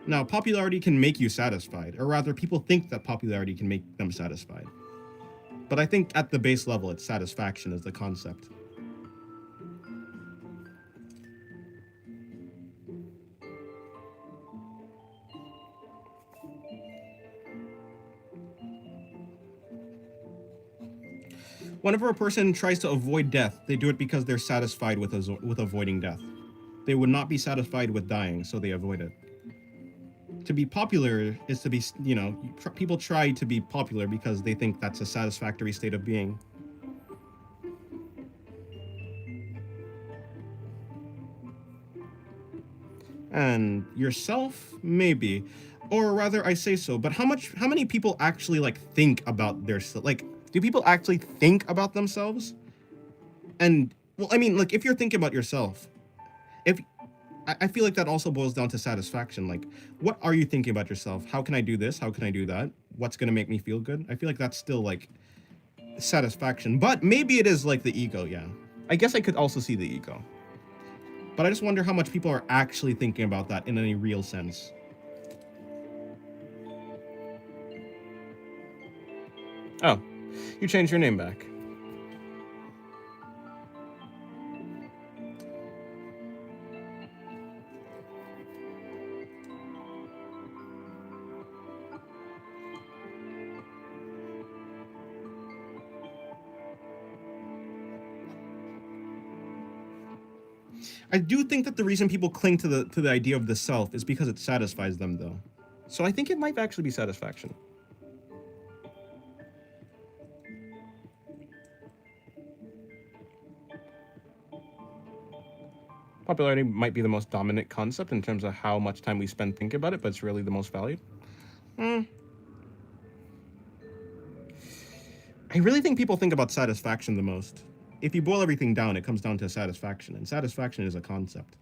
Now, popularity can make you satisfied, or rather, people think that popularity can make them satisfied. But I think at the base level, it's satisfaction is the concept. Whenever a person tries to avoid death, they do it because they're satisfied with avoiding death. They would not be satisfied with dying, so they avoid it. To be popular is to be, you know, people try to be popular because they think that's a satisfactory state of being. And yourself, maybe, or rather, I say so. But how many people actually like think about their, like, do people actually think about themselves? And well, I mean, like, if you're thinking about yourself, I feel like that also boils down to satisfaction. Like, what are you thinking about yourself? How can I do this? How can I do that? What's gonna make me feel good? I feel like that's still like satisfaction, but maybe it is like the ego. Yeah, I guess I could also see the ego, but I just wonder how much people are actually thinking about that in any real sense. Oh, You changed your name back. I do think that the reason people cling to the idea of the self is because it satisfies them, though. So I think it might actually be satisfaction. Popularity might be the most dominant concept in terms of how much time we spend thinking about it, but it's really the most valued. I really think people think about satisfaction the most. If you boil everything down, it comes down to satisfaction, and satisfaction is a concept.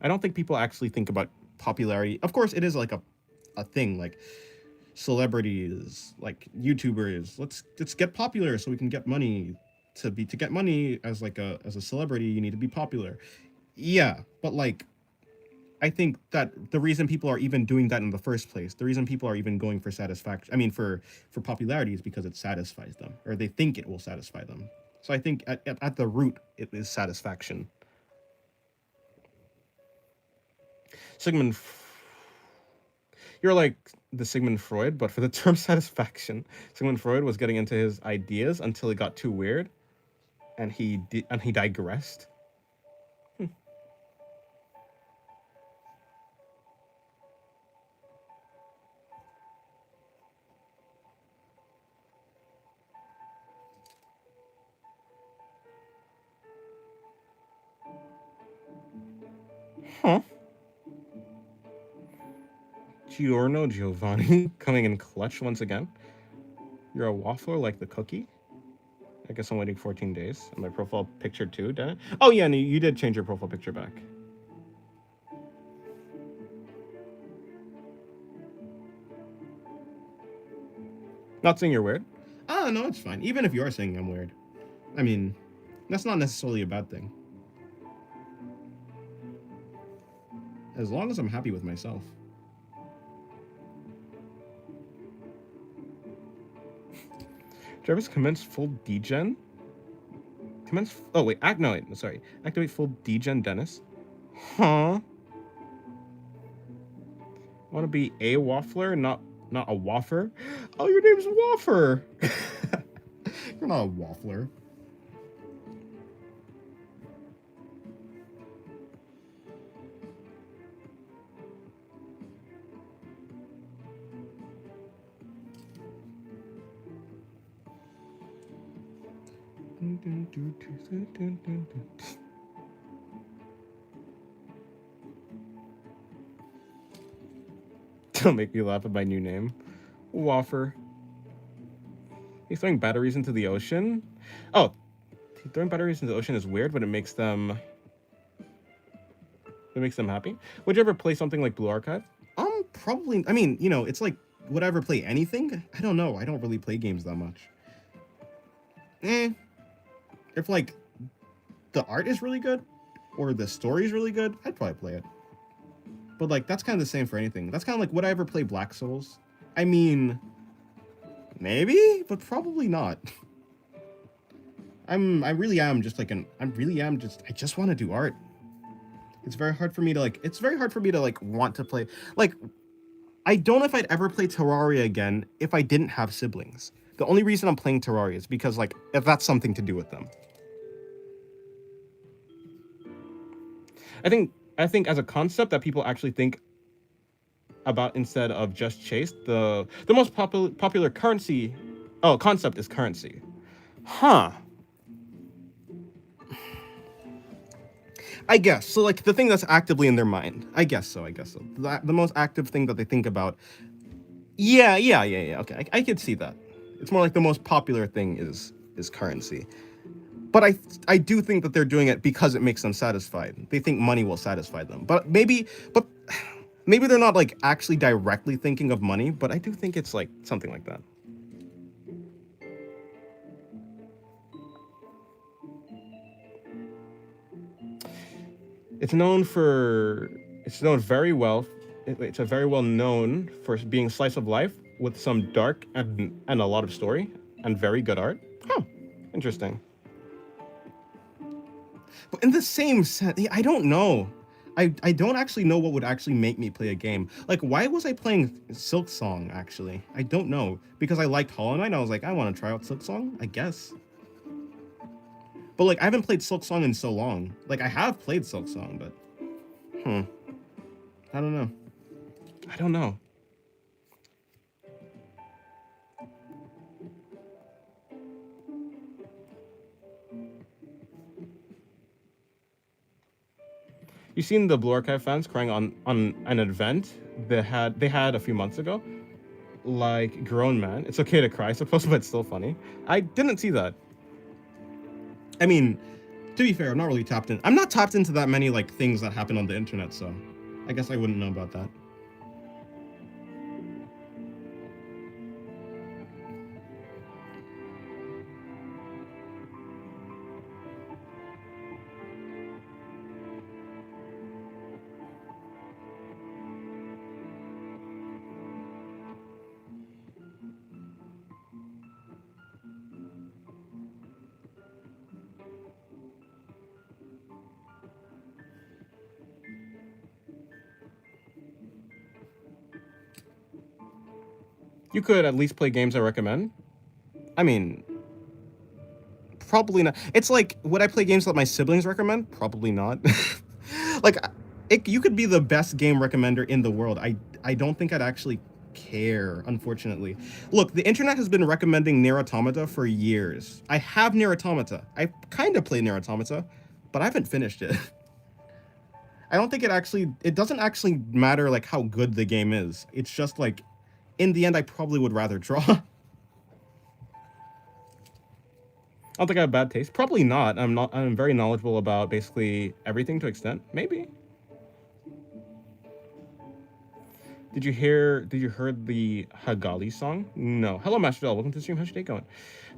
I don't think people actually think about popularity. Of course, it is like a thing, like celebrities, like YouTubers. Let's get popular so we can get money. To get money as a celebrity, you need to be popular. Yeah, but like, I think that the reason people are even doing that in the first place, the reason people are even going for satisfaction, I mean for popularity, is because it satisfies them, or they think it will satisfy them. So I think at the root, it is satisfaction. Sigmund, you're like the Sigmund Freud, but for the term satisfaction. Sigmund Freud was getting into his ideas until it got too weird, and he digressed. Huh. Giorno Giovanni coming in clutch once again. You're a waffler like the cookie? I guess I'm waiting 14 days. And my profile picture too, didn't it? Oh yeah, and you did change your profile picture back. Not saying you're weird. Ah, no, it's fine. Even if you are saying I'm weird. I mean, that's not necessarily a bad thing. As long as I'm happy with myself. Jarvis commenced full degen? Oh wait, sorry. Activate full degen, Dennis. Huh? Want to be a waffler, not a waffer? Oh, your name's Waffer. You're not a waffler. Don't make me laugh at my new name. Waffer. He's throwing batteries into the ocean? Oh, throwing batteries into the ocean is weird, but it makes them happy. Would you ever play something like Blue Archive? Probably. I mean, you know, it's like, would I ever play anything? I don't know. I don't really play games that much. If like the art is really good or the story is really good, I'd probably play it. But like, that's kind of the same for anything. That's kind of like, would I ever play Black Souls? I mean, maybe, but probably not. I just want to do art. It's very hard for me to like want to play. Like, I don't know if I'd ever play Terraria again if I didn't have siblings. The only reason I'm playing Terraria is because, like, if that's something to do with them. I think as a concept that people actually think about instead of just chase, the most popular currency, concept is currency. Huh. I guess. So, like, the thing that's actively in their mind. I guess so. The most active thing that they think about. Yeah. Okay, I could see that. It's more like the most popular thing is currency. But I do think that they're doing it because it makes them satisfied. They think money will satisfy them. But maybe they're not, like, actually directly thinking of money, but I do think it's, like, something like that. It's very well known for being slice of life with some dark and a lot of story. and very good art. Huh. Interesting. But in the same sense, I don't know. I don't actually know what would actually make me play a game. Like, why was I playing Silk Song, actually? I don't know. Because I liked Hollow Knight, I was like, I want to try out Silk Song, I guess. But, like, I haven't played Silk Song in so long. Like, I have played Silk Song, but... I don't know. I don't know. You seen the Blue Archive fans crying on an event they had a few months ago? Like, grown man, it's okay to cry, I suppose, but it's still funny. I didn't see that. I mean, to be fair, I'm not really tapped in. I'm not tapped into that many, like, things that happen on the internet, so I guess I wouldn't know about that. You could at least play games I recommend. I mean, probably not. It's like, would I play games that my siblings recommend? Probably not. Like, you could be the best game recommender in the world. I don't think I'd actually care, unfortunately. Look, the internet has been recommending Nier Automata for years. I have Nier Automata. I kind of play Nier Automata, but I haven't finished it. I don't think it doesn't actually matter, like, how good the game is. It's just, like, in the end, I probably would rather draw. I don't think I have bad taste. Probably not. I'm very knowledgeable about basically everything to an extent. Maybe. Did you hear the Hagali song? No. Hello, Master Del. Welcome to the stream. How's your day going?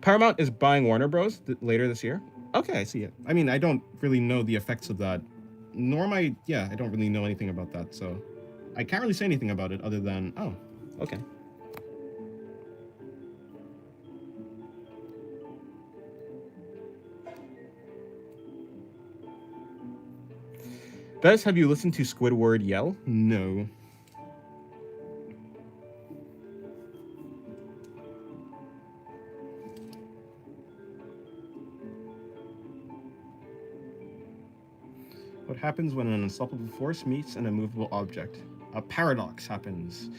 Paramount is buying Warner Bros. Later this year. Okay, I see it. I mean, I don't really know the effects of that. Nor am I, I don't really know anything about that, so I can't really say anything about it other than, oh, okay. Bez, have you listened to Squidward yell? No. What happens when an unstoppable force meets an immovable object? A paradox happens.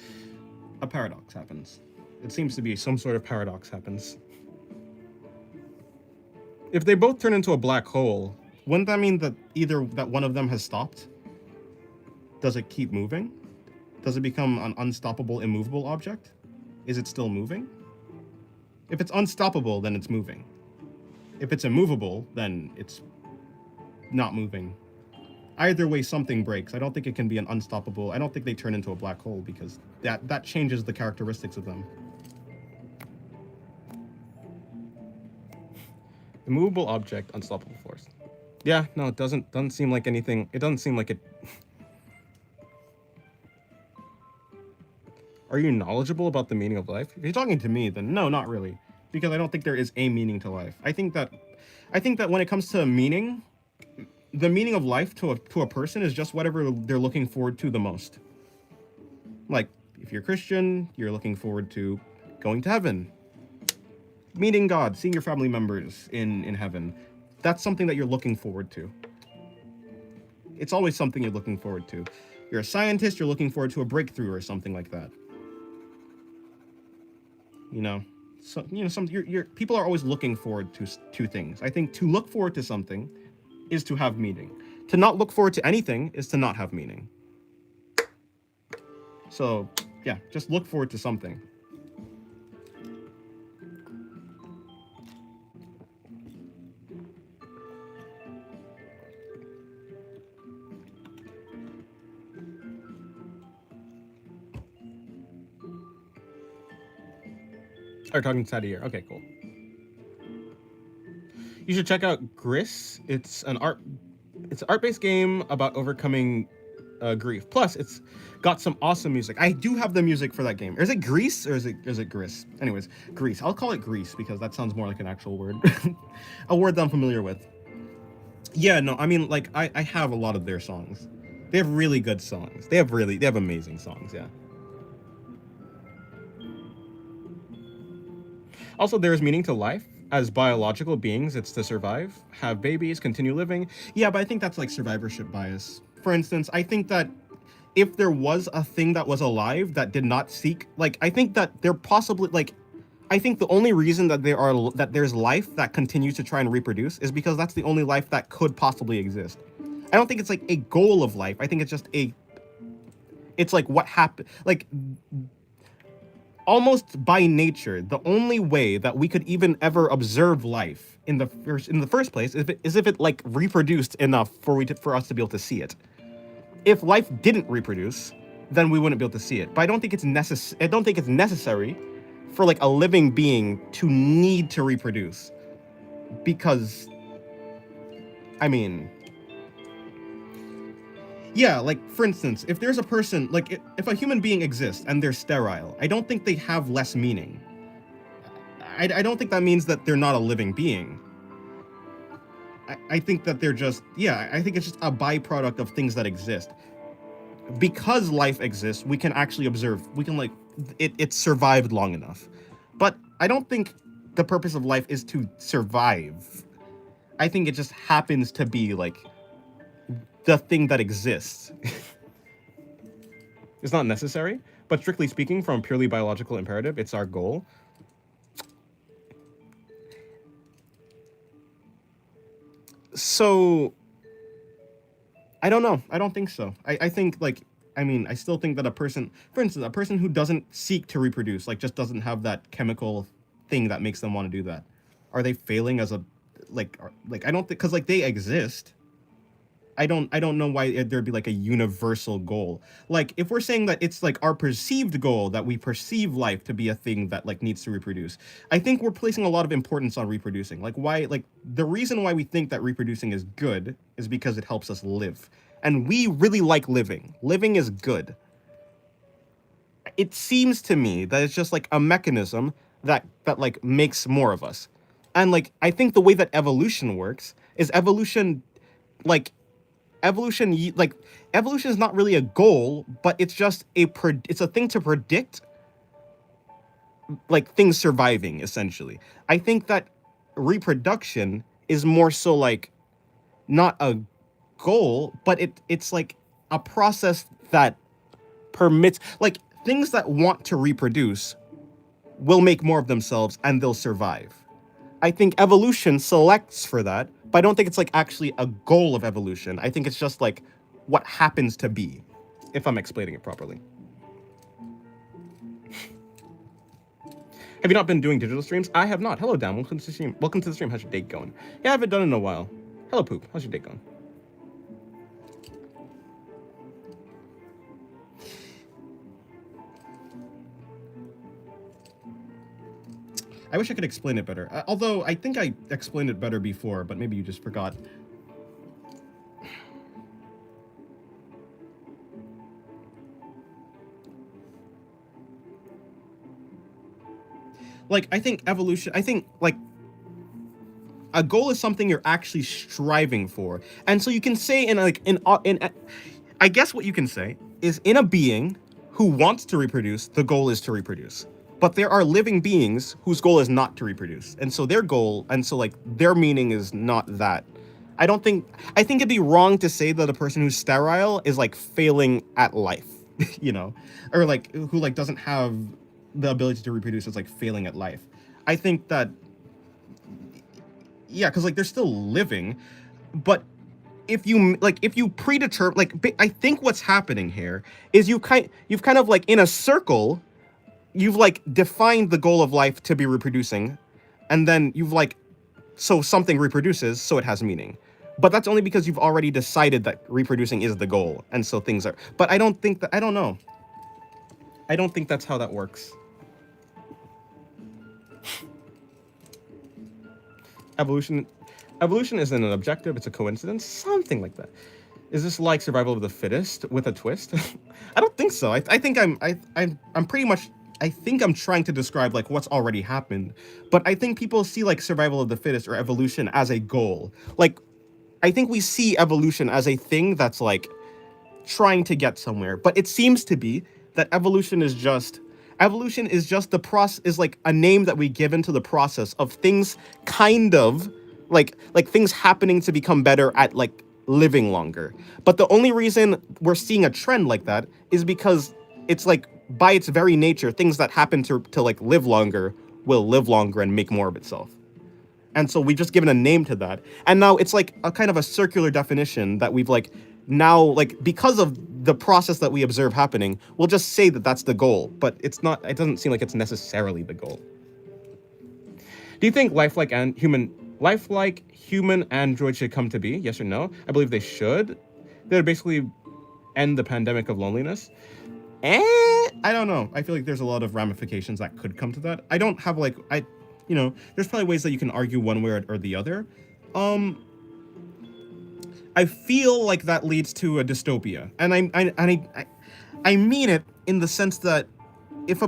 A paradox happens. It seems to be some sort of paradox happens. If they both turn into a black hole, wouldn't that mean that either that one of them has stopped? Does it keep moving? Does it become an unstoppable, immovable object? Is it still moving? If it's unstoppable, then it's moving. If it's immovable, then it's not moving. Either way, something breaks. I don't think it can be an unstoppable. I don't think they turn into a black hole because that changes the characteristics of them. Immovable object, unstoppable force. Yeah, no, it doesn't seem like anything. It doesn't seem like it. Are you knowledgeable about the meaning of life? If you're talking to me, then no, not really, because I don't think there is a meaning to life. I think that when it comes to meaning, the meaning of life to a person is just whatever they're looking forward to the most. Like, if you're Christian, you're looking forward to going to heaven, meeting God, seeing your family members in heaven. That's something that you're looking forward to. It's always something you're looking forward to. You're a scientist, you're looking forward to a breakthrough or something like that. People are always looking forward to things. I think to look forward to something is to have meaning. To not look forward to anything is to not have meaning. So, yeah, just look forward to something. Are talking to Sadir. Okay, cool. You should check out Gris. It's an art-based game about overcoming Grief. Plus, it's got some awesome music. I do have the music for that game. Or is it Grease or is it Gris? Anyways, Grease. I'll call it Grease because that sounds more like an actual word, a word that I'm familiar with. Yeah, no, I mean, like, I have a lot of their songs. They have really good songs. They have amazing songs. Yeah. Also, there is meaning to life. As biological beings, it's to survive, have babies, continue living. Yeah, but I think that's like survivorship bias. For instance, I think that if there was a thing that was alive that did not seek, like, I think that there possibly, like, I think the only reason that there's life that continues to try and reproduce is because that's the only life that could possibly exist. I don't think it's like a goal of life. I think it's just it's like what happened, like, almost by nature, the only way that we could even ever observe life in the first place is if it like reproduced enough for us to be able to see it. If life didn't reproduce, then we wouldn't be able to see it. But I don't think it's necessary for like a living being to need to reproduce, because I mean, yeah, like, for instance, if there's a person, like, if a human being exists and they're sterile, I don't think they have less meaning. I don't think that means that they're not a living being. I think that they're just, yeah, I think it's just a byproduct of things that exist. Because life exists, we can actually observe, we can, like, it survived long enough. But I don't think the purpose of life is to survive. I think it just happens to be, like, the thing that exists. It's not necessary, but strictly speaking, from a purely biological imperative, it's our goal. So, I don't know. I don't think so. I think, like, I mean, I still think that a person, for instance, a person who doesn't seek to reproduce, like, just doesn't have that chemical thing that makes them want to do that, are they failing as a, like, I don't think, because, like, they exist. I don't know why there'd be like a universal goal. Like, if we're saying that it's like our perceived goal that we perceive life to be a thing that like needs to reproduce, I think we're placing a lot of importance on reproducing. Like, why, like, the reason why we think that reproducing is good is because it helps us live. And we really like living. Living is good. It seems to me that it's just like a mechanism that like makes more of us. And like, I think the way that evolution works is evolution, like, evolution is not really a goal, but it's just it's a thing to predict, like, things surviving, essentially. I think that reproduction is more so like not a goal, but it's like a process that permits, like, things that want to reproduce will make more of themselves and they'll survive. I think evolution selects for that, but I don't think it's like actually a goal of evolution. I think it's just like what happens to be, if I'm explaining it properly. Have you not been doing digital streams? I have not. Hello, Dan. Welcome to the stream. Welcome to the stream. How's your date going? Yeah, I haven't done it in a while. Hello, Poop. How's your date going? I wish I could explain it better. Although, I think I explained it better before, but maybe you just forgot. Like, I think evolution, like, a goal is something you're actually striving for. And so you can say I guess what you can say is, in a being who wants to reproduce, the goal is to reproduce. But there are living beings whose goal is not to reproduce. And so like, their meaning is not that. I think it'd be wrong to say that a person who's sterile is like failing at life, you know, or like who like doesn't have the ability to reproduce is like failing at life. I think that, yeah, because like they're still living, but if you predetermine, like, I think what's happening here is you've kind of like, in a circle, you've like defined the goal of life to be reproducing, and then you've like, so something reproduces, so it has meaning. But that's only because you've already decided that reproducing is the goal, and so things are. But I don't think that, I don't know. I don't think that's how that works. Evolution isn't an objective, it's a coincidence, something like that. Is this like survival of the fittest with a twist? I don't think so. I think I'm pretty much. I think I'm trying to describe like what's already happened, but I think people see like survival of the fittest or evolution as a goal. Like, I think we see evolution as a thing that's like trying to get somewhere, but it seems to be that evolution is just the process, is like a name that we give into the process of things kind of like things happening to become better at like living longer. But the only reason we're seeing a trend like that is because it's like by its very nature, things that happen to like live longer will live longer and make more of itself. And so we've just given a name to that. And now it's like a kind of a circular definition that we've like now, like, because of the process that we observe happening, we'll just say that that's the goal, but it's not, it doesn't seem like it's necessarily the goal. Do you think lifelike human android should come to be? Yes or no? I believe they should. They would basically end the pandemic of loneliness. I don't know. I feel like there's a lot of ramifications that could come to that. I don't have like, there's probably ways that you can argue one way or the other. I feel like that leads to a dystopia, and I mean it in the sense that if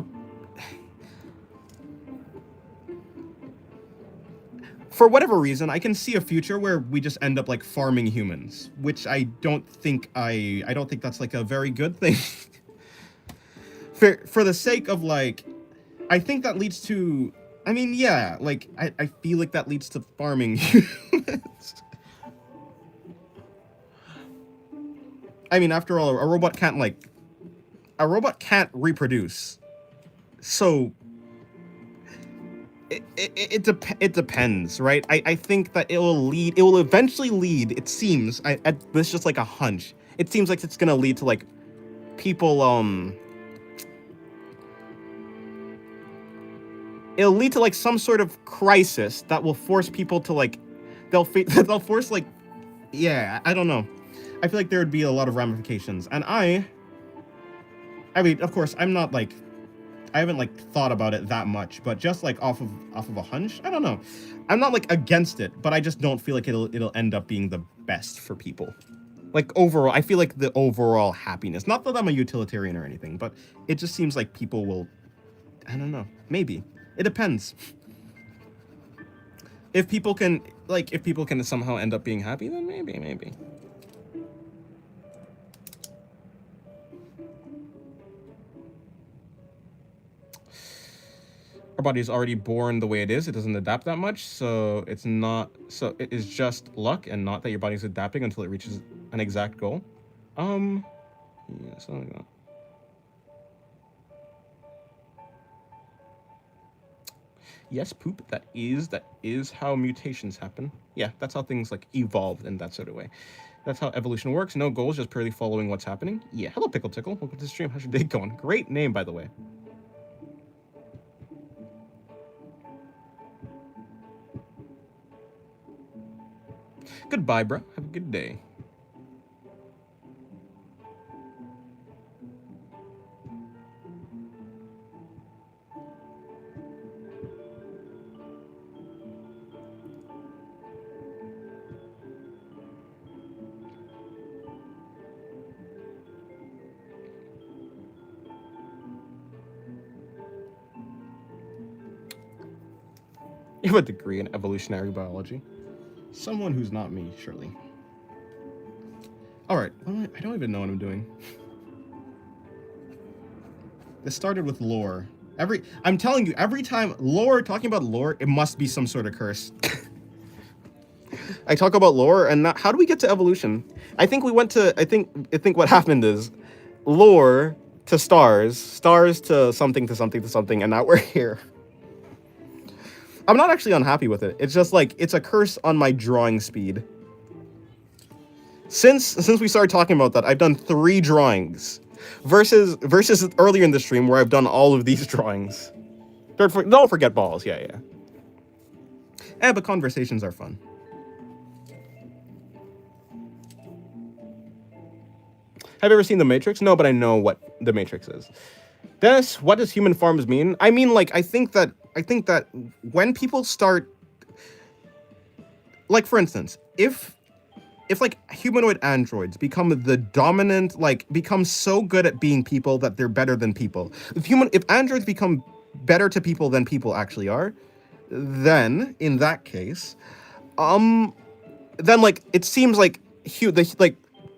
for whatever reason, I can see a future where we just end up like farming humans, which I don't think that's like a very good thing. For the sake of like, I think that leads to, I mean, yeah, like I feel like that leads to farming humans. I mean, after all, a robot can't reproduce. So it depends, right? I think that it will eventually lead, it seems, this is just like a hunch. It seems like it's gonna lead to like people, it'll lead to like some sort of crisis that will force people to like, they'll force like, yeah, I don't know. I feel like there would be a lot of ramifications, and I mean, of course, I'm not like, I haven't like thought about it that much, but just like off of a hunch, I don't know. I'm not like against it, but I just don't feel like it'll end up being the best for people. Like overall, I feel like the overall happiness. Not that I'm a utilitarian or anything, but it just seems like people will, I don't know, maybe. It depends. If people can somehow end up being happy, then maybe. Our body is already born the way it is. It doesn't adapt that much, so it's not. So it is just luck, and not that your body's adapting until it reaches an exact goal. Yeah, something like that. Yes, poop. That is how mutations happen. Yeah, that's how things like evolve in that sort of way. That's how evolution works. No goals, just purely following what's happening. Yeah. Hello, Pickle Tickle. Welcome to the stream. How's your day going? Great name, by the way. Goodbye, bro. Have a good day. You have a degree in evolutionary biology. Someone who's not me, surely. Alright, I don't even know what I'm doing. This started with lore. I'm telling you, every time talking about lore, it must be some sort of curse. I talk about lore, and how do we get to evolution? I think what happened is lore to stars to something, and now we're here. I'm not actually unhappy with it. It's just like, it's a curse on my drawing speed. Since we started talking about that, I've done 3 drawings. Versus earlier in the stream where I've done all of these drawings. Don't forget balls, yeah. But conversations are fun. Have you ever seen The Matrix? No, but I know what The Matrix is. Dennis, what does human farms mean? I mean, like, I think that when people start, like, for instance, if if like humanoid androids become the dominant, like become so good at being people that they're better than people. If androids become better to people than people actually are, then in that case, then like it seems like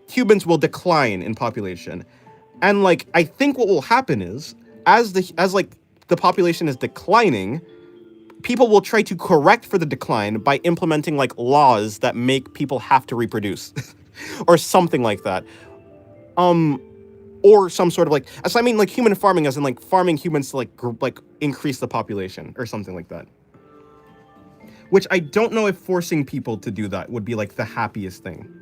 humans will decline in population. And like I think what will happen is as like the population is declining, people will try to correct for the decline by implementing like laws that make people have to reproduce or something like that. Or some sort of like, so I mean like human farming as in like farming humans to like increase the population or something like that. Which I don't know if forcing people to do that would be like the happiest thing.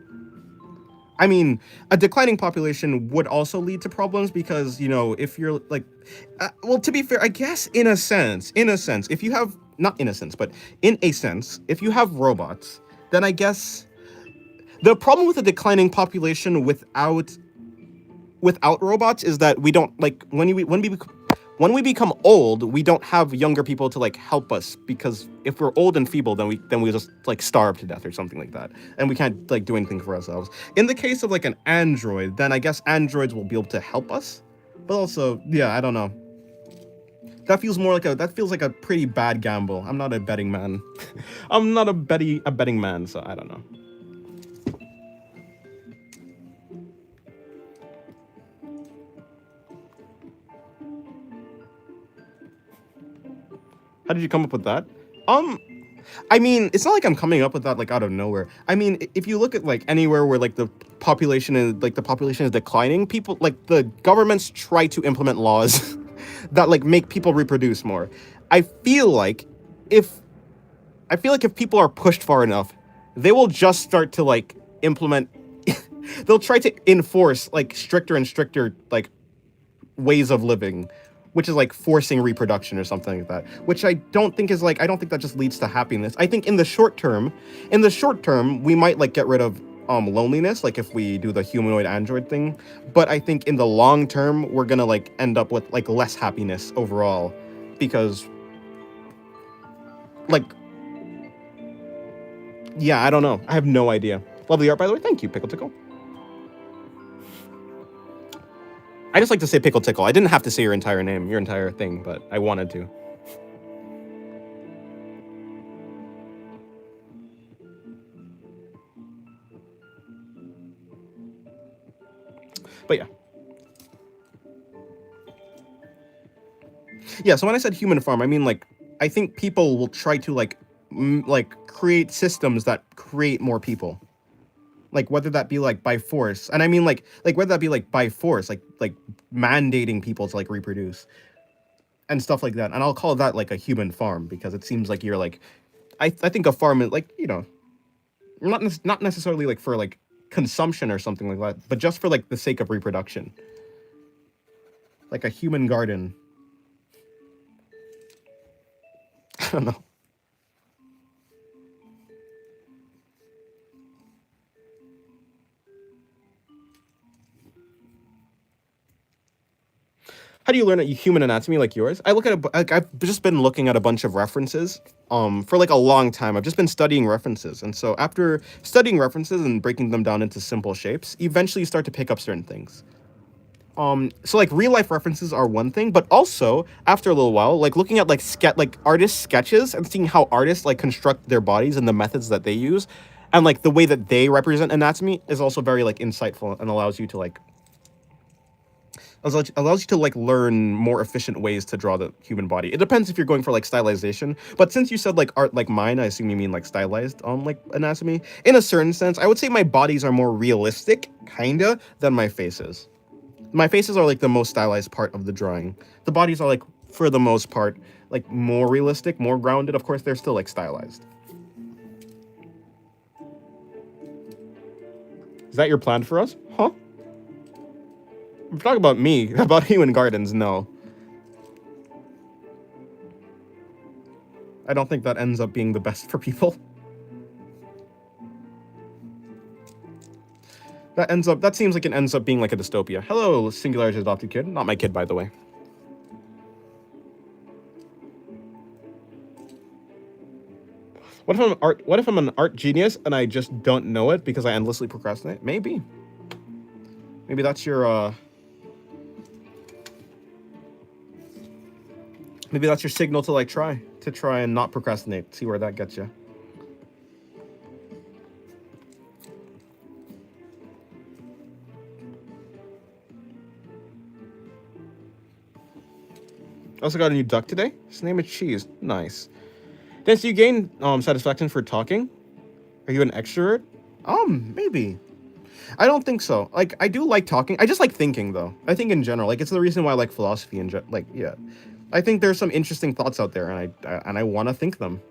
I mean, a declining population would also lead to problems because, you know, if you're like, well, to be fair, I guess in a sense, if you have, not in a sense, but in a sense, if you have robots, then I guess the problem with a declining population without robots is that we don't like when we become old, we don't have younger people to like help us, because if we're old and feeble, then we just like starve to death or something like that, and we can't like do anything for ourselves. In the case of like an android, then I guess androids will be able to help us, but also, yeah, I don't know. That feels like a pretty bad gamble. I'm not a betting man. I'm not a betting man, so I don't know. How did you come up with that? I mean, it's not like I'm coming up with that like out of nowhere. I mean, if you look at like anywhere where like the population is declining, people like the governments try to implement laws that like make people reproduce more. I feel like if people are pushed far enough, they will just start to like implement they'll try to enforce like stricter and stricter like ways of living, which is like forcing reproduction or something like that, which I don't think that just leads to happiness. I think in the short term, we might like get rid of loneliness, like if we do the humanoid android thing, but I think in the long term, we're gonna like end up with like less happiness overall, because like, yeah, I don't know. I have no idea. Lovely art, by the way. Thank you, Pickle Tickle. I just like to say Pickle Tickle. I didn't have to say your entire name, your entire thing, but I wanted to. But yeah. Yeah, so when I said human farm, I mean like I think people will try to like create systems that create more people. Like whether that be like by force, and I mean like whether that be like by force, like mandating people to like reproduce and stuff like that. And I'll call that like a human farm, because it seems like you're like, I think a farm is like, you know, not necessarily like for like consumption or something like that, but just for like the sake of reproduction, like a human garden. I don't know. How do you learn human anatomy like yours? I've just been looking at a bunch of references for like a long time. I've just been studying references. And so after studying references and breaking them down into simple shapes, eventually you start to pick up certain things. So like real life references are one thing, but also after a little while, like looking at like artist sketches and seeing how artists like construct their bodies and the methods that they use, and like the way that they represent anatomy is also very like insightful and allows you to like learn more efficient ways to draw the human body. It depends if you're going for like stylization, but since you said like art like mine, I assume you mean like stylized like anatomy. In a certain sense, I would say my bodies are more realistic, kinda, than my faces. My faces are like the most stylized part of the drawing. The bodies are like, for the most part, like more realistic, more grounded. Of course, they're still like stylized. Is that your plan for us? Huh? If you're talking about me, about human gardens, no. I don't think that ends up being the best for people. That seems like it ends up being like a dystopia. Hello, Singularity Adopted Kid. Not my kid, by the way. What if I'm an art genius and I just don't know it because I endlessly procrastinate? Maybe. Maybe that's your maybe that's your signal to like try and not procrastinate. See where that gets you. Also got a new duck today. His name is Cheese. Nice. Dennis, do you gain satisfaction for talking? Are you an extrovert? Maybe. I don't think so. Like, I do like talking. I just like thinking, though. I think in general, like, it's the reason why I like philosophy and like, yeah. I think there's some interesting thoughts out there, and I want to think them.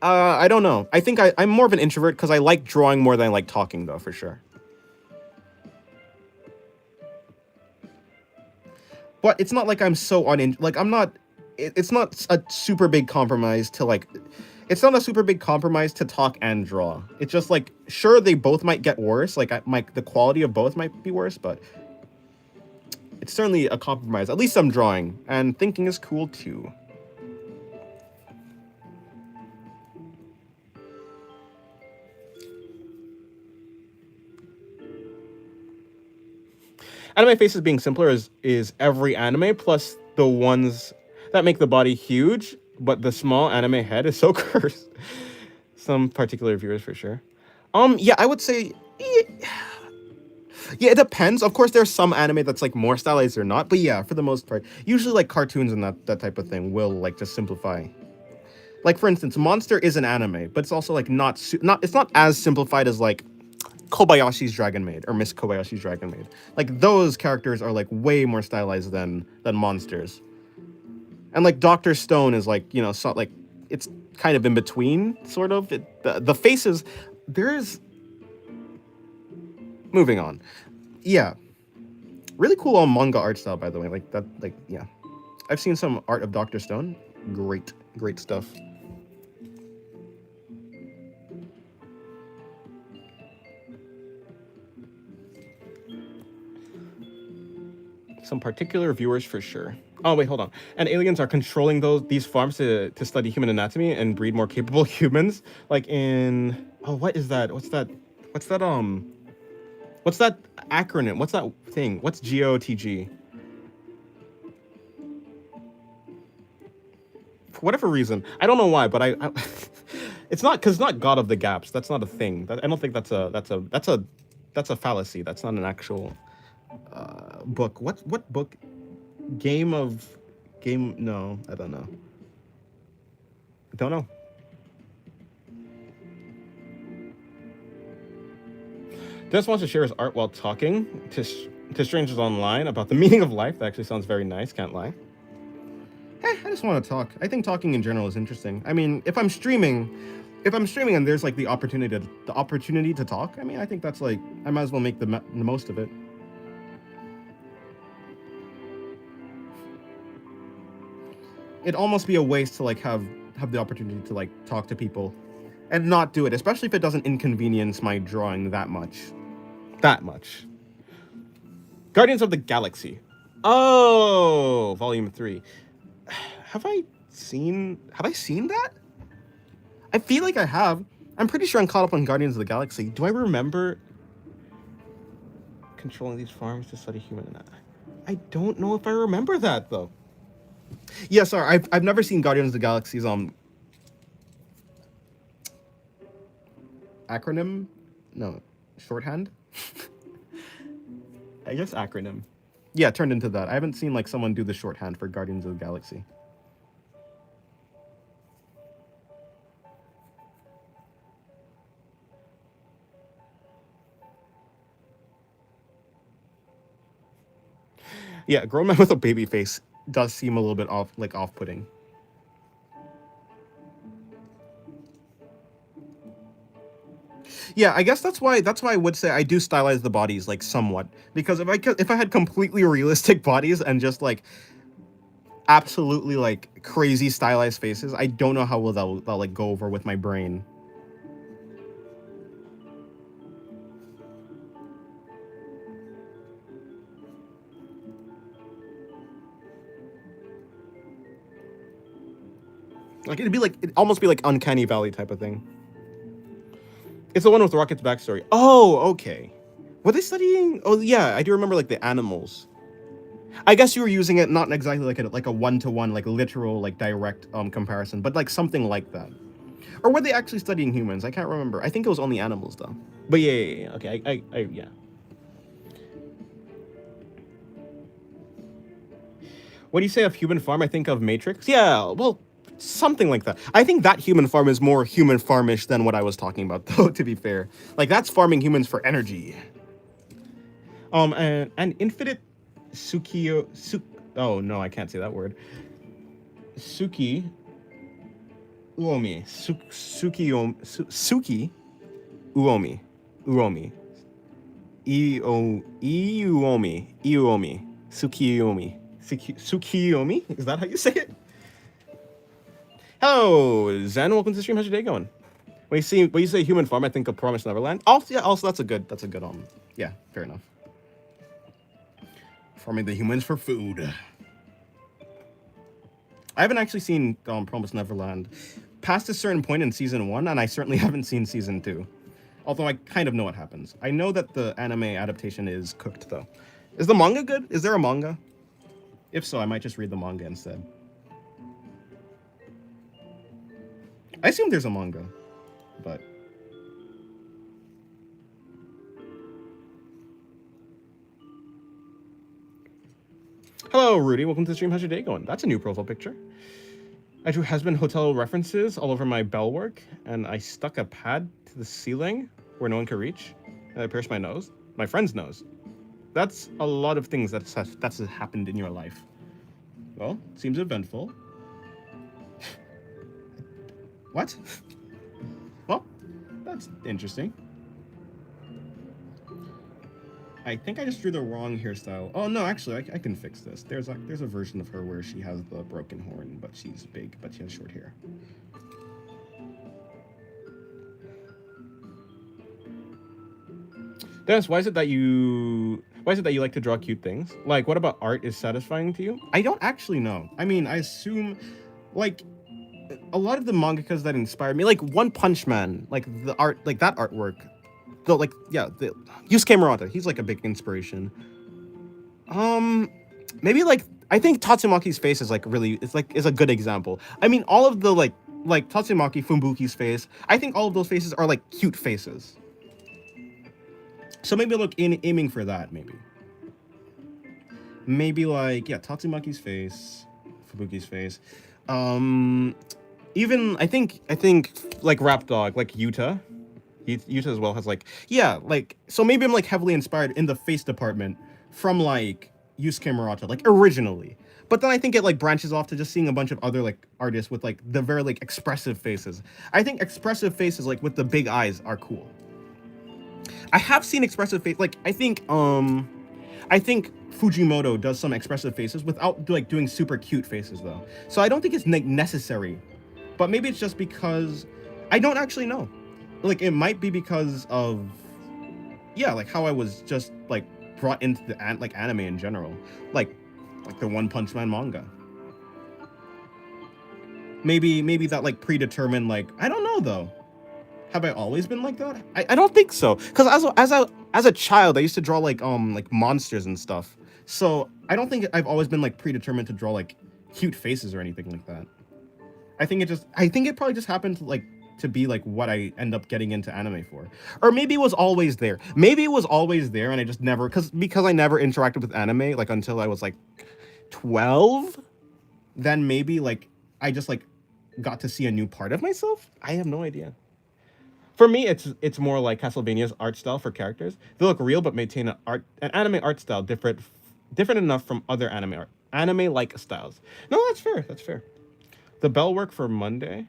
I don't know. I think I'm more of an introvert because I like drawing more than I like talking, though, for sure. But it's not like I'm so like I'm not. It's not a super big compromise to like. It's not a super big compromise to talk and draw. It's just like, sure, they both might get worse. Like the quality of both might be worse, but it's certainly a compromise. At least I'm drawing, and thinking is cool too. Anime faces being simpler is every anime plus the ones that make the body huge, but the small anime head is so cursed. Some particular viewers for sure. Yeah, I would say yeah, it depends. Of course, there's some anime that's like more stylized or not, but yeah, for the most part, usually like cartoons and that type of thing will like just simplify. Like for instance, Monster is an anime, but it's also like it's not as simplified as like Kobayashi's Dragon Maid or Miss Kobayashi's Dragon Maid. Like those characters are like way more stylized than monsters. And like Dr. Stone is like, you know, so, like it's kind of in between, sort of. The faces, there's moving on. Yeah. Really cool manga art style, by the way. Like that, like, yeah. I've seen some art of Dr. Stone. Great stuff. Some particular viewers for sure. Oh wait, hold on. And aliens are controlling these farms to study human anatomy and breed more capable humans. Like in what is that? What's that acronym? What's that thing? What's GOTG? For whatever reason, I don't know why, but I it's not because it's not God of the Gaps. That's not a thing. I don't think that's a fallacy. That's not an actual book. What book? Game. No, I don't know. Don't know. Dennis wants to share his art while talking to strangers online about the meaning of life. That actually sounds very nice. Can't lie. I just want to talk. I think talking in general is interesting. I mean, if I'm streaming and there's like the opportunity to talk, I mean, I think that's like I might as well make the most of it. It'd almost be a waste to like have the opportunity to like talk to people and not do it, especially if it doesn't inconvenience my drawing that much. Guardians of the Galaxy. Oh, Volume 3. Have I seen that? I feel like I have. I'm pretty sure I'm caught up on Guardians of the Galaxy. Do I remember controlling these farms to study human anatomy? I don't know if I remember that though. Yeah, sorry, I've never seen Guardians of the Galaxy's acronym? No, shorthand? I guess acronym. Yeah, turned into that. I haven't seen like someone do the shorthand for Guardians of the Galaxy. Yeah, a grown man with a baby face does seem a little bit off-putting. Yeah, I guess that's why I would say I do stylize the bodies like somewhat, because if I had completely realistic bodies and just like absolutely like crazy stylized faces, I don't know how well that'll like go over with my brain. Like it'd almost be like Uncanny Valley type of thing. It's the one with Rocket's backstory. Oh, okay. Were they studying? Oh yeah, I do remember like the animals. I guess you were using it not exactly like a one-to-one, like literal, like direct comparison, but like something like that. Or were they actually studying humans? I can't remember. I think it was only animals though. But yeah. Okay, yeah. What do you say of Human Farm? I think of Matrix. Yeah, well, something like that. I think that Human Farm is more Human Farmish than what I was talking about, though. To be fair, like that's farming humans for energy. And Infinite Sukiyo oh no, I can't say that word. Suki Uomi. Suki Uomi. Uomi. Iuomi. Sukiyomi. Sukiyomi? Is that how you say it? Hello, Zen. Welcome to the stream. How's your day going? When you say Human Farm, I think of Promised Neverland. Also, yeah. Also, that's a good. Yeah, fair enough. Farming the humans for food. I haven't actually seen Promised Neverland past a certain point in season 1, and I certainly haven't seen season 2. Although I kind of know what happens. I know that the anime adaptation is cooked, though. Is the manga good? Is there a manga? If so, I might just read the manga instead. I assume there's a manga, but... Hello, Rudy. Welcome to the stream. How's your day going? That's a new profile picture. I drew husband hotel references all over my bell work, and I stuck a pad to the ceiling where no one could reach, and I pierced my nose. My friend's nose. That's a lot of things that's happened in your life. Well, seems eventful. What? Well, that's interesting. I think I just drew the wrong hairstyle. Oh no, actually, I can fix this. There's a version of her where she has the broken horn, but she's big, but she has short hair. Dennis, why is it that you like to draw cute things? Like, what about art is satisfying to you? I don't actually know. I mean, I assume, like, a lot of the mangakas that inspired me, like One Punch Man, like the art, like that artwork. The Yusuke Murata, he's like a big inspiration. Maybe like I think Tatsumaki's face is like really is a good example. I mean, all of the like Tatsumaki, Fubuki's face, I think all of those faces are like cute faces. So maybe look aiming for that, maybe. Maybe like Tatsumaki's face, Fubuki's face. Even I think like Rap Dog, like Yuta. Yuta as well has so maybe I'm like heavily inspired in the face department from like Yusuke Murata, like originally. But then I think it like branches off to just seeing a bunch of other like artists with like the very like expressive faces. I think expressive faces like with the big eyes are cool. I have seen expressive face I think Fujimoto does some expressive faces without like doing super cute faces though. So I don't think it's necessary. But maybe it's just because I don't actually know. Like it might be because of like how I was just like brought into the anime in general, like the One Punch Man manga. Maybe that like predetermined, like I don't know though. Have I always been like that? I don't think so. Because as a child, I used to draw like monsters and stuff. So I don't think I've always been like predetermined to draw like cute faces or anything like that. I think it probably just happened to be like what I end up getting into anime for. Or maybe it was always there. Maybe it was always there and I just never because I never interacted with anime like until I was like 12. Then maybe like I just like got to see a new part of myself. I have no idea. For me, it's more like Castlevania's art style for characters. They look real but maintain an anime art style different enough from other anime-like styles. No, that's fair. That's fair. The bell work for Monday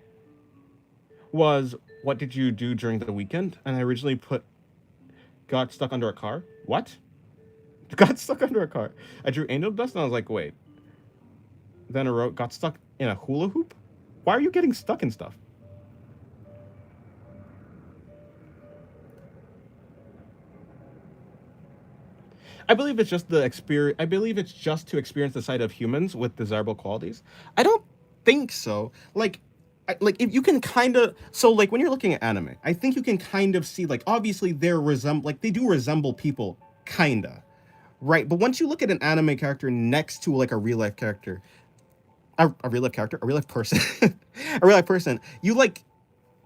was, what did you do during the weekend? And I originally got stuck under a car. What? Got stuck under a car. I drew angel dust and I was like, wait. Then I wrote, got stuck in a hula hoop? Why are you getting stuck in stuff? I believe it's just to experience the sight of humans with desirable qualities. I don't think so. Like, like if you can kind of, so like when you're looking at anime, I think you can kind of see like obviously they do resemble people, kinda, right? But once you look at an anime character next to like a real life character, a real life character, a real life person, a real life person, you like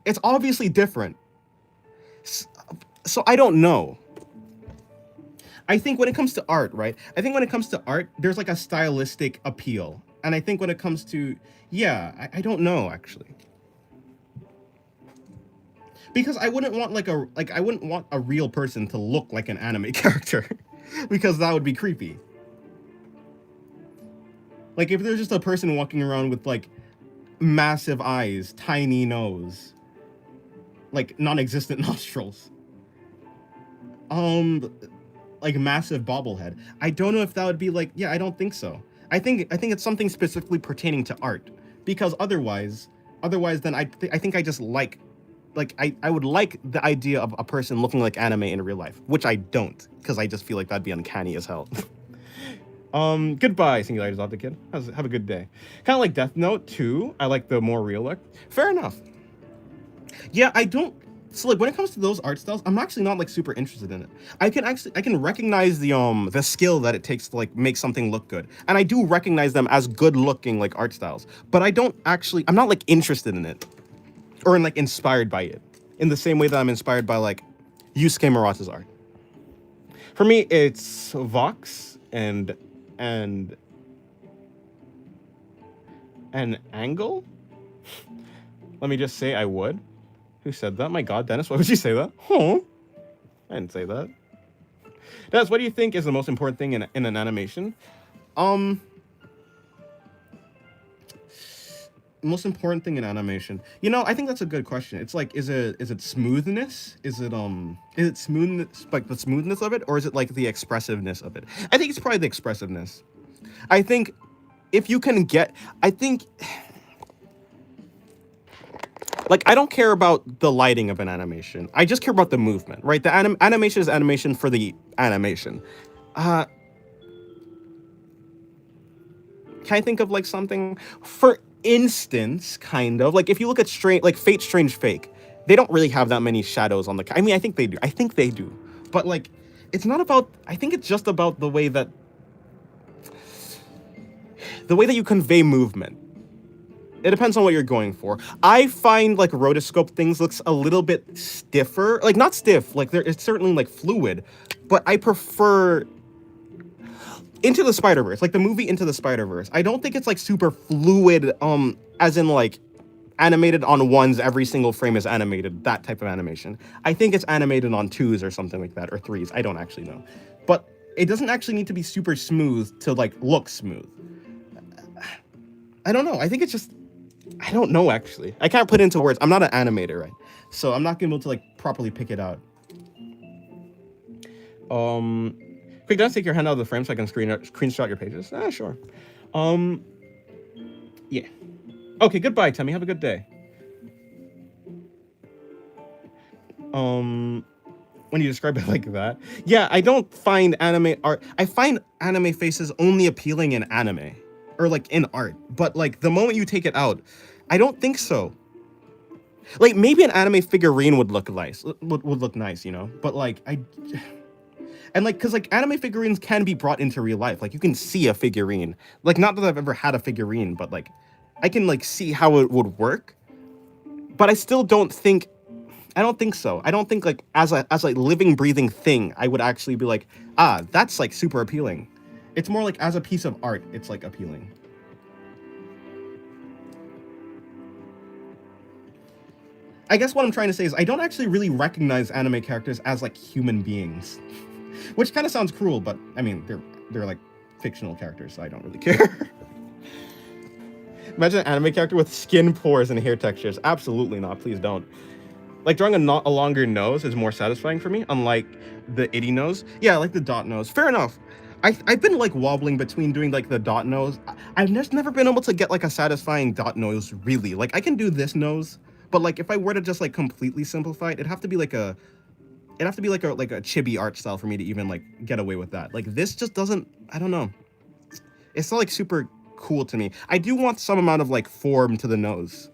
it's obviously different. So I don't know. I think when it comes to art, right? I think when it comes to art, there's like a stylistic appeal. And I think when it comes to, yeah, I don't know actually. Because I wouldn't want I wouldn't want a real person to look like an anime character. Because that would be creepy. Like if there's just a person walking around with like massive eyes, tiny nose, like non-existent nostrils. Like massive bobblehead. I don't know if that would be like, yeah, I don't think so. I think it's something specifically pertaining to art, because otherwise then I think I just like I would like the idea of a person looking like anime in real life, which I don't, because I just feel like that'd be uncanny as hell. Goodbye, Singularity Adopted Kid. Have a good day. Kind of like Death Note too. I like the more real look. Fair enough. Yeah, I don't. So like when it comes to those art styles, I'm actually not like super interested in it. I can recognize the skill that it takes to like make something look good, and I do recognize them as good looking like art styles. But I'm not like interested in it, or in like inspired by it, in the same way that I'm inspired by like Yusuke Murata's art. For me, it's Vox and Angle. Let me just say I would. Who said that? My God, Dennis, why would you say that? Huh? I didn't say that. Dennis, what do you think is the most important thing in an animation? Most important thing in animation. You know, I think that's a good question. It's like, is it smoothness? Is it smoothness, like the smoothness of it, or is it like the expressiveness of it? I think it's probably the expressiveness. I think if you can get, like, I don't care about the lighting of an animation. I just care about the movement, right? The animation is animation for the animation. Can I think of like something? For instance, kind of like if you look at Fate Strange Fake, they don't really have that many shadows on the. I mean, I think they do. But like, it's not about. I think it's just about the way that you convey movement. It depends on what you're going for. I find like rotoscope things looks a little bit stiffer. Like not stiff, like it's certainly like fluid, but I prefer Into the Spider-Verse, like the movie Into the Spider-Verse. I don't think it's like super fluid, as in like animated on ones, every single frame is animated, that type of animation. I think it's animated on twos or something like that, or threes. I don't actually know. But it doesn't actually need to be super smooth to like look smooth. I don't know. I think it's just, I don't know actually. I can't put it into words. I'm not an animator, right? So I'm not gonna be able to like properly pick it out. Quick, don't take your hand out of the frame so I can screenshot your pages. Sure. Yeah. Okay, goodbye, Timmy. Have a good day. When you describe it like that. Yeah, I don't find anime art. I find anime faces only appealing in anime. Or like in art. But like the moment you take it out, I don't think so. Like maybe an anime figurine would look nice. Would look nice, you know? But like and like, cause like anime figurines can be brought into real life. Like you can see a figurine. Like not that I've ever had a figurine, but like I can like see how it would work. But I still don't think, I don't think so. I don't think like as a living, breathing thing, I would actually be like, that's like super appealing. It's more like as a piece of art, it's like appealing. I guess what I'm trying to say is I don't actually really recognize anime characters as like human beings. Which kind of sounds cruel, but I mean, they're like fictional characters, so I don't really care. Imagine an anime character with skin pores and hair textures. Absolutely not. Please don't. Like drawing a longer nose is more satisfying for me, unlike the itty nose. Yeah, I like the dot nose. Fair enough. I've been like wobbling between doing like the dot nose. I've just never been able to get like a satisfying dot nose really. Like I can do this nose, but like if I were to just like completely simplify it, it'd have to be like a chibi art style for me to even like get away with that. Like this just doesn't, I don't know. It's not like super cool to me. I do want some amount of like form to the nose.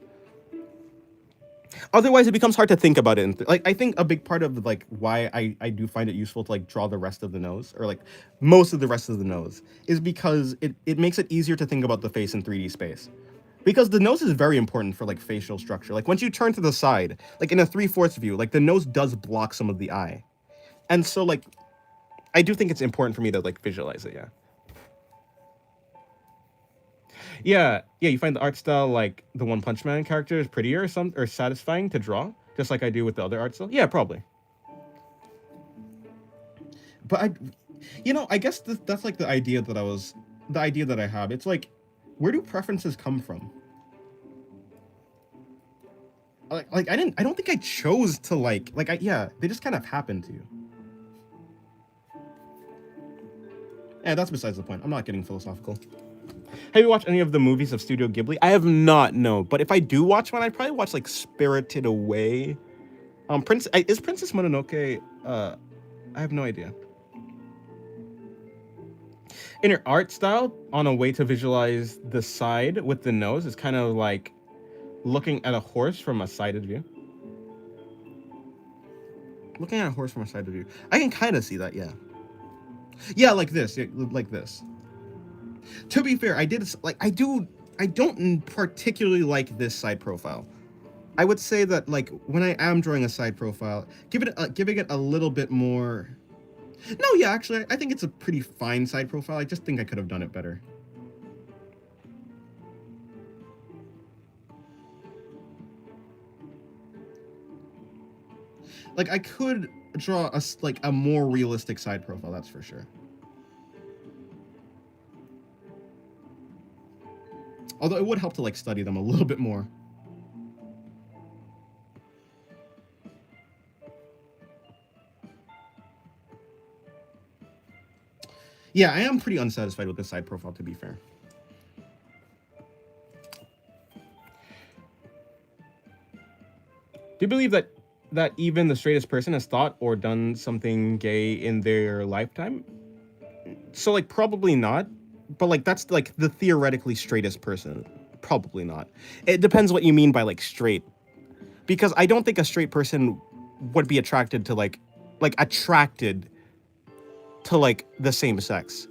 Otherwise, it becomes hard to think about it. And like, I think a big part of like why I do find it useful to like draw the rest of the nose, or like most of the rest of the nose, is because it makes it easier to think about the face in 3D space. Because the nose is very important for like facial structure. Like once you turn to the side, like in a 3/4 view, like the nose does block some of the eye. And so like I do think it's important for me to like visualize it, yeah. Yeah, you find the art style like the One Punch Man character is prettier or satisfying to draw, just like I do with the other art style. Yeah, probably. But I guess that's like the idea that I have. It's like, where do preferences come from? Like I don't think I chose to yeah, they just kind of happened to you. Yeah, that's besides the point. I'm not getting philosophical. Have you watched any of the movies of Studio Ghibli? I have not, no. But if I do watch one, I'd probably watch like Spirited Away. Is Princess Mononoke? I have no idea. In your art style, on a way to visualize the side with the nose is kind of like looking at a horse from a sided view. Looking at a horse from a sided view. I can kind of see that, yeah. Yeah, like this. Yeah, like this. To be fair, I don't particularly like this side profile. I would say that like when I am drawing a side profile, giving it a little bit more. No, yeah, actually, I think it's a pretty fine side profile. I just think I could have done it better. Like I could draw a more realistic side profile, that's for sure. Although it would help to like study them a little bit more. Yeah, I am pretty unsatisfied with this side profile, to be fair. Do you believe that even the straightest person has thought or done something gay in their lifetime? So like probably not, but like that's like the theoretically straightest person. Probably not. It depends what you mean by like straight. Because I don't think a straight person would be attracted to attracted to like the same sex.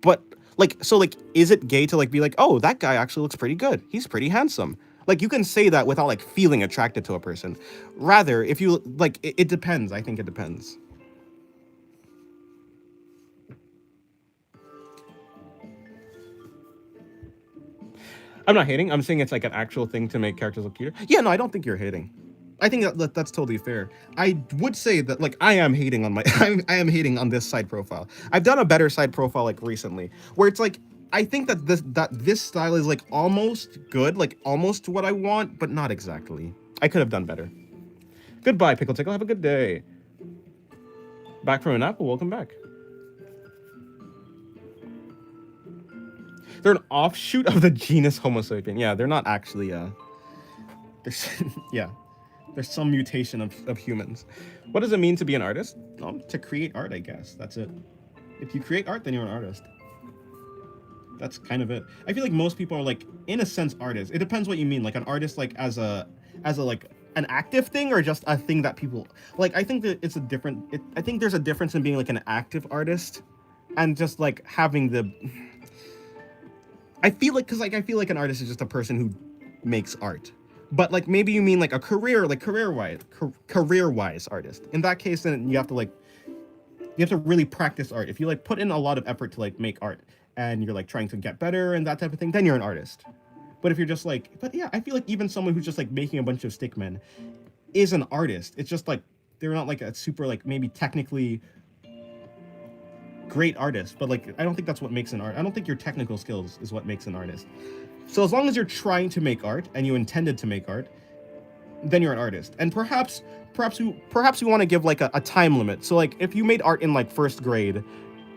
But like, so like, is it gay to like be like, oh, that guy actually looks pretty good, he's pretty handsome? Like you can say that without like feeling attracted to a person. Rather, if you like, it depends. I think it depends. I'm not hating. I'm saying it's like an actual thing to make characters look cuter. Yeah, no, I don't think you're hating. I think that's totally fair. I would say that like I am hating on I am hating on this side profile. I've done a better side profile like recently, where it's like I think that this style is like almost good, like almost what I want, but not exactly. I could have done better. Goodbye, Pickle Tickle. Have a good day. Back from an apple. Welcome back. They're an offshoot of the genus Homo sapien. Yeah, they're not actually yeah. There's some mutation of humans. What does it mean to be an artist? To create art, I guess. That's it. If you create art, then you're an artist. That's kind of it. I feel like most people are like, in a sense, artists. It depends what you mean. Like an artist, like as a like an active thing, or just a thing that people like. I think that it's a different. I think there's a difference in being like an active artist, and just like having the. I feel like an artist is just a person who makes art. But like maybe you mean like a career-wise artist. In that case, then you have to really practice art. If you like put in a lot of effort to like make art and you're like trying to get better and that type of thing, then you're an artist. But if you're just like, but yeah, I feel like even someone who's just like making a bunch of stickmen is an artist. It's just like they're not like a super like maybe technically great artist, but like I don't think that's what makes an art. I don't think your technical skills is what makes an artist. So as long as you're trying to make art and you intended to make art, then you're an artist. And perhaps you want to give like a time limit. So like if you made art in like first grade,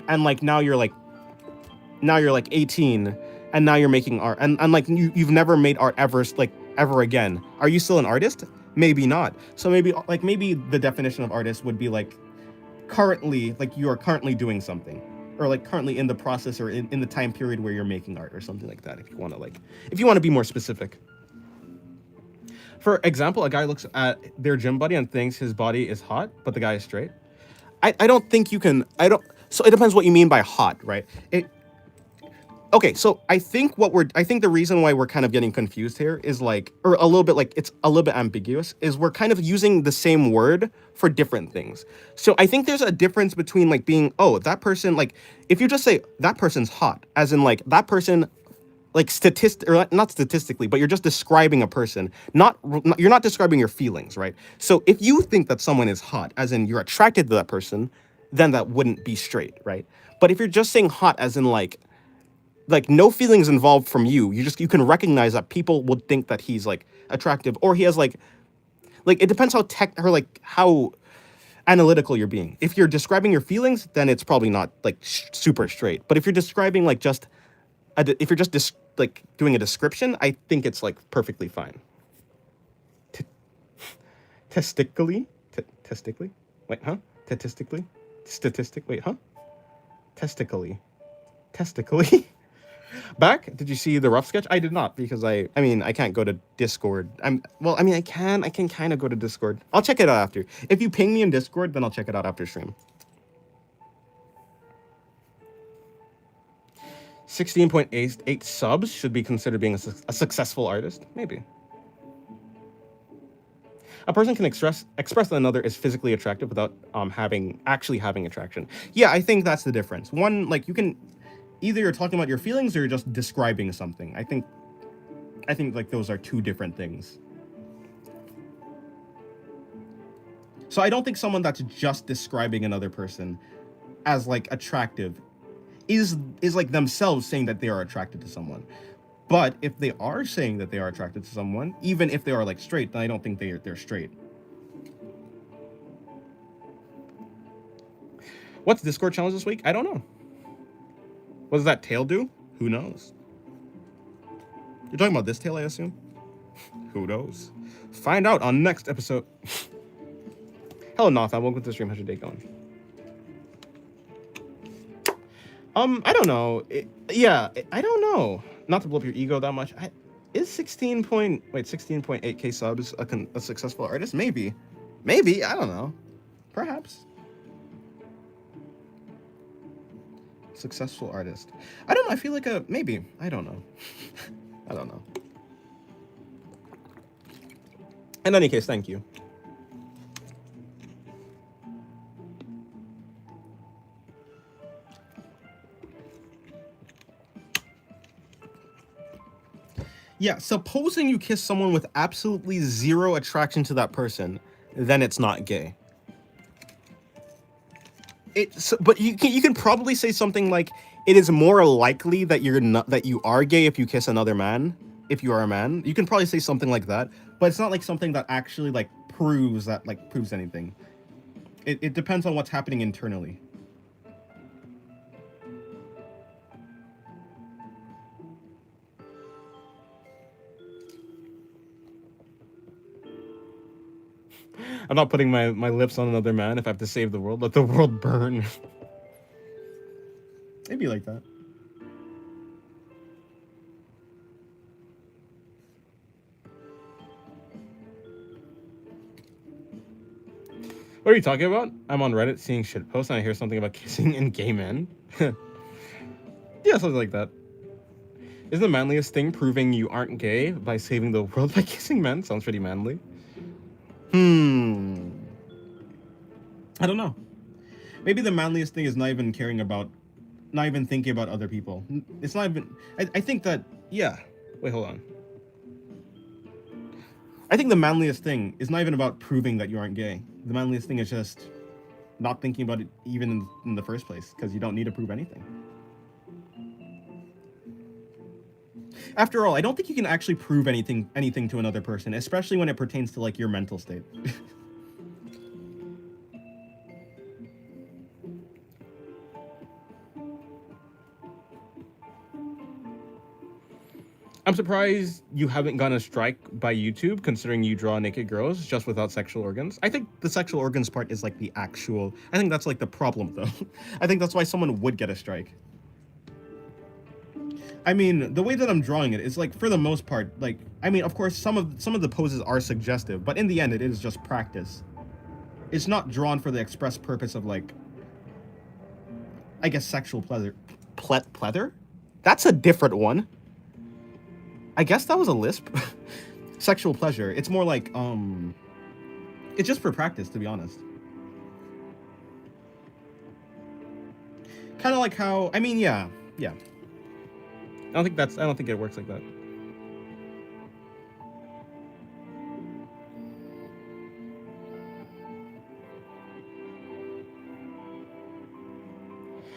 and like now you're like 18, and now you're making art, and like you've never made art ever again. Are you still an artist? Maybe not. So maybe the definition of artist would be like currently, like you are currently doing something. Or like currently in the process, or in the time period where you're making art, or something like that, if you want to be more specific. For example, a guy looks at their gym buddy and thinks his body is hot, but the guy is straight. I don't think you can. I don't. So it depends what you mean by hot, right? Okay, so I think the reason why we're kind of getting confused here is like, or a little bit like it's a little bit ambiguous, is we're kind of using the same word for different things. So I think there's a difference between like being, oh, that person, like if you just say that person's hot, as in like that person, like or not statistically, but you're just describing a person, you're not describing your feelings, right? So if you think that someone is hot, as in you're attracted to that person, then that wouldn't be straight, right? But if you're just saying hot as in like no feelings involved from you, you can recognize that people would think that he's like attractive, or he has like it depends how how analytical you're being. If you're describing your feelings, then it's probably not like super straight. But if you're describing like just if you're just like doing a description, I think it's like perfectly fine. Testically, testically, wait, huh? Statistically, wait, huh? Testically. Back, did you see the rough sketch? I did not, because I mean I can't go to Discord. I can kind of go to Discord. I'll check it out after. If you ping me in Discord, then I'll check it out after stream. 16.8 subs should be considered being a successful artist. Maybe. A person can express that another is physically attractive without actually having attraction. Yeah, I think that's the difference. One, like you can either you're talking about your feelings or you're just describing something. I think like those are two different things. So I don't think someone that's just describing another person as like attractive is like themselves saying that they are attracted to someone. But if they are saying that they are attracted to someone, even if they are like straight, then I don't think they're straight. What's Discord challenge this week? I don't know. What does that tail do? Who knows? You're talking about this tail, I assume? Who knows? Find out on next episode. Hello, Notha. Welcome to the stream. How's your day going? I don't know. I don't know. Not to blow up your ego that much. Is 16.8k subs a successful artist? Maybe. I don't know. Perhaps. Successful artist. I don't know. I feel like maybe. I don't know. I don't know. In any case, thank you. Yeah, supposing you kiss someone with absolutely zero attraction to that person, then it's not gay. But you can probably say something like, it is more likely that you are gay if you kiss another man, if you are a man. You can probably say something like that, but it's not like something that actually like proves anything. It depends on what's happening internally. I'm not putting my lips on another man if I have to save the world. Let the world burn. It'd be like that. What are you talking about? I'm on Reddit seeing shitposts and I hear something about kissing and gay men. Yeah, something like that. Isn't the manliest thing proving you aren't gay by saving the world by kissing men? Sounds pretty manly. I don't know. Maybe the manliest thing is not even thinking about other people. It's not even, I think that, yeah. Wait, hold on. I think the manliest thing is not even about proving that you aren't gay. The manliest thing is just not thinking about it even in the first place, because you don't need to prove anything. After all, I don't think you can actually prove anything to another person, especially when it pertains to like your mental state. I'm surprised you haven't gotten a strike by YouTube, considering you draw naked girls just without sexual organs. I think the sexual organs part is like the actual... I think that's like the problem, though. I think that's why someone would get a strike. I mean, the way that I'm drawing it is like, for the most part, like, I mean, of course, some of the poses are suggestive, but in the end, it is just practice. It's not drawn for the express purpose of, like, I guess, sexual pleasure. Pleather? That's a different one. I guess that was a lisp. Sexual pleasure. It's more like, it's just for practice, to be honest. Kind of like how, I mean, yeah. I don't think it works like that.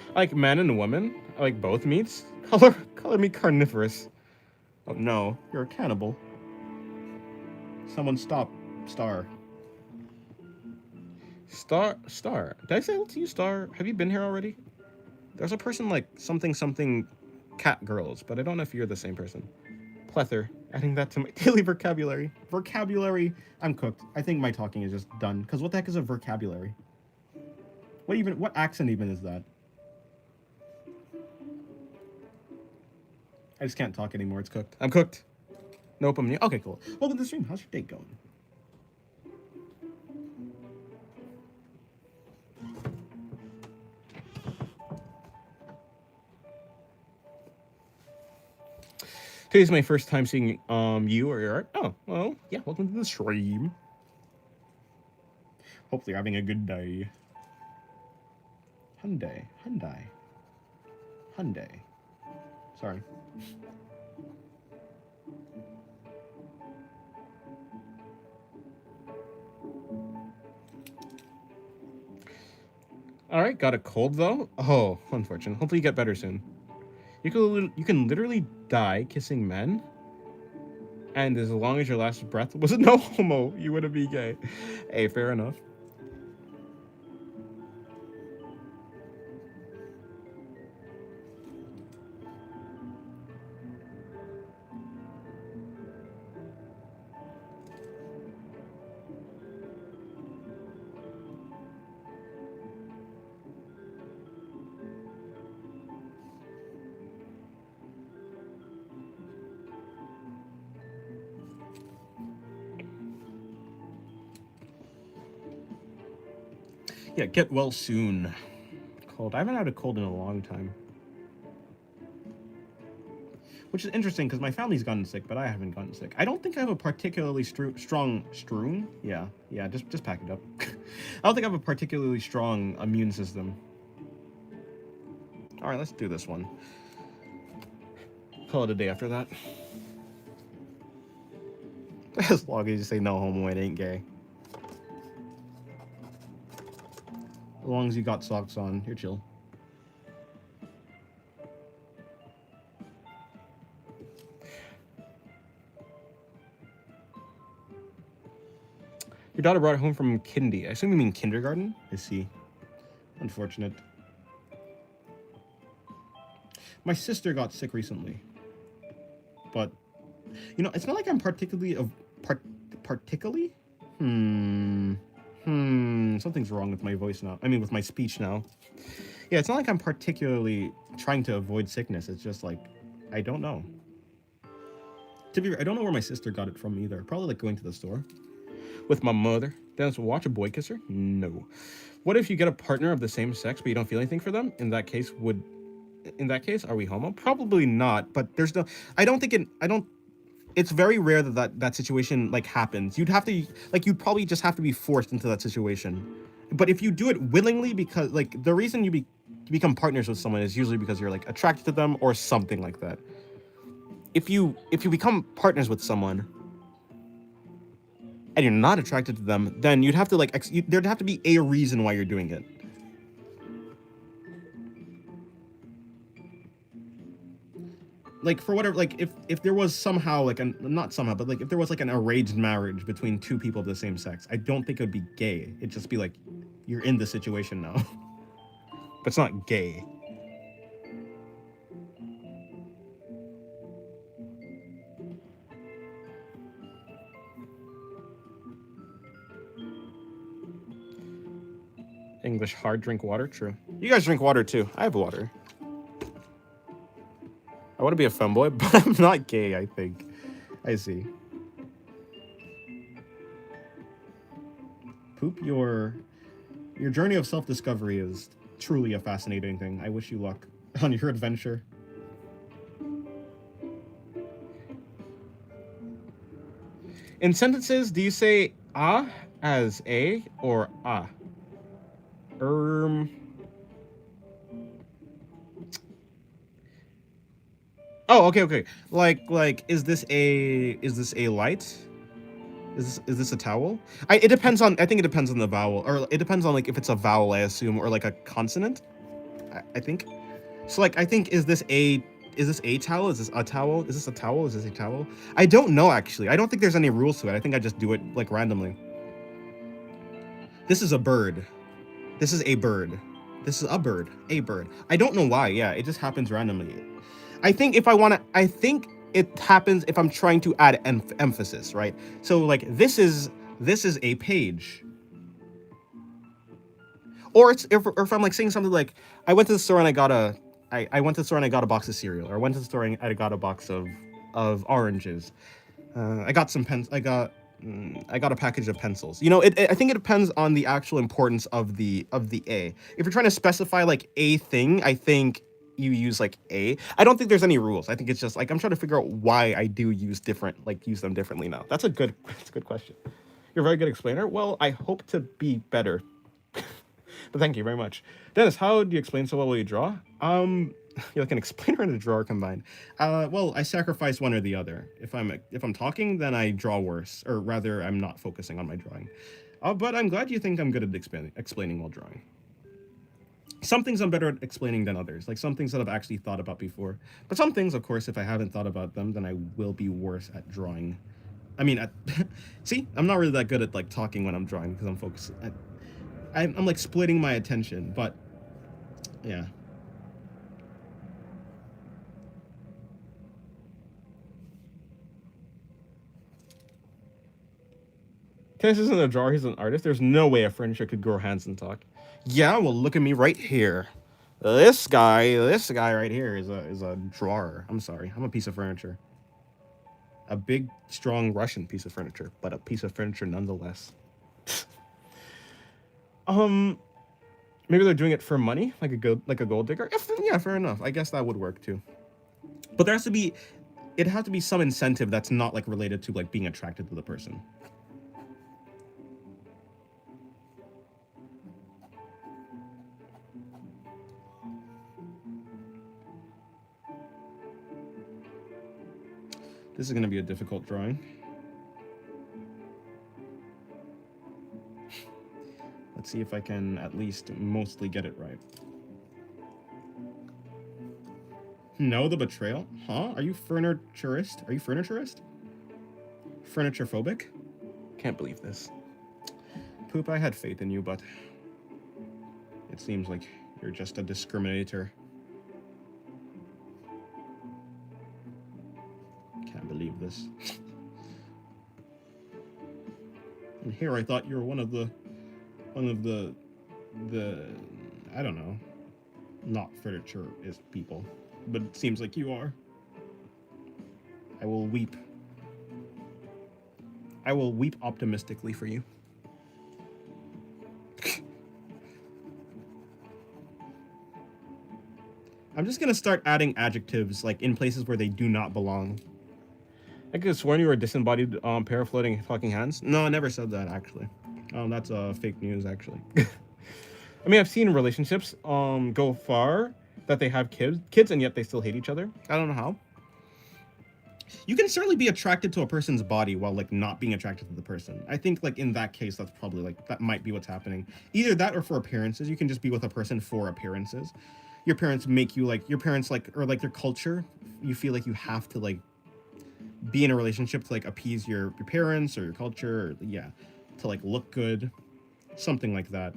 I like man and woman. I like both meats. Color me carnivorous. Oh no, you're a cannibal. Someone stop. Star. Star. Did I say hello to you, Star? Have you been here already? There's a person like something cat girls, but I don't know if you're the same person. Plether. Adding that to my daily vocabulary. Vocabulary. I'm cooked. I think my talking is just done. Because what the heck is a vocabulary? What accent even is that? I just can't talk anymore. It's cooked. I'm cooked. Nope, I'm new. Okay, cool. Welcome to the stream. How's your day going? Today's my first time seeing you or your art. Oh, well, yeah, welcome to the stream. Hopefully you're having a good day. Hyundai. Sorry. Alright, got a cold though? Oh, unfortunate. Hopefully you get better soon. You can literally die kissing men, and as long as your last breath was no homo, you wouldn't be gay. Hey, fair enough. Yeah, get well soon. Cold. I haven't had a cold in a long time. Which is interesting because my family's gotten sick, but I haven't gotten sick. I don't think I have a particularly strong. Yeah, just pack it up. I don't think I have a particularly strong immune system. All right, let's do this one. Call it a day after that. As long as you say no homo, it ain't gay. As long as you got socks on, you're chill. Your daughter brought it home from kindy. I assume you mean kindergarten? I see. Unfortunate. My sister got sick recently. But, you know, it's not like I'm particularly... Something's wrong with my voice now. I mean, with my speech now. Yeah, it's not like I'm particularly trying to avoid sickness. It's just like, I don't know. To be fair, I don't know where my sister got it from either. Probably like going to the store with my mother. Then watch a boy kiss her? No. What if you get a partner of the same sex, but you don't feel anything for them? In that case, are we homo? Probably not. But there's no. It's very rare that situation like happens. You'd probably just have to be forced into that situation. But if you do it willingly, because like the reason you become partners with someone is usually because you're like attracted to them or something like that. If you become partners with someone and you're not attracted to them, then you'd have to there'd have to be a reason why you're doing it. Like, for whatever, like, if there was somehow, like, not somehow, but, like, if there was, like, an arranged marriage between two people of the same sex, I don't think it would be gay. It'd just be, like, you're in the situation now. But it's not gay. English hard, drink water? True. You guys drink water, too. I have water. I want to be a femboy, but I'm not gay, I think. I see. Poop, your journey of self-discovery is truly a fascinating thing. I wish you luck on your adventure. In sentences, do you say ah as a or ah? Oh, okay. Like, is this a light? Is this a towel? It depends on. I think it depends on the vowel, or it depends on like if it's a vowel, I assume, or like a consonant. I think. So like, I think is this a towel? Is this a towel? Is this a towel? Is this a towel? I don't know actually. I don't think there's any rules to it. I think I just do it like randomly. This is a bird. This is a bird. This is a bird. A bird. I don't know why. Yeah, it just happens randomly. I think if I want to, I think it happens if I'm trying to add emphasis, right? So like this is a page. Or it's if I'm like saying something like I went to the store and I got a box of cereal, or I went to the store and I got a box of oranges. I got some pens. I got a package of pencils. You know, I think it depends on the actual importance of the a. If you're trying to specify like a thing, I think you use like a. I don't think there's any rules. I think it's just like I'm trying to figure out why I do use them differently now. That's a good question. You're a very good explainer. Well, I hope to be better. But thank you very much. Dennis, how do you explain so well while you draw? You're like an explainer and a drawer combined. Well, I sacrifice one or the other. If I'm talking, then I draw worse, or rather, I'm not focusing on my drawing. But I'm glad you think I'm good at explaining while drawing. Some things I'm better at explaining than others, like some things that I've actually thought about before. But some things, of course, if I haven't thought about them, then I will be worse at drawing. I mean, see, I'm not really that good at like talking when I'm drawing because I'm focused. I'm like splitting my attention, but yeah. Tennis isn't a drawer, he's an artist. There's no way a furniture could grow hands and talk. Yeah, well, look at me right here. This guy right here is a drawer. I'm sorry, I'm a piece of furniture. A big, strong Russian piece of furniture, but a piece of furniture nonetheless. Maybe they're doing it for money, like a gold digger. Yeah, fair enough. I guess that would work too. But it has to be some incentive that's not like related to like being attracted to the person. This is going to be a difficult drawing. Let's see if I can at least mostly get it right. No, the betrayal? Huh? Are you furniturist? Are you furniturist? Furniture phobic? Can't believe this. Poop, I had faith in you, but it seems like you're just a discriminator. Can't believe this. And here I thought you were one of the I don't know, not furniture-ist people, but it seems like you are. I will weep. I will weep optimistically for you. I'm just gonna start adding adjectives like in places where they do not belong. I could have sworn you were a disembodied pair of floating fucking hands. No, I never said that actually. That's fake news actually. I mean, I've seen relationships go far that they have kids and yet they still hate each other. I don't know how. You can certainly be attracted to a person's body while like not being attracted to the person. I think like in that case, that's probably like that might be what's happening. Either that or for appearances. You can just be with a person for appearances. Your parents make you like or like their culture. You feel like you have to like be in a relationship to like appease your parents or your culture, or, yeah, to like look good, something like that.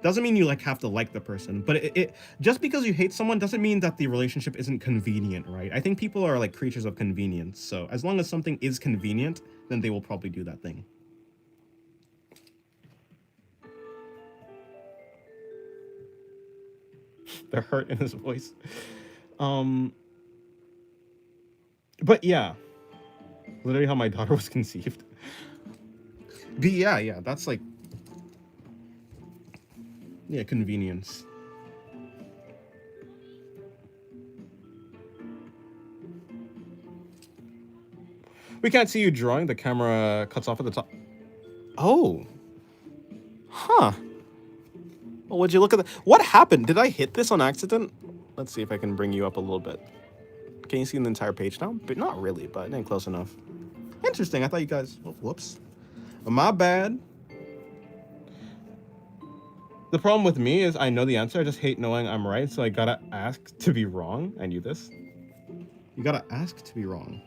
Doesn't mean you like have to like the person, but it just because you hate someone doesn't mean that the relationship isn't convenient, right? I think people are like creatures of convenience, so as long as something is convenient, then they will probably do that thing. The hurt in his voice. But yeah, literally how my daughter was conceived. But yeah, that's like, yeah, convenience. We can't see you drawing. The camera cuts off at the top. Oh. Huh. Well, would you look at that? What happened? Did I hit this on accident? Let's see if I can bring you up a little bit. Can you see the entire page now? But not really, but ain't close enough. Interesting. I thought you guys... Oh, whoops. My bad. The problem with me is I know the answer. I just hate knowing I'm right, so I gotta ask to be wrong. I knew this. You gotta ask to be wrong.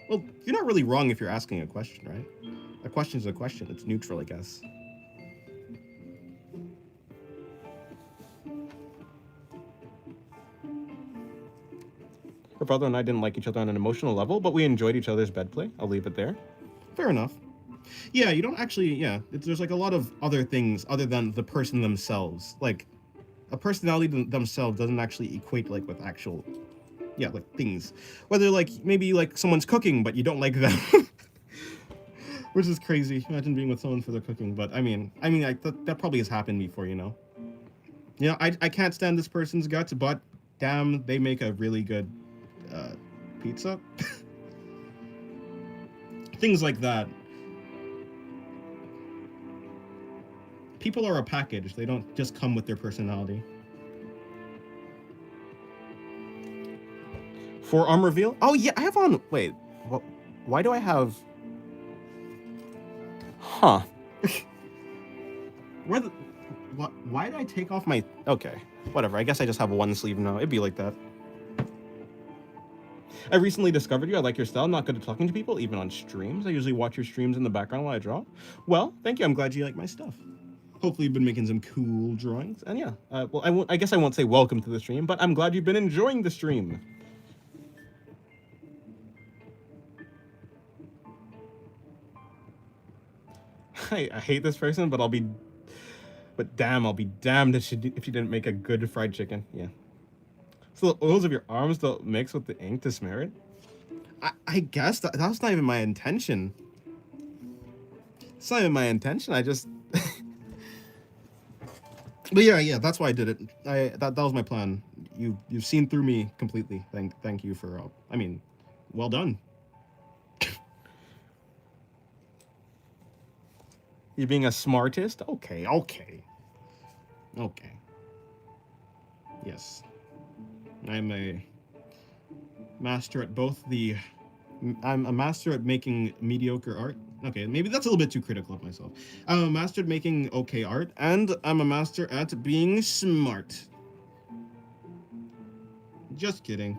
Well, you're not really wrong if you're asking a question, right? A question is a question. It's neutral, I guess. Her brother and I didn't like each other on an emotional level, but we enjoyed each other's bed play. I'll leave it there. Fair enough. Yeah, you don't actually, yeah, there's like a lot of other things other than the person themselves. Like, a personality themselves doesn't actually equate like with actual, yeah, like things. Whether like, maybe like someone's cooking, but you don't like them. Which is crazy. Imagine being with someone for their cooking, but I mean, that probably has happened before, you know? You know, I can't stand this person's guts, but damn, they make a really good pizza. Things like that. People are a package. They don't just come with their personality. Forearm reveal? Oh yeah, I have on... Wait, what? Why do I have... Huh. Where the... What? Why did I take off my... Okay, whatever. I guess I just have one sleeve now. It'd be like that. I recently discovered you. I like your style. I'm not good at talking to people, even on streams. I usually watch your streams in the background while I draw. Well, thank you. I'm glad you like my stuff. Hopefully you've been making some cool drawings. And yeah, well, I guess I won't say welcome to the stream, but I'm glad you've been enjoying the stream. I hate this person, but damn, I'll be damned if she didn't make a good fried chicken. Yeah. So the oils of your arms don't mix with the ink to smear it? I guess that was not even my intention. It's not even my intention. I just... But yeah, that's why I did it. That was my plan. You've seen through me completely. Thank you for... I mean, well done. You being a smartist? Okay. Yes. I'm a master at both the... I'm a master at making mediocre art. Okay, maybe that's a little bit too critical of myself. I'm a master at making okay art, and I'm a master at being smart. Just kidding.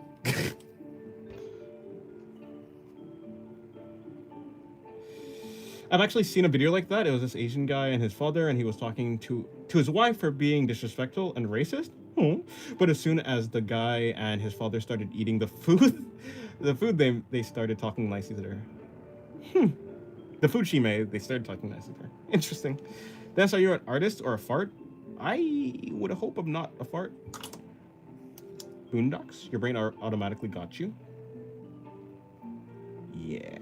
I've actually seen a video like that. It was this Asian guy and his father, and he was talking to his wife for being disrespectful and racist. But as soon as the guy and his father started eating the food, they started talking nicely to her. The food she made, they started talking nicely to her. Interesting. Then, so you're an artist or a fart? I would hope I'm not a fart. Boondocks, your brain automatically got you. Yeah.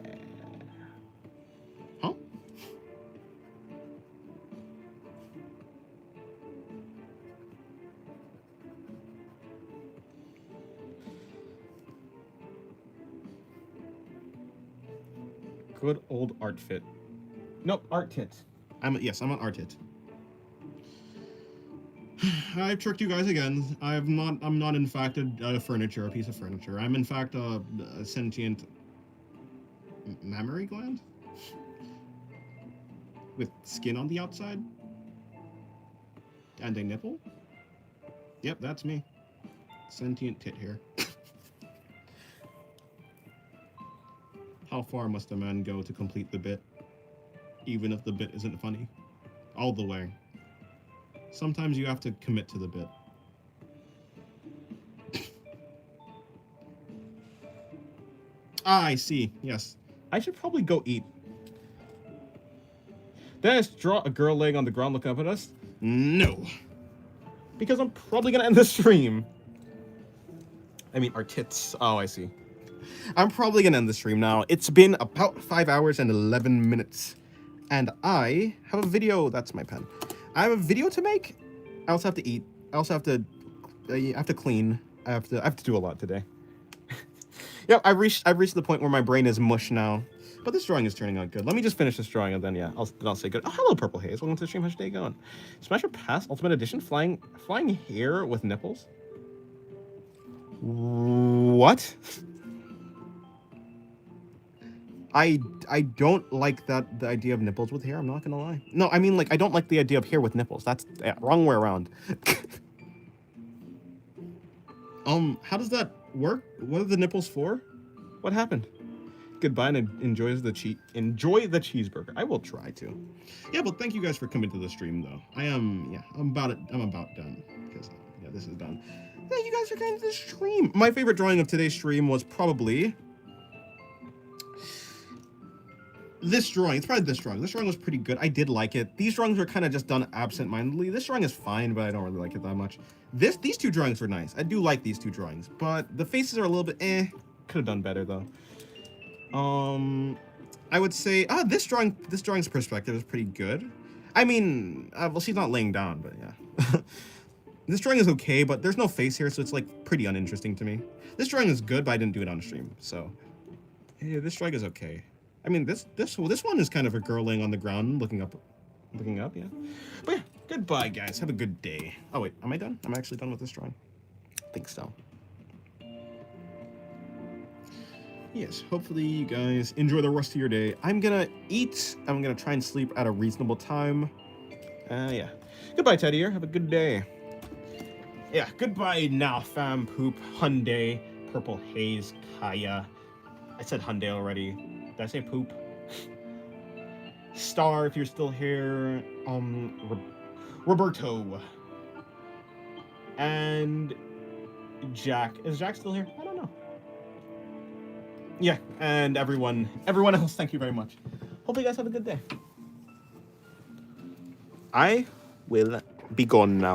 Huh? Good old art fit. Nope, art tit. I'm an art tit. I've tricked you guys again. I'm not in fact a piece of furniture. I'm in fact a sentient mammary gland with skin on the outside and a nipple. Yep, that's me. Sentient tit here. How far must a man go to complete the bit, even if the bit isn't funny? All the way. Sometimes you have to commit to the bit. I see. Yes. I should probably go eat. Dennis, draw a girl laying on the ground looking up at us? No. Because I'm probably gonna end the stream. I mean, our tits. Oh, I see. I'm probably gonna end the stream now. It's been about 5 hours and 11 minutes. And I have a video. That's my pen. I have a video to make. I also have to eat. I also have to clean. I have to do a lot today. Yep, I've reached the point where my brain is mush now. But this drawing is turning out good. Let me just finish this drawing and then yeah, I'll say good. Oh, hello, Purple Haze. Welcome to the stream. How's your day going? Smash or Pass Ultimate Edition flying hair with nipples. What? I don't like the idea of nipples with hair. I'm not gonna lie. No, I mean like I don't like the idea of hair with nipples. That's wrong way around. How does that work? What are the nipples for? What happened? Goodbye and enjoy the cheeseburger. I will try to. Yeah, but thank you guys for coming to the stream though. I'm about done because yeah, this is done. Yeah, you guys are coming to the stream. My favorite drawing of today's stream was probably this drawing. It's probably this drawing. This drawing was pretty good. I did like it. These drawings were kind of just done absent-mindedly. This drawing is fine, but I don't really like it that much. These two drawings were nice. I do like these two drawings, but the faces are a little bit Could have done better though. I would say this drawing's perspective is pretty good. I mean, well, she's not laying down, but yeah. This drawing is okay, but there's no face here, so it's like pretty uninteresting to me. This drawing is good, but I didn't do it on stream, so yeah, this drawing is okay. I mean, this one is kind of a girl laying on the ground, looking up, yeah. But yeah, goodbye, guys. Have a good day. Oh wait, am I done? I'm actually done with this drawing. I think so. Yes, hopefully you guys enjoy the rest of your day. I'm gonna eat. I'm gonna try and sleep at a reasonable time. Yeah. Goodbye, Teddy. Have a good day. Yeah, goodbye now, fam, poop, Hyundai, Purple Haze, Kaya. I said Hyundai already. Did I say poop? Star, if you're still here. Roberto. And Jack. Is Jack still here? I don't know. Yeah, and everyone else, thank you very much. Hope you guys have a good day. I will be gone now.